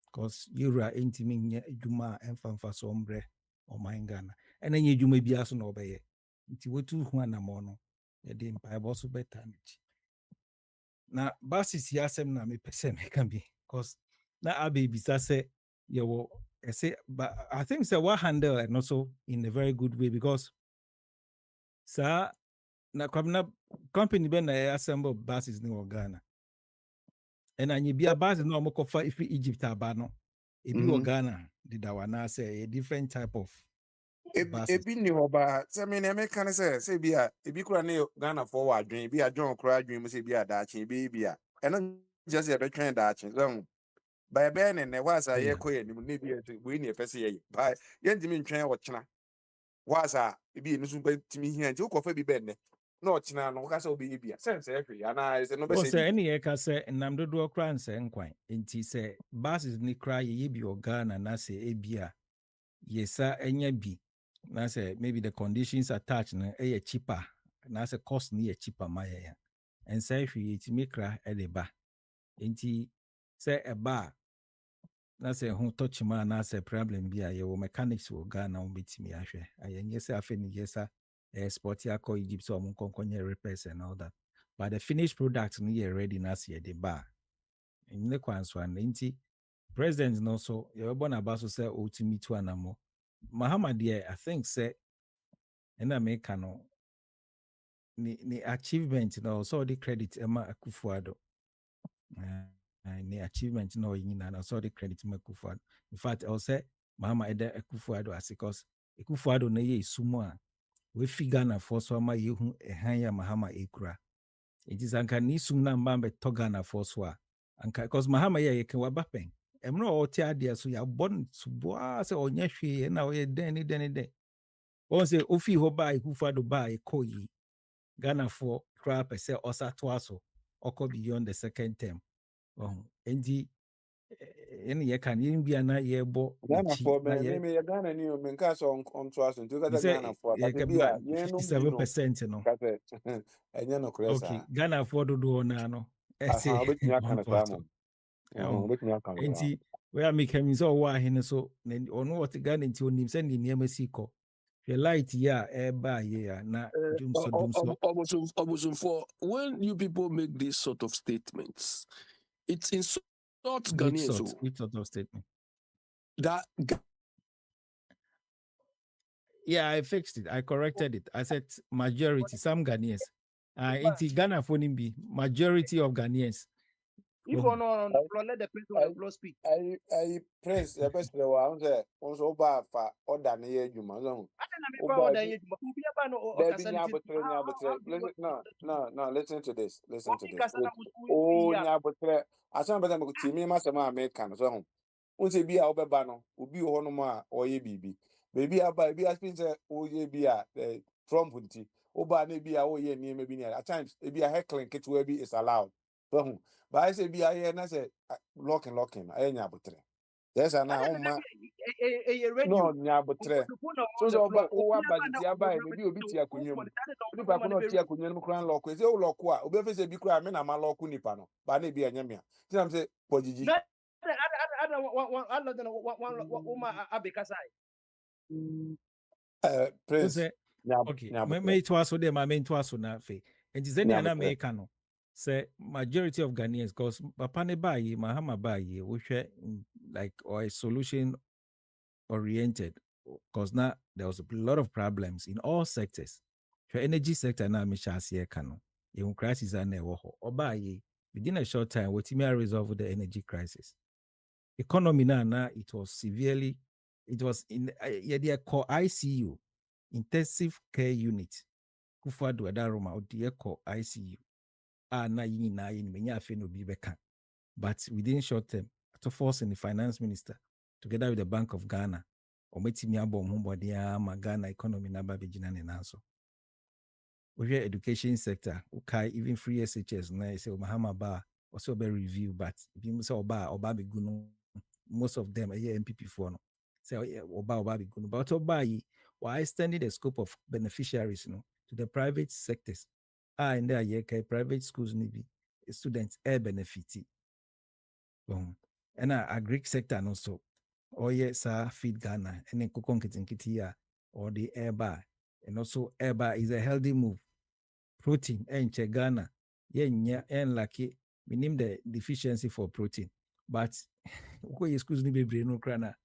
because yɛwura ɛntimi nyɛ adwuma a ɛmfamfa so ɔmbrɛ ɔman Ghana ɛna nyɛ adwuma biara so na ɔbɛyɛ nti wotu ho anammɔ no yɛde mpaebɔ so bɛta no akyi na basis yɛ asɛm na mepɛ sɛ meka bi because na abɛbisa sɛ yɛwɔ ɛsɛ but I think sɛ what handle and also in a very good way because saa na kwamna company bɛ na assemble basis ne wɔ Ghana ɛna nyɛ bia basis na ɔmokɔfa ifi Egypt aba no ebi wɔ Ghana deda wana sɛ a different type of basis. Ebi ni hɔ ba sɛ me na meka ne sɛ bi a ebi kura ne Ghana fo wɔ adwen bi adwen kura adwen mu sɛ bi a daakye bi a ɛno just yɛ bɛtwɛn daakye so ba ɛbɛyɛ ne wasa yɛ kɔ yɛ nim ne bi we ne ɛpɛ sɛ yɛ ba yɛntimi ntwɛn wɔkyena wasa ebi ne so bɛtimi hia nti wokɔfa bi bɛnnɛ na ɔkyena no woka sɛ wobɛyɛ bi a sɛnsɛ ɛhwɛ ana sɛ no bɛsɛ sɛ ɛne yɛka sɛ nam dodoɔ kora nsɛ nkwan nti sɛ basis ne kora yɛyɛ bi wɔ Ghana na sɛ ebi a yɛsa ɛnya bi na sɛ maybe the conditions attached no ɛyɛ cheaper na sɛ cost no yɛ cheaper ma yɛyɛ ɛnsa hwee yɛtumi kra ɛde ba nti sɛ ɛba a na sɛ ho tɔkyima na sɛ problem bi a yɛwɔ mechanics wɔ Ghana wɔbɛtumi ahwɛ ayɛnyɛ sɛ afei ne yɛsa export akɔ Egypt sɛ ɔmo nkɔnkɔnyɛ repairs and all that but the finished product no yɛ ready na sɛ yɛde ba a ɛnyɛ kwan so ano nti president no so yɛbɛbɔ n'aba so sɛ ɔtumi tu anamɔ Mahama deɛ I think sɛ ɛna meka no ne achievement no ɔsɛ ɔde credit ɛma Akufo-Addo ne achievement no ɔyɛ nyinaa na ɔsɛ ɔde credit ma Akufo-Addo in fact ɔsɛ Mahama ɛda Akufo-Addo ase because Akufo-Addo no yɛ esum a wefi Ghanafoɔ so ama yɛhu ɛhan a Mahama ekura nti sɛ anka ne sum na mba bɛtɔ Ghanafoɔ so a anka because Mahama yɛ yɛka waba pɛn ɛmmerɛ a ɔte adeɛ so yɛabɔ no suboa sɛ ɔnyɛ hwee ɛna ɔyɛ dɛn ne dɛn ne dɛn wɔn sɛ ofii hɔ baa Akufo-Addo baa ɛkɔ yi Ghanafoɔ koraa pɛ sɛ ɔsa toa so ɔkɔ beyond the second term nti ɛne yɛka no yɛn bia na yɛbɔ Ghanafoɔ me yɛ Ghana ni o me nka sɛ ɔnto aso nti wokasa Ghanafoɔ but bi a yɛnom 57% no kasɛ ɛnyɛ no korɛ saa okay Ghanafoɔ dodoɔ naa no ɛsɛ wobɛtumi aka no saa mo wobɛtumi aka no nti where make him so why he so ɔno wɔte Ghana nti onim sɛ ne nneɛma si kɔ hwɛ light yi a ɛba yɛ a na Obosomfo, when you people make this sort of statements, it's in short Ghanaians. Which sort of statement? That yeah, I fixed it. I corrected it. I said majority, some Ghanaians. It's Ghana for be majority of Ghanaians. If you know, let the person on the floor speak. I praise the best of the one there. Also, bad for order near you, my own. No, listen to this. Listen to this. Oh, yeah, but I saw better to me, Master American. So, once a beer over banner, will be one or ye baby. Baby, I buy beer spins, oh, ye beer, Trump would tea. Oh, but maybe I owe ye near maybe near. At times, it be a heckling kit where be is allowed. But I say be I and I say locking. I ain't able to. Yes, and now no nyabotre. So but tia by maybe obi tia kunyum. Nipa ko no tia kunyum kran lock. Say o lock a obi fe be kra me na ma lock nipa no. Ba na bi anya me a. Ti am say pojiji. Prince. Okay. Me to aso dem me to aso na fe. And is any na me can no. Say majority of Ghanaians, because Papane Baye, Mahama Baye, we share like or a solution oriented, because now there was a lot of problems in all sectors. energy sector na me shase ka no you crisis na e wo ho oba ye within a short time what me resolve the energy crisis economy na it was severely it was in they call ICU intensive care unit Kufuado Adaroma odi call ICU na yi na yi menya afi no bi beka but within short term to force in the finance minister together with the Bank of Ghana ometimi abom ho body ma Ghana economy na ba begina ne nanso we education sector okay even free SHS na say Mahama ba also be review but bi say oba be gunu most of them are MPP for no say oba be gunu but oba yi why extending the scope of beneficiaries to the private sectors in there private schools ni bi students air benefit and agric sector no so yes feed Ghana and then kokon kitinkiti or the air bar and also air bar is a healthy move protein and Ghana and like minim the deficiency for protein but uko schools ni bebre no krana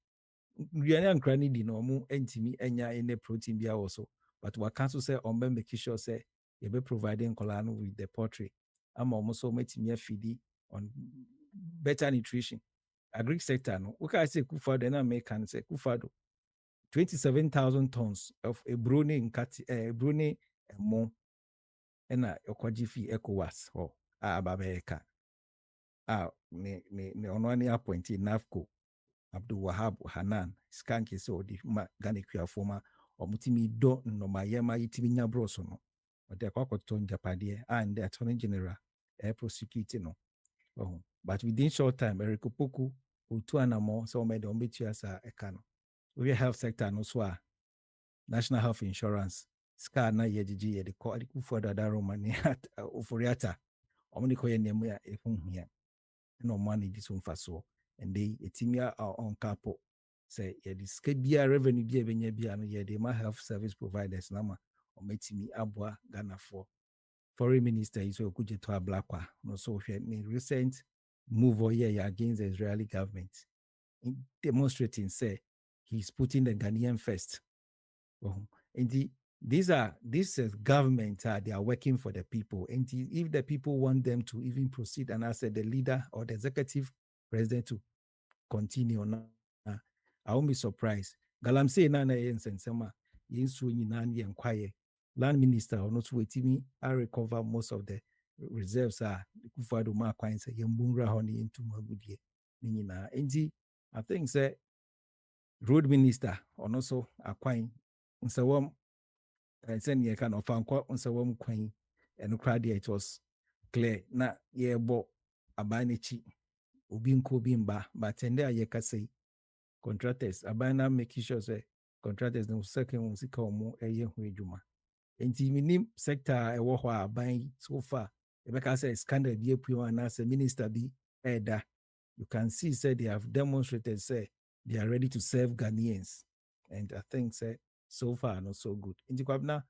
nduane ankra ni di no mu entimi enya ene protein bia also but we cancel say on be make sure say you be providing colano with the poultry ama also metimi feed on better nutrition agric sector no we can say Kufado na make can say Kufado 27,000 tons of a bruni nkati bruni mo na okwaji fi ECOWAS ho ababeka ne ono ani appointee NAFCO Abdul Wahab Hanan skanke so di Ghana kuafo ma omutimi do no mayema yitimi nya broso no ode kwakoto njapade and the attorney general prosecute no but within short time Eriko Poku otu anamo so made on betu asa ekano we health sector no so national health insurance ska na yegigi ye de ko adikufu da Roma ni oforiata omni ko ye nemu ya ehunhia no money this one faso and they etimia on capo say ye diska bia revenue bia benya bia no ye de ma health service providers na ma ometimi aboa Ghana for foreign minister is okuje to ablakwa no so ni recent move here against the Israeli government demonstrating say he's putting the Ghanaian first. And this is government they are working for the people. And if the people want them to even proceed, and I said the leader or the executive president to continue on, I won't be surprised. Galamsey nana yensensema yensu nyinani yenkwaye. Land minister or not waiting me, I recover most of the reserves are Kufado ma kwanse yembunra honey into magudie. Nina. And I think say road minister or also Akwan nsawam send ye kind of fankwa nsawam kwan and crowd it was clear na ye bo abanichi obi nko bi mba but ende aye kasei contractors abana make sure say contractors no second sika omo eye hu adwuma enti minim sector e wo ho aban so far e be ka say scandal bi apu na say minister bi eda you can see say they have demonstrated say they are ready to serve Ghanaians and I think say so far not so good inti kwabna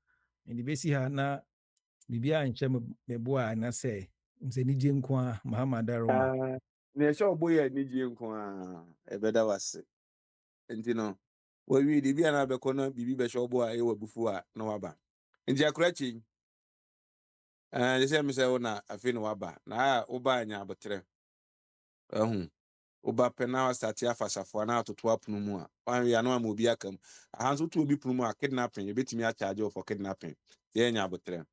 in the basic na bibia nche meboa na say mse ni je nko a Muhammad Daroma na show boy ni die nko ebeda wase enti no wi di bia na be kono bibi be show boy e wabufu a na waba enti akrachi je say me say na afi na waba na oba anya abotre oba pena start ya fasafo na atoto apunu mu a wan wi ana ma obi akam ahanso to obi punu mu a kidnapping e betimi a charge for kidnapping ye nya abotre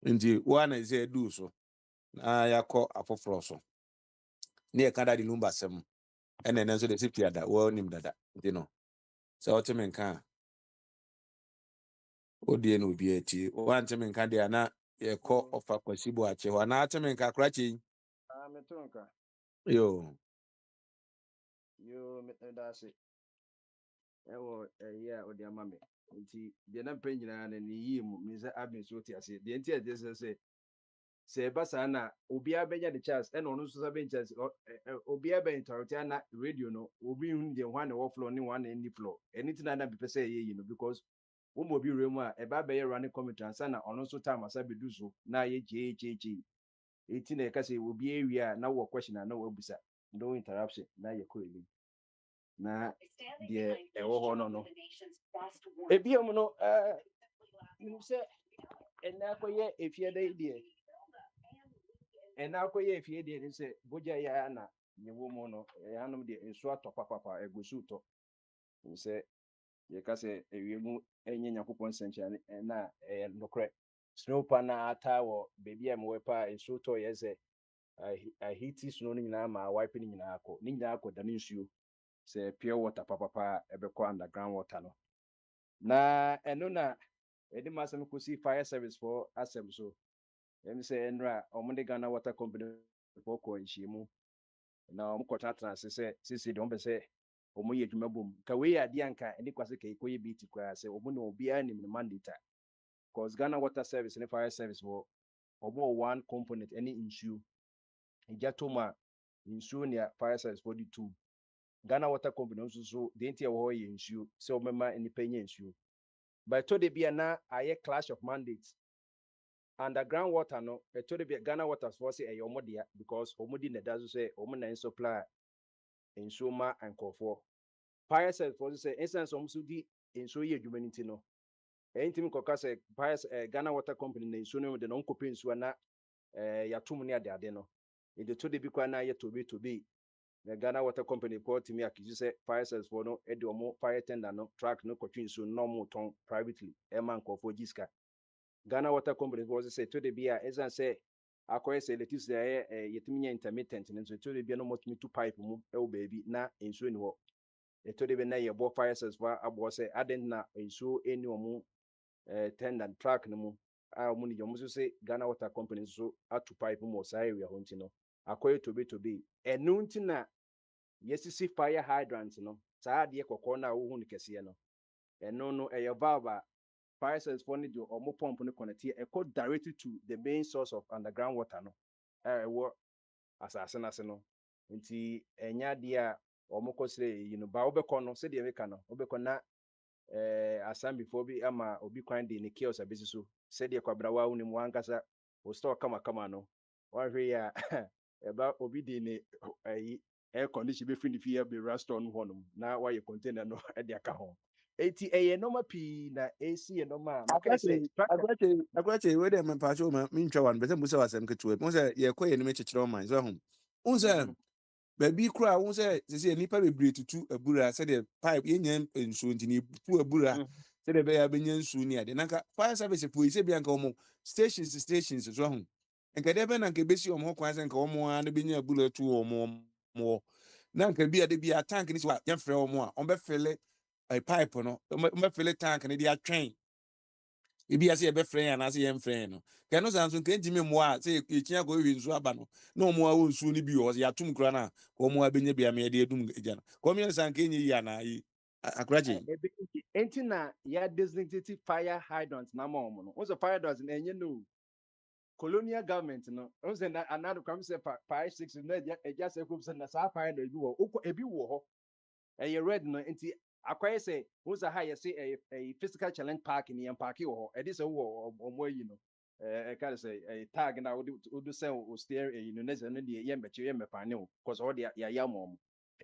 ndi wa na ze du so na yakọ afoforo so na ye kada di lumba sem ene nenso de sipia da wo nim dada ndi no so otime nka odie na obi ati wa ntime nka de na ye kọ ofa kwasibo ache ho na atime nka krachi metonka yo yo metadase ewo ya odi amame nti de na mpa nyina na ni yi mu mi se admin so ti ase de nti ade se ba sa na obi abenya the chance e no no so sa ben chance obi abenya interrupt na radio no obi hu de hwan na wo floor ni hwan na ni floor anything na be pese ye no because wo mo bi remu a e ba be running committee ansa na ono so time asa be du so na ye je eti na ka say obi area na wo question na wo busa no interruption na ye ko eli na de e wo ho no no ebi no you say And now if you're the idea, and now if you're the idea, say Boja Yana, you woman, Yanum de Insua to Papa, a Gusuto. You say, you can say, you move any Yakupon Century and now, no crack. Snow pana tower, baby, I'm wepa, and so to yes, I hate this no na ma wiping in ako. Nina ako the news you say pure water papa ebeko underground water no. Na eno na edi masem ko see fire service for asem so. Em say enra omo Ghana Water Company for ko nchimu. Na omo kwata trans say sisi de omo say omo ye dwuma bom. Ka we ya di anka eni kwase ka ikoye beat kwa say omo na obi ani me mandate. Cause Ghana Water Service and fire service for omo one component any issue. Ijatoma nsuo nea fire service for the two. Ghana Water Company nso so de ntia wo ye nsuo se o mema nipa nya nsuo. But to de bia na aye clash of mandates. Underground water no to de bia Ghana Water for say e omo dia because omo di na dazo say omo na supply nsuo ma ankofo. Fire service for say instance omo so di nsuo ye adwuma nti no. Entim koka say fire Ghana Water Company na nsuo no de no nkope nsuo na yatum ne ade no. E de to de bi kwa na ye tobe the Ghana Water Company called to me accuse say fire service for no edomo fire tender no track no kotwin so no ton privately e man ko for jiska. Ghana Water Company was say to the bia esan say akoye say electricity yetimi nya intermittent no so to the bia no motumi to pipe mu e wo baby na enso ni ho e to the bia na ye bo fire service for abo say aden na enso eni omu tender track no mu a omu ni jomu so say Ghana Water Company so atu pipe mu so area ho ntino akoye tobe enu ntina yes see fire hydrants no saa de kokko na wo hu ne kese no eno no e valve fire service for need or mo pump no connect e go directly to the main source of underground water no wo asase na se no nti enya de a o mo kosre ba obekọ no se de meka no obekọ na asam before bi ama obi kwan de ne chaos abesi so se de kwabra wa hu mu ankasa o store kama no wa hwe ya eba obi de ne air condition be free the be restaurant honum na why you container no e de aka ho eti normal p na AC normal maka say Akwache we dey me pa cho ma min twa wan bese musa wasem ketu mo se ye koye ni me kyekyere o man so ho unse baby kura unse se nipa bebre tutu abura se de pipe yenya nsuo ntini pu abura se de be ya benya nsuo ni ade nanka fire service pu se bia nka omo stations so ho nka de be nanka besi omo kwan se nka omo a na benya abura tu omo mo nanka bia de bia tank ni so ya frɛ omo a ombe fele pipe no ombe fele tank ni dia twɛn ebi ase ye be friend and ase ye friend no ke no sanso nke ntimi mo a se ekia go wi nsu aba no na mo a wo nsu ni bi o ya tum kura na ko mo abenya bia me de edum eja no ko mi san ke nyi ya na yi akraje enti na ya designated fire hydrants na ma omo no so fire hydrants na enye no colonial government no so na another come say 5 6 na eja say ko na sa fire no ebi wo ho red no enti akwaye say who's a high say a physical challenge park in the park or it is a war or you know kind of say a tag now would say or steer you know next and the yam but you panel because all the yam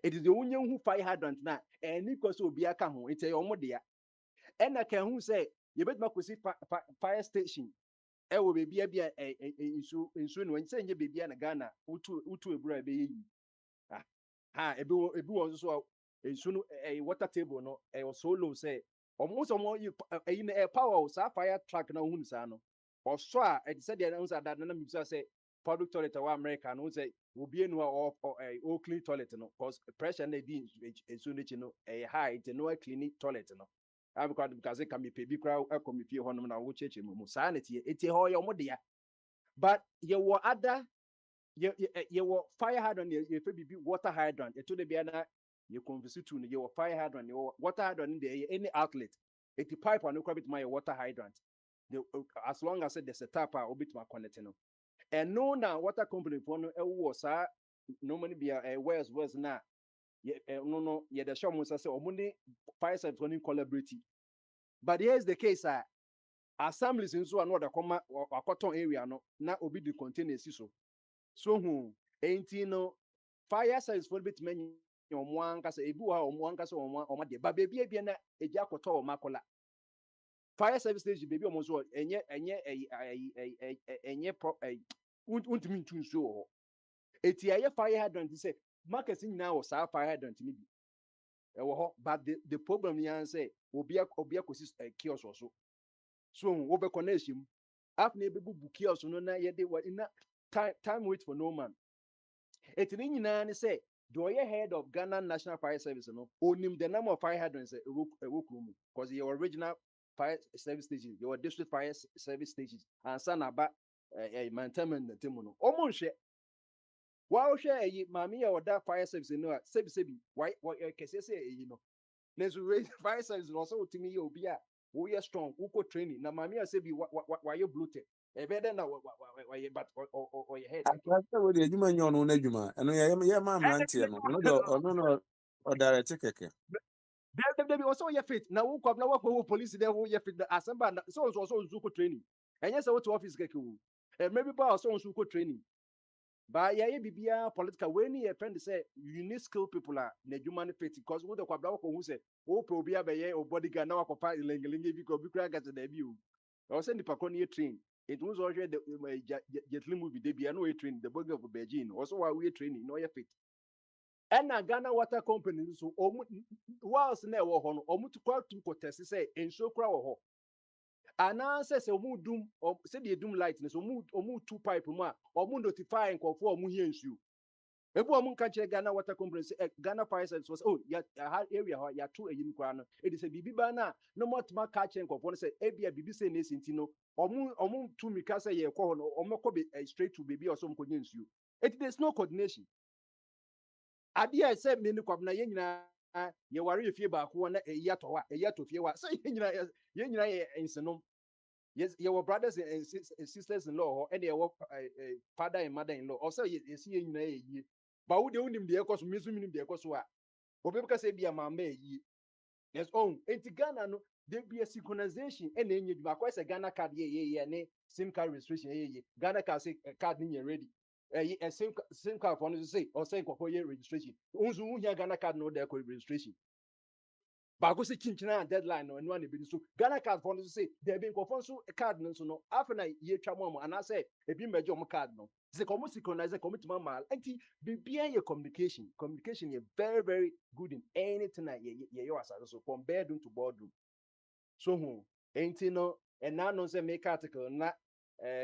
it is the only who fire hydrant now and because will be a come it's a omodia and I can who say you bet not see fire station e will be a in soon when say you be a Ghana utu a brave ebi won so ensu no water table no so low say almost you in a power sa fire truck na hu sa no or so e said the answer that na me say public toilet wa America no say obi enu o clean toilet no cause pressure na di ensu no chi no high it no clean toilet no because it can be pay bi kra akomi fie ho no na wo cheche mu sa na tie ho ye mo de but ye wo other you fire hydrant you be water hydrant it to the biana you converse to you fire hydrant you water hydrant there any outlet it the pipe and bit my water hydrant the as long as there's a tap or bit my connect no and no now water company for no was normally be a where's na no the show must say omuni fire service running collaborative but here's the case assemblies in so another comma or cotton area no na obi the containers so who ain't no fire service for bit many omo ankasa ebi wa omo ankasa omo de ba baby na eji akoto omo akola fire service station baby almost what enye pro untimi ntu nsuo wɔ hɔ eti ɛyɛ fire hydrant sɛ market nyinaa wɔ saa fire hydrant ni bi ɛwɔ hɔ but the problem yan sɛ obi akɔsi kiosk wɔ so wo bɛ kɔ na ehyia mu after na ebebubu kiosk no na yɛde wɔ na time wait for no man eti ne nyinaa ne sɛ the ɔyɛ head of Ghana National Fire Service no onim the number of fire hydrants ɛwɔ kurom because your original fire service stations your district fire service stations ansa na ba mantaman na temu no ɔmo nhwɛ wɔahwɛ ɛyi maame yɛ ɔda fire service no a sebi why kɛseɛ sɛ ɛyi no na nso fire service no ɔsɛ wotumi yɛ obi a woyɛ strong wokɔ training na maame a sebi wayɛ bloated ɛbɛyɛ dɛ na wɔyɛ but ɔyɛ head Akwasa wo de adwuma nyɛ ɔno n'adwuma. Ɛno yɛ ma mmeranteɛ no. Ɔno no ɔdirect kɛkɛ. There also your fit. Now who come now work police there who your fit assemble so zuko training. And yes, I went to office keku. Maybe ba so zuko training. But yeah, bibia political when you friend say you need skilled people are na human fit because who the kwabla who say o probia be ye o bodyguard na wakopa lengelinge because bi kra gas na bi o. I was saying the pakoni train. It was already the jetli movie they be no train the burger of Beijing also why we training no your fit. ɛna Ghana Water Company nso whilst na ɛwɔ hɔ no ɔmo to kɔ to kɔtɛsi sɛ nsuo kora wɔ hɔ anaasɛ sɛ ɔmo dum sɛdeɛ dum light no so ɔmo tu pipe mu a ɔmo notify nkɔfoɔ a ɔmo hia nsuo ebi ɔmo nka kyerɛ Ghana Water Company sɛ Ghana Fire Service wɔ sɛ oh ha area hɔ yɛato ɛyi no koraa no ɛdi sɛ biribi ba no a na ɔmo atuma ka kyerɛ nkɔfoɔ no sɛ ebi a biribi sɛ na esi nti no ɔmo tu mika sɛ yɛkɔ hɔ no ɔmo kɔ straight to baabi a ɔsɛ ɔmo kɔnya nsuo eti there is no coordination. Adeɛ a ɛsɛ mmiri kwam na yɛn nyinaa yɛware yɛ fie baako na ɛyi atɔ hɔ a ɛyi atɔ fie hɔ a sɛ yɛn nyinaa yɛ nsenom yɛwɔ brothers and sisters in law hɔ ɛna yɛwɔ father and mother in law ɔsɛ yɛsi yɛn nyinaa yɛ yie ba wo de wonim deɛ ɛkɔ so mi nso minim deɛ ɛkɔ so a obi bɛka sɛ bi a maama yɛ yie yes eti Ghana no there be a synchronization ɛna enye dwuma akɔ sɛ Ghana card yɛ ne sim card registration yɛ Ghana card say card ni yɛ ready. Same card for say or say for year registration. Unzu here Ghana card no there registration. But go say chinchina deadline no one be so Ghana card for say there been so card no so no after na ye twa mo and I say e bi meje mo card no. Say come synchronize come to mal. Anti bibia your communication is very very good in anything that ye so from bedroom to boardroom. So ain't no and now no say make article na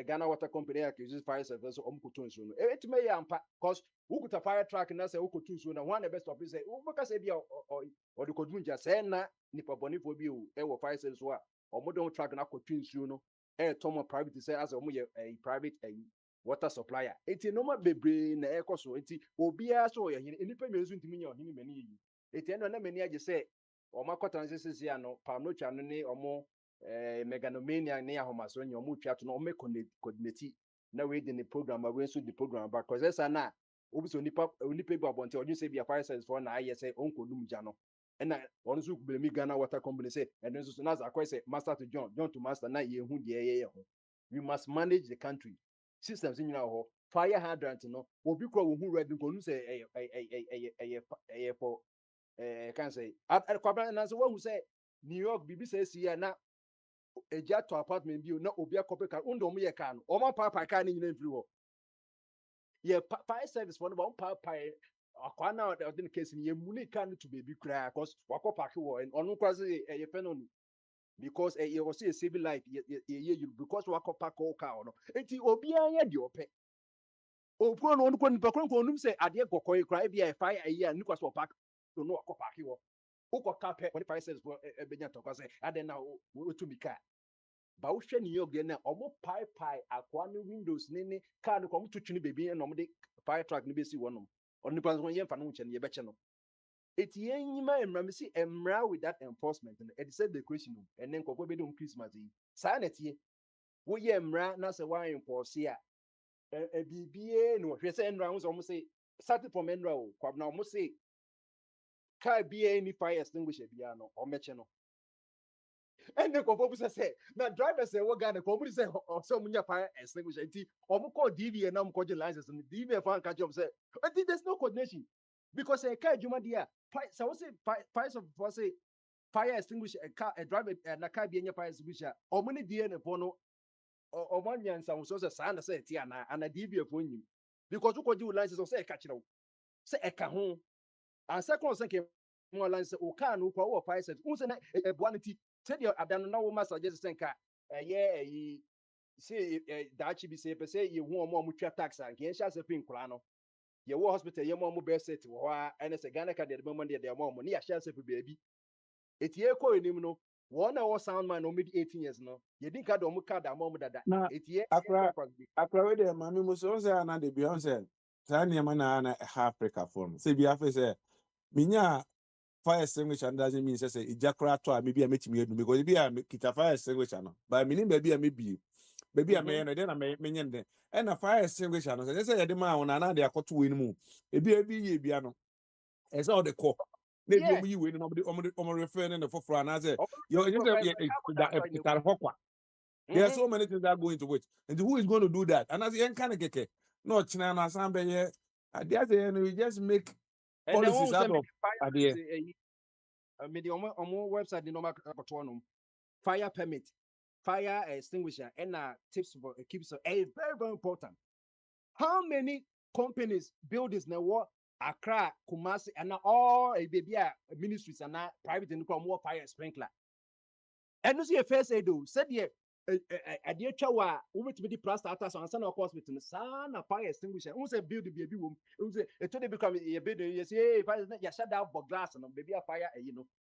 Ghana Water Company accuses fire service so omkuto nso no it may ampa cause who could a fire truck na say okuto nso na one the best of say who make say bia or the kodunja say na nipa boni fo bi o e wo fire service so a omodon truck na koto nso no tomo private say as omo a private water supplier eti no ma bebre na ekoso eti obia so ye hini nipa mezu ntimi nya ohini mani yi eti eno na mani age say omakota nsese ya no pamnocha no ne omo meganomania ne ahomaso nya omu twa to no me coordinate na we dey the program we so the program but cause esa na obi so nipa bi abonte odun say be fire service for na aye say onkodum gya no na onu so kubele mi Ghana Water Company say and then so na za kwese master to John to master na ye hu de ye ho we must manage the country systems nyina ho fire hydrant no obi kro wo hu red ko nu say for can say kwabra na so wo hu say New York bibi say si na eja to apartment bi na obi akɔpɛ car ndo mo yɛ car no ɔma papa car ni nyina mfiri hɔ yɛ fire service for no ba papa akwa na ɔde case ni yɛ muni car no to baby cry cause wakɔ park wɔ ɔno kwa se yɛ fɛ no because yɛ wɔ se save life yɛ you because wakɔ park car no enti obi anya de ɔpɛ okuro no ɔno nipa kron ko onum sɛ adeɛ gɔkɔ yi cry bi yɛ fire ayi a nikwa so park no wakɔ park wɔ ukɔ car pɛ ɔde fire service for ebenya tɔkwa sɛ aden na otu mi car ba wo hwɛ New York na ɔmo pie akwa ne windows ne car no kɔmo tutu ne baby na ɔmo de fire truck ne besi wɔnom ɔno nipa nso yɛmfa no nkyɛn yɛ bɛkyɛ no eti yɛnyima emra me si emra with that enforcement no ɛde sɛ decoration no ɛne nkɔfo bɛ de Christmas yi saa na tie wo yɛ emra na sɛ wa enforce a bibie no hwɛ sɛ emra ho sɛ ɔmo say start from emra o kwabna ɔmo say car bia ni fire extinguisher bia no ɔmo bɛkyɛ no and the couple say now drivers say what Ghana couple say so munya fire extinguisher call DV and now call the license and DV fan catch up say there's no coordination because a car juma dia so say price of say fire extinguisher a driver na car be any fire extinguisher or many DNA pono or 1 year and some so say say tiana and a DB for him because you could do license or say catch you say a cajon and second second more license or can who call fire service who's a quantity tell you I've done no master just think yeah say that should be say you want more mutual tax and can share a pin crano your hospital your mom best set and it's a Ghana card at the moment their mom money a share baby it's ye ko enim no one hour sound man no mid 18 years no ye din ka do mu ka da mom dada na it's ye akra we de mami mo so say na de Beyonce saa nneɛma na ɛha Africa form sɛ bi afɛ sɛ minya fire extinguisher doesn't mean say ija kora to a maybe a metimi edu because bi a kita fire extinguisher no but meaning baby a maybe baby a me no de na me nyen de and na fire extinguisher no say ye de ma wona na de akoto we no mu ebi ye bia no e say o de ko na ebi yeah omu yi we no omo refer no for na say oh you just you that hokwa there are so many things that go into it and who is going to do that and as yen kan keke no china na san be ye there say we just make and then policies one say out me of fire idea. me the omo website the normal to no fire permit fire extinguisher and tips for keeps very very important. How many companies buildings na what Accra, Kumasi, and all a baby ministries and private and more fire sprinkler. And you see a first aid do said yeah a dear chawa who to be the plus status on son of course with the son of fire extinguisher. Who say build the baby room? Who say it today become a building? You say if I shut down for glass and baby a fire,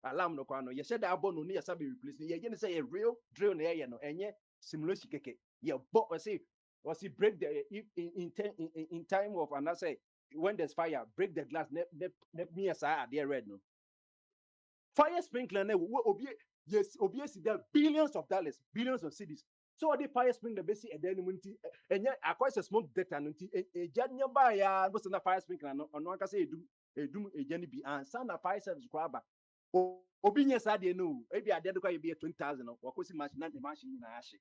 alarm no corner. You shut down no near sabi replace. You gonna say a real drill near you know and yeah simulation keke. Yeah, but was he break the in time of and I say when there's fire break the glass me aside there red no fire sprinkler yes obviously there are billions of dollars billions of cities so the fire sprinkler basic and then and yeah across a smoke detector and a janya by ya was na fire sprinkler no can say do a jenny be and sound a fire service grab obinya sad no maybe I did be 20,000 or course machine na machine na ashe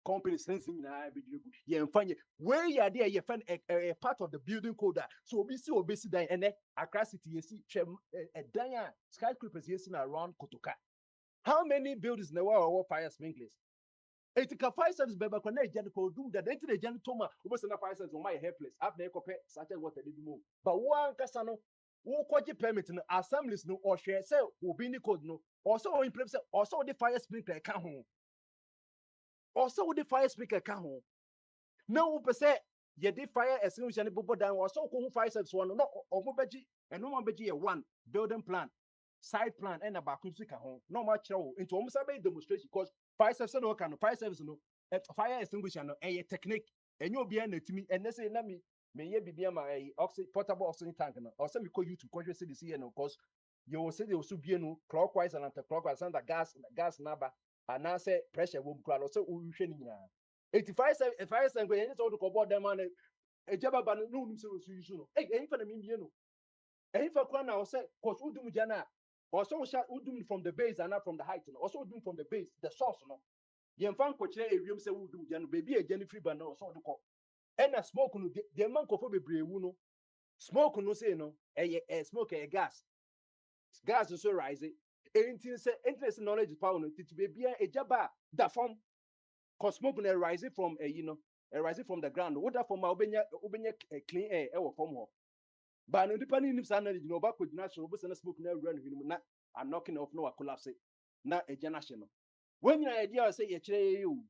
company sensing na be do yeah find where you there you find a part of the building code so obisi dan and across city you see a dan skyscrapers you see around Kotoka. How many buildings in the world are fire sprinklers? It can fire service beba kwa na ejani ko do that enti na ejani toma obo na fire service on my helpless up na ekope such as what they do move but one kasa no wo kwaji permit no assemblies no or share say obi ni code no also in place also the fire sprinkler ka ho also the fire sprinkler ka ho na wo pese ye the fire extinguisher ni bobo dan also ko fire service one no omo beji eno mo beji ye one building plan side plan and about ka ho no ma kire into almost a demonstration because fire service no can fire service no fire extinguisher no a technique and you be na timi and say na me ye bibia ma oxygen portable oxygen tank no or say me ko YouTube ko see this here no because you will say they will be no clockwise and anti-clockwise and the gas number and now say pressure will cry so we hwe ni nyina 85 fire service go any so to board them man e jaba ba no num se so use no e fa na me no e fa kwa na o say cause udum jana also udum from the base and not from the height no also udum from the base the source no ye mfa nkokire ewiem se udum jana baby e jana free ban no so de ko and a smoke no de man kofo bebre wu no smoke no say no e smoke e gas so rise interest knowledge power no titi baby e jaba da form cause smoke no rise from rise from the ground what that from obenya clean air e wo form ho but no depending ni sa na you know ba ko dina so bo se na smoke na run hinu na a knocking off no collapse na e jana hye no when you idea say ye kire you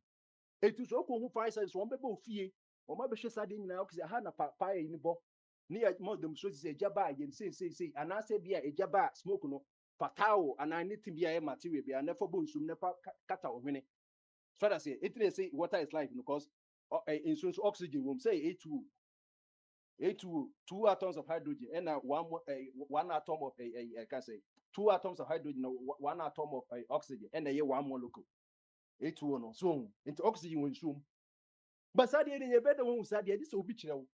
etu so ko hu fire service won be ba ofie o ma be hwe sade nyina o kise ha na fire ni bo ni ya mo dem so say ejaba ye say and I say bia ejaba smoke no fatao and I need to be a material bia na for bo nsum na fa kata o hwene so that say it say water is life because in so oxygen won say H2O, 2 atoms of hydrogen, and one atom of I can say 2 atoms of hydrogen, 1 atom of oxygen, and a 1 molecule. H2O no so into oxygen when zoom. But Sadia in a better one Sadia, this will be chill.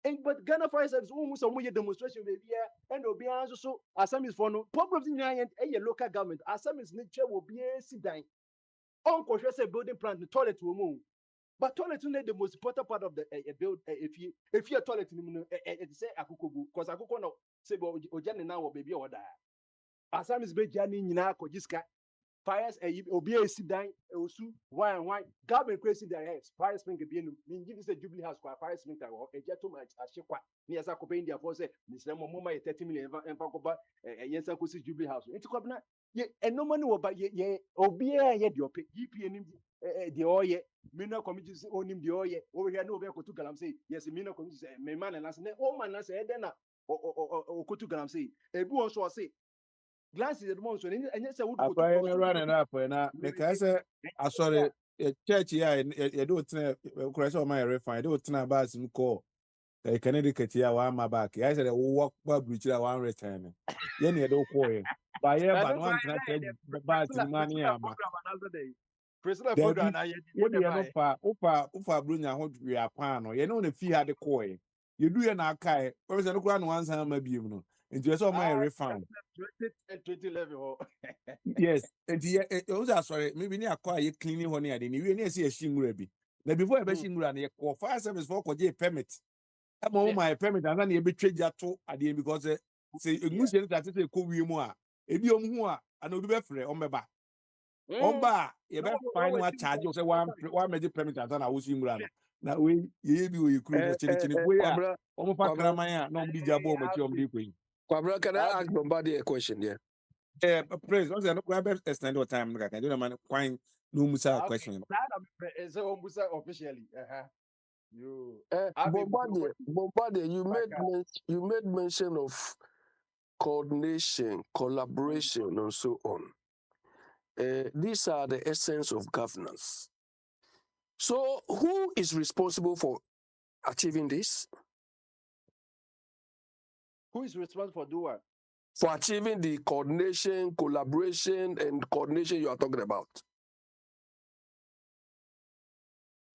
But Ghana fire service almost some demonstration maybe and will be also so Assam is for no problems in a local government. Assam is nature will be a sit down. Uncle say building plant the toilet will move. But toilet is the most important part of the build. If you toilet, it say akukubu because akuko no say ojani now baby or die. Asamis be jani nyina ko jiska. Fires obi a sit down osu wine government crazy their heads fire spring be no mean give say Jubilee House kwa fire spring or e jeto ma ahekwa na yesa ko pay India for say Mr. Momo ma 30 million emfa ko ba yesa ko si Jubilee House enti ko na ye enoma ni wo ba ye obi a ye de ope GP nim de oye mina committee say onim de oye o hia na obi ko tu galam say yes mina committee say me man na say o man na say e na o ko tu galam say ebi won so say glances at once and yes I would go Akwa to na running up na because sorry church ya you do tna Christ o my refine do tna bus mu call the Connecticut ya wa ma back I said walk back bridge ya one return ye na do call ye ba ye ba no why antna church bus ni mani ya ma program another day. Priscilla there program be na ye ye de no buy. pa ufa brunya ho we apan no ye no na fi ha de call ye you do ye na kai o se no kura no ansa ma biem no nti ye so my refine 2011 oh. yes, and the also sorry, maybe near quiet you cleaning honey. I didn't even see a shingura be. Now before a shingura and a fire service for a permit. I'm on my permit and then you betray that to at the end because say a musician that is a cool more. If you more, I know the better on my back. On bar, you better find what charge you say one major permit and then I was shingura. Now we ye be you crew the chin way. Almost back Ramaya, nobody jabo, but you're deeply. Kwabra, can I ask somebody a question? Yeah. Praise. Also, I'm not going to extend your time. I do not quite no musa Okay. question. That is officially. You Bombardier, you made mention of coordination, collaboration, and so on. These are the essence of governance. So, who is responsible for achieving this? Who is responsible for doing? For achieving the coordination, collaboration, and coordination you are talking about?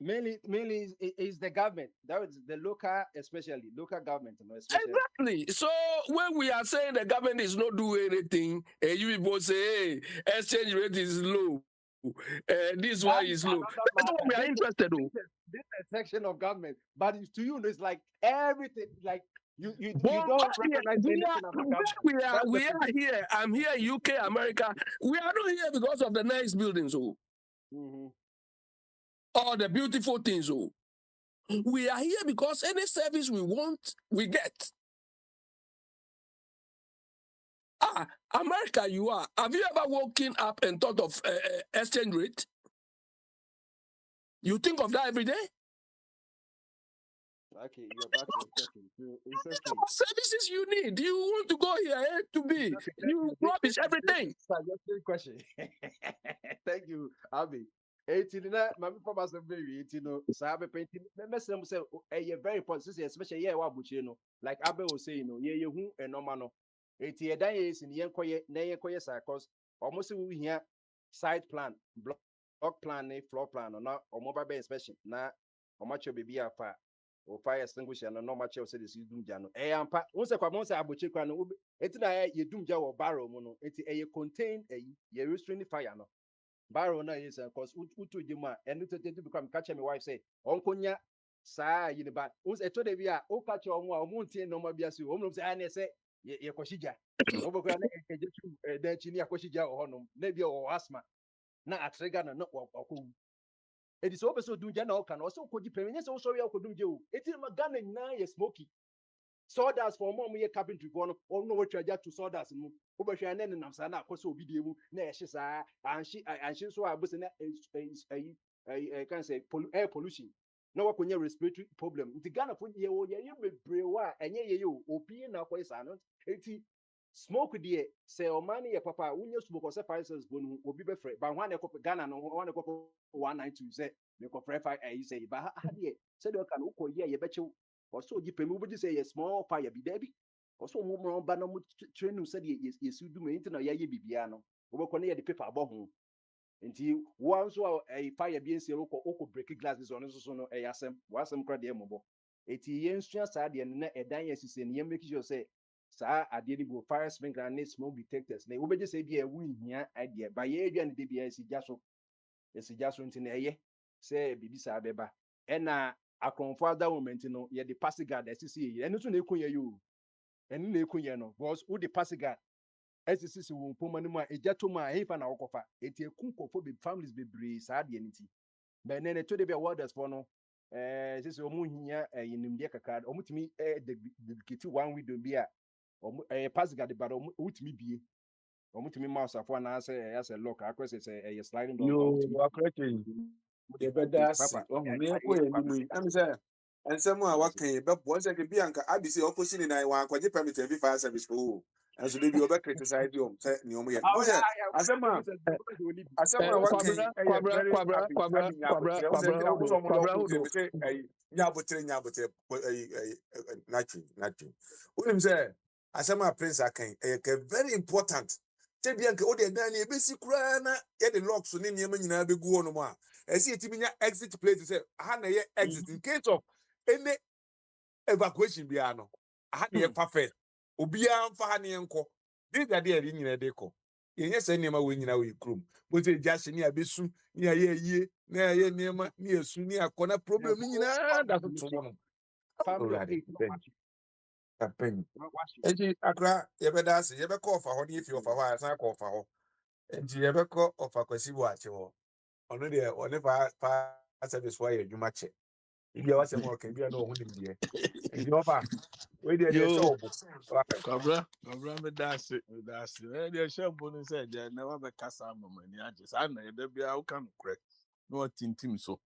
Mainly is the government. That is the local, especially local government, especially. Exactly. So when we are saying the government is not doing anything, and you people say, hey, exchange rate is low, this one is low. That's what we are interested in. This is a section of government, but to you, it's like everything. Like you don't recognize anything about government. We are here. I'm here, UK, America. We are not here because of the nice buildings, or the beautiful things. We are here because any service we want, we get. America, you are. Have you ever woken up and thought of exchange rate? You think of that every day? Okay, you're back to the question. It's okay. What services you need? You want to go here A to B. You rubbish everything. Suggested question. Thank you, Abi. 18 na my papa say very 18 no sabe painting me say very important especially here wa buchire no like Abe was saying no ye hu enoma no eti edan ye si ye koye na ye koye sa cause almost we here site plan block plan floor plan no omo ba be inspection na omo cho baby afa o fire extinguisher no ma che say this dum ja no ampa won say kwa mon say abochire kwa no eti na ye dum ja wo barrel mu no eti ye contain ye restraining fire no barrel na is because utu jima and to become catch me wife say onkonya saa yi ne ba us eto de bia o catch omo a omo ntie no ma bia so omo say na say ye koshija obokura na ejetu da chi ni akoshija ohonom na bia o asthma na atrega na okwu edi so obeso dunja na oka na o so koji pemenya so so ya okodunje o eti ma Ghana na ye smoky sawdust for mom ye carpentry for no no we traja to sawdust mu obehwa na nenam sa na akoso obidie mu na ye hye saa anhye so abuse na can say air pollution na wakonya respiratory problem nti Ghana for ye bebre wa enye ye o obi na akoy sa no eti smoke die say o man ye papa unye smoke o say fire cells bonu obi be frɛ ba hwan na ekɔ Ghana no hwan na ekɔ 192 say me kɔ frɛ fire say ba ha die say de kan ukɔ ye bɛkyew also ogi pemu buji say small fire bi there bi also mo mo ba na mo training say yes do me nti na ya ye bibia no obekɔ na ye de paper abɔ ho nti wo so a fire bi ense okɔ break glasses on so no asem wasem kra de emobɔ eti ye nsua saa de na edan ye sise ne ye make sure say saa ade ni bo fire sprinkler and smoke detectors na wo beje say bi e wu hia ade ba ye adwa ne de bia esi gya so nti na eye say bibi saa beba na Akwantufuo other moment no ye the passing guard asisi ye enu so na ekunye yo enu na ekunye no because who the passing guard SCC wo poma no mu a egya to mu a hefa na wokofa eti eku nkofo be families bebree saa de nti but nene to de be warders for no sisi omu hinya yinimde kakra omu timi dedicate one window bi a omu pass gade but omu utimi bie omu timi mouse afo na say as a lock akwese say sliding door omu Yo, timi wakrete. The better say. papa Oh, me ko ye ni mu. Am say. Ensem a wakan be bo say ke bi anka abisi opposition na wa kwaje permit every fire service for. And so they be over criticize you say ni omo ye. Mo say asema wakan Kwabra, abi nyabotre. O say bi na hold mo on, so mo Kwabra, lock hold say on. me say nyabotre nachi. Unim say asema prince akan very important. Tebi anka o de dan na ebesi kura na ye de locks ne niam nyina be gu ono mo a esi etimi nya exit place say aha na ye exit in case of any evacuation bia no aha na ye fa first obia mfa ha ne enko this that there nyina de ko ye nya se niam we nyina we krom bo se jase ni abesu ni aye yie na ye niam ni esu ni akona problem nyina da to to no family of already 8 no ben watch apen watch eji akra ye be da se ye be call fa ho ni if you fa ho a san call fa ho enti ye be call ofa kwasi bo ache ho ono de one fa service wa ye dwuma che ibi a wasem o kan bia no ho nim de enti ofa we de Yo, show bo Kabra, me that's it. The shampoo is said, there never be cassa mani. I just, I know there be out can correct. No tintim so.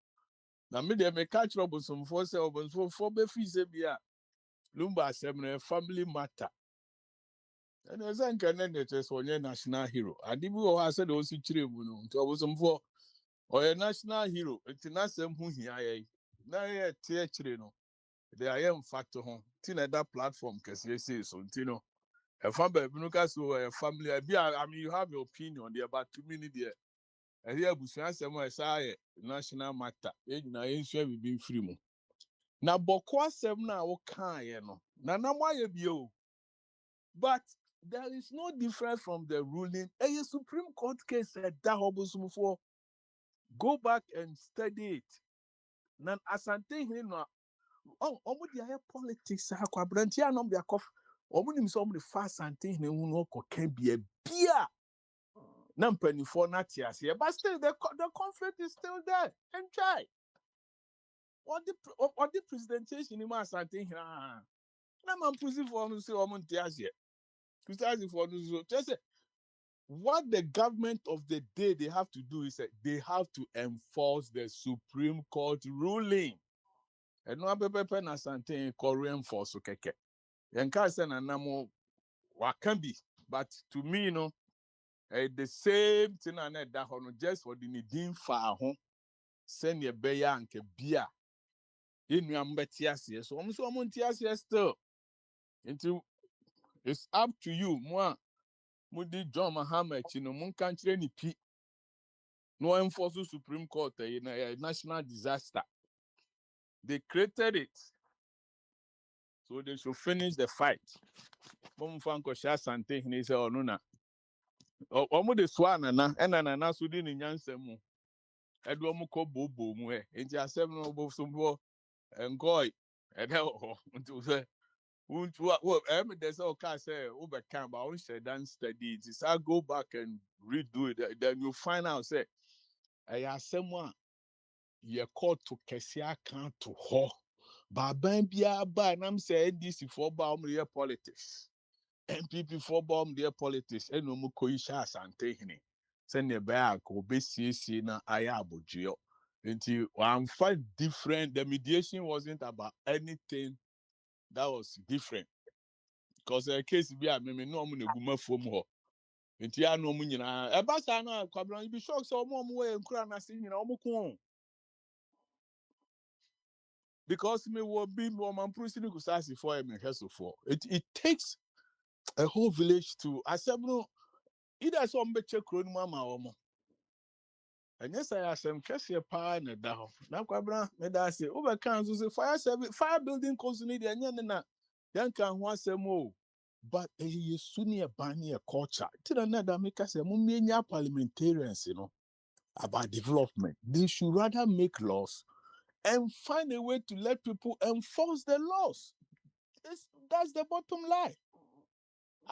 Now, me, they may catch up with some force or for be fees, Lumba Seminary family matter. And as I can end it as one national hero. I did go, I said, also children, to was some for or a national hero. It's not some who here. Now, yeah, tear children. They are young factor home. Tina that platform, because you say so, Tino. A family, so a family. I mean, you have your opinion there, but to me, there. And here, Busian, I say national matter. Na ensure we be free mo. Na bokwa sem na wo kan ye no. Na na mo ye bio. But there is no difference from the ruling. A Supreme Court case said that for go back and study it. Na asante hin no. Oh, omo dia politics ha kwa brantia no dia kof. Omo nim so omo the fast asante hin hu no ko kan bia bia. Na mpanifo na te ase. But still the conflict is still there. And try. What the presentation in my asante hin ah. Na man pussy for no say omo te ase. Precisely for no just say what the government of the day they have to do is that they have to enforce the Supreme Court ruling. And no pepe na something Korean force keke. Yanka say na namo wa can be, but to me no the same thing and that hono just for the needing far home send your beya anke bia. Inu ambeti ase so omo so omo nti ase still. Into it's up to you moi mudi John Mahama chino mun kanchire ni pi. No enforce the Supreme Court in a national disaster. They created it. So they should finish the fight. Mumfanko share something he say no na. Omo de swana na na so di ni nyansemu. Edu omo ko bobo mu e. Enti asem no bo so bo engoy. Ede ho. Nti say there's all kind say over can but I won't say dan study it. Is I go back and redo it. Then you find out say asem ye called to Kessia can to ho. Baban bia ba nam say NDC for bomb their politics. MPP for bomb their politics. Eno mu koisha asante hini. Send your bag obesi na aya abojio. Until I'm fine different. The mediation wasn't about anything that was different. Because the case be a me no mu neguma fom ho. Until I know mu nyina. E ba sa na kwabran you be shocked so mo we nkura na se nyina omo ko. Because me will be more man prison kusasi for him and for it takes a whole village to accept no either some beche kron mama omo and yes I asem kese pa na da ho na kwabra me da say over can so say fire building cost need enya na yan kan ho asem o but e suni e ban e culture tira na da make say mo menya parliamentarians you know about development they should rather make laws and find a way to let people enforce the laws. That's the bottom line.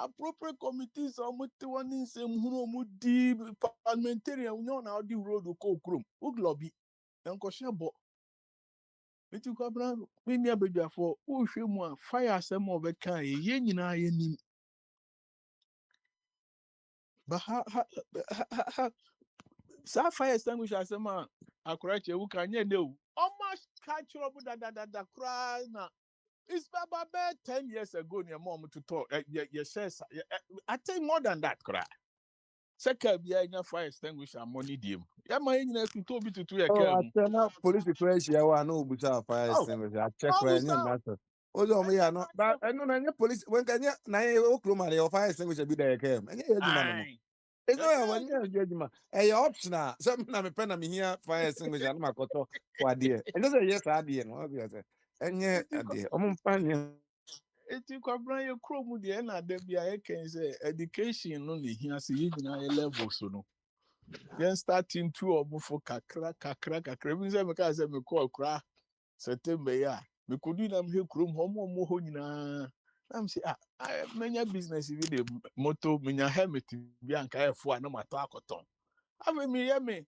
appropriate committees omuti wani nsem hunu omudi parliamentarian unyo na odi road ko krom uglobi enko shebo eti kwabra me ni abedwafo wo hwe mu a fire asem obeka ye nyina ye nim ba ha sa fire extinguisher asem a akora che wu kan ye ne o almost catch up da kra na it's about 10 years ago near mom to talk yes I think more than that cry second be anya fire extinguisher money dim ya ma yin to be to ya Oh, I kam tell now police question. I want no buta fire oh extinguisher. I check how where was any that matter. Oh, no, me no. But I know na police when can you na you okroma the fire extinguisher be there came. Any ejuma no. ai It's no when you ejuma. Eh optional. Some na me pen na me here fire extinguisher na makoto kwa die. And just yes adie no. Obviously. Enye adie. Omo mpanye. eti kwabran ye krom de na da bia ye kan say education no ne hia se yin na ye level so no yen starting to obufo kakra bi say me ka say me call kra September ya me kodu na me krom ho ho nyina am say menya business bi de moto menya helmet bi anka efo na mato akoton ave me ye me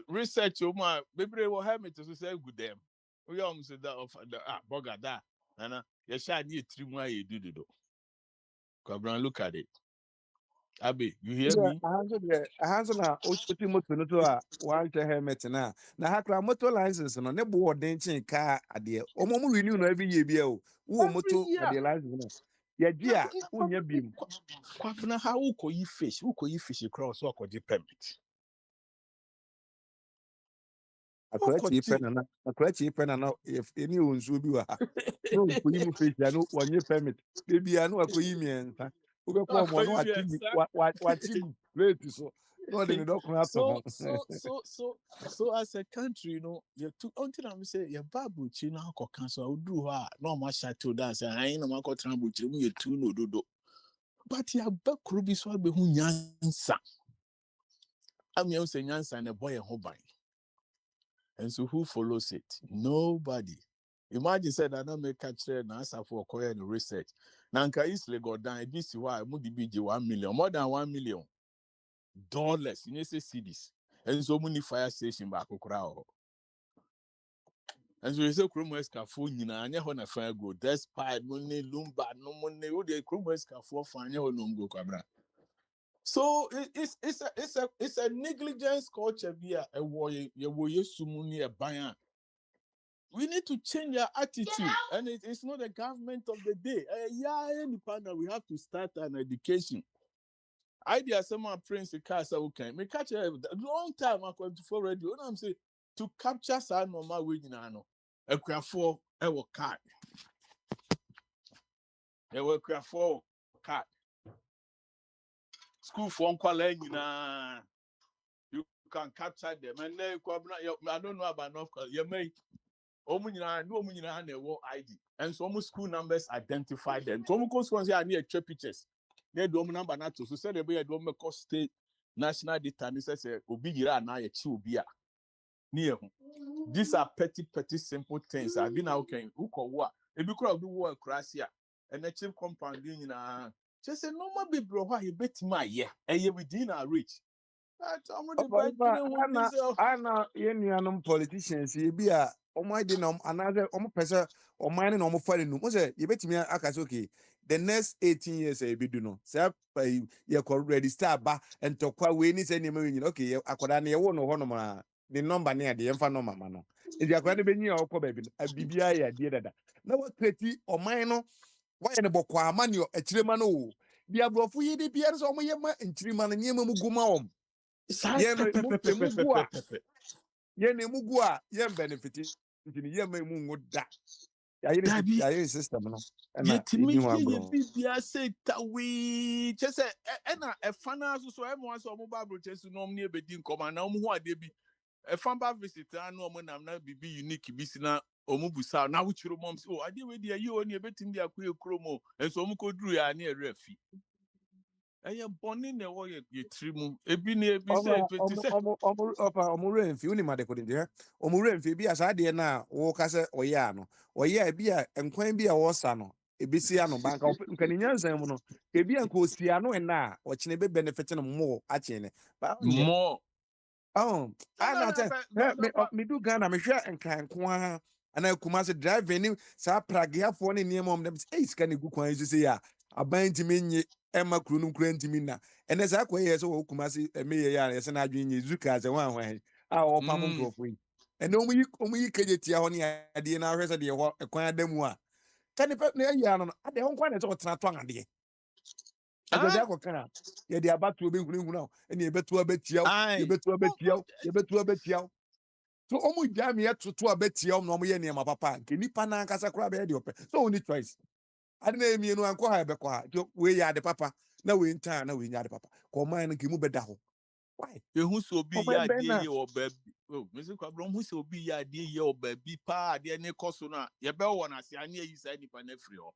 research o ma bebre wo helmet so say good them we am say that of the burger da nana ye sha ni etiri aye dudu Kwabran look at it Abi you hear Yeah, me a hundred na oti moto no to a one helmet na ha kra motor license no ne bo den chin ka ade omo mu renew no every year bia o wo every moto year ade license no ya gi na a unya bim Kwabran how uko yi fish cross so ko permit akwachi pe na if any onzu bi wa ha no ko yi mu face ya no wonye permit de bia no akoyi miensa wo be ko mo no wa chi plate so no de ne dokuna to so so so so so as a country you know you took until I'm say your babu chi na ko kan so do ha no ma shato da say ai na ma ko tran bu chi mu ye tu no dodo but ya ba kuro bi so agbe hu nyansa am ye say nyansa na boy ho ban and so who follows it nobody imagine said I don't make catch na answer for okoye no research na nka isle go down e bi si why mu di bi 1 million more than $1 million you know say cities and so many fire station back okra and so you say Chrome Escafo nyina anya ho na fire go despite money lumba no money wo dey Chrome Escafo fa anya ho no go kwabra so it's a negligence culture bi a wo yesumu ni e ban a we need to change our attitude and it's not the government of the day any partner we have to start an education idea someone prince cars okay me catch a long time Akwantufuo radio when I'm say to capture sa normal way nyina no akuafo e wo card e wo akuafo card school for nkwala nyina you can capture them and then I don't know about North Korea you may omu nyina na ewo ID and so omu school numbers identify them so omu consequence ya na etwa pictures na do omu number na to so say dey be do omu cost state national data ni say obi yira na ya chi obi a ni ehu these are petty simple things I been out can uko wo a ebi kura obi wo akurasi a and the chief compound nyina just say normal be bro why you bet my yeah within our reach omu the bad Opa, one this ana ye nuanom politicians ye bi a omo ide na anaze omo pese omo ane na omo fare nu mo se ye betimi aka se okay the next 18 years e bi du no se ye ko register ba entokwa we ni se ni ma yin okay akoda na ye wo no ho no ma the number na de ye mfa no mama no e di akoda be nyi a okọ ba bi bibia ya de dada na wa kreti oman no wa ye ne bokwa ama ne akirema no o di abrofo ye de bia so omo ye ma nkirema no nyema mu guma om side ye no emugu a pepe ye na emugu a ye benefit ntini ye ma emu ngo da ya ye system no na edi yetimi ho ye agro bibia say tawi chese na efana so emo so mo bible chese no ne ebedi nkoma na mo ho ade bi efan ba visit anu omo nam na bibi unique bi si na omo busa na wo chiro mom say oh ade we dia yi oni ebetim dia ko ekromo enso omo koduru ya na ere afi eye boni na wo ye trimu ebi na ebi say omo say omo omo opa omo renfi uni ma de ko de omo renfi bi asa de na wo ka se oye ano oye bi a enkwan bi a wo sa no ebisi no banka nkaninya mu no ebi anka osia no na o chine be benefit no more achine ba onye More. oh ana te me do Ghana me hwe nkanko a ana kuma se drive ni sa pragiafo ne niam om dem sika ne gu kwan so se ya aban ntimi nye ema kru no kru ntimi na ene sa kwa ye so wo kuma se meye ya ye se na adwen nye zuka se wan hwan a o pam nkrofo yi ene omu yi keje tia ho ne ade na hwe se de ho kwan adamu a kani pe na ya no ade ho kwan ne so tena to ade agoja akokana ye de abatu obe hunu ene ye betu abetiaw ye betu abetiaw so omu jam ye tutu abetiaw no omu ye ne ma papa nke nipa na nkasa kra be de ope so only choice ade na emi enu anko ha be kwa we ya de papa na we nta na we nya de papa ko man nke mu beda ho why Ehu so bi omo ya be die na ye obabi. Oh, Mr. Kwabro hu so bi ya die ye obabi pa de ne koso na ye be wo na se ane yi sa nipa na free ho.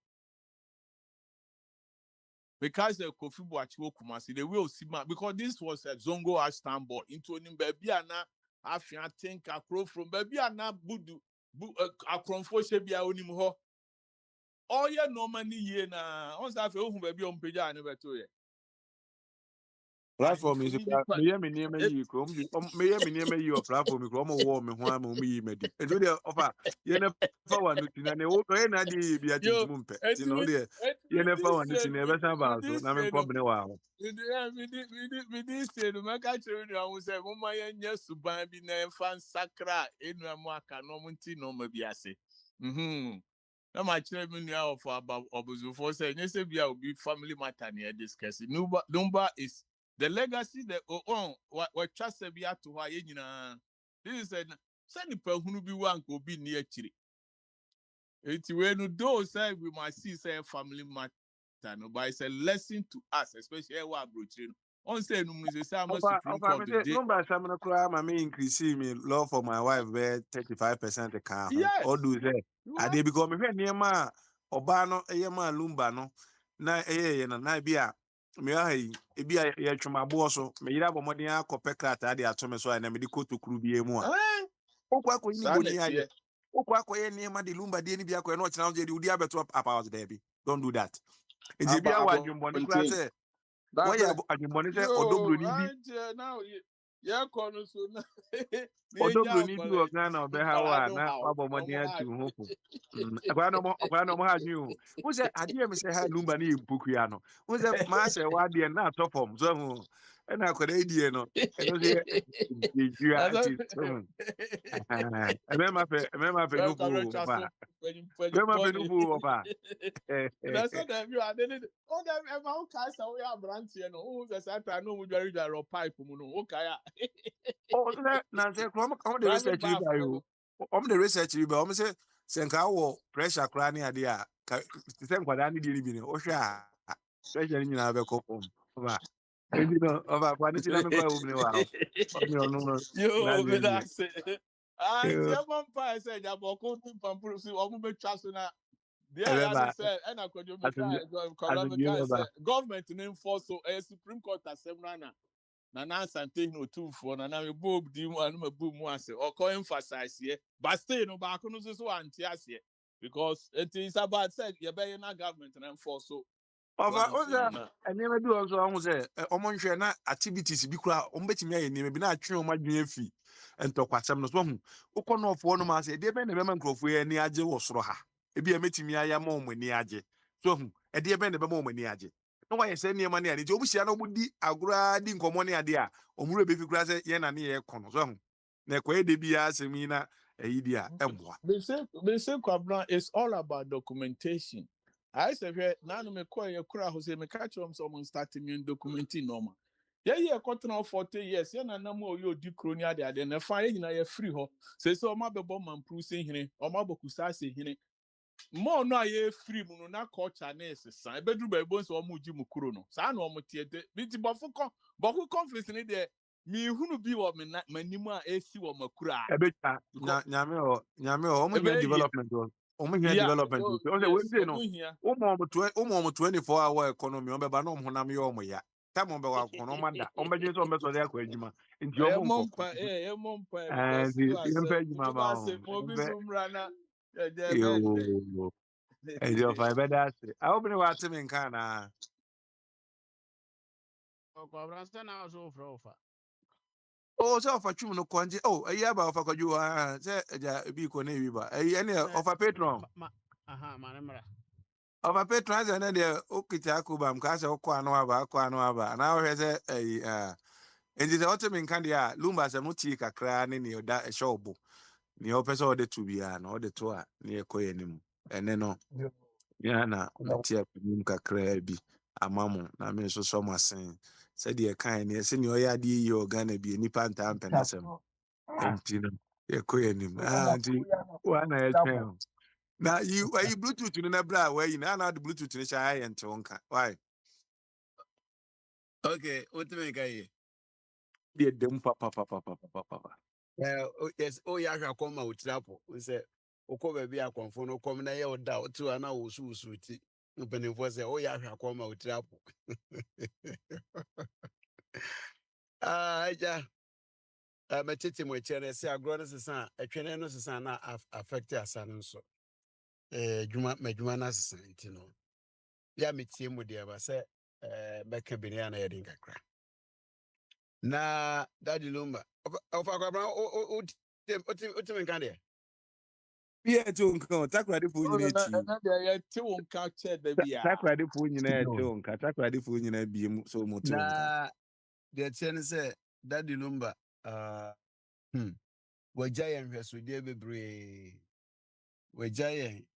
Because the Kofi Boachiwo Kumasi, the way Osima, because this was a Zongo Istanbul into Onim baby ana Afian think Akro from baby ana Budu Akwantufuo Shebia Onim ho. Oh yeah, no money ye na on sa fe ohun baby on page ani beto ye. platform is me ye me niam yi ko me ye me niam yi o platform ko mo wo me ho ama me yi medi e do de offer ye ne fa wa no tina ne wo e na de bi Yo, atintum mpe ti no de ye ne fa wa no tina e be san ba so na me ko me wa ho We did say no make actually no say mama ye nya suban bi na fan sakra enu amu aka no munti no ma bi ase. Na ma chere me nua of about obuzufo say nye se bia obi family matter na discuss. Number is the legacy that what trust bia to ha ye nyina. This is say nipa hunu bi wa nko obi ni akiri. Enti we no do say we must see say family matter no, but it's a lesson to us, especially what abrochire no. On say no me say I'm a Supreme offer me Court say today. number sam no kra ma me increase me love for my wife be 35% the car ho all Yes. do say I dey because me hwe niam oba no eye ma lumba no na eye na bia me ha yi e bia ye twemabo so me yira bomodin akopɛ krata de ato me so na me de koto kru bie mu a okwa ko ni boni aye okwa ko ye niam de lumba de ni bia ko no china je de udi abeto about there bi don't do that e bia wa dwumboni kra say why you adwumboni say odobro ni bi Now yeah, corner so na odobro ni bi o Ghana obe ha wa na wabomodin atu hopo akwa no mo ha nyu who say ade me say ha lumba ni impuku ya no who say ma say wa de na atopom so hu na akwara idie no eno say you are at it so hu emema fe no fu ba emema fe no fu ba that's not that you are then all them ever cast away a branch here no who the sata no we very there pipe mu no okay oh na say come the private research you bath buy no you the research you buy say senka wo pressure kra ni ade a say nkwada ni die bi ni o hwe a pressure ni nyina be kopom ba ebi no oba kwa ni na me kwa wo ni wa oni onu no na yo je me ni that say ah tie man pa say ja boko tin pampuru si o mu be twa so na there ebe that ba say and akwadwo me asem ka asem me bi ka ebe say ba government na enforce so a Supreme Court assembly na sante no tufo na me bob di mu anu me boom mu ase o ko emphasize here but still no ba ko no so anti ase because it is about said you be na government na enforce so Ova once no oza na enema bi also ahụ sɛ ɔmo nhwɛ na activities bi kura ɔmo betumi ayɛ nneɛma bi na atwe ɔmo adwene afi ntɔkwasɛm no so ɔmo wokɔ nɔɔfoɔ no ma sɛ ɛdeɛ bɛn na ɛbɛma nkurɔfoɔ yi ani agye wɔ soro ha ebi a metumi ayɛ ama ɔmo ani agye so ɔmo ɛdeɛ bɛn na ɛbɛma ɔmo ani agye na wɔayɛ sɛ nneɛma ne ade nti ɔmo hyia na ɔmo di agorɔ di nkɔmɔ ne ade a ɔmo wura befi kura sɛ yɛn na ne yɛ kɔ no so ɔmo na ɛkɔyɛ de bi asɛm yi na ɛyi di a ɛmboa. they say Kwabena it's all about documentation. I say now me call you kura ho say me catch them some starting me documenting normal. Yeah, cotton 40 years. Yeah, na mo yo di kronia de ade na fa ye nyina ye free ho. Say so ma be bom man pru se hene, o ma boku sa se hene. Mo no ye free mu no na culture na esesa. E bedru ba ebo so o mu ji mu kuro no. Sa na o mu tie de. Bi ti bofu conference ni de mi hunu bi wo me na manimu a esi wo makura. Ebeta nyame o ɔmo hia development o ɔmo hia Yeah, development o so sɛ yes, wɔntie no here. ɔmo 24 hour economy ɔmo bɛba na ɔmo honam yɛ ɔmo ya tam ɔmo bɛwɔ akɔnɔ ɔmo ada ɔmo bɛgye sɛ ɔmo bɛsɔre akɔ adwuma nti ɔmo nkɔ Because nti you are yɛmpɛ say, adwuma you ma are ho say, Mobi yɛmpɛ Sumrana, yeah, yoo And your five that's it. I open what to me can Okobransa na so frofa. oh so for chum no konje oh yeah ba for koju say ja bi ko na wi ba any of a patron Aha, manemra. of a patron and then okita kuba mkasa okwa anụ aba na o say and the ultimate can dia lumba se muti kakra ne ne oda shop ni o pese o de to bia na o de to a ne ekoye nim ene no ya na metia nim kakra bi amamu na me so so masen se de kan ne se ne o ya de yi organ bi nipa nta ampenasem enti no ekoye nim nti wa na e twen na you are you bluetooth no na bra wa yi na the bluetooth ni sha ya ente wonka why Okay, what make I? de dem papa. Yes, oh yeah, I come out trapo. We say, Oko baby, I come for no come na your doubt to an hour suit. Opening for say, oh yeah, I come out trapo. Ah, yeah. My titi mo chere say agro san a twene no san na affect asan so. Juma me juma na san no. Ya metie mu de ba say beka bi na yedin kakra. Na daddy lumba. Of akwabra o tim kan de. Be to nka takrade fo Oh, nyina no, eti and then they te won capture the bia. takrade fo nyina eti nka takrade fo nyina bi mu so mo te nka Na the chen say daddy lumba wagya yɛn hwɛsodeɛ bebree wagya yɛn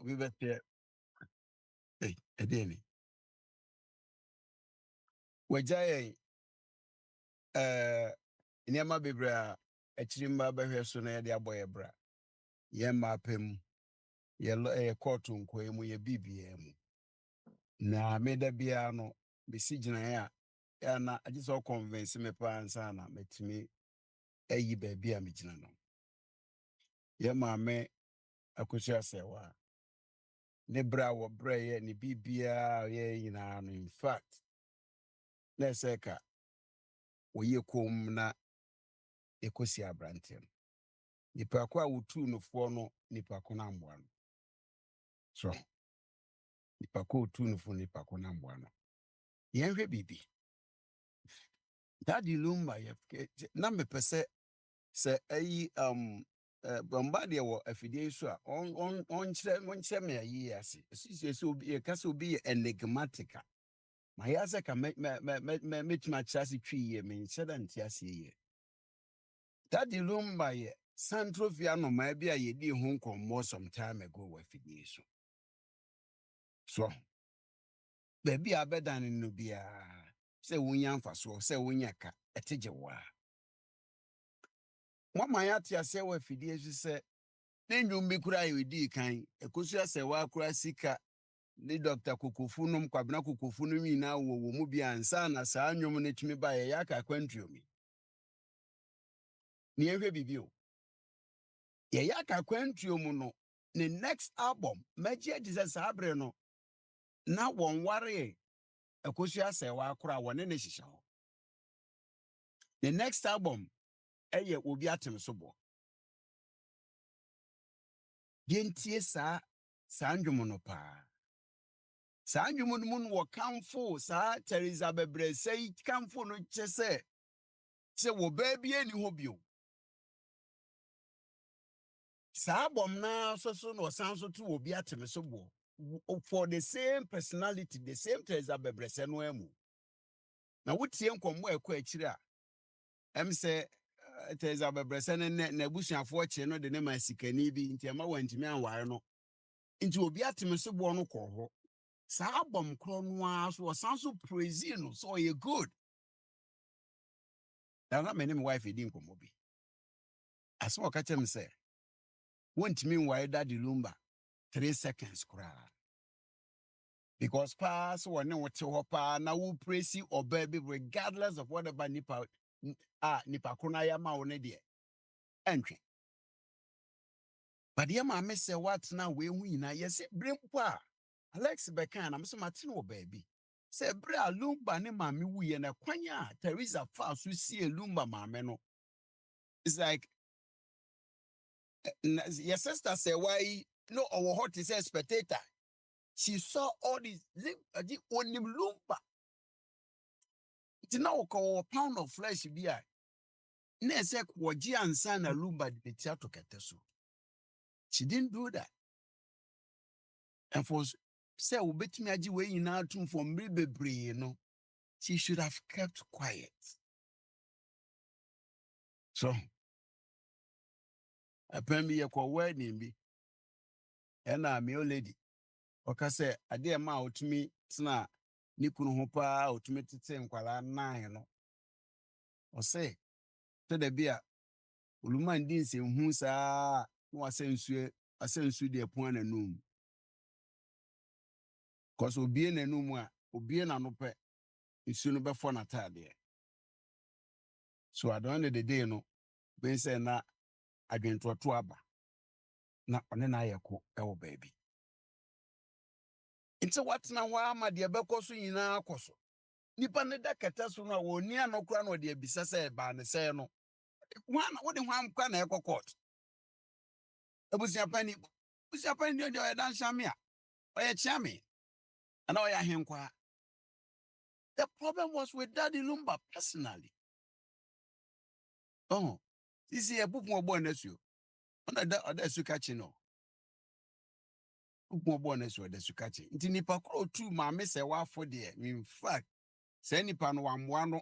obi bɛteɛ ɛdeɛ ni wagya yɛn nneɛma bebree a akyiri mma bɛhwɛ so na yɛde abɔ yɛ bra yɛn mma apɛ mu yɛ kɔɔto nkɔɛ mu yɛ biribiara mu na meda biara no bɛsi gyinaeɛ a ɛna agye sɛ ɔkɔnvɛnse me paa nsa na matumi ayi baabi a megyina no yɛ maame akosua sɛwa ne bra wɔ brɛyɛ ne biribiara a ɔyɛ nyinaa no in fact na ɛsɛ ka wɔyɛ kom na ɛkɔsi aberanteɛ no nipa ko a wotuu nofoɔ no nipa ko no amboa no so nipa ko wotuu nofoɔ nipa ko no amboa no yɛnhwɛ biribi dade lumba na mepɛ sɛ ayi bamba deɛ wɔ afidie yi so a ɔnkyerɛ me ayi ase ɛsisiɛ sɛ yɛka sɛ obi yɛ enigmatic a ma yɛ sɛ ka mɛtumi akyerɛ ase twi yie menhyɛ da nte aseɛ yie dade lumba yɛ santrofia nnomaa bi a yɛdii ho nkɔmmɔ some time ago wɔ afidie so so baabi a bɛdane no biara sɛ wonya mfasoɔ sɛ wonya ka ɛte gye wo a moama yɛate aseɛ wɔ afidie so sɛ ne nnwom bi koraa yɛdii kan ɛkɔsua sɛ woakora sika ne dr kokofu nom kwabena kokofu no nyinaa wɔ mu bi ansa na saa nnwom no tumi ba yɛyɛ aka akwantuomi ne yɛhwɛ biribi o yɛyɛ aka akwantuo mu no ne next album magye adi sɛ saa bere no na wɔnwaree akosua sɛ wakora wɔne ne hyehyɛ hɔ the next album ɛyɛ obi atem so bɔ yɛntie saa ndwom no paa saa ndwom no mu no wɔkamfo saa Teresa Bebrese yi kamfo no kyɛ sɛ wɔ baabi ani hɔ bio saa bɔm na so na ɔsan so to obi atem so bɔ for the same personality the same Teresa Bebrese no amu na wotie nkɔmmɔ ɛkɔ akyiri a ɛm sɛ Teresa Bebrese ne n'abusuafoɔ kyerɛ no de ne ma sikani bi nti ɛma wantumi anware no nti obi atem so bɔ no kɔ hɔ saa bɔm korɔ no ara so ɔsan so praise no so ɔyɛ good na me ne me wife di nkɔmmɔ bi asɛ ɔka kyerɛ me sɛ wontumi nware Daddy Lumba 3 seconds koraa because paa sɛ wɔne wote hɔ paa na wo praise ɔbaa bi regardless of whatever nipa ko no ayɛ ma wo ne deɛ ɛntwe but yɛ maame sɛ woatena wei ho nyinaa yɛsɛ bere mpo a Alex bɛka na mesɛ mate no wɔ baabi sɛ bere a Lumba ne maame wuyɛ na kwan a Teresa fa so sie Lumba maame no it's like Your sister say why no our heart is a spectator. She saw all these only lumba. It's now called a pound of flesh beer. Nesek waji and son a lumba de teatro cateso. She didn't do that. And for say bet me aji way in our tomb for me, you know, she should have kept quiet. So apparently a wedding be and I'm your lady. Oka say a dear mouth to me sna nikunu hopa automated saying kwala nine no. Or say to the beer Uluman didn't say who sa was sensu de point and noom. Cause obien and noom obien and ope is soon before Natalia. So at the end of the day, no, Ben say na again to a tuaba. Na on an ayako, oh baby. It's a what's now why my dear Becosu in our coso. Nipaneda catasuna will near no crown or dear Bissasa ban say no. One wouldn't one can echo court. It was your penny. Was your penny your dance shamia? Or a chammy? And I him qua. The problem was with Daddy Lumba personally. Oh, this is a book more bonus you. On the other Sukachino. Book more bonus with the Sukachi. Intinipa crow too, my miss a while for dear. In fact, send pan one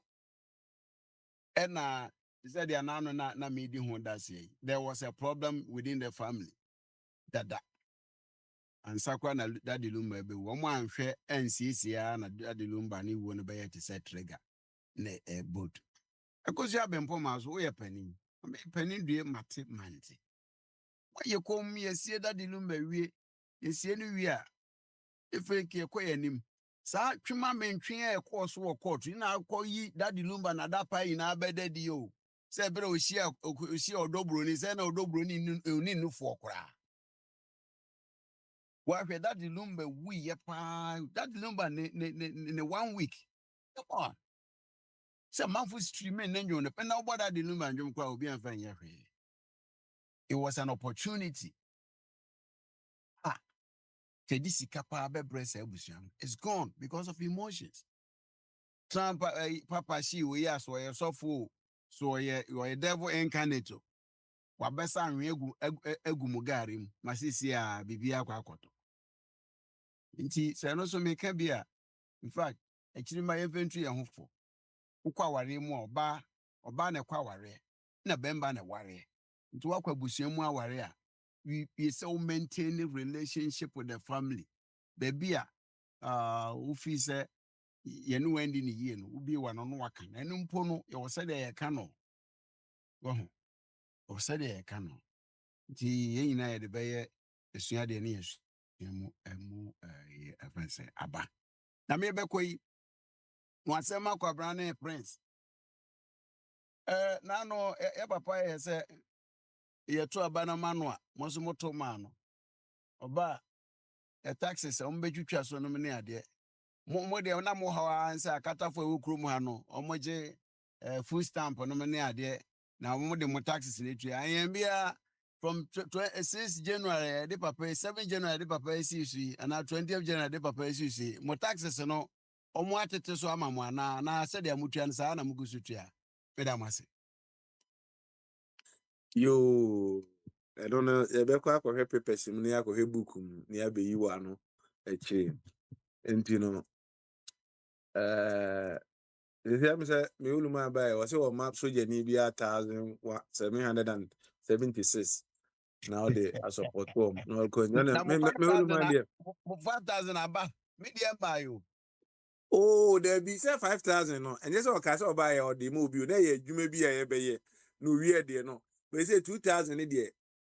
and said the anano na meeting who does say there was a problem within the family. That and Sakwana Daddy Lumba be 1 share NCCA and Daddy Lumba ni won't be to set trigger. Ne a boat. Because you have been pomas, we are penny. I mean, penny dear Matty Manty. Why you call me a see that the lumber we is anywhere. If I can acquire him, Sa Chima men train a course or court, you now call ye that the lumber and that pie in our bed. Dio. Say, bro, she or Dobroni, and or Dobroni in no for cry. Why that the lumber we that lumber in 1 week. Come on. Some month streaming and you depend on what the lumber and you will be unfair. It was an opportunity. Kedisi kapa bebrese ebusiam. It's gone because of emotions. Trump papa she we are so so fool. So you are a devil incarnate. Wabesa anwe egu mugarim. Masisi a bibia kwa akoto. Nti se no so meka bia. In fact, actually my inventory ya hofo. Ukwa ware mu oba na kwa ware. Na bemba na ware. Nti wakwa busiam mu aware a we so maintain a relationship with the family. Baby, ufi say yenu wendi ni ye no ubi wa no waka na enu mpo no ye wo said ye ka no wo ho wo said ye ka no ti ye nyina ye de beye esua de ne yesu emu ye afanse aba na me be koyi no asema kwa brane prince na no e papa ye say ye to aba na mano a mo so moto ma no oba e taxes o mbetwitwa so no me ade mo de na mo hawa ansa katafo e wukuru mu ha no omoje food stamp no me ade na mo de mo taxes na tu ayen bia from 6 January de papa 7 January de papa CC and 20th January de papa CC mo taxes no omo atete so ama mo na se de amutua nsa na mugusu tua me da mase Yo, I don't know. Ebekwa akɔhwɛ papers mu na akɔhwɛ book mu na abeyi wa no akyire. Nti no, the say me uluma buy was o map soja ni bia 1776. Now they are support form. No ko me na mo uluma 5000 there. mo 5000 aba medium buy you. Oh, there be say 5,000 no. And just o ka say buy or the move you. Na ye adwuma bi a ye be ye. No wie there no. But say 2,000 there.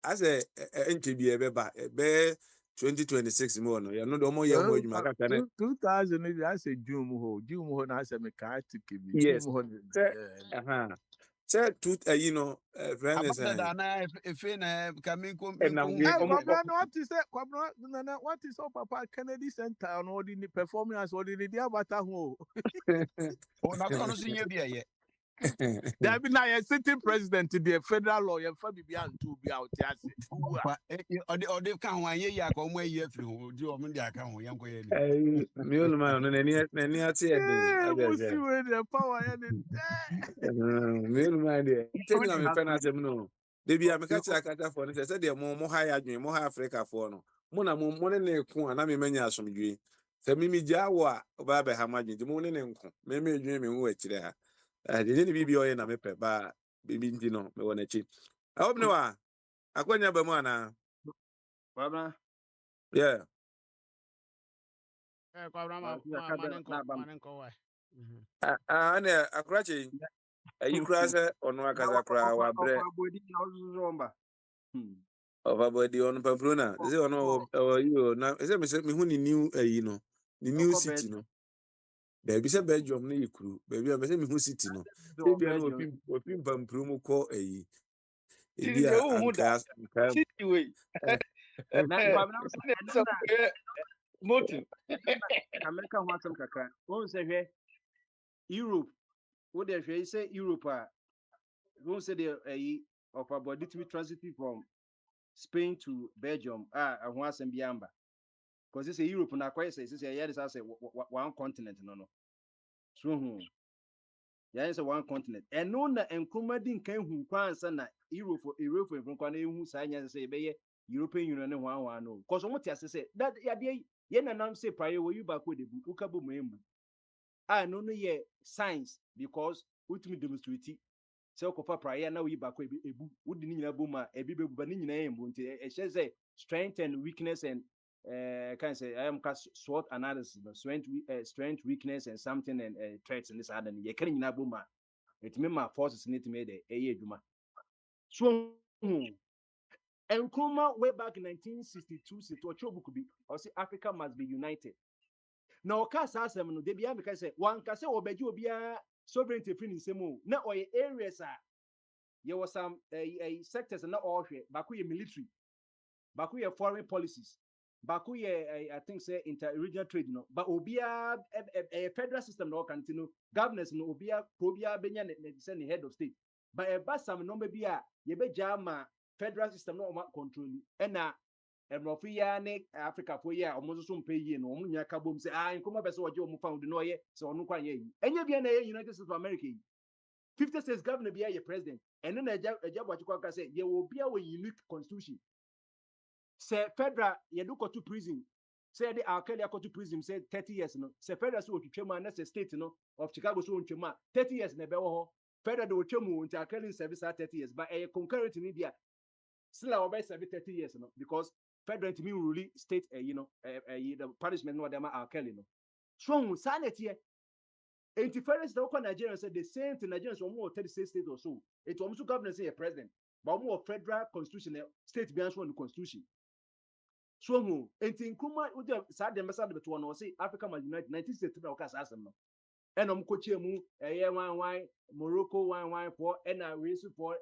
As a entry bi e be ba. Be 2026 mo no. You know the mo ye mo Well, adwuma ka na. 2000 maybe I say June ho na say me ka ticket bi. June Yes. ho. Say Say you know, friend is Abada da na efe na kami ko and now Hey, we almost Kwabra, no, what is that? Kwabra, no, what is up, Papa Kennedy Center? No, the performance or the dia bata ho. o na so no so nye bia ye There be now a sitting president to the federal law, you for be to be out here. Or they can't want ye yak on way ye through. Do you want me? I can't want young way. Me only man no nani ati eden Yeah, abi we'll see ese. where the power and Me only man there. Tell me me has fan to asem no. They be a me you catch akata for no say de mo high adwen mo high Africa for no. Mo na mo ne ne ko na me manya asomdwe. Sɛ mimi gya wo a oba be ha madwen di mo ne ne nko. Me edwen me ho akire ha. De ne bibi oyɛ na me pɛ ba bibi ndi no me wɔ na chi. I hope no wa. Akwanya ba mu ana. Baba. Yeah. Manenko, why? Ne akrache ayi kura sɛ ɔno akasa kura wa brɛ Body also Overbody on Pamplona. They say no, you now. They say me who ni new no, the new city no. There be say Belgium no crew. Baby, I say me who city no. They be no opim Pamplona ko ebi a anka City way. na Baba So, motive. America wants some kakra. Won say hwe Europe. What they say Europe won say the of our body to be transited from Spain to Belgium. I want some biamba. Because this is Europe na quite say one continent no. So yeah, say one continent. And no na enkuma din kan hu kwansa na Europe from kwana ehu sa nya say be European Union one no. Because what you say that ya dey ye na nam say prior you back with the book ukabu membu. No ye science because ultimate demonstrate say okofa prior na we back ebu wudi ni nyina boma ebi bebu ba ni nyina embu nti e say strength and weakness and can say I am SWOT analysis, strength, weakness, and something and threats and this other. You can't even boma. It means my forces need to make a juma. So, and Kuma way back in 1962, Situate could be or say Africa must be united. Now, Casa Seminole, they be because one can say Obeju be a sovereignty free in Semo. Now, or areas are there was some sectors and not all here, Baku military, Baku foreign policies. Baku I think say inter-regional trade no, but obia a federal system no continue governance no obia probia benya ne head of state, but a basam no be a ye be jama federal system no control and na emrofia ne Africa for year omo so mpe yie no omo nya ka bom say nkoma be so oje omo found no ye so ono kwa ye enye bia na United States of America 50 states governor bia ye president and then eja bwachikwa ka say ye will be a unique constitution. Say federal you do go to prison. Say the Alkali go to prison say 30 years no. Say federal so twema na say state no of Chicago so twema 30 years na be wo. Federal do twemu until Alkali service 30 years but concurrent in India still over 30 years no because federal to me really state the punishment no dem Alkali no. So sanity interference the Nigeria said the same thing Nigerians almost 36 states or so. It almost government say a president but more federal constitution state be answer on the constitution. So who enti nkuma ude sa de mbesa de beto no say Africa must unite 1963 na okasa asem no enom kochie mu wan Morocco wan for na we su for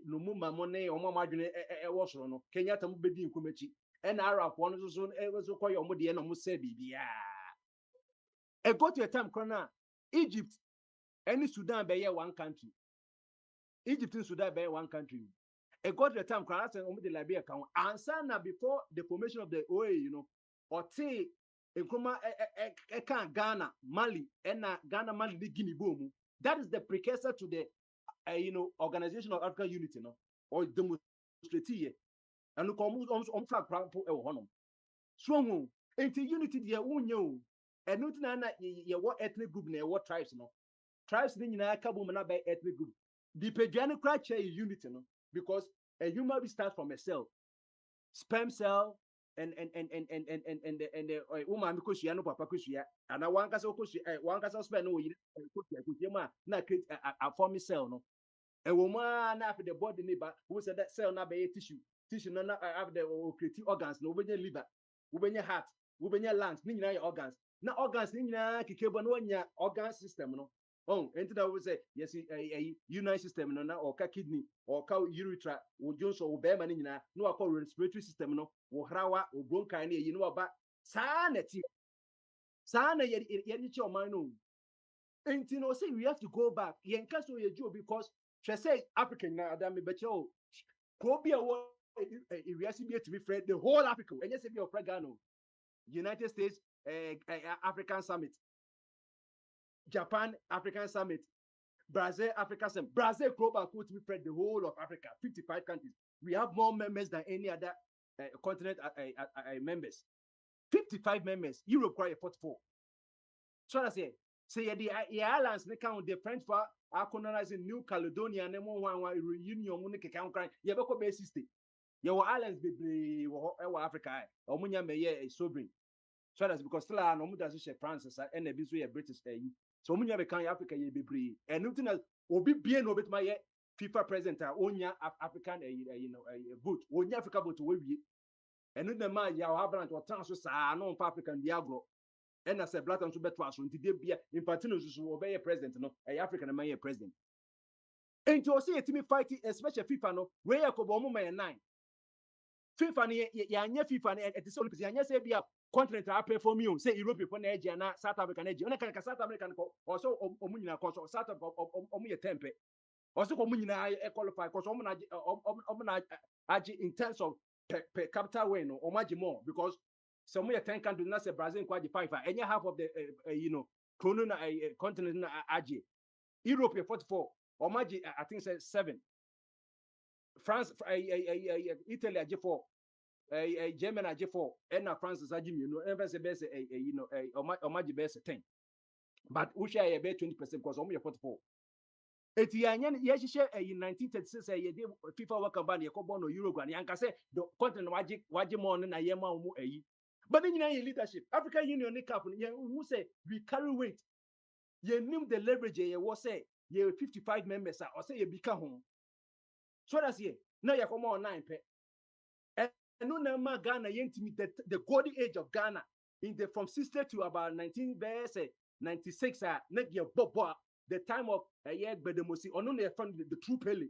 Lumumba mo ne omo amadwene wo soro no Kenyatta mu bedi nkumachi na Arab for no so so koye omo de na mo say bibia e go to a time corner Egypt and Sudan be one country. Egypt and Sudan be one country. A got the time class and the Liberia account. Answer now before the formation of the OA, or say a Kuma Ghana, Mali, and Ghana, Mali, Guinea boom. That is the precursor to the Organization of African Unity, or demonstrative. And look almost on flag honor. So, until unity, dear, who and not what ethnic group, what tribes, tribes in Kabum and by ethnic group. The Pedianic culture is unity, because a human being starts from a cell, sperm cell, and the woman because you know papa because and I want us one case spend no na create a forming cell no. A woman after the body neighbor who said that cell na be tissue no na have the creative organs no we liver, we heart, we lungs, ni nyina organs. Na organs ni nyina kekebo no nya organ system no. Oh, and that we say yes, a united system no or kidney or cow urethra or Jones or bear na no call respiratory system no or hrawa or bronchi you know about sanity. Sana yet your mind. And you know, say we have to go back. Yen can so you because she say African now that me bet you Probia we have to be friend the whole Africa. And yes, if you're Gano, United States African Summit, Japan African Summit, Brazil African Summit. Brazil global could be friend the whole of Africa, 55 countries. We have more members than any other continent members. 55 members. Europe quite 44. So I say the islands they count the French for colonizing New Caledonia and then one reunion when they count crying. You have a 60. Your islands be Africa. Omunya meye sovereign. So that's because still no mu does France and a bisu British. So omunya be kan Africa ye be and nothing else obi bien no bit my FIFA president onya African vote. Onya Africa vote we and no man ya Abraham or transfer sa no African diagro. And as a black and super twas on today be in Patino will be a president no a African man president. And to see a team fighting especially FIFA no where ko bo mo 9. FIFA ni ya FIFA ni at the Olympics ya say be a continent I perform you say Europe for Nigeria na South Africa Nigeria na kan South Africa ko also omunyina ko South Africa omuye tempe also omunyina qualify ko omuna agi in terms of per capita way no omaji more because some 10 countries na say Brazil kwaji 5 and half of the chrono na continent na agi Europe 44 omaji I think say 7 France Italy agi 4 Germany agi 4 and France agi ever say best omaji best 10 but we share about 20% because omo 44 eti yanyan share in 1936 FIFA World Cup ban yakobo no Uruguay yanka say the continent waji more na yema omo but then leadership African Union cup who say we carry weight you name the leverage you was say you 55 members or say you become home so that's here now you come on 9 pe and no nama Ghana the golden age of Ghana in the from 60 to about 1996 the time of Bedemosi or no from the true Pele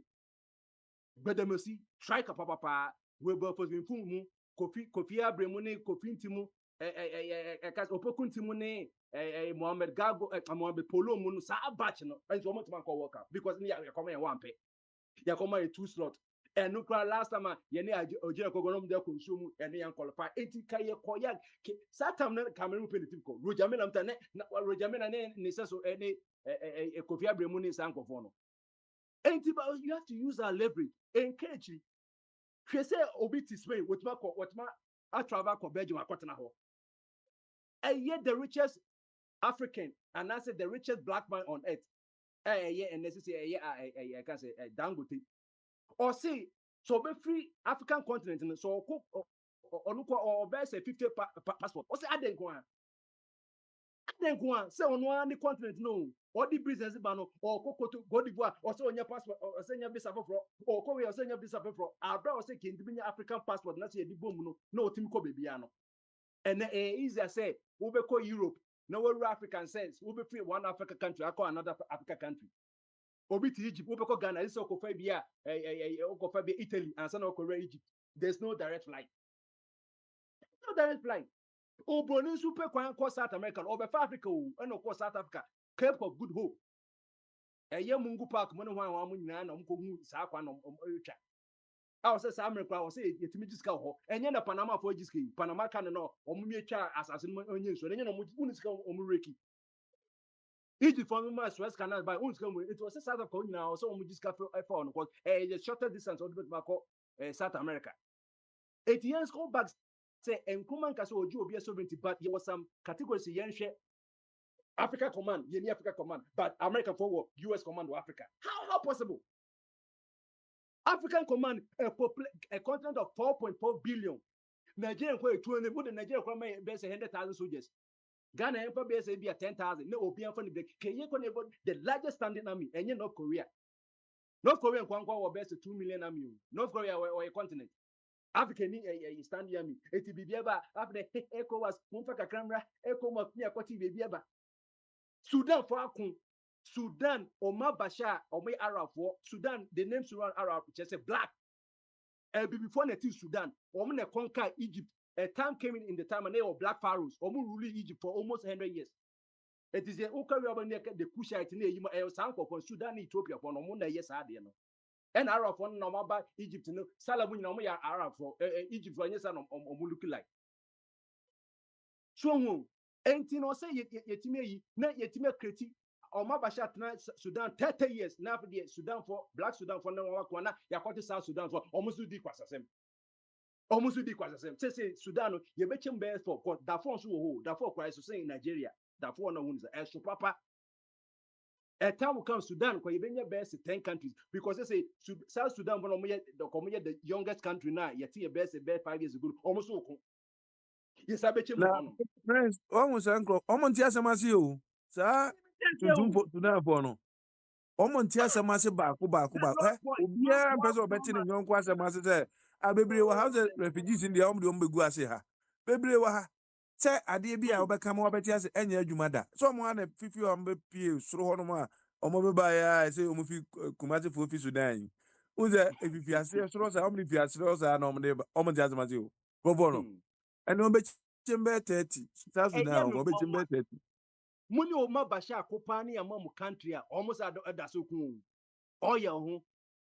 Bedemosi striker papa we were for Kofi Abremone Kofi Ntimu Opokun Timune Mohamed Gago Mohamed Polo Munu sa batch no and so much man call work because you come in one pay you come in 2 slot and no last time you Ojina Kogonom de consume and yan qualify 80 kaye koya satam na Cameroon penalty ko Rojamena mtane Rojamena ne so any Kofi Abremone sanko for no and you have to use our leverage encourage she say obitis way what ma I travel ko Belgium akotena ho and yet the richest African and I said the richest black man on earth and this is I can say Dangote or say so be free African continent so or be say 50 passport or say aden go say on the continent no or the business ban or kokoto go d'Ivoire or say on your passport or say your visa for or ko we or say your visa for abra or say kin the African passport na say di bom no tim ko baby ano and easier say we be call Europe no we African sense we be free one African country I call another African country obi to Egypt we be call Ghana this ko Fabia Italy and some of Korea Egypt there's no direct flight Obroni super kwan ko South America over Africa and of course South Africa Cape of Good Hope Mungu Park mo no hwan wa mo nyina na mo ko hu sa kwa no twa I was say America I was say yetimi jiska ho enye na Panama for jiska Panama kan no omo mi twa asase no onye nso enye no mo jiska omo reki Egypt for me Suez Canal by unska mo it was South Africa nyina also omo jiska for no cause the shorter distance or bit back South America 8 years go back say Nkrumah nka say oji obi sovereignty but there was some categories yen share Africa command yeni Africa command but America forward US command of Africa how possible African command a continent of 4.4 billion Nigeria ko 200 but Nigeria ko may be 100,000 soldiers Ghana empire be say be 10,000 no obi anfa the Kenya ko the largest standing army and North Korea kwankwa will be 2 million army North Korea or a continent Africa ni stand here me eti bibiaba after ECOWAS mumfa kakramra ECOWAS ni akwati bibiaba Sudan for akun Sudan Omar Bashar Omar Arab for Sudan the name Sudan Arab just say black before the Sudan Omo na conquer Egypt a time came in the time and they were black pharaohs Omo rule Egypt for almost 100 years It is a ukari abane the Kushite ne yima e sanko for Sudan Ethiopia for no mo na yes ade no. And Arab for no maba Egypt no salamu no mo ya Arab for Egypt for nyesa no look like. So enti no say yetime yi na yetime kreti Oma Basha Sudan 30 years now for the Sudan for Black Sudan for no one yakote South Sudan for almost di kwasasem. Almost di kwasasem. Say Sudan ye betchem bear for that phone so ho that for crisis in Nigeria that for no ones so papa a time will come Sudan because you best 10 countries because they say South Sudan for the youngest country now yet a best 5 years ago almost so yes I betchem Na ho no friends, almost uncle. Omo ntia semase o. Sa tuntum fo Sudan fo no. Omo ntia semase baako. Obia mpese obeti ne nyonko asemase se abebre wa house refugees in the omde ombegu ase ha. Bebre wa ha. Se ade bi a obeka ma obeti ase enya adwuma da. So omo na fifi ombe pie soro hono ma omo be ba ya se omo fi kumase fo fi Sudan. Uze efifi ase soro sa omo fi ase soro sa na omo ntia semase o. Go no. Eno be chimbe 30. South Sudan go be chimbe 30. Muni Oma Basha Kopani among country almost at the Sukun. Oh, yeah,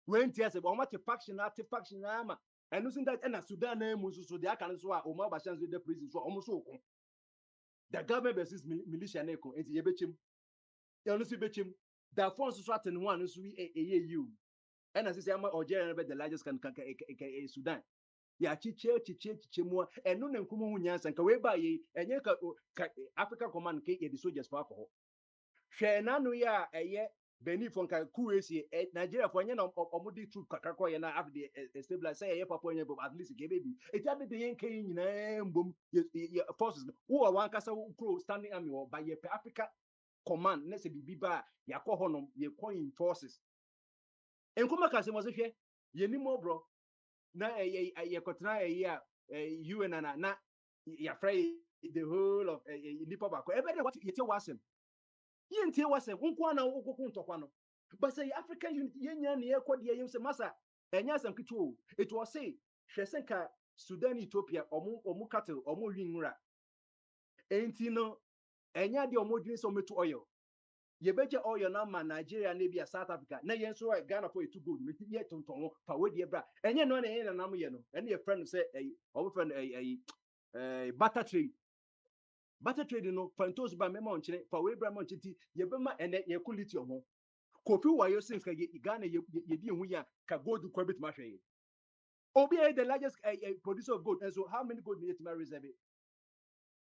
when tears about much faction, ama. And losing that and a Sudan name was so the Akan Swa, Oma Bashan's with the prison for almost so. The government versus militia neko, and the Yebechim. You honestly betchim. The force threatened one is we a you. And as I say, I'm the largest can Sudan. Ya chiche more and no name kumu nyans and kaweba ye and Africa command ke the soldiers for alcohol. Share nano ya Beni from Kuesi, Nigeria for any omudi troop kakako and after the stabilize say papa at least a baby. It had the yank in boom forces who are one castle crow standing army or by your Africa command, let's say Biba, Yakohonum, your coin forces. And Kumakasi was here, ye more bro. Na kotna ya UN na ya fry the whole of nipa bako every what yete wasem yente wasem nko na okoko ntokwa no but say African unity yenya na ekodi yem se masa enya asem kitu it was say hwesenka Sudan Ethiopia omu cattle omu winra enti no enya de omu dwin so metu oil yebeje oil na ma Nigeria na bia South Africa na yen so Ghana for etu gold me ye tonton fa we de bra enye no na yen na nam ye no ene ye friend say o friend barter trade no fantos ba mema onchire fa we bra ma onchiti ye be ma ene ye quality o kofi wayo since ka Ghana ye di hu ya ka gold ko bit ma hwe obi the largest producer of gold and so how many gold need to reserve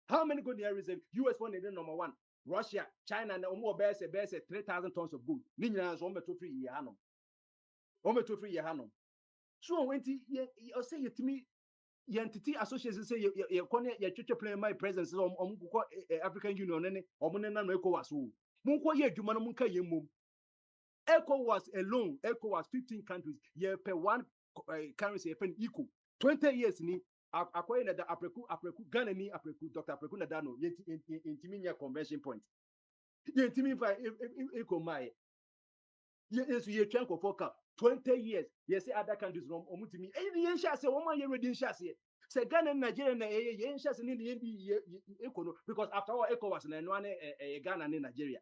how many gold need reserve US one is number 1 Russia, China, and more bears 3,000 tons of gold. Nina is almost 3 years. Almost 3 years. So when you say it to me, your entity associations say you're playing my presence on African Union and Omonena ECOWAS. Munko ye Jumano Munka Yemum. ECOWAS alone, ECOWAS 15 countries, ye per one currency equal. 20 years ni acquired the Apreku Ghana ni Apreku Dr. Apreku Nadano in convention point. Yentimi fa ekomai yes ye try ko foka 20 years yes other countries from omutimi yen sha say woman ye ready sha say say Ghana Nigeria na yen sha say ni ye ekono because after all ECOWAS na no Ghana and Nigeria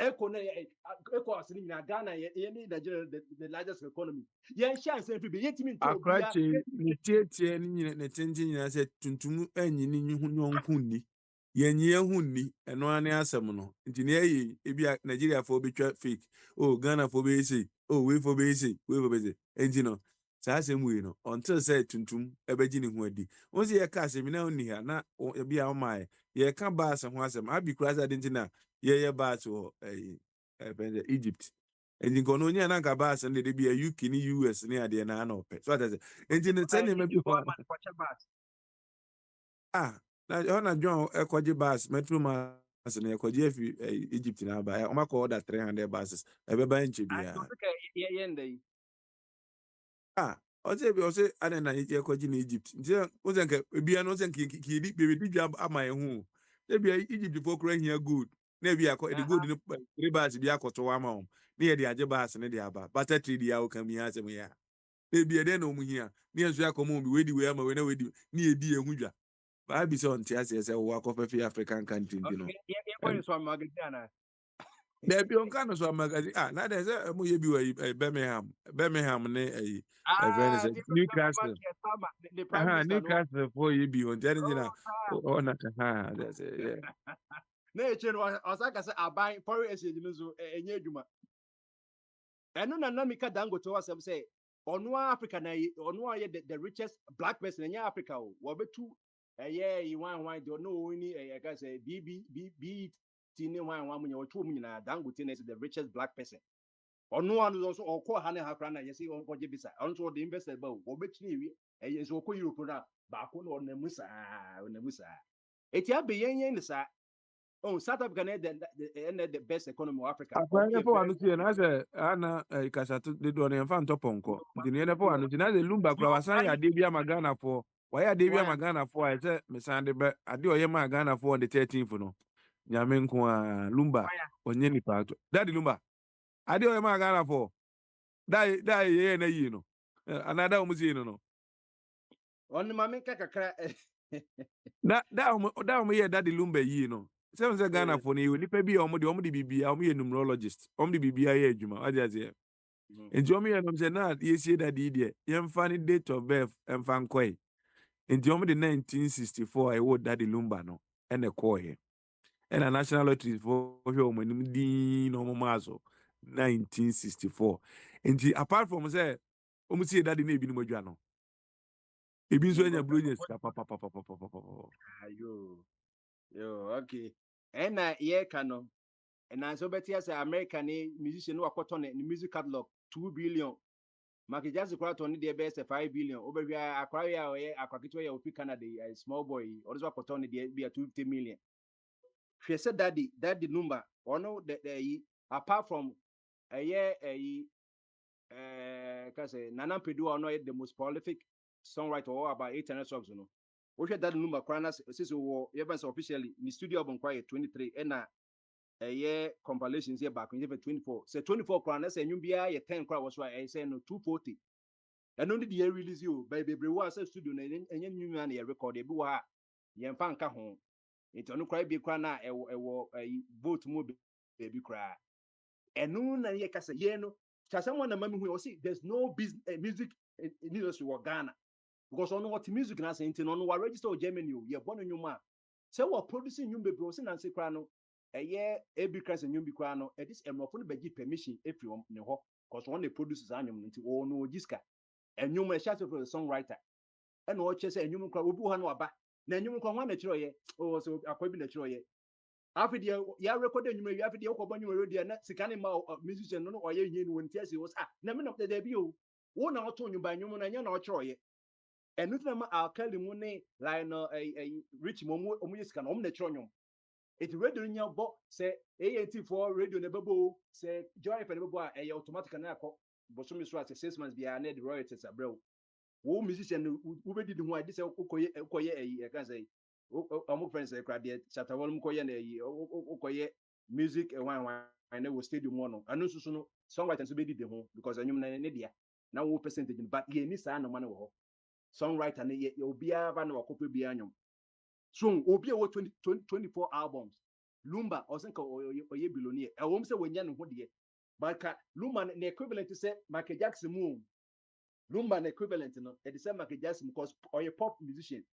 ECOWAS ni na Ghana ye ni Nigeria the largest economy yen sha say fi be yentimi nto obia Akrache ni tietie ni nyine ne tenti nyina se tuntum anyi ni nyonku ni yenye hu ni eno ane asem no nti ne yi ebia Nigeria fo betwa fake Ghana fo be say we fo be say enti no sa asem we no until say tuntum ebeji ni hu adi won se ye ka asem na oni ha na ebia o mai ye ka ba asem ho asem abi krasa denti na ye ba to Egypt enti kono onye na ka ba asem de bia UK ni US ni ade na na ope so that enti ne tell me bi ho na John ekwaje bus metro mass na ekwaje afi Egypt na ba o mako order 300 buses ebeba nche bia o say ana na ekwaje na Egypt nti o say nke bia no say nke ki di dwa ama ehu e bia Egypt for kura hia good na bia ko the good no 3 bus bia akoto wa ma na ye de age bus ne de aba butter trade ya o kam ya asem ya e bia de na omu hia na enso akomo bi we di we ama we na we di na edi ehu dwa I be so on TS as a walk of a African country, you know. Point is one magazine. There be on kind of some magazine. Now there's a Birmingham, a Venice, Newcastle. The prime minister. Newcastle for you be on Janina. Oh, not that's it, yeah. Na eche no osaka say aban foreign exchange no so enye adwuma. Eno na Namika Dangote was say ono Africa na ono aye the richest black person in Africa o. Wo betu you wan do no ni ka say BB tini wan munye wo tu munye Dangote na is the richest black person. Ono anu also okọ ha ne ha kra na yesi onko je bisa. Ono so the investor ba wo betini ewi so okọ Europe na ba ko no onamusa. Eti abe yen ni sa. Oh, South Africa the best economy of Africa. Akwa for anu tie na say ana kasa to de do na mfa ntoponko. Nti ne for anu tie na de lumba kra wasan ya de bia magana for. Why ya de bia magana for I say me san de be ade oye magana for on the 13th no. Nyame nko a lumba onye ni pato. Daddy lumba. Ade oye magana for. Dai ye na yi no. Another omuzi no. On mame kakakra. Da ye daddy lumba yi no. Say Ghana for you nipa bi omo de bibia omo ye numerologist omo de bibia ye adwuma wadi aze enti omo ye no say na yesie daddy de yemfa ni date of birth emfa nkoi enti omo de 1964 I would daddy lumba no ene koye ena national lottery for hwe omo nim din no omo mazo 1964 enti apart from say omo see daddy na ebi ni modwa no ebi nso enya brilliance papa Yo, okay. And yeah, canon. And I so better as American musician who are cotton in the music catalog 2 billion. Market just acquired only the best 5 billion. Over here, acquire a Aquakitoya of Canada, a small boy, or is what cotton be a 250 million. She said that the number, or no, the apart from a year, Nana Pedu are not the most prolific songwriter or about 800 songs, you know. We had that number Kranas since we were officially in the studio of Quiet 23 and a year compilations here back in 24. So 24 Kranas and you be a 10 crowd was why I say no 240. And only the year release you by baby was a studio and you man a record a bua yan fanka home. It's on cry be crana a vote mobile baby cry. And noon and ye cassa yeno. Someone among who will see there's no business music industry or Ghana. Because on what music na saying on what register Germany you born in your man. So what producing you be browsing and say crano a year every class and you be crano at this phone be permission if you know because one the producers annual into all no jiska and you may shout for the songwriter and what you say and you can ubu hano aba then you can one natural ye oh so akwabi natural ye after the ya recorded you may after the okobon you already and sikani ma musician no or ye won tiasi was na me no the debut one na oto you by you na nya na ochro ye and nothing I'll tell you money like a rich momo omusika na natural nyom it radio nya bo say AAT for radio ne bebo say joy for bebo a automatic na akọ bosomi so at 6 months bia na the royalties abrew wo musician wo be didi ho a dis ukoye can say omo friends e kra de chapter 1 ukoye na ukoye music one na wo stadium one no anu susu no songwriters be didi ho because anyum na ne dia na wo percentage but ye ni sa no man wo songwriter ne ye obiara ba na wakope bia anyum so obi wo 24 albums lumba osenka oye billionaire e wom se wonya ne ho de but lumba ne equivalent say Michael Jackson mu lumba ne equivalent no e de say Michael Jackson because oye pop musician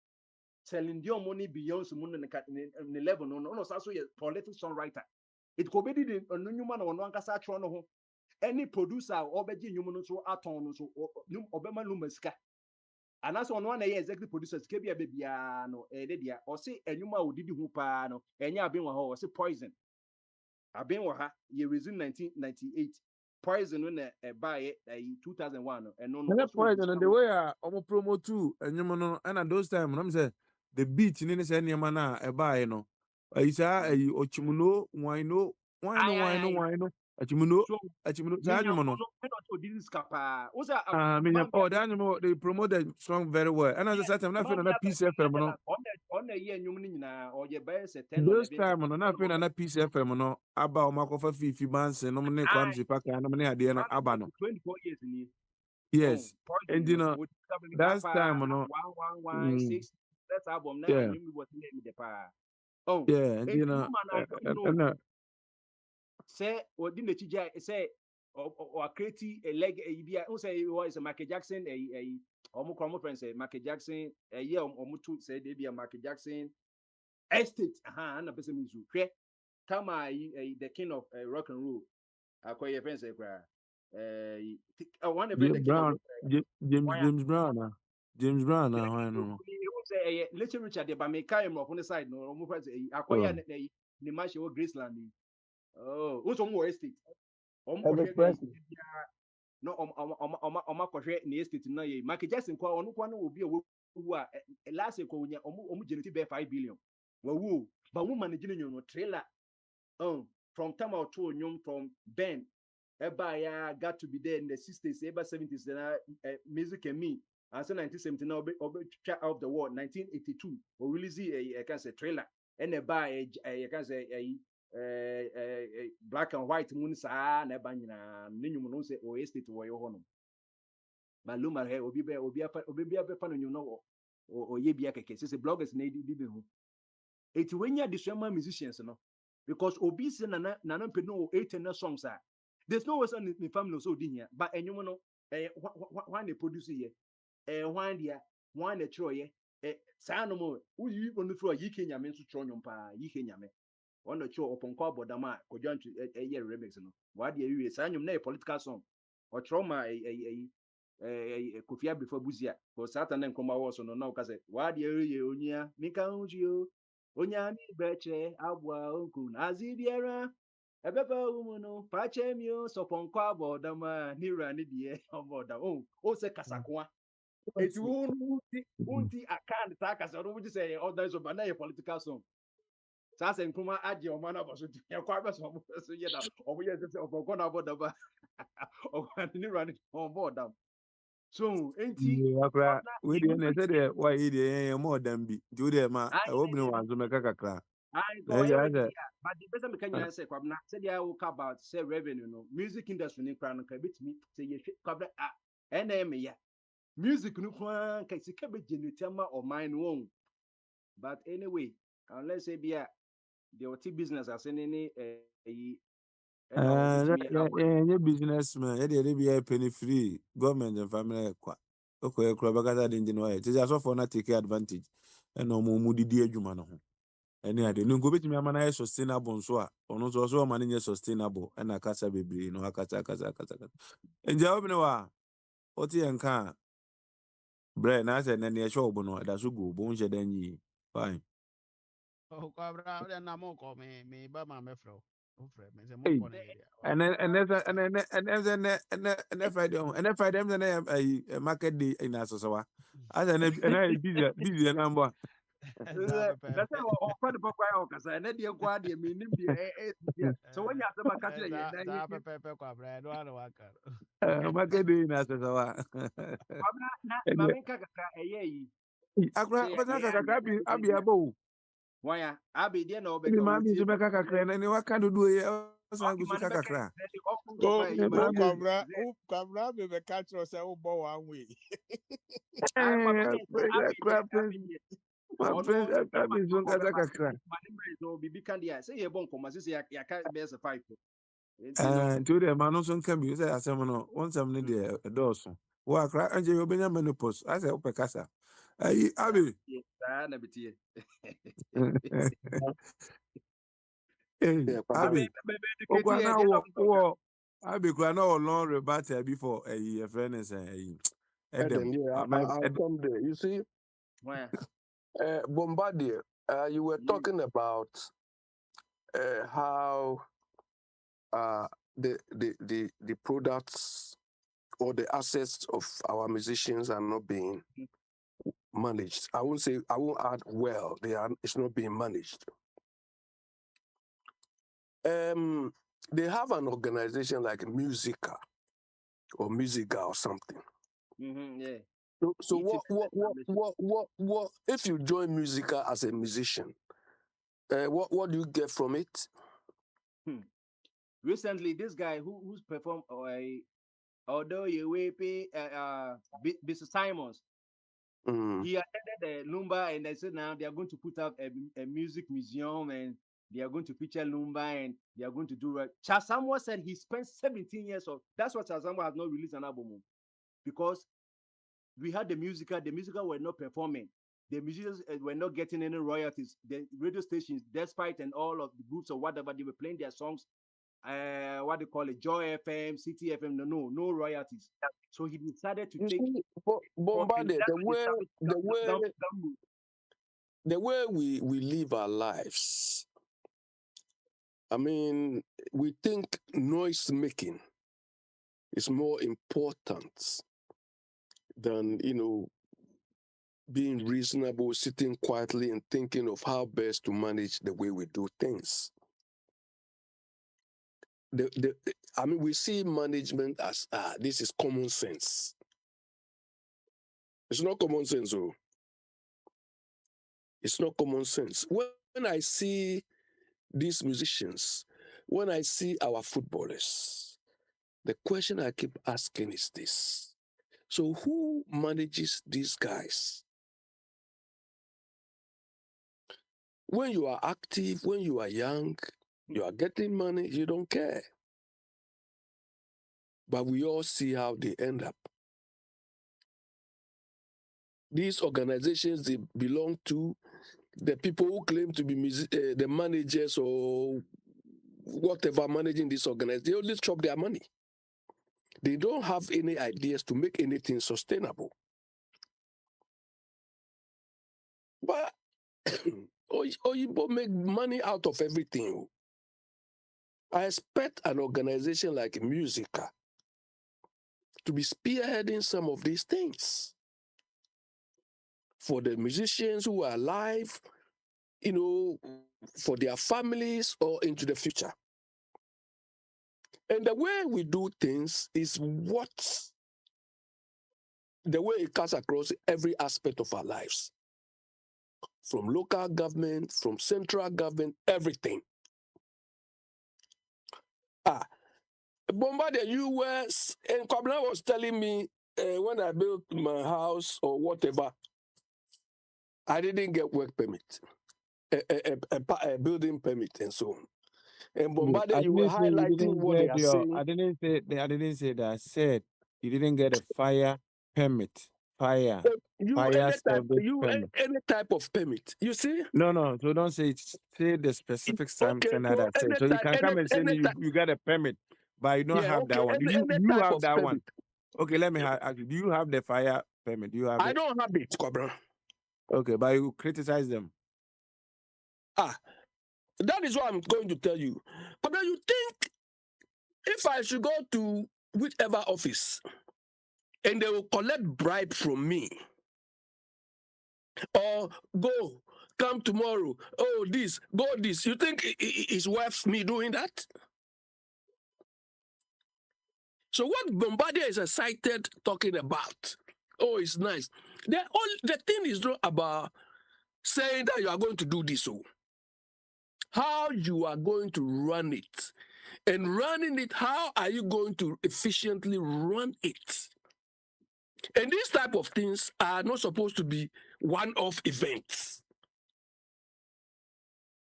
Celine Dion money Beyonce mu ne level no so ye prolific songwriter it could be the onnyuma na ono ankasa atro no ho any producer obeji nyum no so aton no so obema lumba sika. And that's on one executive producers kebia bebia no dia or say enuma odidi hu pa no enya abin wa ho or say poison abin wa ha ye resume 1998 poison no na buy 2001 no eno no poison and the way omo promo too enyum no and those time no say the beat ni say nyama na e buy no isa ochimuno wino achimuno sa nyum no they promote the song very well. And as I said, I'm not feeling a piece FM. No, those time, I'm not feeling a piece FM. No, about Makofa Fifi Bands and nominate Kwamsi Paka and nominate Adiana Abano. 24 years. Yes, and you know, that's time, no. 116 first album na Yeah, enyim was name the pa. Oh, yeah, and and you know, woman I don't know. Say odi na chija say or create a leg a bia who say it was Michael Jackson a omo friend say Michael Jackson a year omo two say they be a Michael Jackson estate na person means you come the king of rock and roll akoye friend say kra one of the James king of Brown, James Brown, James Brown, why no? say Little Richard the Bameka him on the side no omo friend say akoye Oh, ni match o Graceland oh who's on more estate omo ko Every person. no ọma kɔhwɛ ne estate no yɛ Michael Jackson kɔ ɔno kɔ no obi a wawu a last year kɔ onya ɔmo generate bɛɛ 5 billion wawu but wo manage no no trailer from time out to onyom from Ben ɛba ya got to be there in the 60s ɛba 70s na music and me and so 1970 na ɔbɛ twa out the world 1982 o release a can say trailer ɛna ɛba ɛyɛ can say black and white mun saa na ɛba nyinaa ne nwom no sɛ o estate wɔ yɛ hɔ no maluma hɛ obi bɛfa no nwom no ɔyɛ bia kɛkɛ sɛ bloggers na ɛdi bi ho eti wenya adesua musicians no because obi sɛ nana mpɛ no 8 na songs a there's no way sɛ ne family so odi hia but ɛnwom no hwan na produce yɛ hwan dia hwan na kyerɛ yɛ saa no mo woyi ɔno fro yi ke nyame nso kyerɛ nwom paa yi ke nyame ɔno kyerɛ ɔpɔnkɔ abɔdam a kɔdwanto ɛyɛ remix no wade awie saa nwom na yɛ political song ɔkyerɛ ma Kofi Abifo Buzia ko sata na nkɔmɔ awɔ so no na ɔka sɛ wade awie onya mika ho tio onya mi bɛkyerɛ aboa onku na azi biara ɛbɛfa wo mu no paakyɛ mi o sɔpɔnkɔ abɔdam a ne wura ne deɛ ɔbɔdam o sɛ kasakoa eti wo no wonti aka ne saa kasa no wogye sɛ ɔda so ba na yɛ political song saa sɛ nkruma agye ɔma no abɔ so ɛkɔ abɛsɛ ɔmo so yɛ da ɔmo yɛ sɛ ɔpɔnkɔ na abɔdam a ɔkwa ne wura ne ɔbɔdam so enti akra we dey na say dey why e dey more than bi do dey ma obi no wanzo meka kakra na ɔyɛ ya wɔ say but the person meka nyinaa sɛ kwabena sɛdeɛ woka about sɛ revenue no music industry ne kora no ka bɛtumi sɛ yɛhwɛ kwabena ɛna ɛmeya music no koraa nka sika bɛgenerate ama ɔman no wɔn but anyway unless say bia deɛ ɔte business ase ne ɛyi ɛna ɔbɛtumi abɔ yeah businessman e dey be penny free government and family kwa okọ ekura bakata de engine why tell us for na take advantage and no mu didi adwuma no ho ene ade no go betimi ama na sustainable nso a ono so ma na sustainable na kasa bebre no akasa enja obi no wa oti enka bre na say na ne show no da so go bo nche dan yi fine kwabra ɔde na mo kɔ me ba ma mɛfrɛ wo frɛ me sɛ mo hey kɔ ne yɛ and Friday na market day in asosawa as na busy na mbo that's how ɔkɔ de bɔkɔ ayɛ ɔkasa ɛnɛ deɛ nkɔ adeɛ menim deɛ so when you say maka kyerɛ yɛ na saa pɛpɛpɛ kwabra ɛno ano waka market day in asosawa na ma menka kakra ɛyɛ yi akra bana kakra abi abo wanya abi deɛ na mi ɔbɛka ma mi wɔtie so meka kakra na ni waka dodo ye osan gusu ɔkima ne bɛka kakra ɛde ɔko Oh, nkɔfa yi ma oh, ne Kwabra, me be catch us. I will bow one way. I ma menka abi deɛ my ɔno friend ɔbɛma abi so kasa kakra ma ne mmerɛ so bibi ka deɛ sɛ yɛbɔ nkɔmmɔ sɛ yɛaka bɛyɛ sɛ 5 nti no nti de ma no so nka bi sɛ asɛm no wonsɛm no de dɔɔso wo akra anje obenya menopause asɛ wopɛ kasa ayi abi saa na betie hey abi okwa na wo abi kwa na wo long rebate before a friend is Eden, edem yeah, I'll come there. You see, Bombardier, you were talking about how the products or the assets of our musicians are not being managed. I won't add well. It's not being managed. They have an organization like Musica or Musica or something. Yeah. So what if you join Musica as a musician? What do you get from it? Recently, this guy who's performed although you will pay Mr. Simons, He attended the Lumba, and they said now they are going to put up a music museum, and they are going to feature Lumba, and they are going to do it. Chasamwa said he spent 17 years of. That's what Chasamwa has not released an album because we had the musical were not performing. The musicians were not getting any royalties. The radio stations, despite and all of the groups or whatever, they were playing their songs. What they call it, Joy FM, City FM. No royalties. So he decided to You take. see, Bombarded, the way we live our lives, I mean, we think noise making is more important than, being reasonable, sitting quietly and thinking of how best to manage the way we do things. I mean, we see management as, this is common sense. It's not common sense, oh. It's not common sense. When I see these musicians, when I see our footballers, the question I keep asking is this. So who manages these guys? When you are active, when you are young, you are getting money, you don't care. But we all see how they end up. These organizations they belong to, the people who claim to be the managers or whatever managing this organization, they only chop their money. They don't have any ideas to make anything sustainable. But Oyibo make money out of everything. I expect an organization like Musica to be spearheading some of these things for the musicians who are alive, for their families or into the future. And the way we do things is the way it cuts across every aspect of our lives. From local government, from central government, everything. Bombardier, and Kwabena was telling me when I built my house or whatever, I didn't get work permit, a building permit, and so on. And Bombardier, you were highlighting what they are saying. I didn't say that. I said you didn't get a fire permit. Fire permit. Any type of permit. You see? No. So don't say the specific something that I said. So you can come and say you got a permit, but you don't have that one. You have that one. Okay, let me ask you. Do you have the fire permit? Do you have it? I don't have it, Kwabena. Okay, but you criticize them. That is what I'm going to tell you. But then you think if I should go to whichever office and they will collect bribe from me, or come tomorrow, go this, you think it's worth me doing that? So what Bombardier is excited talking about, it's nice. The thing is not about saying that you are going to do this, how you are going to run it. And running it, how are you going to efficiently run it? And these type of things are not supposed to be one-off events.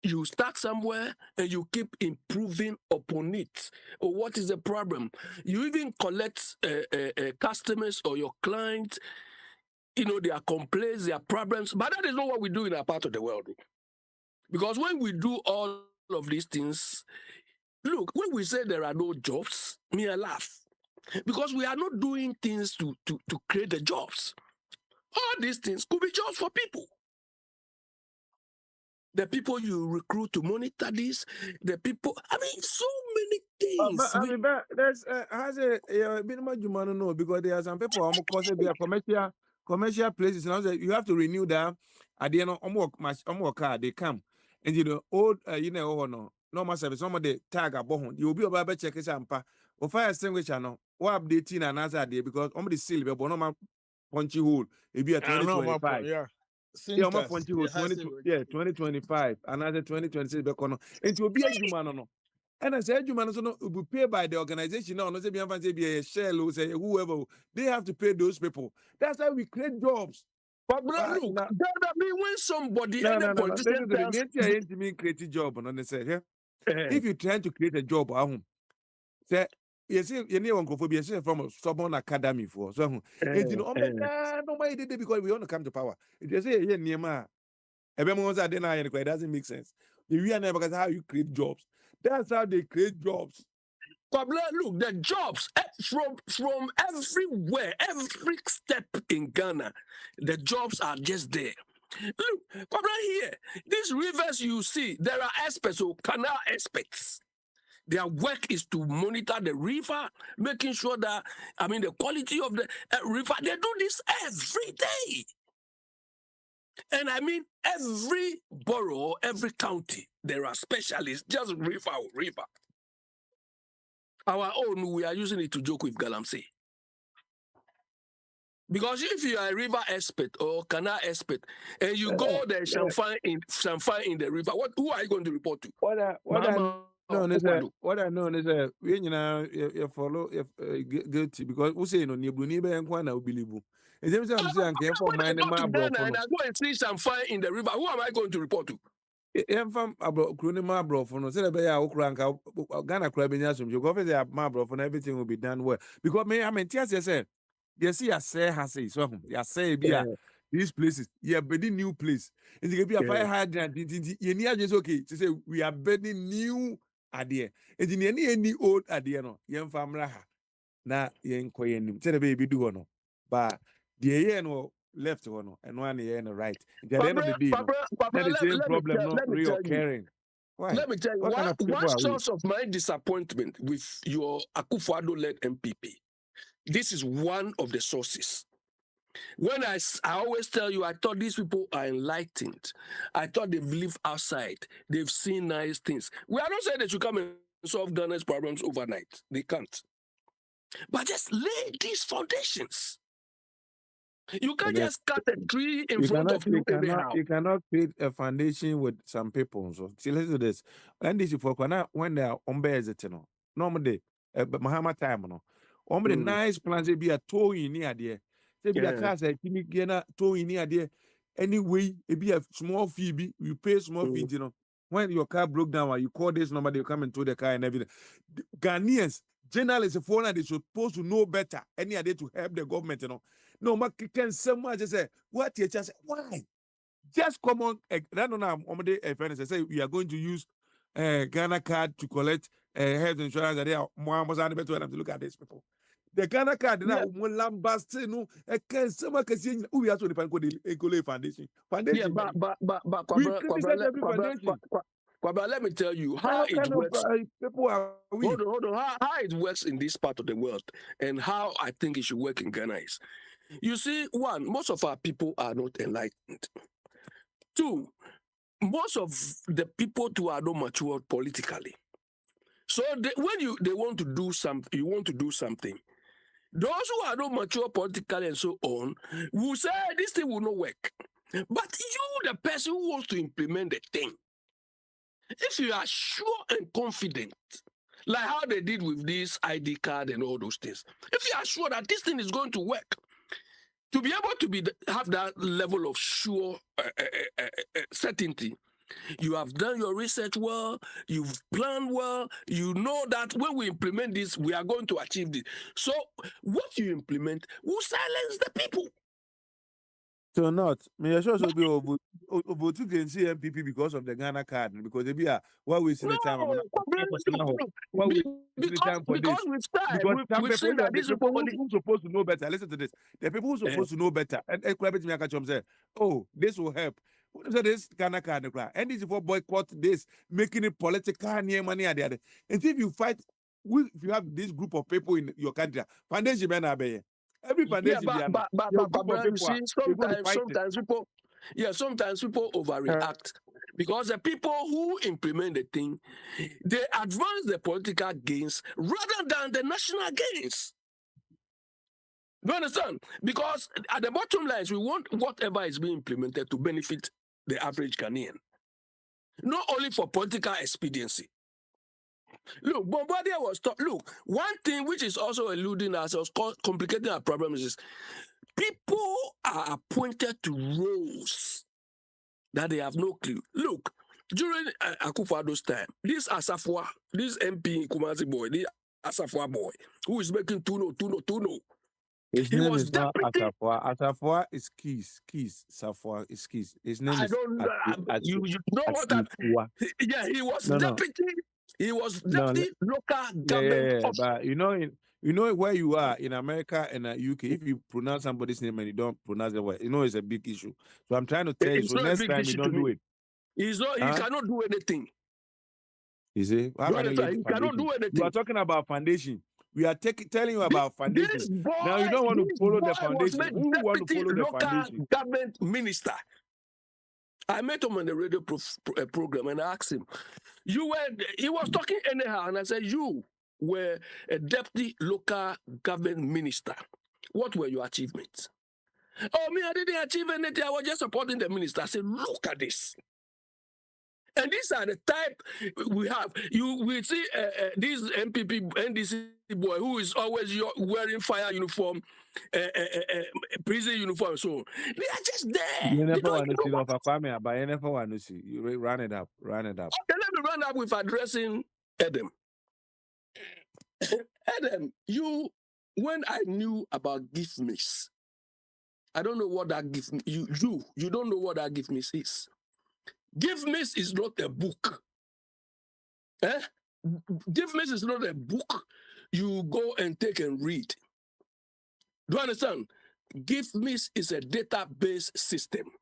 You start somewhere and you keep improving upon it. Or what is the problem? You even collect customers or your clients, their complaints, their problems. But that is not what we do in our part of the world. Because when we do all of these things, look, when we say there are no jobs, I laugh. Because we are not doing things to create the jobs. All these things could be jobs for people. The people you recruit to monitor this, the people, so many things. There's has a bit much no, because there are some people almost be a commercial places. Now you have to renew that at the end of car, they come. And old normal service, some of the tag a bohon, you'll be able to check his ampa or fire extinguisher no, or updating another day because the seal, but no punchy hole, it be a 2025. Yeah. Yeah, 2025, another 2026. It will be a human. No. And I said, human will be paid by the organization. No, no, say be a shell, say whoever they have to pay those people. That's how we create jobs. But bro, But look, no, that mean when somebody, no, any no, no, no. politician Listen to the tells nature you, ain't me create a job. No, they say, yeah. eh, If you're trying to create a job at home, say, you see, you need one phobia from someone academy for so. And you know, oh my God, nobody did it because we want to come to power. If you say, yeah, Nema, everyone was at dinner, it doesn't make sense. The real never because how you create jobs. That's how they create jobs. but bro, look, the jobs from everywhere, every step in Ghana, the jobs are just there. Look, but right here, these rivers you see, there are experts, so canal experts. Their work is to monitor the river, making sure that, the quality of the river, they do this every day. And every borough, every county, there are specialists, just river. Our own, we are using it to joke with Galamsey. Because if you are a river expert or canal expert, and you go there, Champagne in the river, who are you going to report to? What I Mama know or is that Okwado? what I know is that we you follow guilty because we say no you believe and kwana we believe. And James I'm saying can for When I mine go ma to bro Ghana for and no. I go and see Champagne in the river, who am I going to report to? Em fam abro kroni ma bro for no say be ya okra nka Ghana kra be nya som you go for say ma bro for no everything will be done well because me I mean tears say you see ya say has say so ya say be these places yeah building new place and you be a fire hydrant you need just okay to say we are building new idea and you need any old idea no yen famra ha na yen koyenim say the baby do no but the year no left one and one year no right at the end of the day no that the same problem not Let me tell you. reoccurring. Why? Let me tell you, What kind of one people are we? source of my disappointment with your Akwantufuo-led MPP, this is one of the sources. When I always tell you, I thought these people are enlightened. I thought they've lived outside. They've seen nice things. We are not saying they should come and solve Ghana's problems overnight. They can't. But just lay these foundations. You can't Again, just cut a tree in front of you anyhow. you cannot create a foundation with some people. So see, listen to this. And this is for when they are on base, you know, normally, but Mahama time, no, the nice plans they be a toy in near there. They be a car say, "Kimi gena toy in near there." Anyway, it be a small fee. You pay small fee, you know. When your car broke down, you call this number, they come and tow the car and everything. Ghanaians, journalists, foreigner, they supposed to know better. Any idea to help the government, you know. No, but can someone just say, what teacher say? Why? Just come on. I don't know. Friends say we are going to use Ghana card to collect health insurance. And they are more better to look at these people. The Ghana card now, lambast no. Can someone can see we are so the Ecole Foundation. Yeah, Foundation. but We criticize every foundation. Let me tell you how What it kind of works. people are we? Hold on. How it works in this part of the world and how I think it should work in Ghana is, you see, one, most of our people are not enlightened. Two, most of the people too are not matured politically. So when they want to do something, you want to do something. Those who are not mature politically and so on will say this thing will not work. But you, the person who wants to implement the thing, if you are sure and confident, like how they did with this ID card and all those things, if you are sure that this thing is going to work, to be able to have that level of sure certainty, you have done your research well, you've planned well, you know that when we implement this, we are going to achieve this. So what you implement will silence the people. So not. May I sure be over to can see MPP because of the Ghana card because they be a why wasting the time. Why wasting the time for this? Because some we've people, seen that the these people people who supposed to know better. Listen to this. The people who supposed to know better and say, oh, this will help. Who said this Ghana card? And this is for boycott this, making it political near money at the other. And if you fight, if you have this group of people in your country, foundation man be. Every foundation, but you see, sometimes people overreact because the people who implement the thing, they advance the political gains rather than the national gains. You understand? Because at the bottom line, we want whatever is being implemented to benefit the average Ghanaian, not only for political expediency. Look, Bombardier was look, one thing which is also eluding us, or complicating our problems is People are appointed to roles that they have no clue. Look, during Akufo-Addo's time, this Asafwa, this MP Kumasi boy, this Asafwa boy, who is making tuno. His He name was is not deputy. Asafwa. Asafwa is Keys. Safwa is Keys. His name I is don't know. You know what I Asifwa. Yeah, he was No. deputy. He was No, deputy local government yeah. officer. But you know where you are in America and UK. If you pronounce somebody's name and you don't pronounce the word, it's a big issue. So I'm trying to tell you. It's So not a next big time you issue to don't do me. it. He Huh? cannot do anything. You see, how You can you lay understand? the He cannot foundation? do You are anything. talking about foundation. We are telling you about foundation. This boy, Now you don't want to this follow boy the was foundation. made Who want to deputy follow the local foundation? government minister. I met him on the radio program and I asked him, he was talking anyhow, and I said, you were a deputy local government minister. What were your achievements? Oh, me, I didn't achieve anything. I was just supporting the minister. I said, look at this. And these are the type we have. We see this MPP, NDC boy who is always wearing fire uniform, prison uniform. So they are just there. You They never don't want even to know see what. of Kwame, but you never want to see. You run it up. Okay, let me run up with addressing Adam. Adam, when I knew about gift mix, I don't know what that gift you don't know what that gift mix is. Gift mix is not a book. Gift mix is not a book you go and take and read. Do you understand? Gift mix is a database system.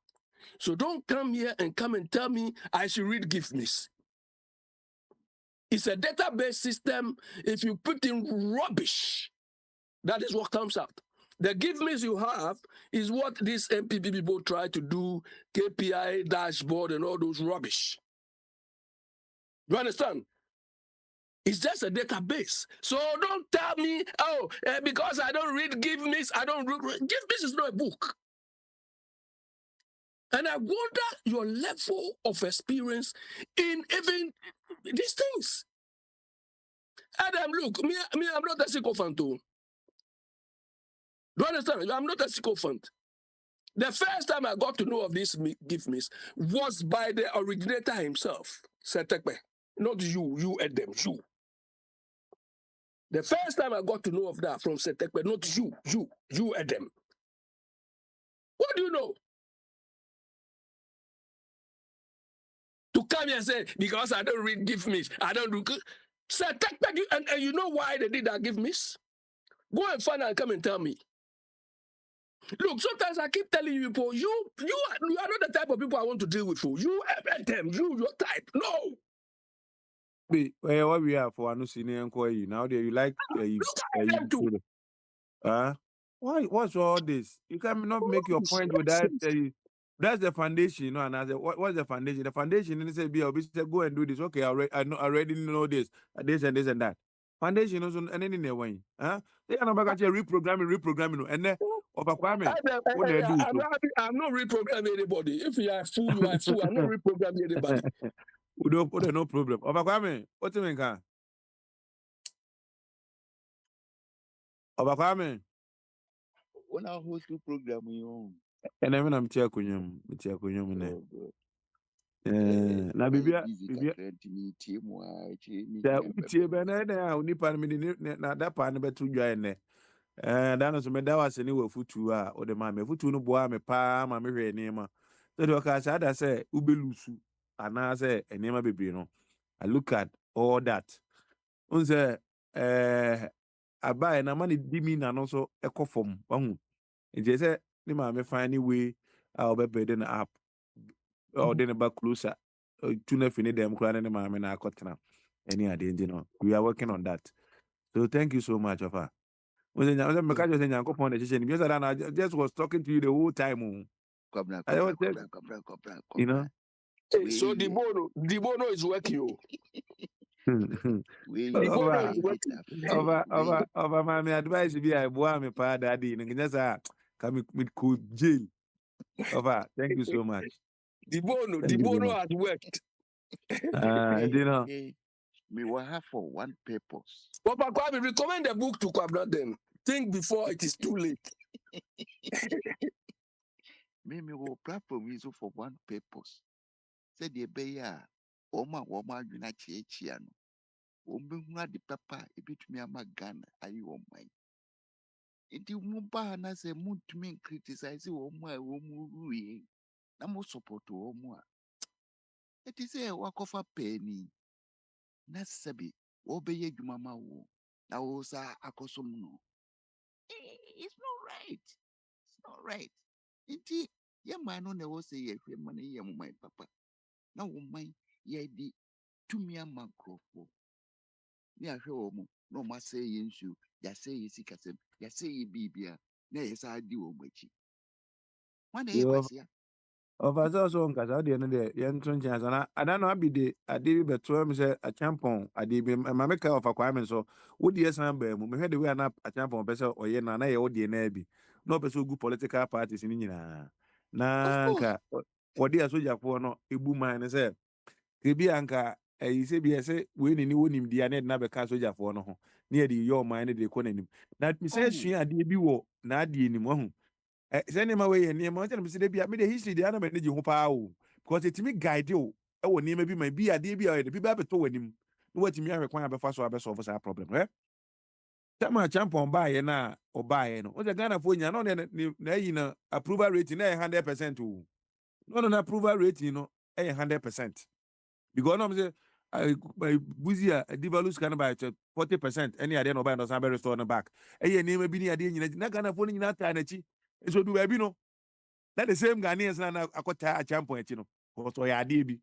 So don't come here and tell me I should read gift mix. It's a database system. If you put in rubbish, that is what comes out. The gift mix you have is what these MPP people try to do, KPI, dashboard, and all those rubbish. You understand? It's just a database. So don't tell me, because I don't read Give Miss, I don't read. Give Miss is not a book. And I wonder your level of experience in even these things. Adam, look, me I'm not a sycophant too. Do you understand? I'm not a sycophant. The first time I got to know of this Give Miss was by the originator himself, Setekpe. Not you Adam, you. The first time I got to know of that from Setekpe, not you Adam. What do you know? To come here and say, because I don't read give miss, I don't do good. Setekpe, and you know why they did that give miss? Go and find out and come and tell me. Look, sometimes I keep telling you people, you are not the type of people I want to deal with. You them, your type. No. What we have for no senior inquiry now? You like Look at them too. Why? What's all this? You cannot make your point with that. That's the foundation, you know. And I said, what's the foundation? The foundation and say, go and do this. Okay, I already know this and this and that. Foundation also and any way. They are not reprogramming, and then of a Kwame. What they do? I'm not reprogramming anybody. If you are fool, you are fool. I'm not reprogramming anybody. We don't put no problem. Of a Kwame, what do you mean? Of a Kwame. When I host a program, you And then I'm checking you. Na bibia nipa na da pa ne betu dwan ne da no so me da wase ne wa futu a o de ma me futu no boa me pa ma me hwe ne ma so de o ka sa da say ubelusu ana say enema bebre no I look at all that unse abai na ma ne dimi na no so ekofom wahu nje say ni ma me find any way a obebede na app or then about closer tuna fini them crying and mamma na akotena any idea, you know. We are working on that. So thank you so much, Ofa. I just was talking to you the whole time. You know. So the bono is working. Over my advice be I boy me pa daddy. Come with cool jail. Over. Thank you so much. The bono has worked. You know. Me will have for one purpose. Papa Kwame, recommend the book to Kwabna then. Think before it is too late. Mimi will platform is for one purpose. Said the bear, Oma, Woma, Yunachiano. Ombe the papa, a bit me a magan, are you on mine? It you muba na se mood to me criticize you, my woman, I'm support to Omwa. It is a walk of a penny. Nasabi, obey you, mamma. Now, Osa Akosomno. It's not right. It's not right. Indeed, your man on the was a year, money, my papa. Now, my ye di to me a macrofo. Near home, no must say in you, ya say you sick as him, ya say you be beer, nay, yes, I do, which. One day, was here. Officer so nkasa de no de yɛnto nkyɛn asa na ada no abi de ade bi bɛto me sɛ achampɔn ade bi ma meka ɔfa kwame so wode yɛsan baa mu mehwɛ de wei ana achampɔn pɛ sɛ ɔyɛ no na yɛ wode no abi na ɔpɛ sɛ ɔgu political parties no nyinaa Of na course. nka wɔde asogyafoɔ no ɛbu man no sɛ ebi anka ɛyi sɛ bi ɛsɛ wei ne ni wɔnim di a na yɛde no abɛka asogyafoɔ no ho na yɛde yɛ ɔman no de kɔ n'anim na mesɛ sua adeɛ bi wɔ n'adeɛ nim wahu sɛ nneɛma wei yɛ nneɛma ɔkyɛ no mesɛ da bi a mede history deɛ ana m'ani gye ho paa o because ɛtumi guide o ɛwɔ nneɛma bi ma bi adeɛ bi a ɔyɛ de bi ba bɛtɔ w'anim na watumi ahwɛ kwan a bɛfa so abɛsɔfo saa problem tama champɔn baayɛ no a ɔbaayɛ no wosɛ ghanafoɔ nyina na ɔne n'ayi no approval rating na ɛyɛ 100% o na ɔno no approval rating no ɛyɛ 100% because ɔnam sɛ buzi a devalue sika no by 40% ɛne adeɛ na ɔbaayɛ no ɔsan bɛ restore no back ɛyɛ nneɛma bi ne adeɛ nyina na ghanafoɔ no nyinaa taa n'akyi nso du baabi no na the same Ghanaians na akɔtaa achampɔn akyi no because ɔyɛ adeɛ bi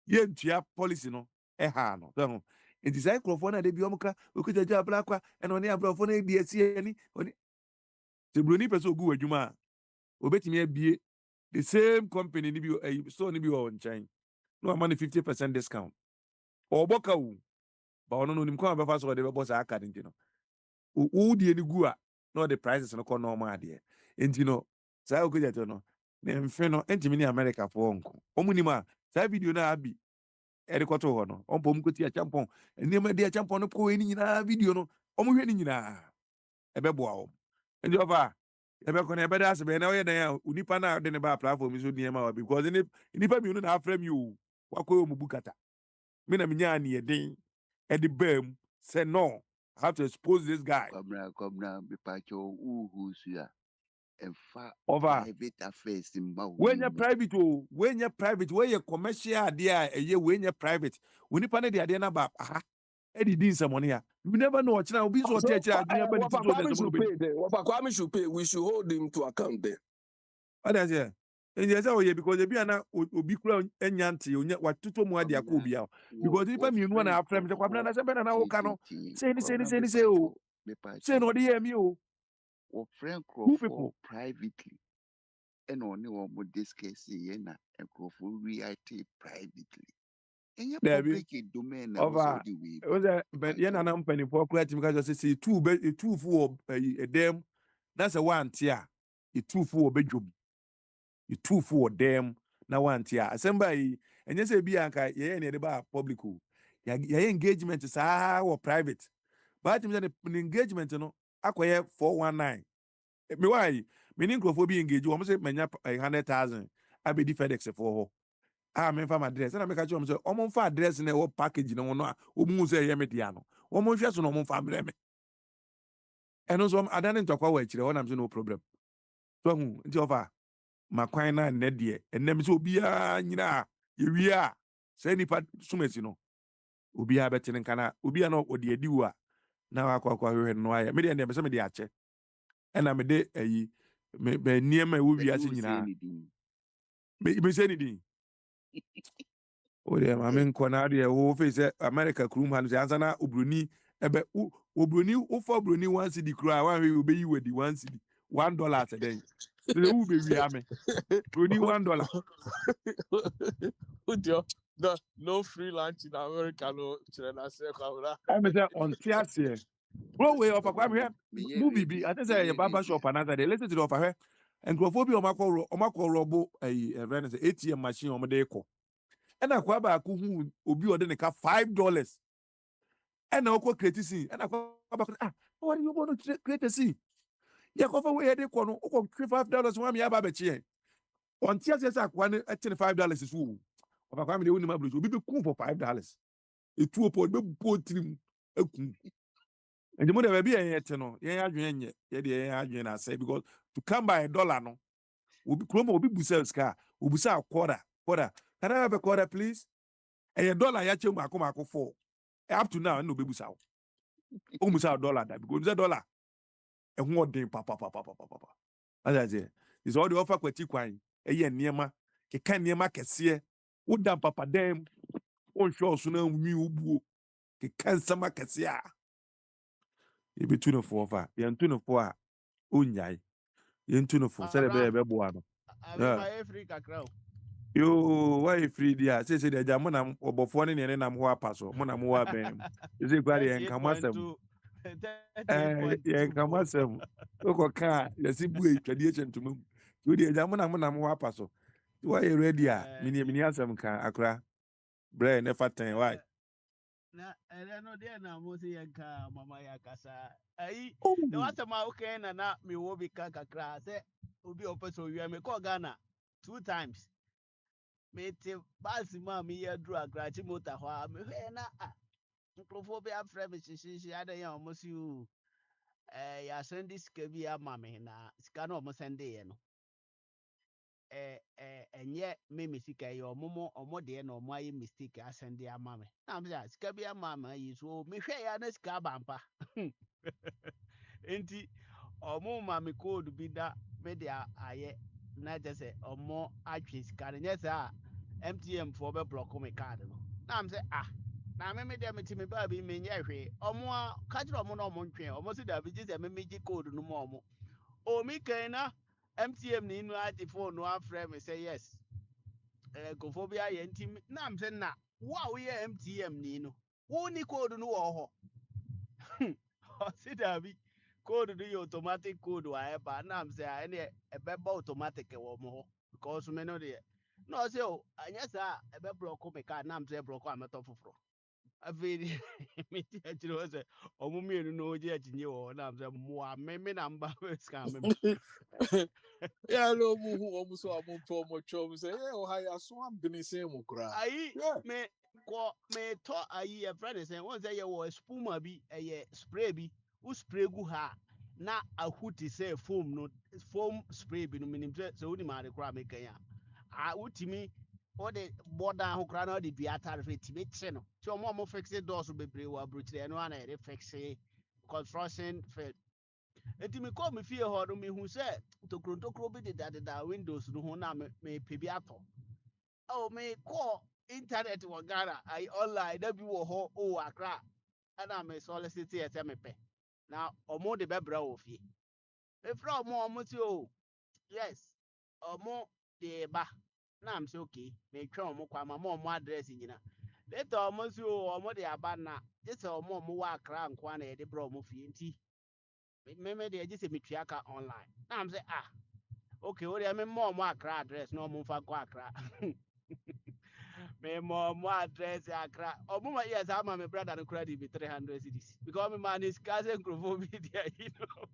yɛntua policy no ɛha no so nti saa nkurɔfoɔ no ade bi ɔmo ka okita abla kwa ɛna ɔne aborɔfoɔ no adi asi ani ɔne sɛ buroni pɛ sɛ ogu wɔ adwuma a obetumi abie the same company ni bi store ni bi wɔ nkyɛn na ɔma no 50% discount ɔbɔ ka wo ba ɔno no nim kwan a bɛfa so ɔde bɛbɔ saa aka no nti no wodie no gu a na ɔde prices no kɔ normal adeɛ nti no saa okita to no ne mfe no ntimi ne Americafoɔ nko ɔmo nim a saa video no abi ɛde kɔto hɔ no ɔmpɔ mu kɔti achampɔn nneɛma de achampɔn no kɔɔ ni nyinaa video no ɔmo hwɛ ni nyinaa ɛbɛboa wɔm nti ɔfa ɛbɛkɔ na ɛbɛda ase bɛyɛ na ɔyɛ dan a onipa no a ɔde ne ba platform so nneɛma wa because nipa mmienu na afrɛ mi o wakɔ ɔmo bu kata me na menya ne yɛden ɛde baa mu sɛ no I have to expose this guy Kwabna, be pacho, who's here. And ɔfa private affairs in Bao. wenya private o wenya private wenya commercial adeɛ a ɛyɛ wenya private onipa no de adeɛ no ba aha ɛde di nsɛmɔne a you never know ɔkyena obi nso ɔte akyerɛ adwene ba ne ti so Kwame should pay then. Kwame should pay. We should hold him to account then. ɔda sɛ ɛnyɛ sɛ ɔyɛ because ebi ana obi kura anya nte onya watoto mu ade akɔ obi a because nipa mienu na afrɛ me sɛ kwabena na sɛ bɛna na woka no sei o sei na ɔde yɛ mi o Or friend Crawford privately. And only one would discuss and Crawford reacted privately. And your public domain over was a yɛn na mpanimfoɔ kura timi ka sɛ two for a dam that's a one tier a two for bedroom a two for dam na one tier asɛmba yi ɛnyɛ sɛ bi anka yɛyɛ ne de ba public o yɛyɛ engagement saa wɔ private but timi sɛ the engagement no akɔyɛ 419 me why me ne nkurɔfoɔ bi engage wɔn sɛ manya 100,000 abɛdi FedEx for hɔ me fa address na me ka kyerɛ sɛ ɔmo mfa address na ɛwɔ package no no a ɔmo sɛ ɛyɛ me dia no ɔmo hwɛ so na ɔmo mfa mbrɛ me ɛno nso adane ntɔkwa wɔ akyire hɔ nam sɛ no problem so hu nti ɔfa makwan na nnɛ deɛ ɛnɛm sɛ obiara nyina yɛwie a sɛ nipa sumasi no obiara bɛte ne nkana obiara no ɔde adi wo a na wakɔ ahwehwɛ no ayɛ me deɛ ɛnɛ bɛsɛ me de akyɛ ɛna me de ayi me nneɛma ɛwɔ wiase nyinaa me sɛ ne din o de maame nkɔ na de wo fe sɛ America kurum ha no sɛ ansa na obroni ebe obroni ofa obroni 1 cedi kura wa hwe obeyi wadi 1 cedi $1 today so wo be wi ame obroni $1 Udio no free lunch in America no chirena se kwabra I me say on tiase bro we of akwa hwe movie bi I think say your barber shop another day listen to the offer hwe nkrofo bi omakọ robo event say ATM machine omde ekọ and akwa ba ko hu obi ode ne ka $5 and na okọ create scene and akwa ba what are you going to create a scene ya kofa we de ko no ko $5 wa me aba be che on tia se sa kwa ne $5 is wo ofa kwa me de woni ma blu obi be kun for $5 etu opo be po tirim akun and mo de be yen yete no yen adwen nye ye de yen adwen na say because to come by $1 no obi kromo obi busa ska obusa quarter can I have a quarter please a dollar ya chem akoma 4 up to now no be busa o busa $1 that because $1 e ho odin papa as I say is all the offer kwati kwan e ye niema ke kan niema kese wo dan papa dem on show so na nwi obuo ke kan sama kese a e be tu no for offer ye ntu no for a onyai ye ntu no for se be be bo ano Abi my free kakra. yo why free dia say the jam na obofo ne nam ho apaso mo na mo wa ben is it kwari en kamasem 38.2. 38.2 bo. kamasem ko ka yesi bu etwade echentum we the jam na mo wa apaso why you ready a mini asem ka akra bre ne faten why Na no dia na mo se yanka mama ya kasa. Ai the oh what ma okay na me wo bi ka kakra say obi opeso wi me call Ghana 2 times. Me te bus ma me ya dru agrachi motor ho a me hwe na nkrofo bi afre me shishishi adan ya omo si u ya send sika bi ama me na sika na omo send ye no enye me sika ye omo de na omo ayi mistake asend ama me na am say sika bi ama me yi so me hwe ya na sika bampa enti omo ma me code bi da me de aye na je say omo atwe sika ne say MTM for be block me card no na am say na me de me ti me ba bi me nye hwe omo ka jiro omo na omo ntwe omo si da bi je say me ji code no mo omo o mi kan na MTM ni nu ati phone no afre me say yes go for bia ye nti na am say na wo ye MTM ni no wo ni code no wo ho o si da bi code do your automatic code wa e ba na am say any e be ba automatic wo mo ho because me no de no say o anya sa e be block me card na am say block am to foforo afei me ti achiro say omo mienu no je achinye wo na am say mo me na mba scam me Yeah, no, who so I'm on promo chum say, yeah, oh, I saw I'm gonna say, Mukra. ayi Yeah. me to ayi e friend say won say ye wo spuma bi ye spray bi wo spray gu ha na ahuti say foam no foam spray bi no minim say so ni ma de kra me kan ya wotimi o de border ho kra na o de bia tare fe timi che no so mo fix doors bebre wa brochire no na e fix construction fe etimi ko me fie ho no me hu say tokro bi de da windows no ho na me pe bi ato me call internet wa Ghana I online that be wo ho o akra ana me solicit e se me pe na omo de bebra wo fie me fra omo ti o yes omo de ba na am say okay me twa omo kwa ma omo address nyina later omo si o omo de aba na just omo wa akra nkwa na e de bra omo fie nti me de just me twa ka online na am say okay o de me omo akra address na omo fa kwa akra me more address Accra. Or more yes, I'm my brother and credit be 300 cities. Because my man is cousin Grovovidia, you know.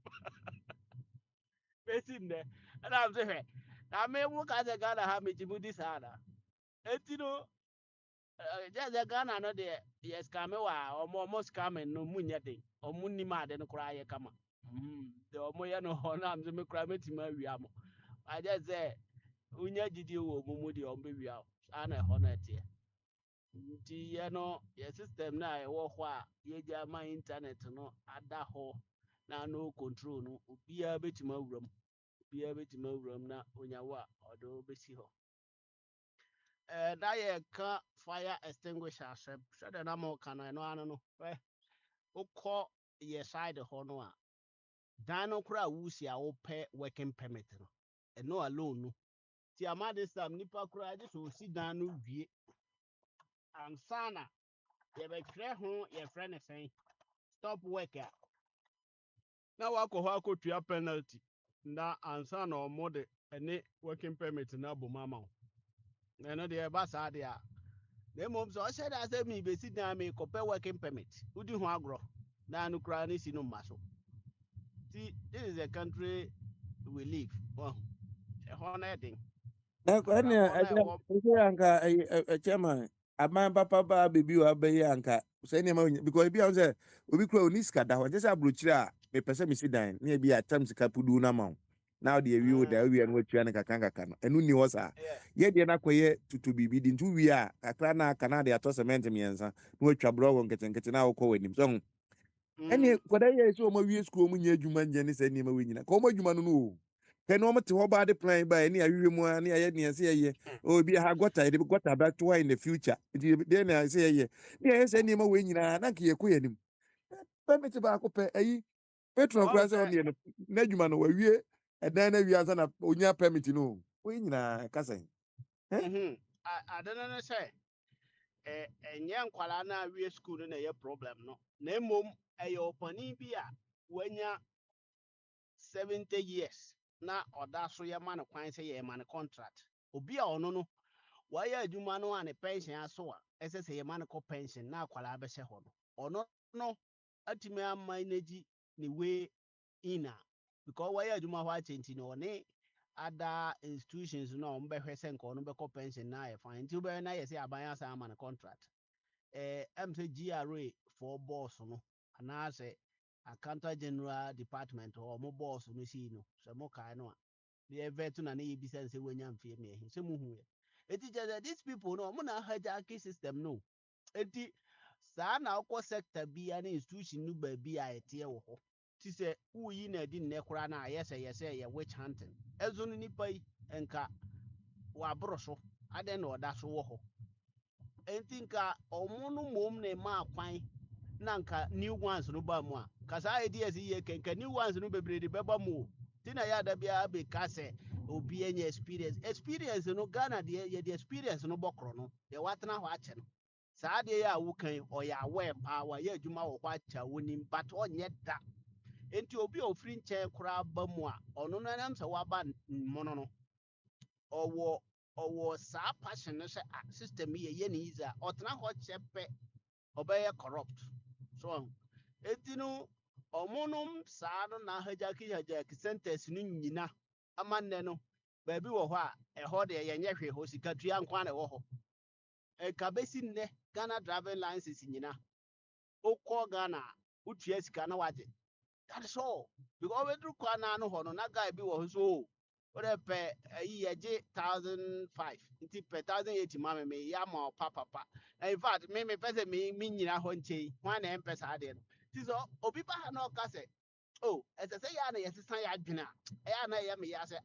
Facing there. And I'm saying, I may work as a Ghana have me to move this harder. And you know, just a Ghana no there, yes, Kamewa, or more most coming, no munya thing, or munima then cry a kama. The Omoya no honor, I'm the climate to my Yamo. I just say, Unya did you, Mumudi, or baby out, and a honor here. Nti ye no ye system na e wo ho a ye gya ma internet no ada ho na no control no obia betima awuram na onyawo a odo besi ho da ye ka fire extinguisher asem so da na mo kana no ano no ukọ ye side ho no a dan no kura wusi a wo pɛ working permit no no alone no ti amade sam nipa kura je so si dan no wie ansana yɛbɛtwerɛ ho yɛfrɛ ne sɛn stop work a na wakɔ hɔ akɔtua penalty na ansa na ɔmo de ɛne working permit na abɔ mu ama wo na ɛno deɛ ɛba saa deɛ a na mmom sɛ ɔhyɛ da sɛ mebɛsi dan mekɔpɛ working permit wodi ho agorɔ na no koraa ne si no mma so See, this is a country we live. Well, honor thing. ɛne chairman aban papa ba bebi wa bɛyɛ anka sɛ nneɛma because ebi a sɛ obi kura oni sika da hɔ kyɛ sɛ aburokyire a mepɛ sɛ mesi dan ne ebi atam sika pudu na ma wo na ɔde awie o da awie no watua ne kakra no ɛno ni hɔ saa yɛ deɛ na kɔyɛ tutu biribi di ntu wie a kakra na aka na de atɔ cement mmiɛnsa na watwa borɔ wɔ nketenkete na akɔ wɔ anim so ɛne kɔda yɛ sɛ ɔma wie school mu nyɛ adwuma nyɛ ne sɛ nneɛma wɔ nyina ka ɔma adwuma no no o kɛ na ɔmo te hɔ ba de plan ba ɛne ahwehwɛ mu a ne ayɛ nea sɛ yɛyɛ obi ha gɔta de gɔta bɛto ha in the future nti deɛ na sɛ yɛyɛ ne yɛyɛ sɛ nneɛma wɔ nyinaa na nka yɛkɔ yɛ anim permit baako pɛ ayi petron kora sɛ ɔneɛ no n'adwuma no wawie ɛdan no awie ansa na onya permit no o wɔyi nyinaa kasa I don't know say ɛnyɛ nkwalaa na awie school no na ɛyɛ problem no na mmom ɛyɛ ɔpanin bi a wanya 70 years na ɔda so yɛma no kwan sɛ yɛma no contract obi a ɔno no wayɛ adwuma no a ne pension aso a ɛsɛ sɛ yɛma no kɔ pension na akwalaa bɛhyɛ hɔ no ɔno no atumi ama n'agyi ne way in a because wayɛ adwuma hɔ akyɛ nti no ɔne other institutions no ɔmbɛhwɛ sɛ nka ɔno bɛkɔ pension na ayɛ fine nti wobɛyɛ na yɛ sɛ aban asa ama no contract ɛm sɛ GRA for boss no anaasɛ accountant general department hɔ ɔmo boss no sii no sɛ mo kae no a deɛ ɛvɛto na ne yɛbisa n sɛ woanya mfeɛ mmiɛhi sɛ muhu ɛ ɛti kyɛ sɛ these people no ɔmo na hierarchy system no ɛti saa na wokɔ sector bia ne institution no baabi a ɛteɛ wɔ hɔ ti sɛ woyi na adi nnɛ koraa no a yɛsɛ yɛ witch hunting ɛzo no nipa yi nka waboro so adɛn na ɔda so wɔ hɔ ɛnti nka ɔmo no mmom na ɛma akwan na nka new ones no ba mu a kasa ideas yɛ kenka new ones no bebree de bɛba mu o ti na yɛ ada biara bɛka sɛ obi anya experience no Ghana deɛ yɛde experience no bɔkorɔ no deɛ watena hɔ akyɛ no saa deɛ yɛ a wokan ɔyɛ aware paa wayɛ adwuma wɔ hɔ akyɛ a wonim but ɔnyɛ da enti obi a ofiri nkyɛn koraa ba mu a ɔno no nam sɛ waba mmono no ɔwɔ saa passion no sɛ system yɛyɛ ne yize a ɔtena hɔ kyɛ pɛ ɔbɛyɛ corrupt so enti no ɔmonom saa no na hagyaki centers no nyina ama nnɛ no baabi wɔ hɔ a ɛhɔ deɛ yɛnyɛ hwee hɔ sikatua nkwa na ɛwɔ hɔ ɛka bɛsi nnɛ Ghana driving license nyina wokɔ Ghana a wotua sika na wagye that is all because wɛduru kwa na no hɔ no na guy bi wɔ hɔ so wode pɛ ayi yɛgye 1,500 nti pɛ 1,080 ma me yɛ ama papa in fact me pɛ sɛ me nyina hɔ nkyɛn hwan na ɛmpɛ saa deɛ no nti sɛ obi ba ha na ɔka sɛ o ɛsɛ sɛ yɛa na yɛsesa yɛ adwene a ɛyɛ na ɛyɛ me yɛ sɛ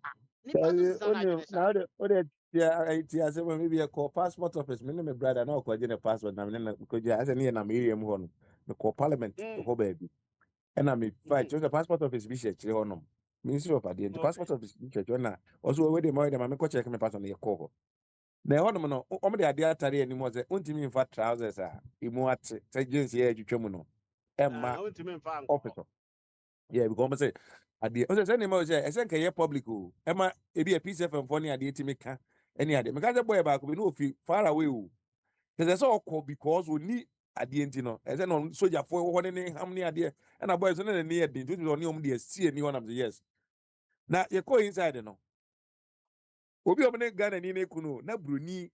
nipa no sesa no adwene saa ti asɛm a maybe ɛkɔ passport office me ne me brother na ɔkɔgye ne passport na me ne kɔgye asɛ ne yɛ nam area mu hɔ no mekɔ parliament hɔ baabi ɛna me fight kyerɛ sɛ passport office bi hyɛ kyerɛ hɔ nom ministry of adeɛ nti passport office bi kyerɛ kyerɛ na ɔso wɔde ma me kɔ kyerɛ me passport no yɛkɔ hɔ na ɛhɔ nom no ɔmo de adeɛ atare anim hɔ sɛ wontumi mfa trousers a ɛmu ate sɛ jeans yɛ atwitwa mu no ɛmma officer yeah because ɔmo sɛ adeɛ ɔsɛ sɛ nneɛma sɛ ɛsɛ nka ɛyɛ public o ɛma ebi a PCFM fo ne adeɛ timi ka ɛne adeɛ meka sɛ boy baako bi ne ofi far away o sɛ sɛ ɔkɔ because oni adeɛ nti no ɛsɛ na sojafoɔ ɛwɔ hɔ ne ham ne adeɛ ɛna boy so ne ne yɛ den nti ɔne ɔmo de asi ani hɔ nam sɛ yes na yɛkɔ inside no obi ɔmo ne Ghana ni ne kunu na broni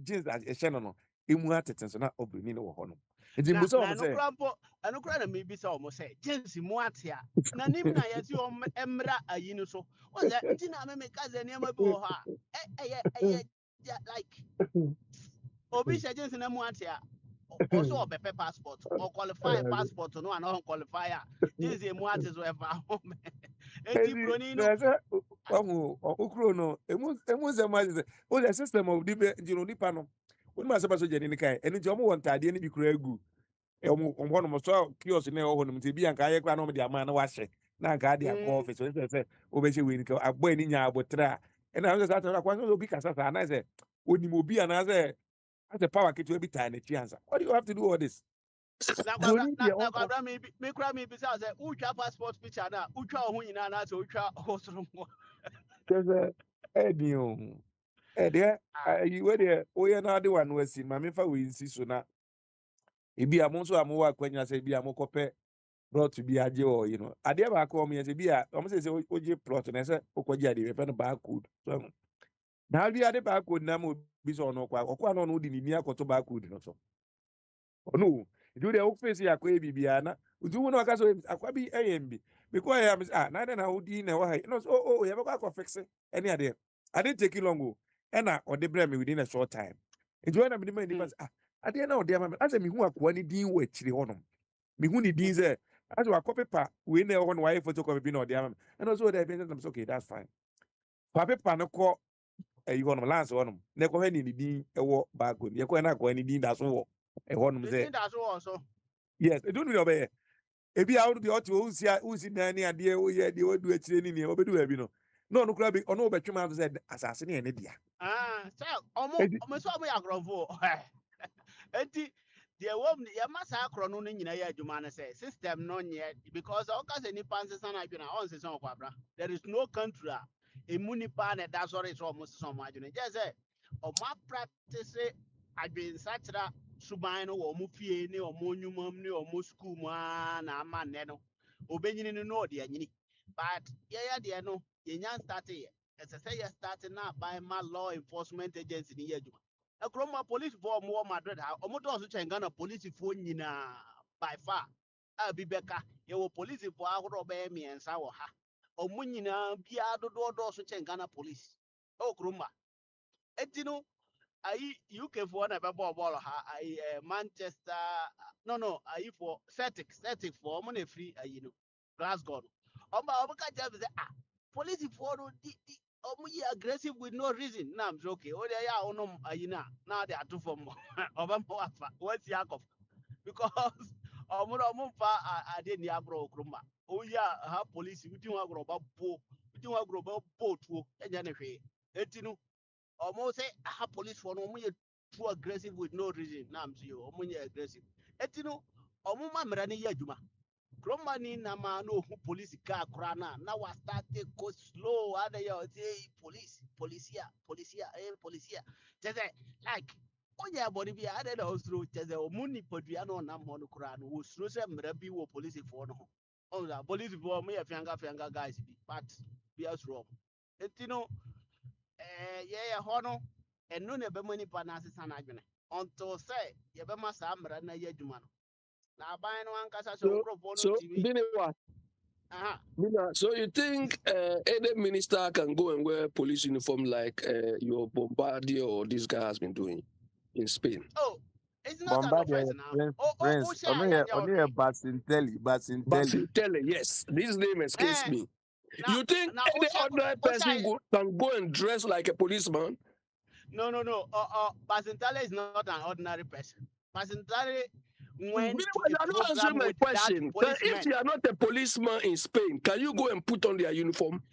jeans ɛhyɛ no no emu atete so na obroni ne wɔ hɔ no nti mbu sɛ ɔmo sɛ ɛno kora na mebisa ɔmo sɛ jeans mu ate a na nim na yɛsi ɔmo mmra ayi no so ɔsɛ nti na memeka sɛ nneɛma bi wɔ hɔ a ɛyɛ like obi hyɛ jeans na mu ate a ɔsɛ ɔbɛpɛ passport ɔqualify passport no ana ɔnqualify a jeans emu ate so ɛfa ho eti broni no ɔmo okuro no emu nsɛm ayɛ sɛ o the system of nipa no wɔn mu asɛm so gyani ne kan ɛno nti ɔmo wɔ ntaadeɛ no bi kura egu ɔmo hɔ nom so kiosk ne ɛwɔ hɔ nom nti ebi anka ayɛ kora na ɔmo de ama na wahyɛ na anka ade akɔ office wɔn sɛ wɔbɛhyɛ wei nika abɔ ani nya abotire a ɛna wɔn sɛ saa tɛnɛ akɔ sɛ obi kasa saa na sɛ onim obi anaasɛ asɛ power ketewa bi taa n'akyi ansa what do you have to do all this. na kwabra me kura me bisa sɛ wotwa passport picture na wotwa ho nyinaa na sɛ wotwa hosoro mo kɛsɛ ɛdi o ɛdeɛ ayi wɔdeɛ wɔyɛ na ade wa no asi ma mefa wei nsi so na ebi a mo nso a mo wɔ akwanya sɛ ebi a mo kɔpɛ brought to be a Joe, you know. I never call me as a beer, almost say, OJ plot, and I said, Okoja, the friend of barcode. So now the other barcode now be so no quite, or quite no, the near Koto barcode, no so. Oh no, do the oak face ya kwe bibiana, do no caso aquabi AMB. Because I am neither now dinner or no, oh, you have a back fix it. Any idea? I didn't take it long, and I or the blame within a short time. And when I'm the man, I didn't know, dear man, as a me who are quantity which the honor. Me who need these, as a copy pa, we never one wife photocopy bin or the and also the evidence, okay, that's fine. Papa Panaco, you want to last on them. Never any din a walk back when you're going to go any din that's all. A one say, That's also. yes, I don't know. If you out the auto, who's in any idea, oh, yeah, they will do a training, you will do it, you know. No, crabby, or no, but you might said assassin and idiot. So almost all we are Growh. Enti the woman ya masa akro no nyina ya adwuma na say system no nye because all case ni panse sana adwuna on se son kwabra. There is no country a emu nipa na da sorry so almost son adwuna. Just say o ma practice adwen satra suban no wo mu fie ni o mu nyumam ni o mu school mu na ama ne no. Obenyini no de anyini. But yeah de no ye nyan start here. As I say, you starting now by my law enforcement agency in Yajuma. A chroma police for more Madrid, or Motos Changana police for Nina by far. I'll be Becca, you will police for our me and Sawa. O Munina, Biado Dodos Changana police. Oh, Kruma. Etino, I UK for one about ball, I Manchester, no, I for static for money free, you know, Glasgow. Oba police for aggressive with no reason. Now I'm okay. Oh, they are on ayina. Now they are too from Obama. What's Yakov? Because Omufa I didn't agro kruma. Oh, yeah, her police, we do agro about po, we do agro about po to anyway. Etinu, almost say her police for no too aggressive with no reason. Now I'm you, aggressive. Etinu, Omuma Mirani Yajuma. Kromani na no police car krana now I started go slow other say policia just like oh yeah body be added also just the money podiano na mono kran wo slow say mrabi wo police for no oh the police for me fianga guys but be as wrong you know yeah hono and no ne be money pa na sesa na adwene until say ye be ma sa mra na ye adwuma no na ban no ankasa so nkrofo no tv So you think any minister can go and wear police uniform like your Bombardier or this guy has been doing in Spain? Oh, it's not an Bombardier, offense now. Prince, only a Basintelli, yes. This name escapes me. You think any ordinary person can go and dress like a policeman? No. Basintale is not an ordinary person. Basintale went to a program with that policeman. If you are not a policeman in Spain, can you go and put on their uniform?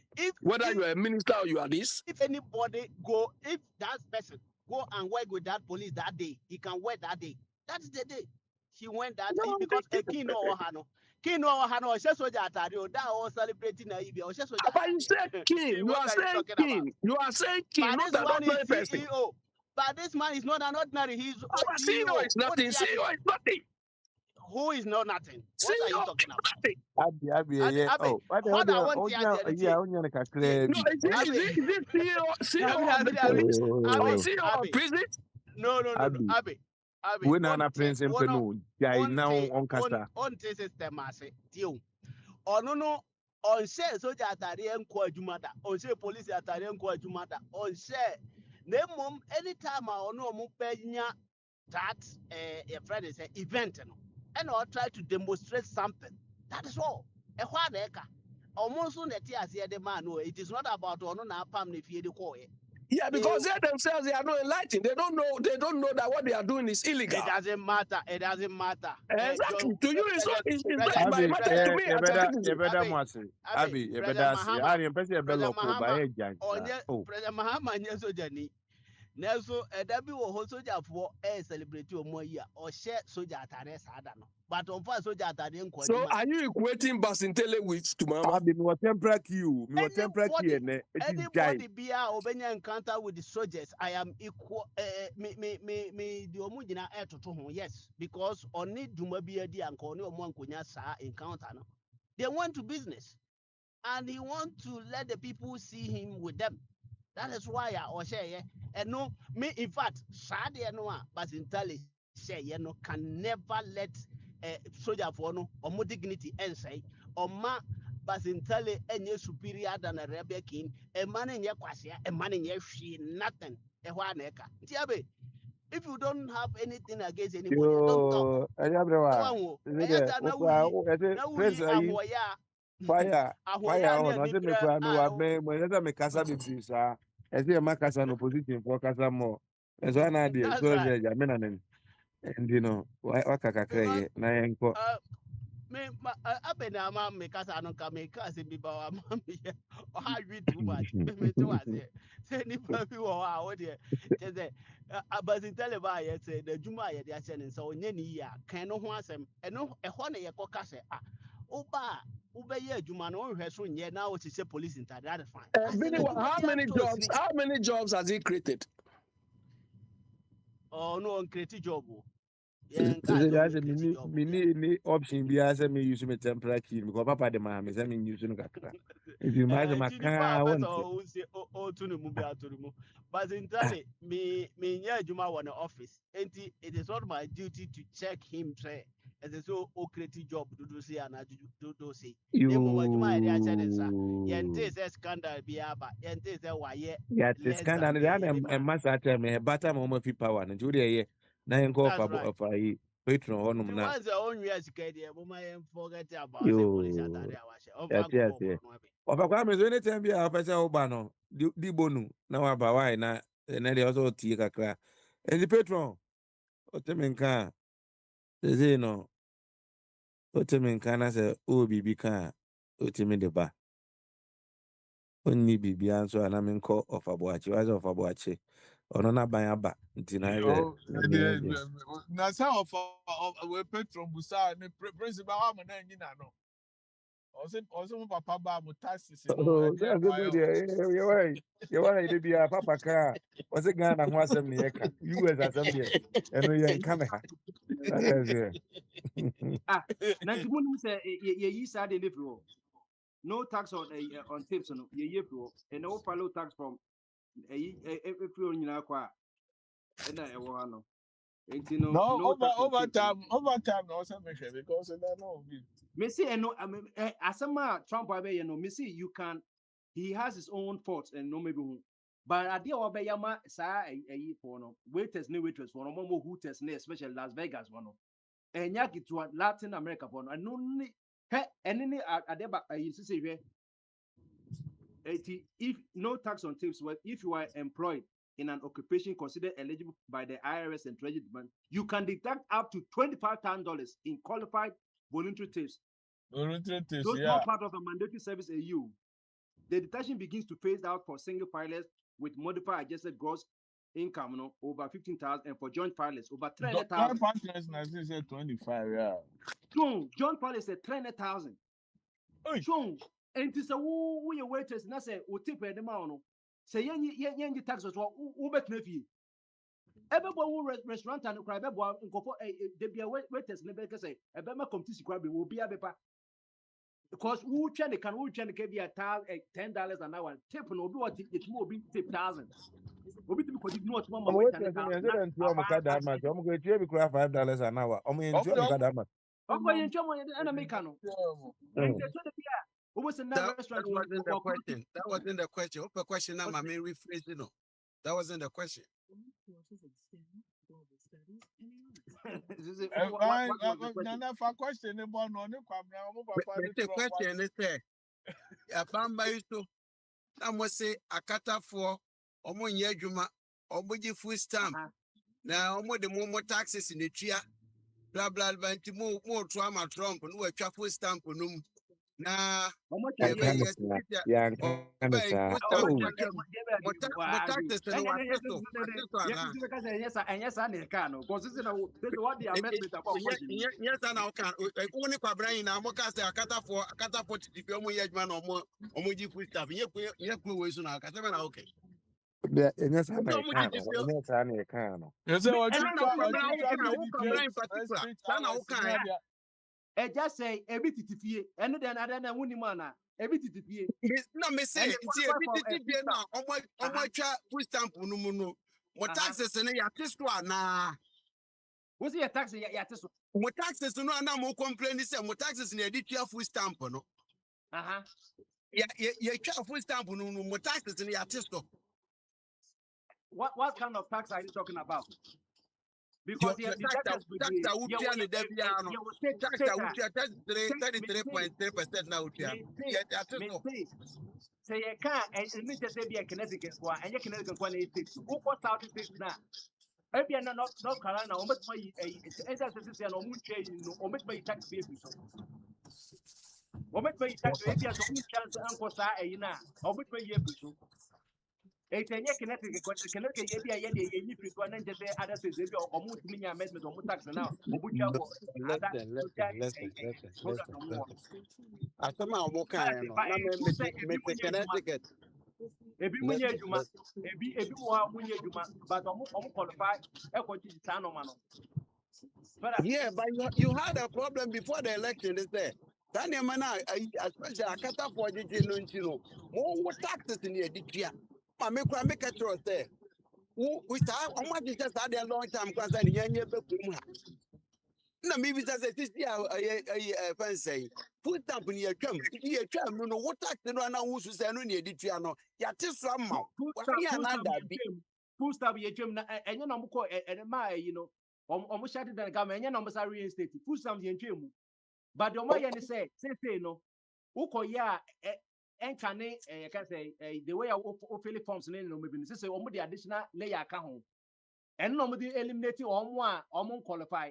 Whether you are a minister or you are this? If that person go and work with that police that day, he can wear that day. That's the day. He went that day because a Kino Ohano. Kino Ohano, Shesoja Atario, that was celebrating Naibia, or Shesoja. But you said king, you are saying king, not an ordinary person. CEO. But this man is not an ordinary, he's CEO is nothing, CEO is nothing. Who is not nothing? What are you talking about? Abi, yeah. Oh, what Hold on, no, is it CEO of prison? No. Abi. We na prince empenu. Jai now on casta. On this system as deal. No. On share soldier atari enko adwumada. On share police atari enko adwumada. On share. Nemom anytime I no mo penya that a friend is an event no. And I'll try to demonstrate something. That is all. Almost on the tears the man. No, it is not about ono na pam if you Yeah, because they themselves they are not enlightened. They don't know that what they are doing is illegal. It doesn't matter. Exactly. To you, it's not by matter to me. President Mahama Nelso ɛda bi wɔ hɔ sojafoɔ celebrate ɔmo yi a ɔhyɛ soja atare saa da no but ɔmfa soja atare nkɔ So adwuma. are you equating Basintele with Tumama? Abi mi wɔ temporary queue. Mi wɔ temporary queue ene. It is guy. Anybody be a obenya encounter with the soldiers, I am equal. Me the omu jina to ho, yes, because oni duma bi adi anko oni omu ankonya sa encounter no. They went to business, and he want to let the people see him with them. That is why I share yeah. And no, me in fact, sad no but entirely share no can never let soldier for no or more dignity and say or ma but entirely any superior than a rebel king, a man in your quasia, a man in your she nothing. A waneka. Tiabe, if you don't have anything against anybody, don't talk. Yo, ayabrewa. Ewanwo, Is it ayata there? Ese na Prince wuyi ayi ahoya. fire Ahoya on. ne Ose me nibra kwa mi wa me mo ese me kasa bibi sa. Ese ma kasa no position for kasa mo. Eso na die That's so right. je ja me na nem. Ndi no wa kakakra Because ye na yenko. me abena ama me kasa no ka me kasa bi ba wa ma me o ha wi too much me to was say ni pa bi wo ha wo de je say abazin tele ba ye say the juma ye de ache ne so onye ni ya kan no ho asem e no e ho na ye ko kasa o ba wo be ye adwuma no wo hwe so nye na wo se police inter that is fine. I said Billy, the juma bi anto how many jobs has he created? oh no on create job o So yen ka say on that's a create mini job mini option bi ase me use me temporary queue because papa de ma me say me use no kakra. If you might ma ti nipa ka apɛsɛ want. ɔsi ɔtu ne mu bi ato ne mu but entirely me nyɛ adwuma wɔ ne office enti it is not my duty to check him sɛ ɛsɛ sɛ ɔkreti job dodo se ana dodo se na mmom adwuma a yɛde akyɛ ne nsa yɛnte You sɛ scandal bi aba yɛnte sɛ wayɛ yeah, this less kind than of deɛ the yɛde ma and no mass at me bata mo fi power no juri ye na yen ko that's right of a patron honum nti na once ɔnwia sika deɛ moma yɛn forget about sɛ police yo atade a wahyɛ yeah ɔmfa yes nkɔbɔ yeah borɔ no abi ofa kwa me so anytime bi a pese oba no di bonu na wa ba why na dey also tie kakra and the patron o te men kan say no o te men kan na say o bibi kan o te me de ba onni bibi anso ana men ko of abuachi wa of abuachi ono na ban aba nti na ye Oh, na me je na some of we petrol busa ne principal wa mo na nyina no. Also mo papa ba mo taxes no oh e dey that's a boy good o. you why de bia papa ka was it Ghana ho asem ne yeka US asem de eno ye nka me ha that is it Ah, na nti munim sɛ yɛyi saa de no firi hɔ. No tax on tips no yɛyi firi hɔ. And no follow tax from ɛyi ɛfiri hɔ nyinaa kɔ a ɛna ɛwɔ ha no. Nti no No, no tax on tips no. overtime no say me hwɛ because that no be. Me see ɛno asɛm a Trump abɛyɛ no me see you can he has his own faults and no maybe who. But adeɛ a wɔbɛyɛ ma saa ɛyi for no waiters ne waitress for no mo hooters ne especially Las Vegas one no. Ɛnya ketewa Latin America for no ɛno ne hɛ ɛne ne adeɛ ba ɛyi sisi hwɛ. If no tax on tips, well, if you are employed in an occupation considered eligible by the IRS and Treasury Department, you can deduct up to $25,000 in qualified voluntary tips. Voluntary tips, Those yeah. not part of a mandatory service AU. The deduction begins to phase out for single filers with modified adjusted gross income over 15,000 and for joint filers over 300,000. Joint partners na say 25, yeah. Joint filers said 300,000. And to say who your waitress na say o tip e dem no. Say yen tax so who bet na fie. Everybody who restaurant and cry bebo nkofo de bia waiters ne be say e be ma competition cry be wo bia bepa. Because who try the be $10 an hour tip no obi what it mo obi tip 1,000. Obi tip ko di no to ma I'm waiter waiting ne to ka say na that you am ka da ma I'm going to be $5 an hour I'm in to am ka da ma Ogo yen twa mo na make no. And so the bia who was in that restaurant That no wasn't the question. That wasn't the question. What question? I'm rephrasing. No, that wasn't the question. Nana for question about no kwamra mo papa But ni the Trump question is there. Abamba iso. Na mo say akatafoɔ ɔmo nyɛ adwuma ɔmo gye food stamp na ɔmo de mo taxes in the tria bla bla bla nti mo to ama Trump no watwa food stamp no mu na Omo ebe ye yes ebe full stamp omo no check mo taxes no ate so ana Yes, I can. Because this is what the amendment about question. yes na o kan wo ni kwabran yi na mo ka say akatafo titifi omo ye adwuma na omo ji full stamp ye ku we so na akata na okay Ɛnyɛ saa na omo ji ɛka no. titifi Ɛnyɛ saa na ɛka no. You say what and you na wo try kwabran PDP in particular strict sana o hours kan na ya dia. e just say e bi titifie eno den na wuni mana e bi titifie no me say and nti e bi titifi na omo atwa full stamp no mu no mo taxes no ya testo ana wo see your tax ya teso mo taxes no na mo complain say mo taxes na edi tua full stamp no ya twa full stamp no mo taxes no ya testo what kind of tax are you talking about? Because the taxes tax that would be an debia no tax that would be 33.3% now say you can't and me just say be a Connecticut kwa and you Connecticut kwa na state who ko south state na ebi na no Carolina o metuma yi esa say na o mu twa yi no o metuma yi tax be so o metuma yi tax ebi so mu chance anko sa eyi na o metuma yi free so etenye Connecticut ebi a ye de yi free so na nje say other states ebi o mu tumi nya amendment o mu tax na o mu twa for listen. Asema omo kan no na me Connecticut ebi munye adwuma ebi wo ha munye adwuma but omo qualify e ko chi sa no ma no yeah but you had a problem before the election is there Daniel mana especially akata for jeje no nti no mo taxes ni editua ma me kura me catch say we start omo jeje start there long time kwanza ni nyanye be kum ha na me bi say this year fancy put stamp ni atwam no what tax no na wo su say no ni editua no ya te so ama wa ya na da bi full stop ye twam na enye no mo ko ma you know omo shut down government enye no mo sa reinstate full stop ye twam but the omo ye ni say no ukoya enkane can say the way of fill forms no maybe say omo the additional layer ka ho and no mo the eliminate omo a omo qualify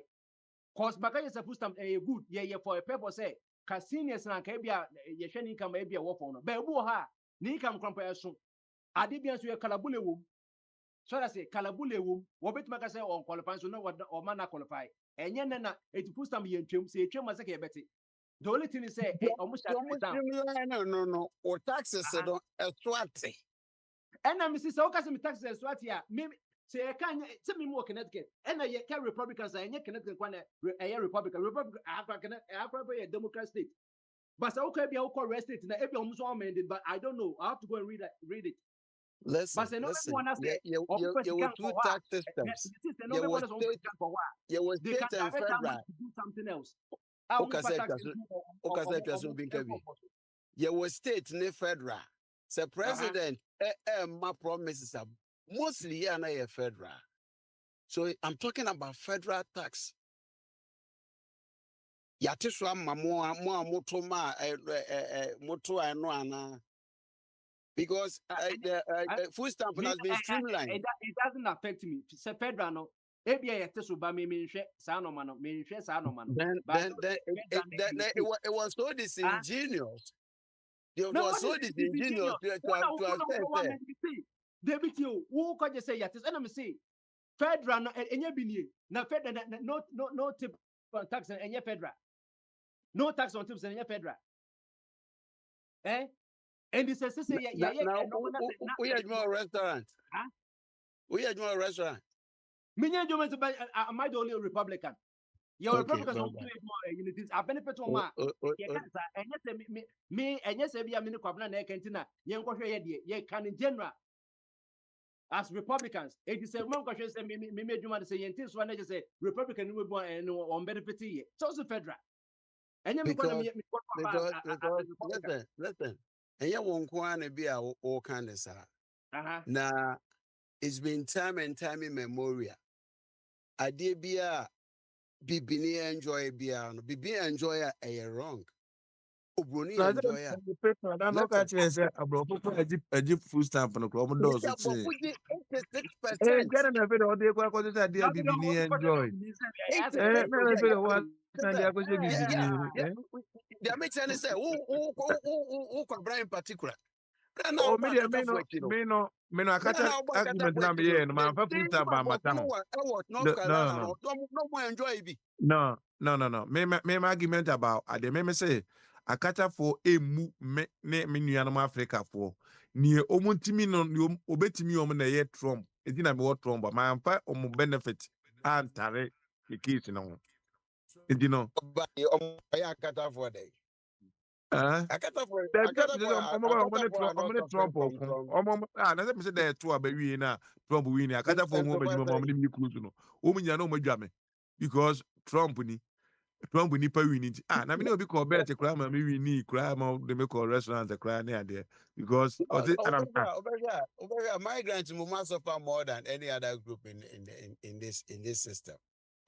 cause baka yes full stamp good ye for a purpose say ka seniors na ka bia ye hwe ni income bia wo for no ba bu ha ni income krampa so ade bia so ye kalabule wom so that say kalabule wom wo betima ka say on qualify so no o man na qualify enye na it full stamp ye ntwem say twem ma say ka ye beti the only thing is say almost shut it down no or taxes no swati and I'm say okay say taxes swati ya me say I can say me more Connecticut and I can Republicans and Connecticut kwana a Republican a Democrat state but say okay be a correct state na e be almost amended but I don't know I have to go and read it listen you two tax systems you will state and federal do something else you will state ne federal say president my promises are mostly here na federal so I'm talking about federal tax ya teso amma mo moto ma moto ano ana because food stamp has been streamlined. It doesn't affect me. It's a federal no. Ebia yete so ba me nhwe sa no ma no me nhwe sa no ma no. Then it was so disingenuous. It was so disingenuous to David you who could just say yete and me say federal no enye bi nie na federal no tip tax enye federal. No tax on tips enye federal. And it says, we had more restaurant. Huh? We had more restaurant. Am I the only Republican? Your Republicans don't do it more unities. I benefit on my and yes, me, and yes, I mean, Quabana, Cantina, young ye can in general. As Republicans, 87 questions, me made you want to say, and this one, I just say, Republican will be on benefit. It's also federal. And you're going to listen. And you won't want to be all kind of sir. Now, it's been time and time immemorial. I did be a Bibi enjoy beer, Bibi enjoy a wrong. Obroni enjoy a I don't catch you say a jeep food stamp on the club doors. 86%. Get an event all day, what is that? Dear Bibi enjoy. Na dia ko je bibi Yeah, ni. they make sense. Say, who in particular? Oh, Now, me dia me no Ghana akata ọgbọ nkata argument for na me ekino ye no man fa ndị full ndị time ba mmadụ mata ọkụ ho. n'ụwa North No, Carolina no. no mo enjoy bi. No. Me argument about ade me say akata for emu me me nuanom Africa for ni omuntimi no ni obetimi om na ye Trump. Edi na me wo Trump but man fa om benefit antare the case no. Edi no. Ọba ya akata for day. Ah. Dem just say Are not omo suffering Trump from okun. Omo na say me say there two abawi na Trump win akata for omo badwuma say, omo ni cruise no. Omo nya na omo dwame because Trump nipa win nti na me ne obi call bet kra ma me win ni kra ma de me call restaurant kra na ade because o say migrants must suffer more than any other group in this system.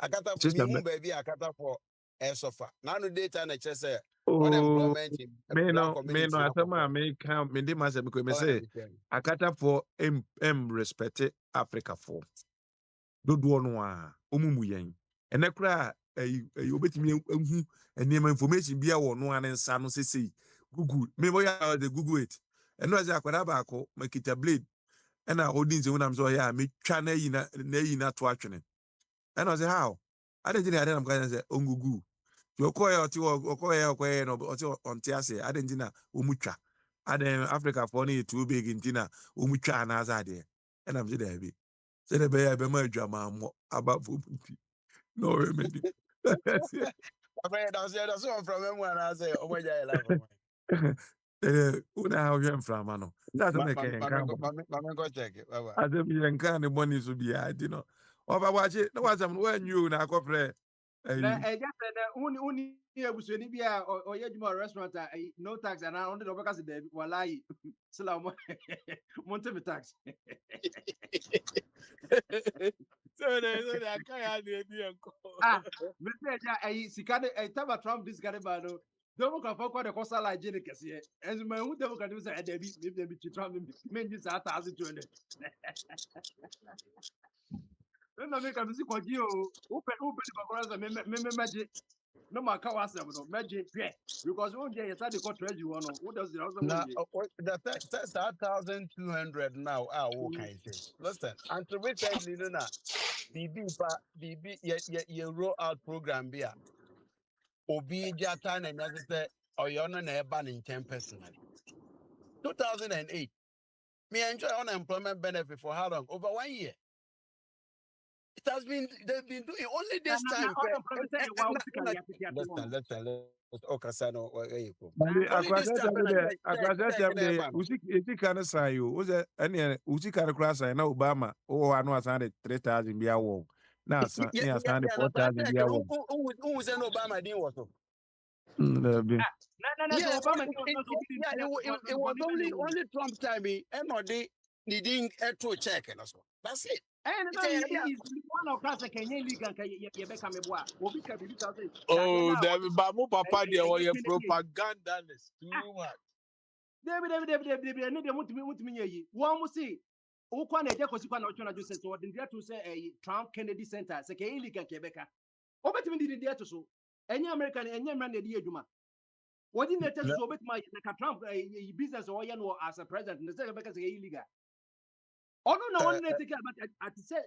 Akata for me sister baby akata for air suffer. Now no data na say oh unemployment in me black no community na asema me can me dey myself because me oh na say me tell you. akata for respect Africa for dodo no a omumu yen ene kra obetimi ehu enema information bia wo no an nsa no sesei google me boya the google it eno aza akwara ba ko makita blade ena odin se wonam so ya me twa na yi na to atwene ena say how ade jini ade nam kan say ongugu yokoya oti okoya no oti onti ase ade jina omutwa ade Africa for no too big ntina omutwa na aza ade ena am say da bi say the be ma adwama mo aba fo puti no remedy. That's one from them when I say, oh my God, I love him. Una how you from no. That's My make en kan bo. go check it. Bye Ade bi en kan ne money so bi adi no. Oba wache no wasam no wan you na akofre. Na Eh eja se na uni ebusoni bi a oye juma restaurant no tax and on the obaka se David wallahi sila mo monte me tax. So the akaya de bi enko. Me say eja sikade taba Trump this guy ba no. Domo ka fokwa de kosa la jene kese. Enzo ma hu domo ka do say David me bi Trump me nji sa 1200. No me ka bisi kwaji o. Upe di bakora me meje. No matter what I no magic because one day you start to cut treasury one. What does the other one? now, that's 1,200 now. What can I say? Listen, until recently, you know, BB, ye roll out program beer. Obi Jatan and as I say, or you're not a ban in 10 personally. 2008, me enjoy unemployment benefit for how long? Over 1 year. It has been, they've been doing only this time. Listen. Okay, Sano, where you go? Bali Only this time, akwasa tem de usi kan sai yo. Uze ene usi kan kra sai na Obama o anu asan de 3000 bia wo. Na asan ni asan de 4000 bia wo. Who was an Obama didn't was Be. Yeah, it was only Trump time and not they didn't to check and so. That's it. And is one of us that can league and you become a boy. Obi can be Oh, David Bamu Papa de or your propagandist too much. David, I need them to me. One will see. Ukwan eje kosikwa na ochona Joseph so the there to say Trump Kennedy Center say ke illegal Quebec. Obetimi di there to so. Any American any man dey adwuma. What in the test so obetima like Trump business or you know as a president and say Quebec say illegal. Oh no, one take about at say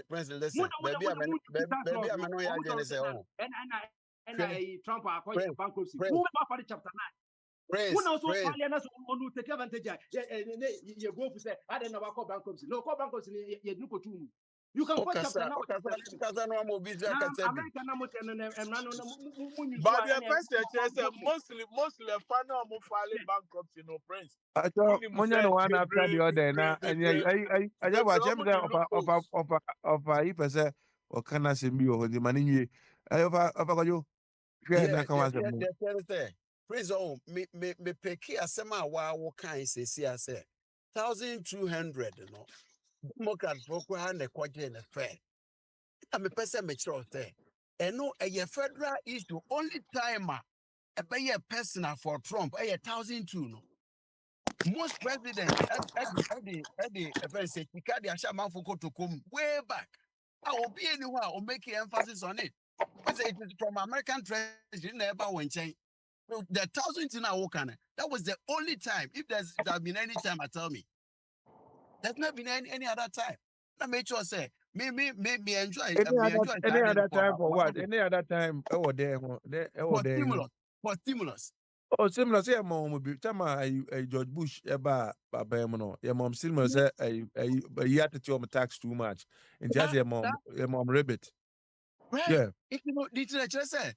Prince, listen. Baby, I'm not going say oh. And Trump acquired bankruptcy. Who for the chapter 9? Who knows what Palianas on take advantage? You go to say, I don't know about bankruptcy. No, call bankruptcy, you do to you can call chapter now. But the person says mostly fan of filing bankruptcy, no prince. Acho monya no one after the other na I just watch him of I person or can I say me or the money I of you. Yeah, Praise on me peki asema wa wo kan se si ase 1,200 no Democrat for ha na kwaje na fair. Na me pese me kire say eno eye federal issue only time e be ye personal for Trump 1,200 no. Most presidents at the say kika de asha manfo to come way back. I will be anywhere or make emphasis on it. Because it is from American treasury never went change. The 1,000 in our can. That was the only time. If there's been any time, tell me. There's not been any other time. I make sure say me enjoy Any other time for what? for Any other time? Oh, there, stimulus. For stimulus. Oh, similar say mom will be time I George Bush about no. Your mom similar say a year to tax too much. And just your mom rabbit. Right. Yeah. If you know, literature say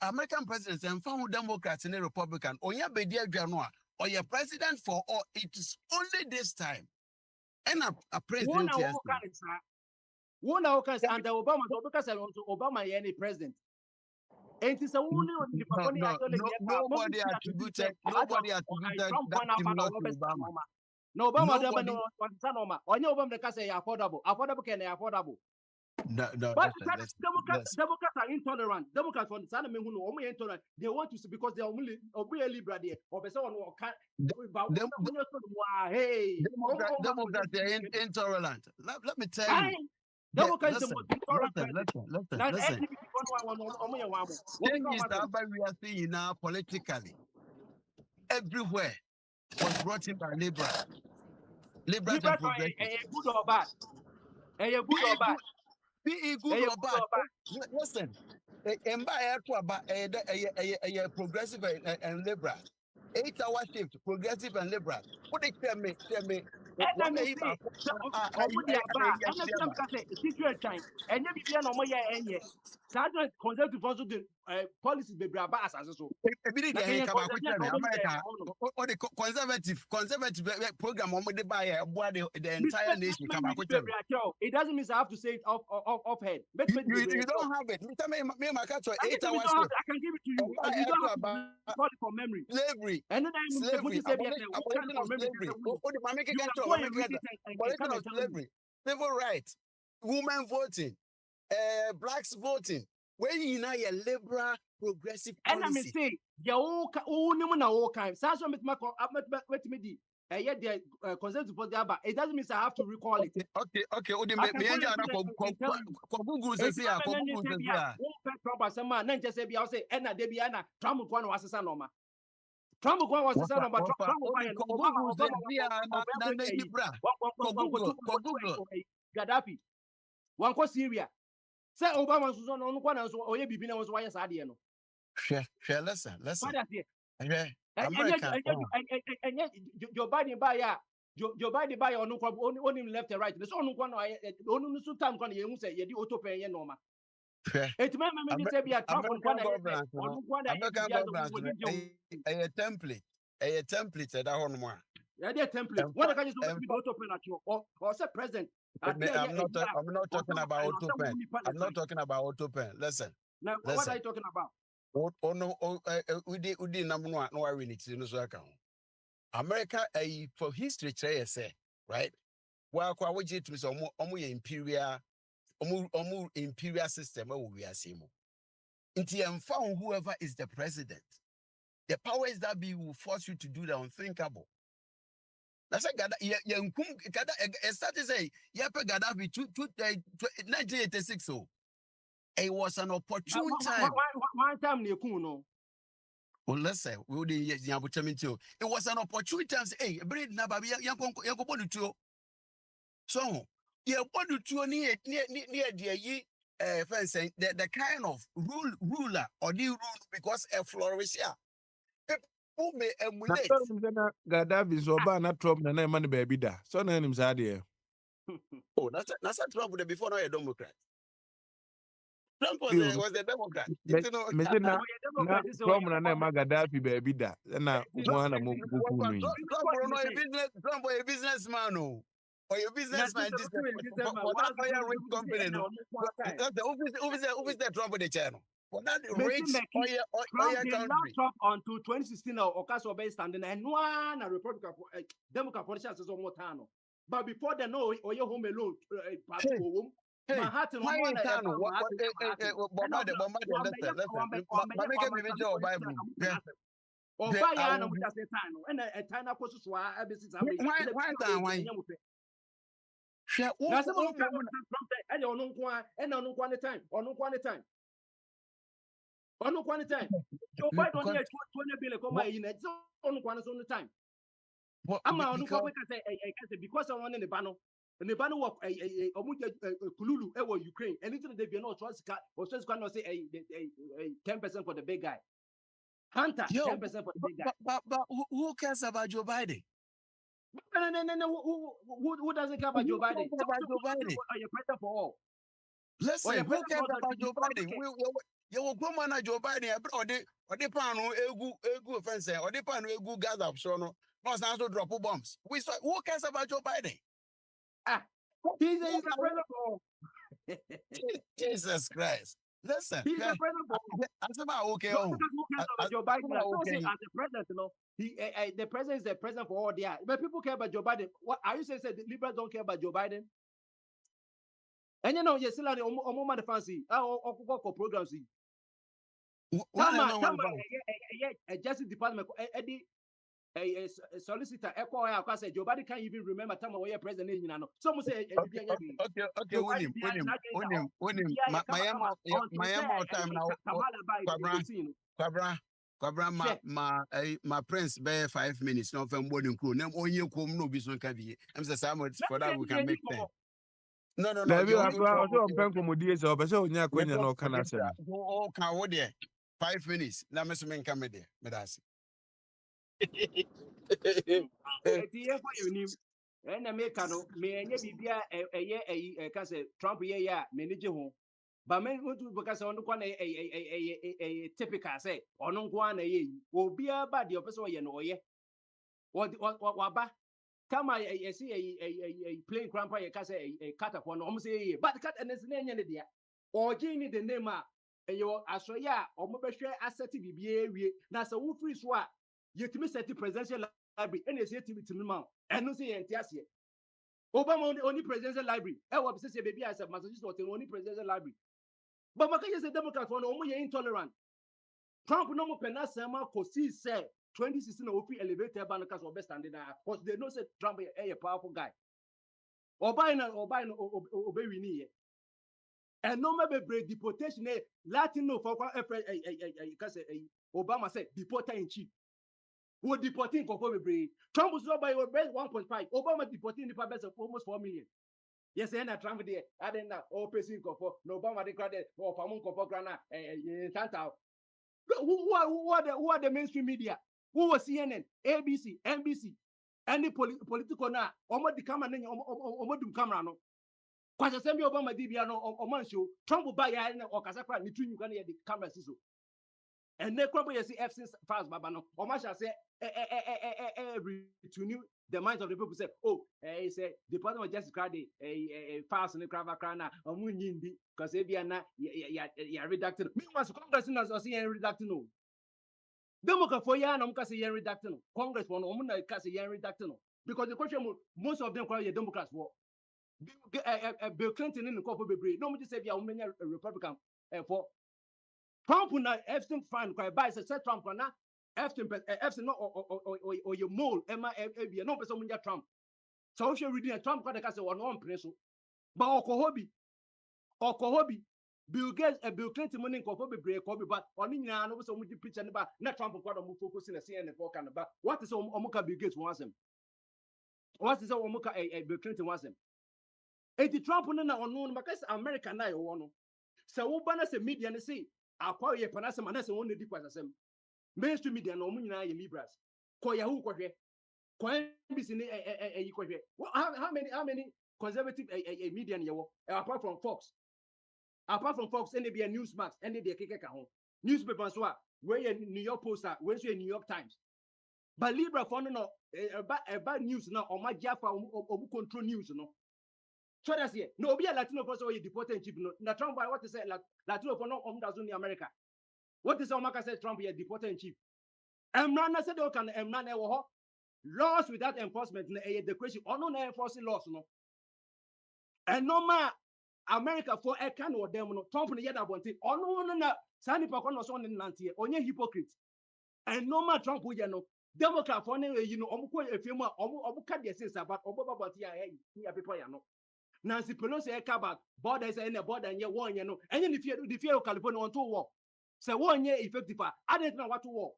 American presidents and found Democrats and Republican, or your bedia Janoa, or your president for all, it is only this time. And a president. One and Obama, because Obama any president. And it's a only nobody attributed that stimulus to Obama. No, Obama no one on your Obama the say affordable can affordable. No, but Democrats are intolerant. Democrats for the Sana who only intolerant. They want to see because they are only a Libra there or someone who can. Hey, Democrats are intolerant. Let me tell you. Democrats listen. Changes that we are seeing now politically everywhere was brought in by liberals. Liberals and progressives. Good or bad? Good or bad? Be good or bad. Listen, progressive and liberal. 8-hour shift, progressive and liberal. What they tell me? Conservative also the policies be braba as so. Conservative program on the buy the entire nation. It doesn't mean I have to say it off head. You don't have it. I can give it to you. You don't have to call it from memory. Slavery. And then slavery, civil rights, women voting, blacks voting. When you know your liberal progressive policy. And I may say, your own kind. Sanso met me. Conservative for the it doesn't mean I have to recall it. Okay. Gaddafi. One ko Syria. Say Obama so no kwa na so oye bibi na so why say no. Share listen. Joe Biden buy ya. Joe Biden buy on only left and right. So no kwa no onu so time kwa ye hu say ye di auto pen ye normal. It may say be a Trump on a template that one more. Yeah, template. What can you do with auto pen at you or say president? I'm not talking about auto pen. I'm not talking about auto pen. Listen. Now, what are you talking about? We did number one. No, I really need to know. America, for history, say right. Well, I would to some imperial system. We are seeing. Until found whoever is the president, the powers that be will force you to do the unthinkable. That's a Gaddafi. Started say, Gaddafi 1986. So it was an opportune time. One time, no. Well, let's say we would it was an opportune time. Hey, bread na baby, yanko. So, you want to near the fencing the kind of ruler or the rule because a flourish here. Who may emulate Gaddafi so bad Trump na money baby da. So na him say there. Oh, that's a Trump before now a Democrat. Trump was a Democrat. Trump na Gaddafi baby da. Na umwana mu Trump a businessman no. Or your businessman this company no. Who is the Trump the channel? For that rich country. Trump until 2016 or Castle Bay standing and one Republican Democrat politicians is almost time. But before they know or your home alone, Manhattan, Now some of them and on one and on one time, on one time. On one time. Joe Biden on here 20 billion come in it on one time. I'm on what I say because I want in the banner. And the banner of a Kululu, Ukraine, and into the not trust or just gonna say a 10% for the big guy. Hunter, 10% for the big guy. But who cares about Joe Biden? Who doesn't care about Joe Biden? About Joe Biden? Are you president for all? Listen, who cares about Joe Biden? You will come on Joe Biden, or the pan egu offense, or the pan egu gather so no also drop bombs. Who cares about Joe Biden? He's a president for all. Jesus Christ. Listen, he's a president for all. Okay. Who cares about Joe Biden? As the president, you know, the president is the president for all there. But people care about Joe Biden. What are you saying? The liberals don't care about Joe Biden? And you know, you're still on the fancy. For programs. A Justice Department, a solicitor, Joe Biden can't even remember time when you're president. Someone say, okay, William, my time now. My prince bear 5 minutes. No, from boarding crew. No, only you come no business can be. I'm so much for that we can make time. No. Maybe I also pay for my so but so nya kwenya no kana asem. Oh, can what there? 5 minutes. Na me so men come there. Me that's. And America no me enye bibia can say Trump ya manage ho. But men go to because on the one a typical say on one a obi aba the person ye no ye. What ba come I see a plane crampa ye can say a cat upon almost say but cat and it's name there. Or Jimmy the name your Australia or mobile asset bibia na so wo free so a yetimi set presidential library and say to me and no say entiase Obama only presidential library e wo say baby as Massachusetts only presidential library but maka say Democrats one omo ye intolerant Trump no mo penasema ko see say 2016 na ofi elevator ban cause obe standing there because they know say Trump a powerful guy Obama obe wini ye and no be deportation Latino for Obama said deporter in chief who deporting for Trump was by your best 1.5. Obama deporting the best of almost 4 million. Yes, and Trump there. I didn't know all pacing for no Obama the credit or Pamun for Grana and Santa. Who are the mainstream media? Who was CNN, ABC, NBC, any political now? Almost the camera, almost the camera. No. Because the same Obama DBA or man show Trump will buy or Casacra, you can hear the camera. And they probably see F since fast Babano. Or much I say to new the minds of the people say, oh, he said Department of Justice cried a fast and a crava crana or Munindi because if you are not redacted. Meanwhile, Congress is seeing redacting. No. Democrat for Yan Omcassi redacting. Congress for Omuna Cassi redacting. Because the question most of them call you Democrats for Bill Clinton in the corporate breed. No, just say you are a Republican for. Trump na Epstein fan kwa buy say Trump na Epstein no or your mole Emma no person mun Trump so we reading Trump kwa say one preso but okohobi Bill Gates Bill Clinton money ko bebre ko be but oni nyina no so mu di picture ne ba na Trump kwa do mu focus na CNN for kan ba what is omuka Bill Gates won asem what is omuka Bill Clinton won asem Trump na ono no because America na e wo no so wo ba na say media ne say akwa ye panasem anase won di kwasasem mainstream media no munyina ye liberals ko yahoo ko hwe ko NBC ni ko hwe how many conservative media ni yewo apart from Fox any be a Newsmax any dey kekeka ho newspaper so a we ye New York Post we so New York Times but liberal for no about news na o ma jafa o control news no so that's here no be a Latino person we deported chief no na Trump by what to say Latino for no doesn't in America. What is Omaka said Trump here deported in chief? Emrana said can Emrana ewo laws without enforcement the question or no enforcing laws no. And no ma America for a can or them no Trump no yada bonti or no na sani pa kono so nantie onye hypocrite. And no ma Trump we no Democrat for no you know omuko efiemu omuka de sense about obaba bonti ya people ya no. Nancy Pelosi e kaba border is any border and ye one ye no. And then the fear of California on to war. So 1 year effective. I didn't know what to war.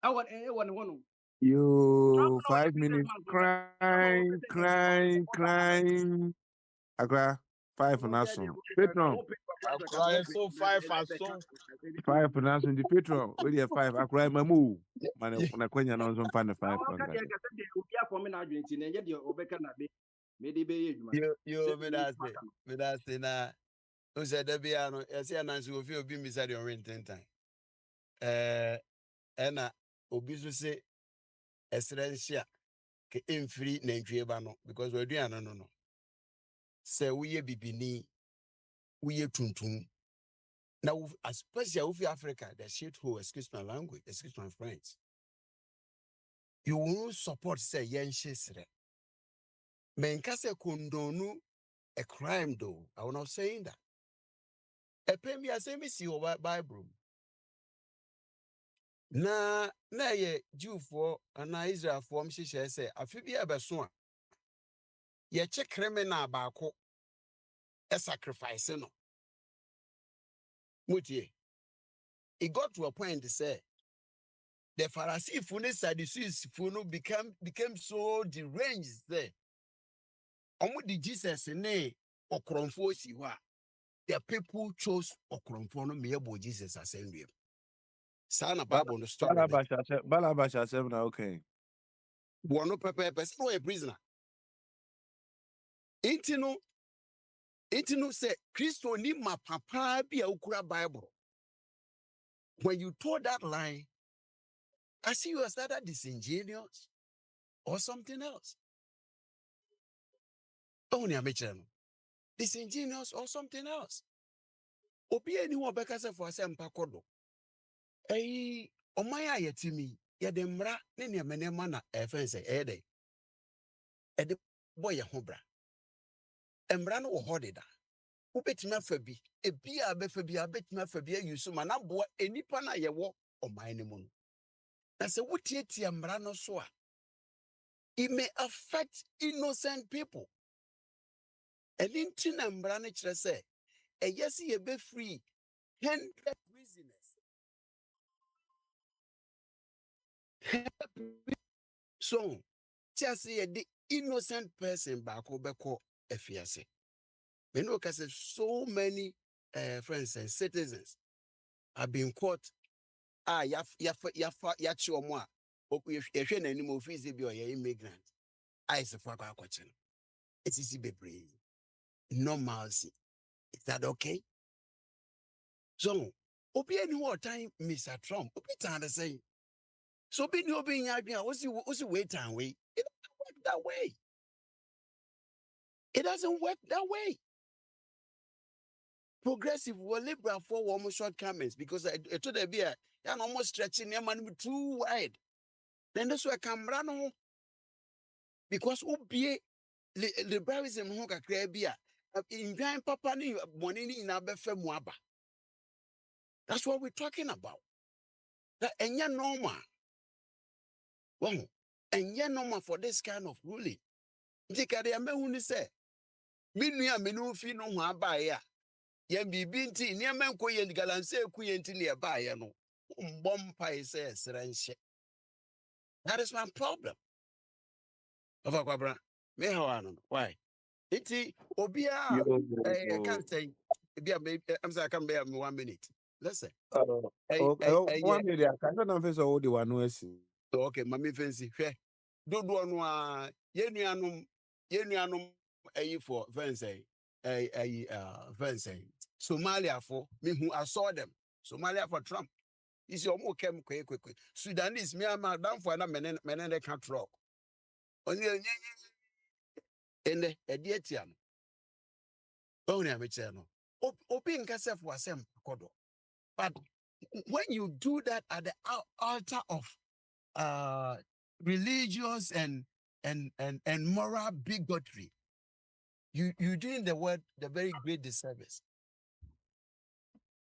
I want one. You 5 minutes crying. Akra 5 for Nason. Patron. Akra so 5 as so. 5 for Nason. The Patron. Where you 5? Akra mamu. Man, when I quenya no some find 5 for that. You me that say na. Who said that be ano? I say Nancy will feel be beside your rent 10 time. Ena obi so say essential ke emfiri na ntwe ba no because we do no. Say we ye bibini, we ye tuntum. Now, especially with Africa, the shit who, excuse my language, excuse my friends. You won't support say yen shisre. Menkase kondonu a crime though. I was not saying that. A pemi a semi see over Bible. Na ye Jew for and na Israel for mshisha say afibia beswa. Ye che criminal bako a sacrifice no. Mutie. It got to a point to say the Pharisee funu Sadducees funu became so deranged there. Omo di Jesus ne okromfo si ho a the people chose okromfo no meyebo Jesus asendue. Sana Bible no story. Balabasha said na okay. Wono pepe no a prisoner. Intino say Christo ni ma papa bi a ukura Bible. When you told that line, I see you as either disingenuous or something else. Only a mechano. Disingenuous or something else. Obi anyone beka se for asem pakodo. Omaya yetimi ya de mra ne ne menema na efense ede. Ede boy ya hobra. Emra no wo hodeda. Wobetimi afabi, ebi a befabi abetimi afabi ayusu ma na boa enipa na ye wo oman ne mu. Na se wotietie mra no so a it may affect innocent people. And in tina mra ne kire se yes ye be free 100 prisoners. So just say the innocent person back obeko efiase. We know because so many friends and citizens have been caught. Yachi omwa. Yehwe na anim office bi o ye immigrant. Ice for kwakwachin. It is bebre. Normalcy. Is that okay? So, obi any time Mr. Trump, obi time to say. So be no being idea, what's the wait time way? It doesn't work that way. It doesn't work that way. Progressive will liberal for almost shortcomings because I told them be you're almost stretching your man too wide. Then that's why I can run on because obi liberalism who can create beer. In grand papa ni money in abefe muaba. That's what we're talking about. That enya normal. Well, enya normal for this kind of ruling. Jikade ame huni say. Minua menu fi no ho abaye a ye bibi nti niam enko ye galanse eku ye nti ne abaye no mbom pai say serenhye. That is my problem. Of akwabra me hawa no why iti obia can't say I'm sorry I can bear me 1 minute. Listen. Okay, 1 minute. I can't know face all the one no esi. Okay, mami fancy hwe dodo no a ye nuanom ayi for fancy fancy Somalia for me who I saw them. Somalia for Trump. Is your more kem quick. Sudanese me am down for na menen can't rock. Only in the edietian. Only a mechano. Open casef was sem kodo. But when you do that at the altar of religious and moral bigotry, you doing the very great disservice.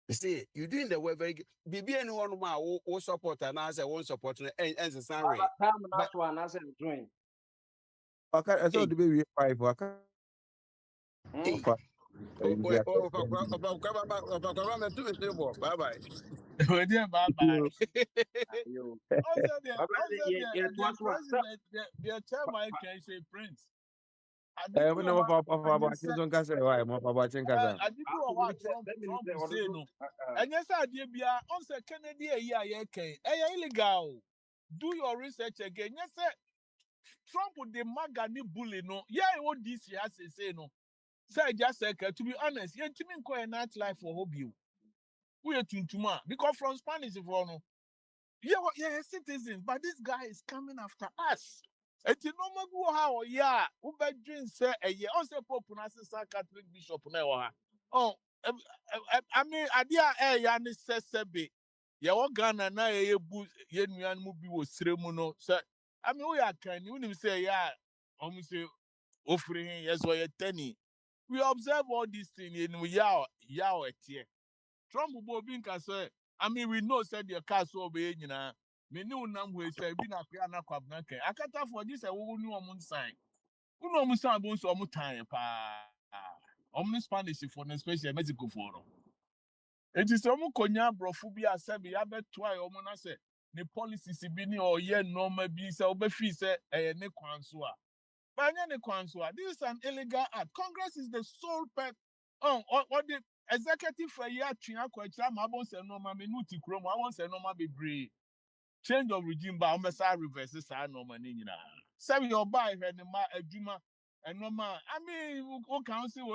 You see, you're doing the word very good. Bibi anyone who support and answer won't support and the same way. But one as a join. Okay, I saw the baby 5. Hey. Ọfa, ẹyin bí a fẹ́. Bye bye. Oh, dear, bye bye. Yo. Also, Papa, the was what? president, the chairman can say Prince. I Ẹ didn't wọn know náà what ọfa abọ́akye tó ń kásẹ̀ wá ẹ̀ mọ́ ọfa abọ́akye ń kásẹ̀. I didn't know what Trump say no. And yes, I did be on say Kennedy a year okay. Illegal. Do your research again. Yes, sir. Trump with the maga ni bully no. Yeah, what this has to say no. Say just say to be honest, yeah, to me ko a night life for hobby. We are tuntuma because from Spanish for no. Yeah, citizens, but this guy is coming after us. And you know, go how, yeah, Uber dream say a year, also Pope Catholic Bishop now. Oh, I mean, idea, yani sebe. Ya Ghana na ye bu ye nuan mu bi wo sremu no. So, I mean, we are can you say, yeah, almost say, offering, yes, or 10. We observe all these things in yao etie. Trump will be say, I mean, we know said your car so be na me new nam we say be na piano kwabna ken. Akata for this a wo nu omun sign. Unu omun sign bon so omun time pa. Omun Spanish for no special Mexico for no. It is omun konya brofu bi asabi ya betwa omun na say ne policies bi ni o ye normal bi say obefi say ne kwanso a. This is an illegal act. Congress is the sole pet. What the executive for year China Kwacha Mabon say no mama nuti kromo. I want say no mama be change of regime by Omesa reverses are no money. Some your buy and a juma and no man. I mean, who council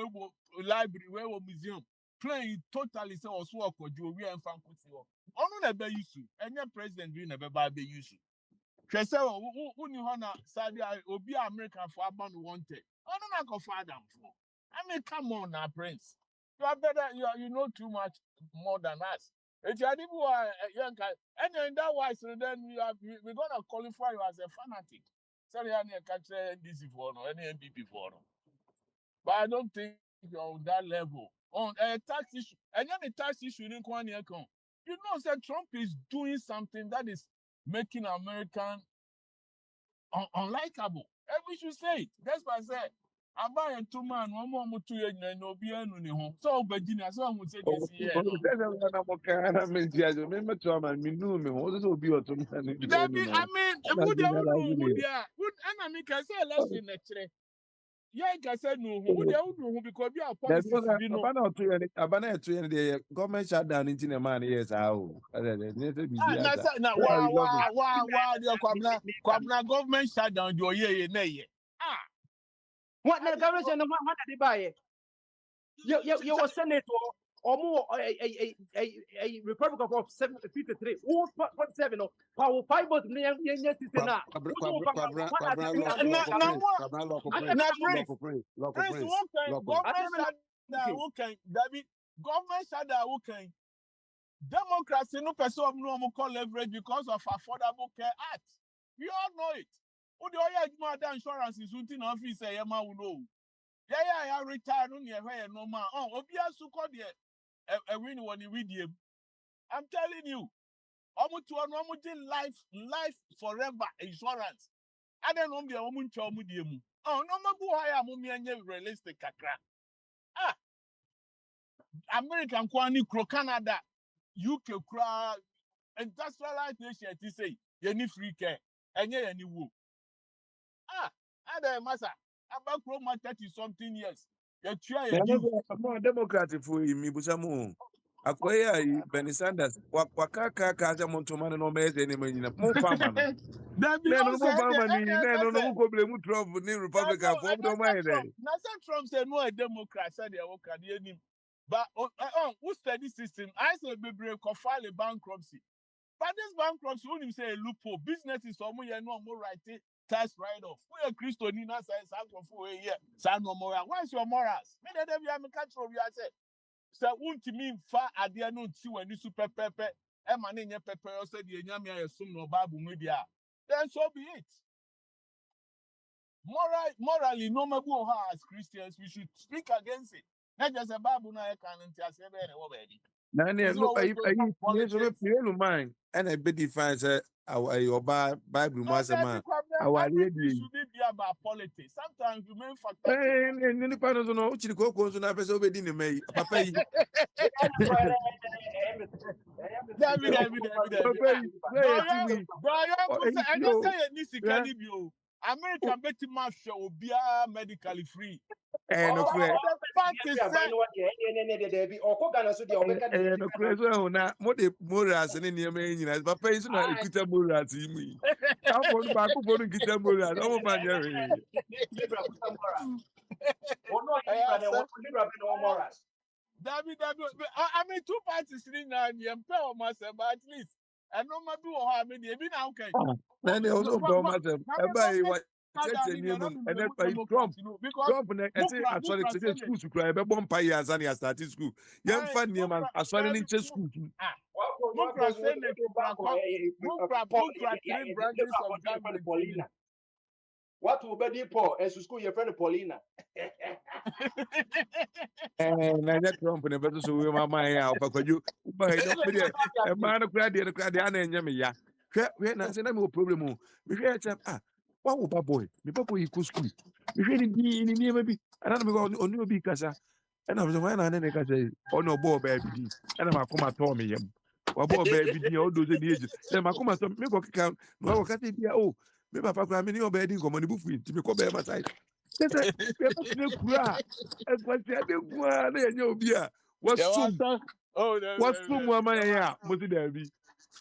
library where museum playing totally so or so or we and fan kusi. Onu na be yusu. Any president be never be yusu. Kwese who ni hona Saudi obi American for aban wanted. Ono na go father for. I mean, come on now, Prince. You are better. You know too much more than us. If you are young guy, and in that wise, so then we're gonna qualify you as a fanatic. Sorry, I need catch NDC for no, any MPP for no. But I don't think you're on that level. On a tax issue, and then the tax issue in Kwani account. You know, that Trump is doing something that is making American unlikable. And we should say it. That's why I said, I buy a 2 man, 1 more 2 years, and no be any home. So, Virginia, so I would say this year. That be, I mean, would you know, would ya? Would enemy can say election next year? Yeah, I can say no, would you know, because we are policies, you know. Government shutdown into the man, yes, how? Now, wow, your government shutdown, your year, What the government and what did they buy? You were senator or more a Republic of 53. 47 or power 5 was near now. Government shutdown, okay. Democracy no person of no call leverage because of Affordable Care Act. We all know it. Who the other insurance is within office a yama will know. Yeah, retire on your hair no man. Oh, Obia Suko a win when you read him. I'm telling you, almost life forever insurance. I don't know the woman chomudium. Oh, no mabuhaya mummy and realistic kakra. American Kwani Kro Canada, UK Kra, industrialized nation, to say, you need free care, and yeah, any woo. And massa, about Roma 30 something years. You try a I'm Democratic for me, Busamu. Akwaya, Benny Sanders, Wakaka, Kazamontoman, no mess anymore. More farmer. That be No farmer, no go blame Trump, new Republican, for no mind. Trump said no a Democrat, said they will carry him. But who study system? I say be brave, file a bankruptcy. But this bankruptcy wouldn't say a loophole. Business is somewhere you know more right tax write-off. We are Christian in us as Akwantufuo here. San no moral. Where's your morals? Me that we am catch of you say. So won't mean far at the no see when you super pepper. Emanine pepper said the nyame assume no Bible media. Then so be it. Morally, no matter as Christians, we should speak against it. Not just a Bible now can say already. Nani, look, I feel mine, and I bet defines our Bible master man. Our lady, about politics. Sometimes you may factor. Any part of no, which go goes on a person obeying the May, Papa. David. American betty mouth show be medically free. And the fact is no crazy now. What the morals and any man, Papa is not a good morals. I'm going to back for the morals. Oh, my dear. David, I mean, two parties in the empower myself, but at least I know my do I mean, even now, okay. Then they also bomb myself. Everybody was and then by Trump, I saw the school to cry, but one pie as I started school. Young fan near man, I saw in school. What will be Paul as to school your friend Paulina? And I get Trump and a better so we my mind because you a man of credit and credit and Yamia. When I said I'm no problem. We hear what will boy? The papa equal school. We hear in maybe I don't know on your big casa. And I was a man and then I say, oh no, boy, baby. And I'm a come at Tommy. What boy, baby, all those ages. Then I come at some make a count. No, I can't be oh. Maybe Papa Grammy or bedding come on the book to be called by my side. That's a cry. And what's the other one? And beer. What's soon? Oh, what's soon? Mama, what did there be?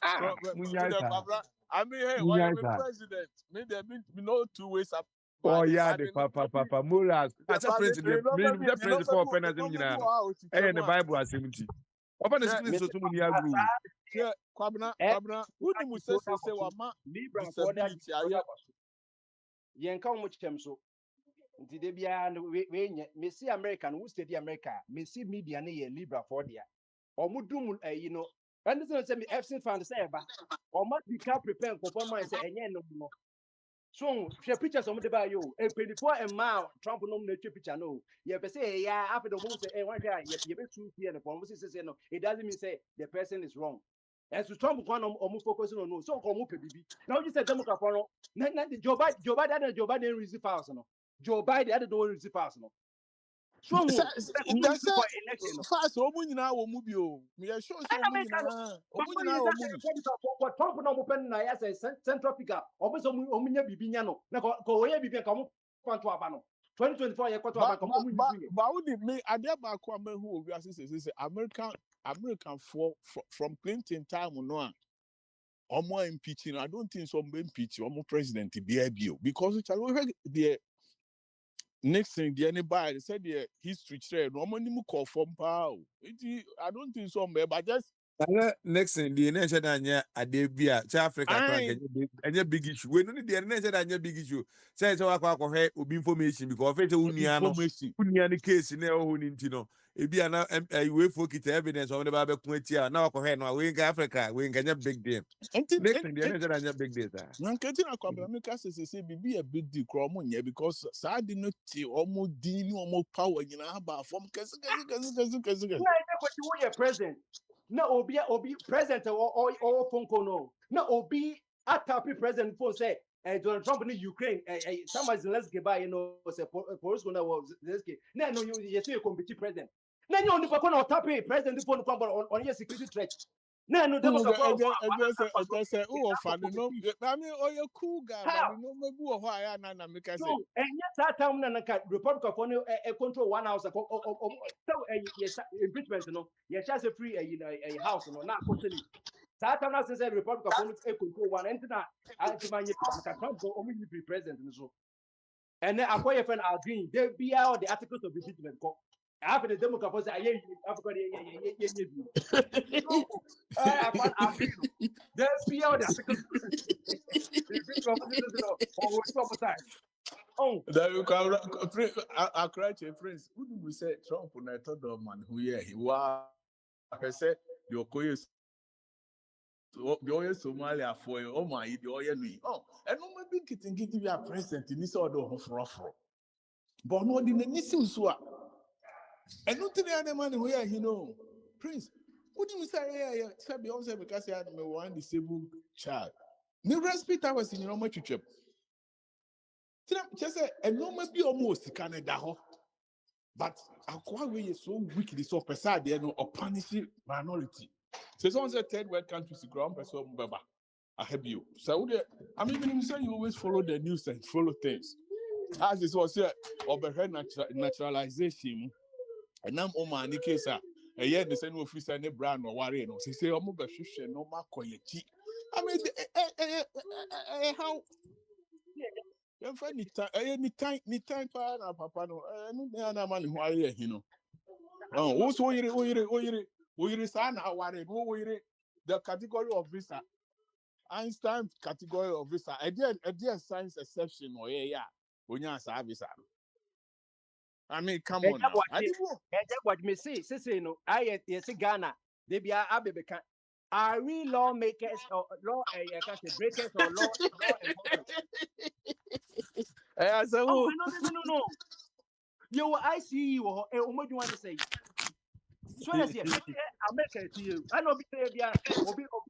I mean, hey, why am I president? Me, there be no two ways up. Oh, yeah, the Papa Muras. As a president, the president for penalty. And the Bible has 70. Open the screen so many are grew. Kwabna, who do you say, Wama, Libra for that? Yanka much so. Did they be me see American who study America, me see media near Libra for there. Or Mudum, you know, and this is a Epstein fan say, or must be prepared for one mind say, and no more. So, share pictures of the bio, a 24 and mile, Trump no nature picture. No, you have say, yeah, after the woman say, one guy, you have two here, and the policy says, no, it doesn't mean say the person is wrong. As to Trump, one or more focusing on no, so come up, baby. Now you said Democrat, Joe Biden receive files, no. Joe Biden, I don't know receive files, no. So, that's fast. Omun na wo mu bio. Me show so omun na. Omun na wo mu. What Trump no open na ya say central figure. Obo omunya bibinya no. Na ko ye bibia ka mo kwanto aba no. 2024 ye kwanto aba ka mo bibinya. Ba wo di me ade ba ko amahu obi asese say American from Clinton time no a. Omo impeaching. I don't think so impeach omo president be bio because it the next thing the anybody said the history trade no money mu call from power. I don't think so but just next thing the nation anya adebia South Africa anya big issue we no the nation anya big issue say akwa obi information because of unia no case na o ni ntino ebi ana we focus evidence on the ba ku atia na akwa no we in Africa we anya big deal next thing the nation anya big deal nketi na kwa America say be a big deal kro mo nya because sa di no ti omo din ni omo power nyina ba from kesi na president na obi president or phone call no na obi atapi president phone say Donald Trump in Ukraine somebody Zelensky buy you know say police gonna was Zelensky na no you say you compete president na you only for no tapi president phone on your security threat na no dem go I say oh fan no I mean oh you cool guy but no maybe oh how na make say so yes that time na Republican for no control one house so yes impeachment no yes just a free a house no na continue that time na say Republican for no control one and na anti-man Trump go only be president so and then acquire friend agree they be all the articles of impeachment after the Democrat was say Africa there's be all the articles oh I cried to a prince who do we say Trump na third man who yeah he was I said your coyes the oil Somalia for oh my the oil me oh and no maybe getting be a president in this order of fro but no the nisi so and no tell any man where he know prince what do you say yeah say be also because he had me one disabled child me respect I was in your much trip Just say a normal be almost Canada. But Akwa is so wicked, so pesad there no or punishing minority. So someone said third world countries ground person baba. I help you. So I mean when you say you always follow the news and follow things. As this was here, overhead naturalization. And now Oma case a year the same officer any brand or worry no. Say Omo Bashusha no makoyechi. I mean how any time papa no na man who are here, you know. Oh, who's we sign our the category of visa. Einstein category of visa. A dear science exception or yeah. When you have visa. I mean, come on now. I didn't know. What me say no. I yes Ghana. They be abebeka. Are we lawmakers or law I can't say breakers or law enforcement? No. You I see you or what do you want to say? So let's say America to you. I know be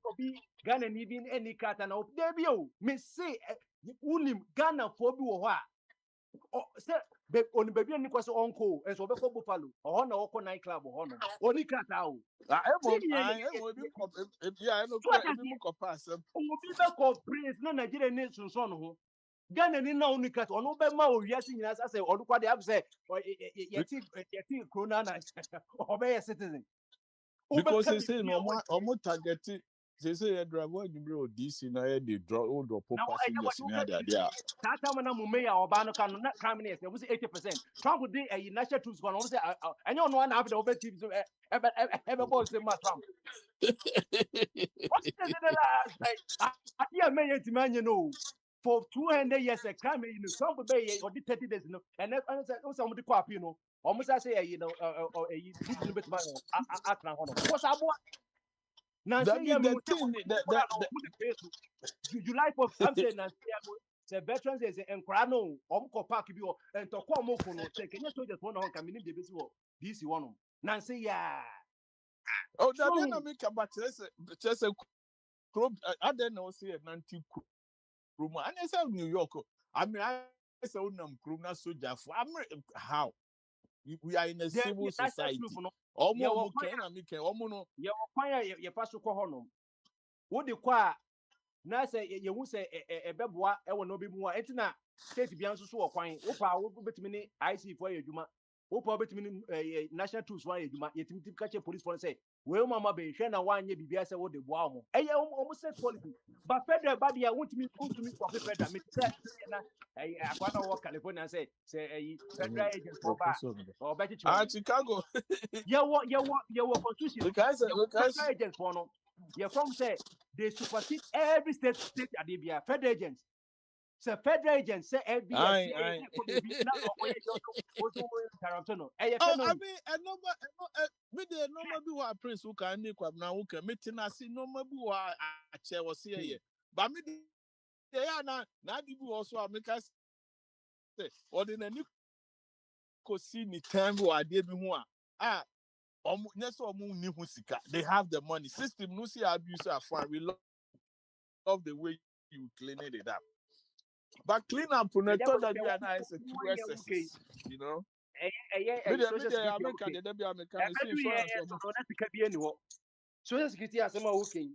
obi Ghana even any cat and there be you. Me say unim Ghana for be wa. Oh, say on baby any question uncle and so be for buffalo or na oko night club or no. Oni cat out. I pass. Obi be ko praise no Nigeria nation so no. Ghana ni na oni cat ono be ma o wiase nyina say odukwa de have say yeti corona na obey citizen. Because they say no more targeted. They say a driver you bro DC na they draw all the passengers in there. That time when I'm mayor or Bano can not come in, there was 80%. Trump would do a national troops going on. I know one after the over teams ever boys in my Trump. What's the idea mayor to man, you know, for 200 years a crime in the Trump Bay or 30 days, you know, and then some of the crap, you know, almost I say, you know, or a good little bit of what's up? Now, July 4th, I'm saying, the veterans is in Crano, Omco Park, and Tokomo, taking your soldiers one on coming in the base war. This one. Nancy, yeah. Oh, that didn't make a but just a club. I don't know, say a 90 room. And I said New York. I mean, I said, Kruna soldier for how we are in a civil society. Almost can I make a woman? You fire your pastor Cohono. What the qua? Na say you who say a beboa e will no be more etina state bian so okwan opa wo betimi ni IC for adwuma opa betimi ni national tools wan adwuma yetimi tip catch police for say we mama be hwe na wanye bibia say wo de boa mo eye o set policy but federal body ya wontimi for federal me say na akwana wo California say federal agents for ba or better Chicago your constitution federal agents for no your from say they supersede every state adibia federal agents. So federal agents say FBI. I mean, me the normal be what Prince who can make up now who can meeting us in normal be what a chair was here. But me they are now people also make us say or the new see the time who are there before. They have the money. System no see abuse are fine. We love the way you clean it up. But clean up for the that you are nice to SSS, you know. Social security as ma okay.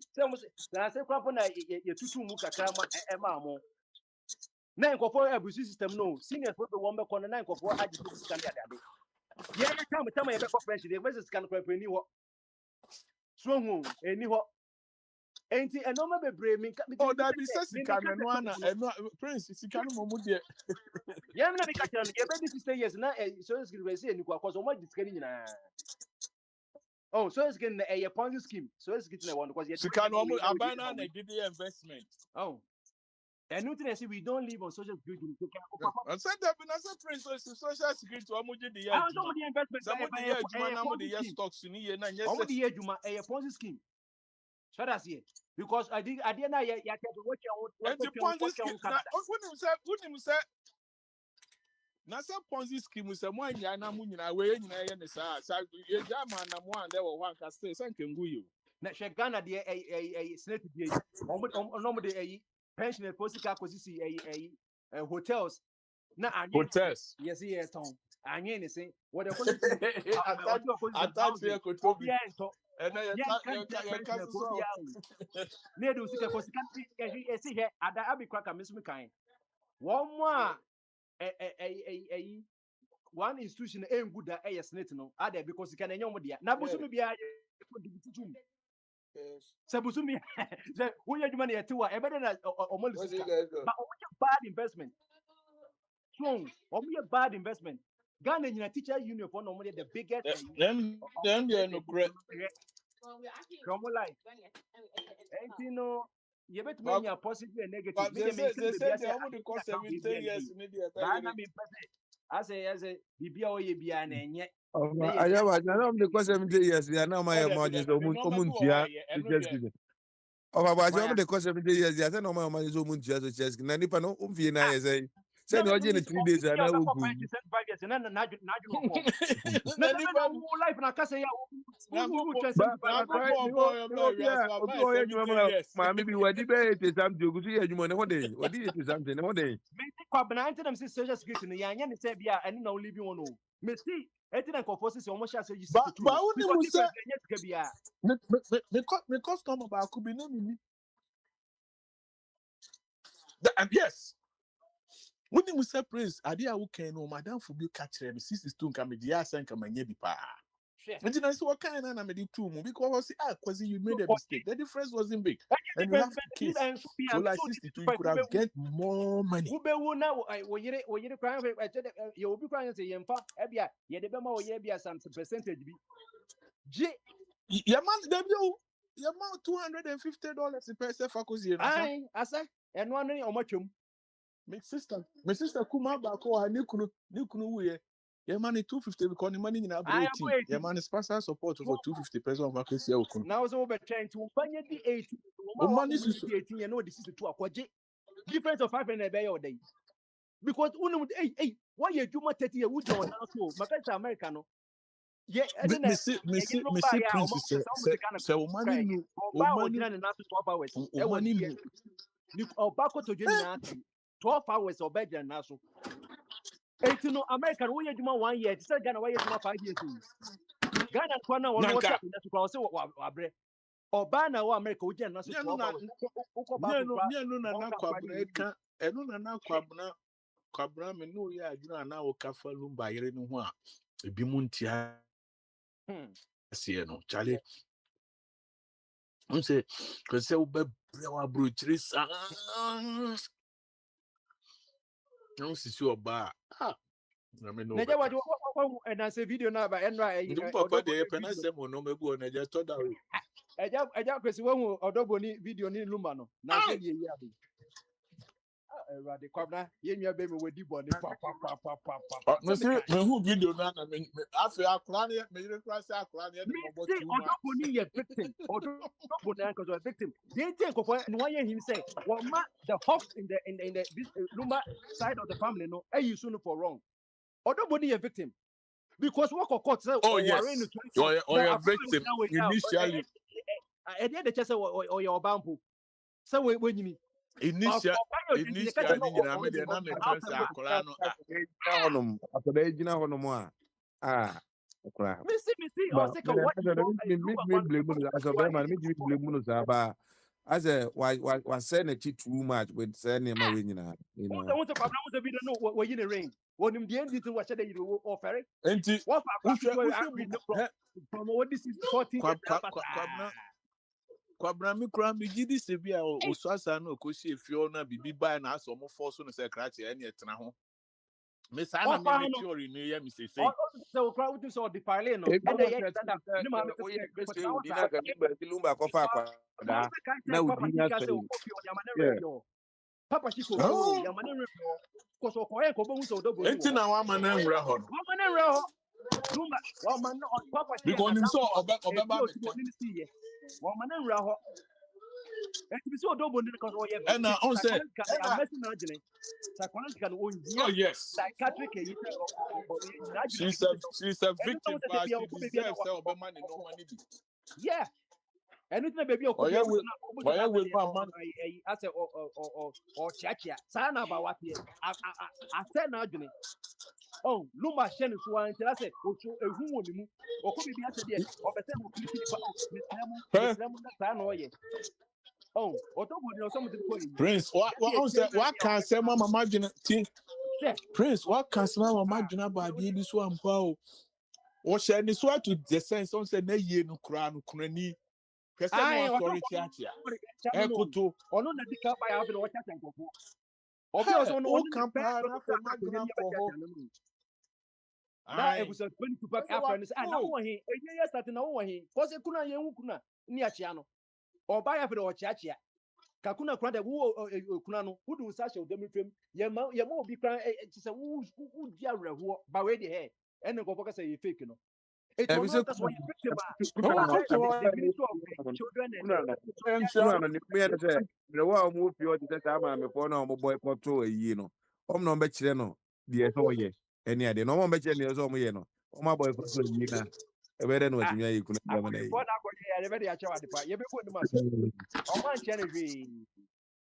Na say kwampo na ye tutu mu kakra ma e ma mo. Na nkofo abusi system no. Senior for the one be kono na nkofo agi to scan dey ade. Ye time ye be ko French dey we scan ko ni ho. So hu eni ho. Enti enoma bebre mi oh that be say sika no ana Prince sika no mo de ye na be catch no ye be 60 years na so security say eni kwa cause o ma discard nyina oh so it's getting a Ponzi scheme so it's getting one because sika no mo abana na did the investment oh and new thing we don't live on social security I said that when I said Prince social security o mo did the year some of the investment some of the year juma na mo the year stocks ni ye na yes some of the year juma a Ponzi scheme so that's it because I did na ya tell what you Ponzi scheme when say na say Ponzi scheme say mo anya na mo nyina we nyina ye ne sa ye jama na mo ande wo ho aka say sankengu you na Ghana de a snake de no de pension posika kosisi hotels na anye hotels yes here ton anye ne say what the policy attach here kotobi ento and then yen kan you ko bia na do sika ko sika esi he ada abi kwaka mesumi kan wo mo a one institution good that senate no ada because sika na nyom dia na busumi bia tutum se busumi se wonya djuma na yete wa e bede na omolu sika but bad investment so bad investment Ghana nyina teacher union for no the biggest then no correct from life and you know you bet me positive and negative me they say they almost cost 17 years in India I say bibia o ye bia na enye I know because 70 years they are now my margins omuntia about the cost 70 years I know my money is omuntia so chess na nipa no umfie na ye say say no je 3 days na wo gu 5 years na life na kase ya Mami bi wadi be te something ogusu ye adwuma ne hode wadi te something ne hode me kwa bana ante na social security no ya nya ne say bia ene na o live one o me see eti na konfosi o mo sha say yisi kutu ba woni mu say nya tika bia me customer ba ku bi na mi yes woni mu say prince ade a wo kan no madam fu bi ka kire me 62 nka me dia san ka manya bi pa and then I saw what kind of made two because quasi you made a mistake. The difference wasn't big. And you have kids. So like 62, you could have get more money. Ube now crying you will be crying say yemfa ebia ye de bema ye bia some percentage bi. Your man your man $250 per se fakozi na. Ai asa eno anu o matwam. My sister kuma ba ko ha ni kunu wuye. Your money 250 because the money in our 18. Your man is sponsor support for 250 pesos of vacancy. Now so over trying to banya the 18. Money is 18 you know this is 2 akwaje. Difference of 500 by your day. Because hey why you do 30 years would on now so my friends America no. Yeah, me see prince say money no money na 12 hours. E money no. Ni obako to join na 12 hours obedient na so. Enti no American wo yeduma 1 year ti say Ghana wo yeduma 5 years Ghana kwa na wo no say na so kwa say wa bre oba na wo America wo na so na kwabra ka enu na kwabra me no ya adwuna na wo kafa lumba yere no ho a ebi mu ntia se no chale unse ko se wo be bre wa bro chiri sa no sisi oba Neja what and say video na ba enra papa de penase mo no mebu na je to da we eja kwesi wo odobo ni video ni luma no na say ye ye abi erade kwabna ye nwa be me wadi boni pa no see me hu video na me afi akura ne me yire kura say akura ne de mo too much odobo ni ye victim odobo na cause victim they take of no one him say what ma the hawks in the this luma side of the family no you soon for wrong odobo ni ye victim because what court say yes or your victim initially e dey the chese or your bampo say when you initially nyina me de na me kan say akura no ejina honom a akura me see o say ka what me blame as of man me give blame no say ba as a why say na too much with say na ma we nyina you know what the problem with the video no we in the rain when him the end it was said you offer it enti what from what this is 14 kwabra mi kura mi gidi se bia o so asa na okosi efio na bibi bai na aso mo force no se krache ene etena ho me sa na me theory no ya mi se say so kura wutu so the parley no and ya stand up ni ma me say udi na ka lumba ko fa kwa da na udi na say papa chiko ya mane repo ko so ko e ko bo so do bo enti na wa ma na nwra ho wa ma na nwra ho lumba wa ma no papa chiko because nim so obeba me see ye wa ma na nwra ho enti bi so do bo ni ko so ye and on say I'm messing na jene psychological on oh yes psychiatric yi she's a victim but she deserves say obema ni no money bi yeah Anything baby or Oya will man. I say or chacha. Sana about what here. I said now, Johnny. Oh, Luma Shen is one until I say, oh, who would you? Or could be answered there, or better, Miss Lemon, that's I know ye. Oh, or some of the point. Prince, what can say, Mama Margin? Prince, what can Mama imagine about this one? Pow. Or shall this one to the sense on say, nay, ye no crown, crony. I sorry, Chacha. Ekuto. Or not the cup by having what I can go. Obviously, no campana for Magnum for that episode 22 back after and I know he a starting now he cause kuna kuna near Chiano or buy after or Chacha. Kakuna Kranda who Kunano, who do such a demi film, Yamo be crying, it's a who dear who by way the hair, and the Gopoka say you fake, you know. It's not that's why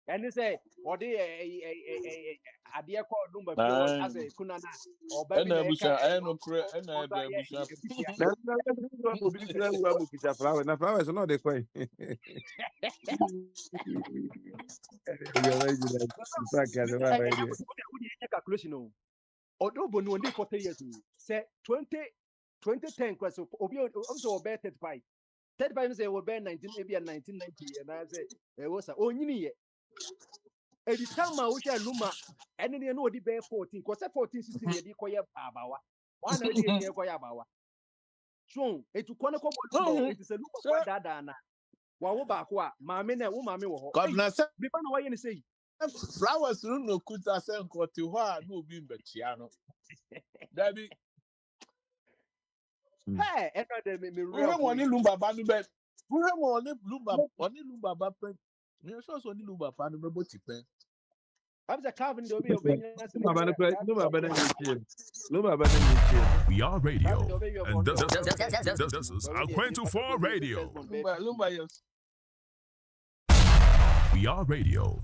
and they say, or they a dear called number as a Kunana or baby. I know, flowers are not the quay. Calculation. Although Bono 40 years, say 2010 question, also bear 35. 35 say will bear 1980 and 1990, and I say it was a only. At the time, I wish I Luma, and then you know the bear 14, because 14, 16 years, you call your Bawa. 1 year, call your Bawa. So, it's to Quanaco, it is a look at Dana. Wawabakwa, Mamma, Mammy, God, before why you say flowers, no could I send Cotua, no being Betiano. Daddy. Hey, and me real money Lumba Banu bed. Who have only Lumba Bappen. You also only Lumba Panu Botipen. I'm the Calvin, there'll be obeying. We are radio, and this is Akwantufuo Radio. We are radio.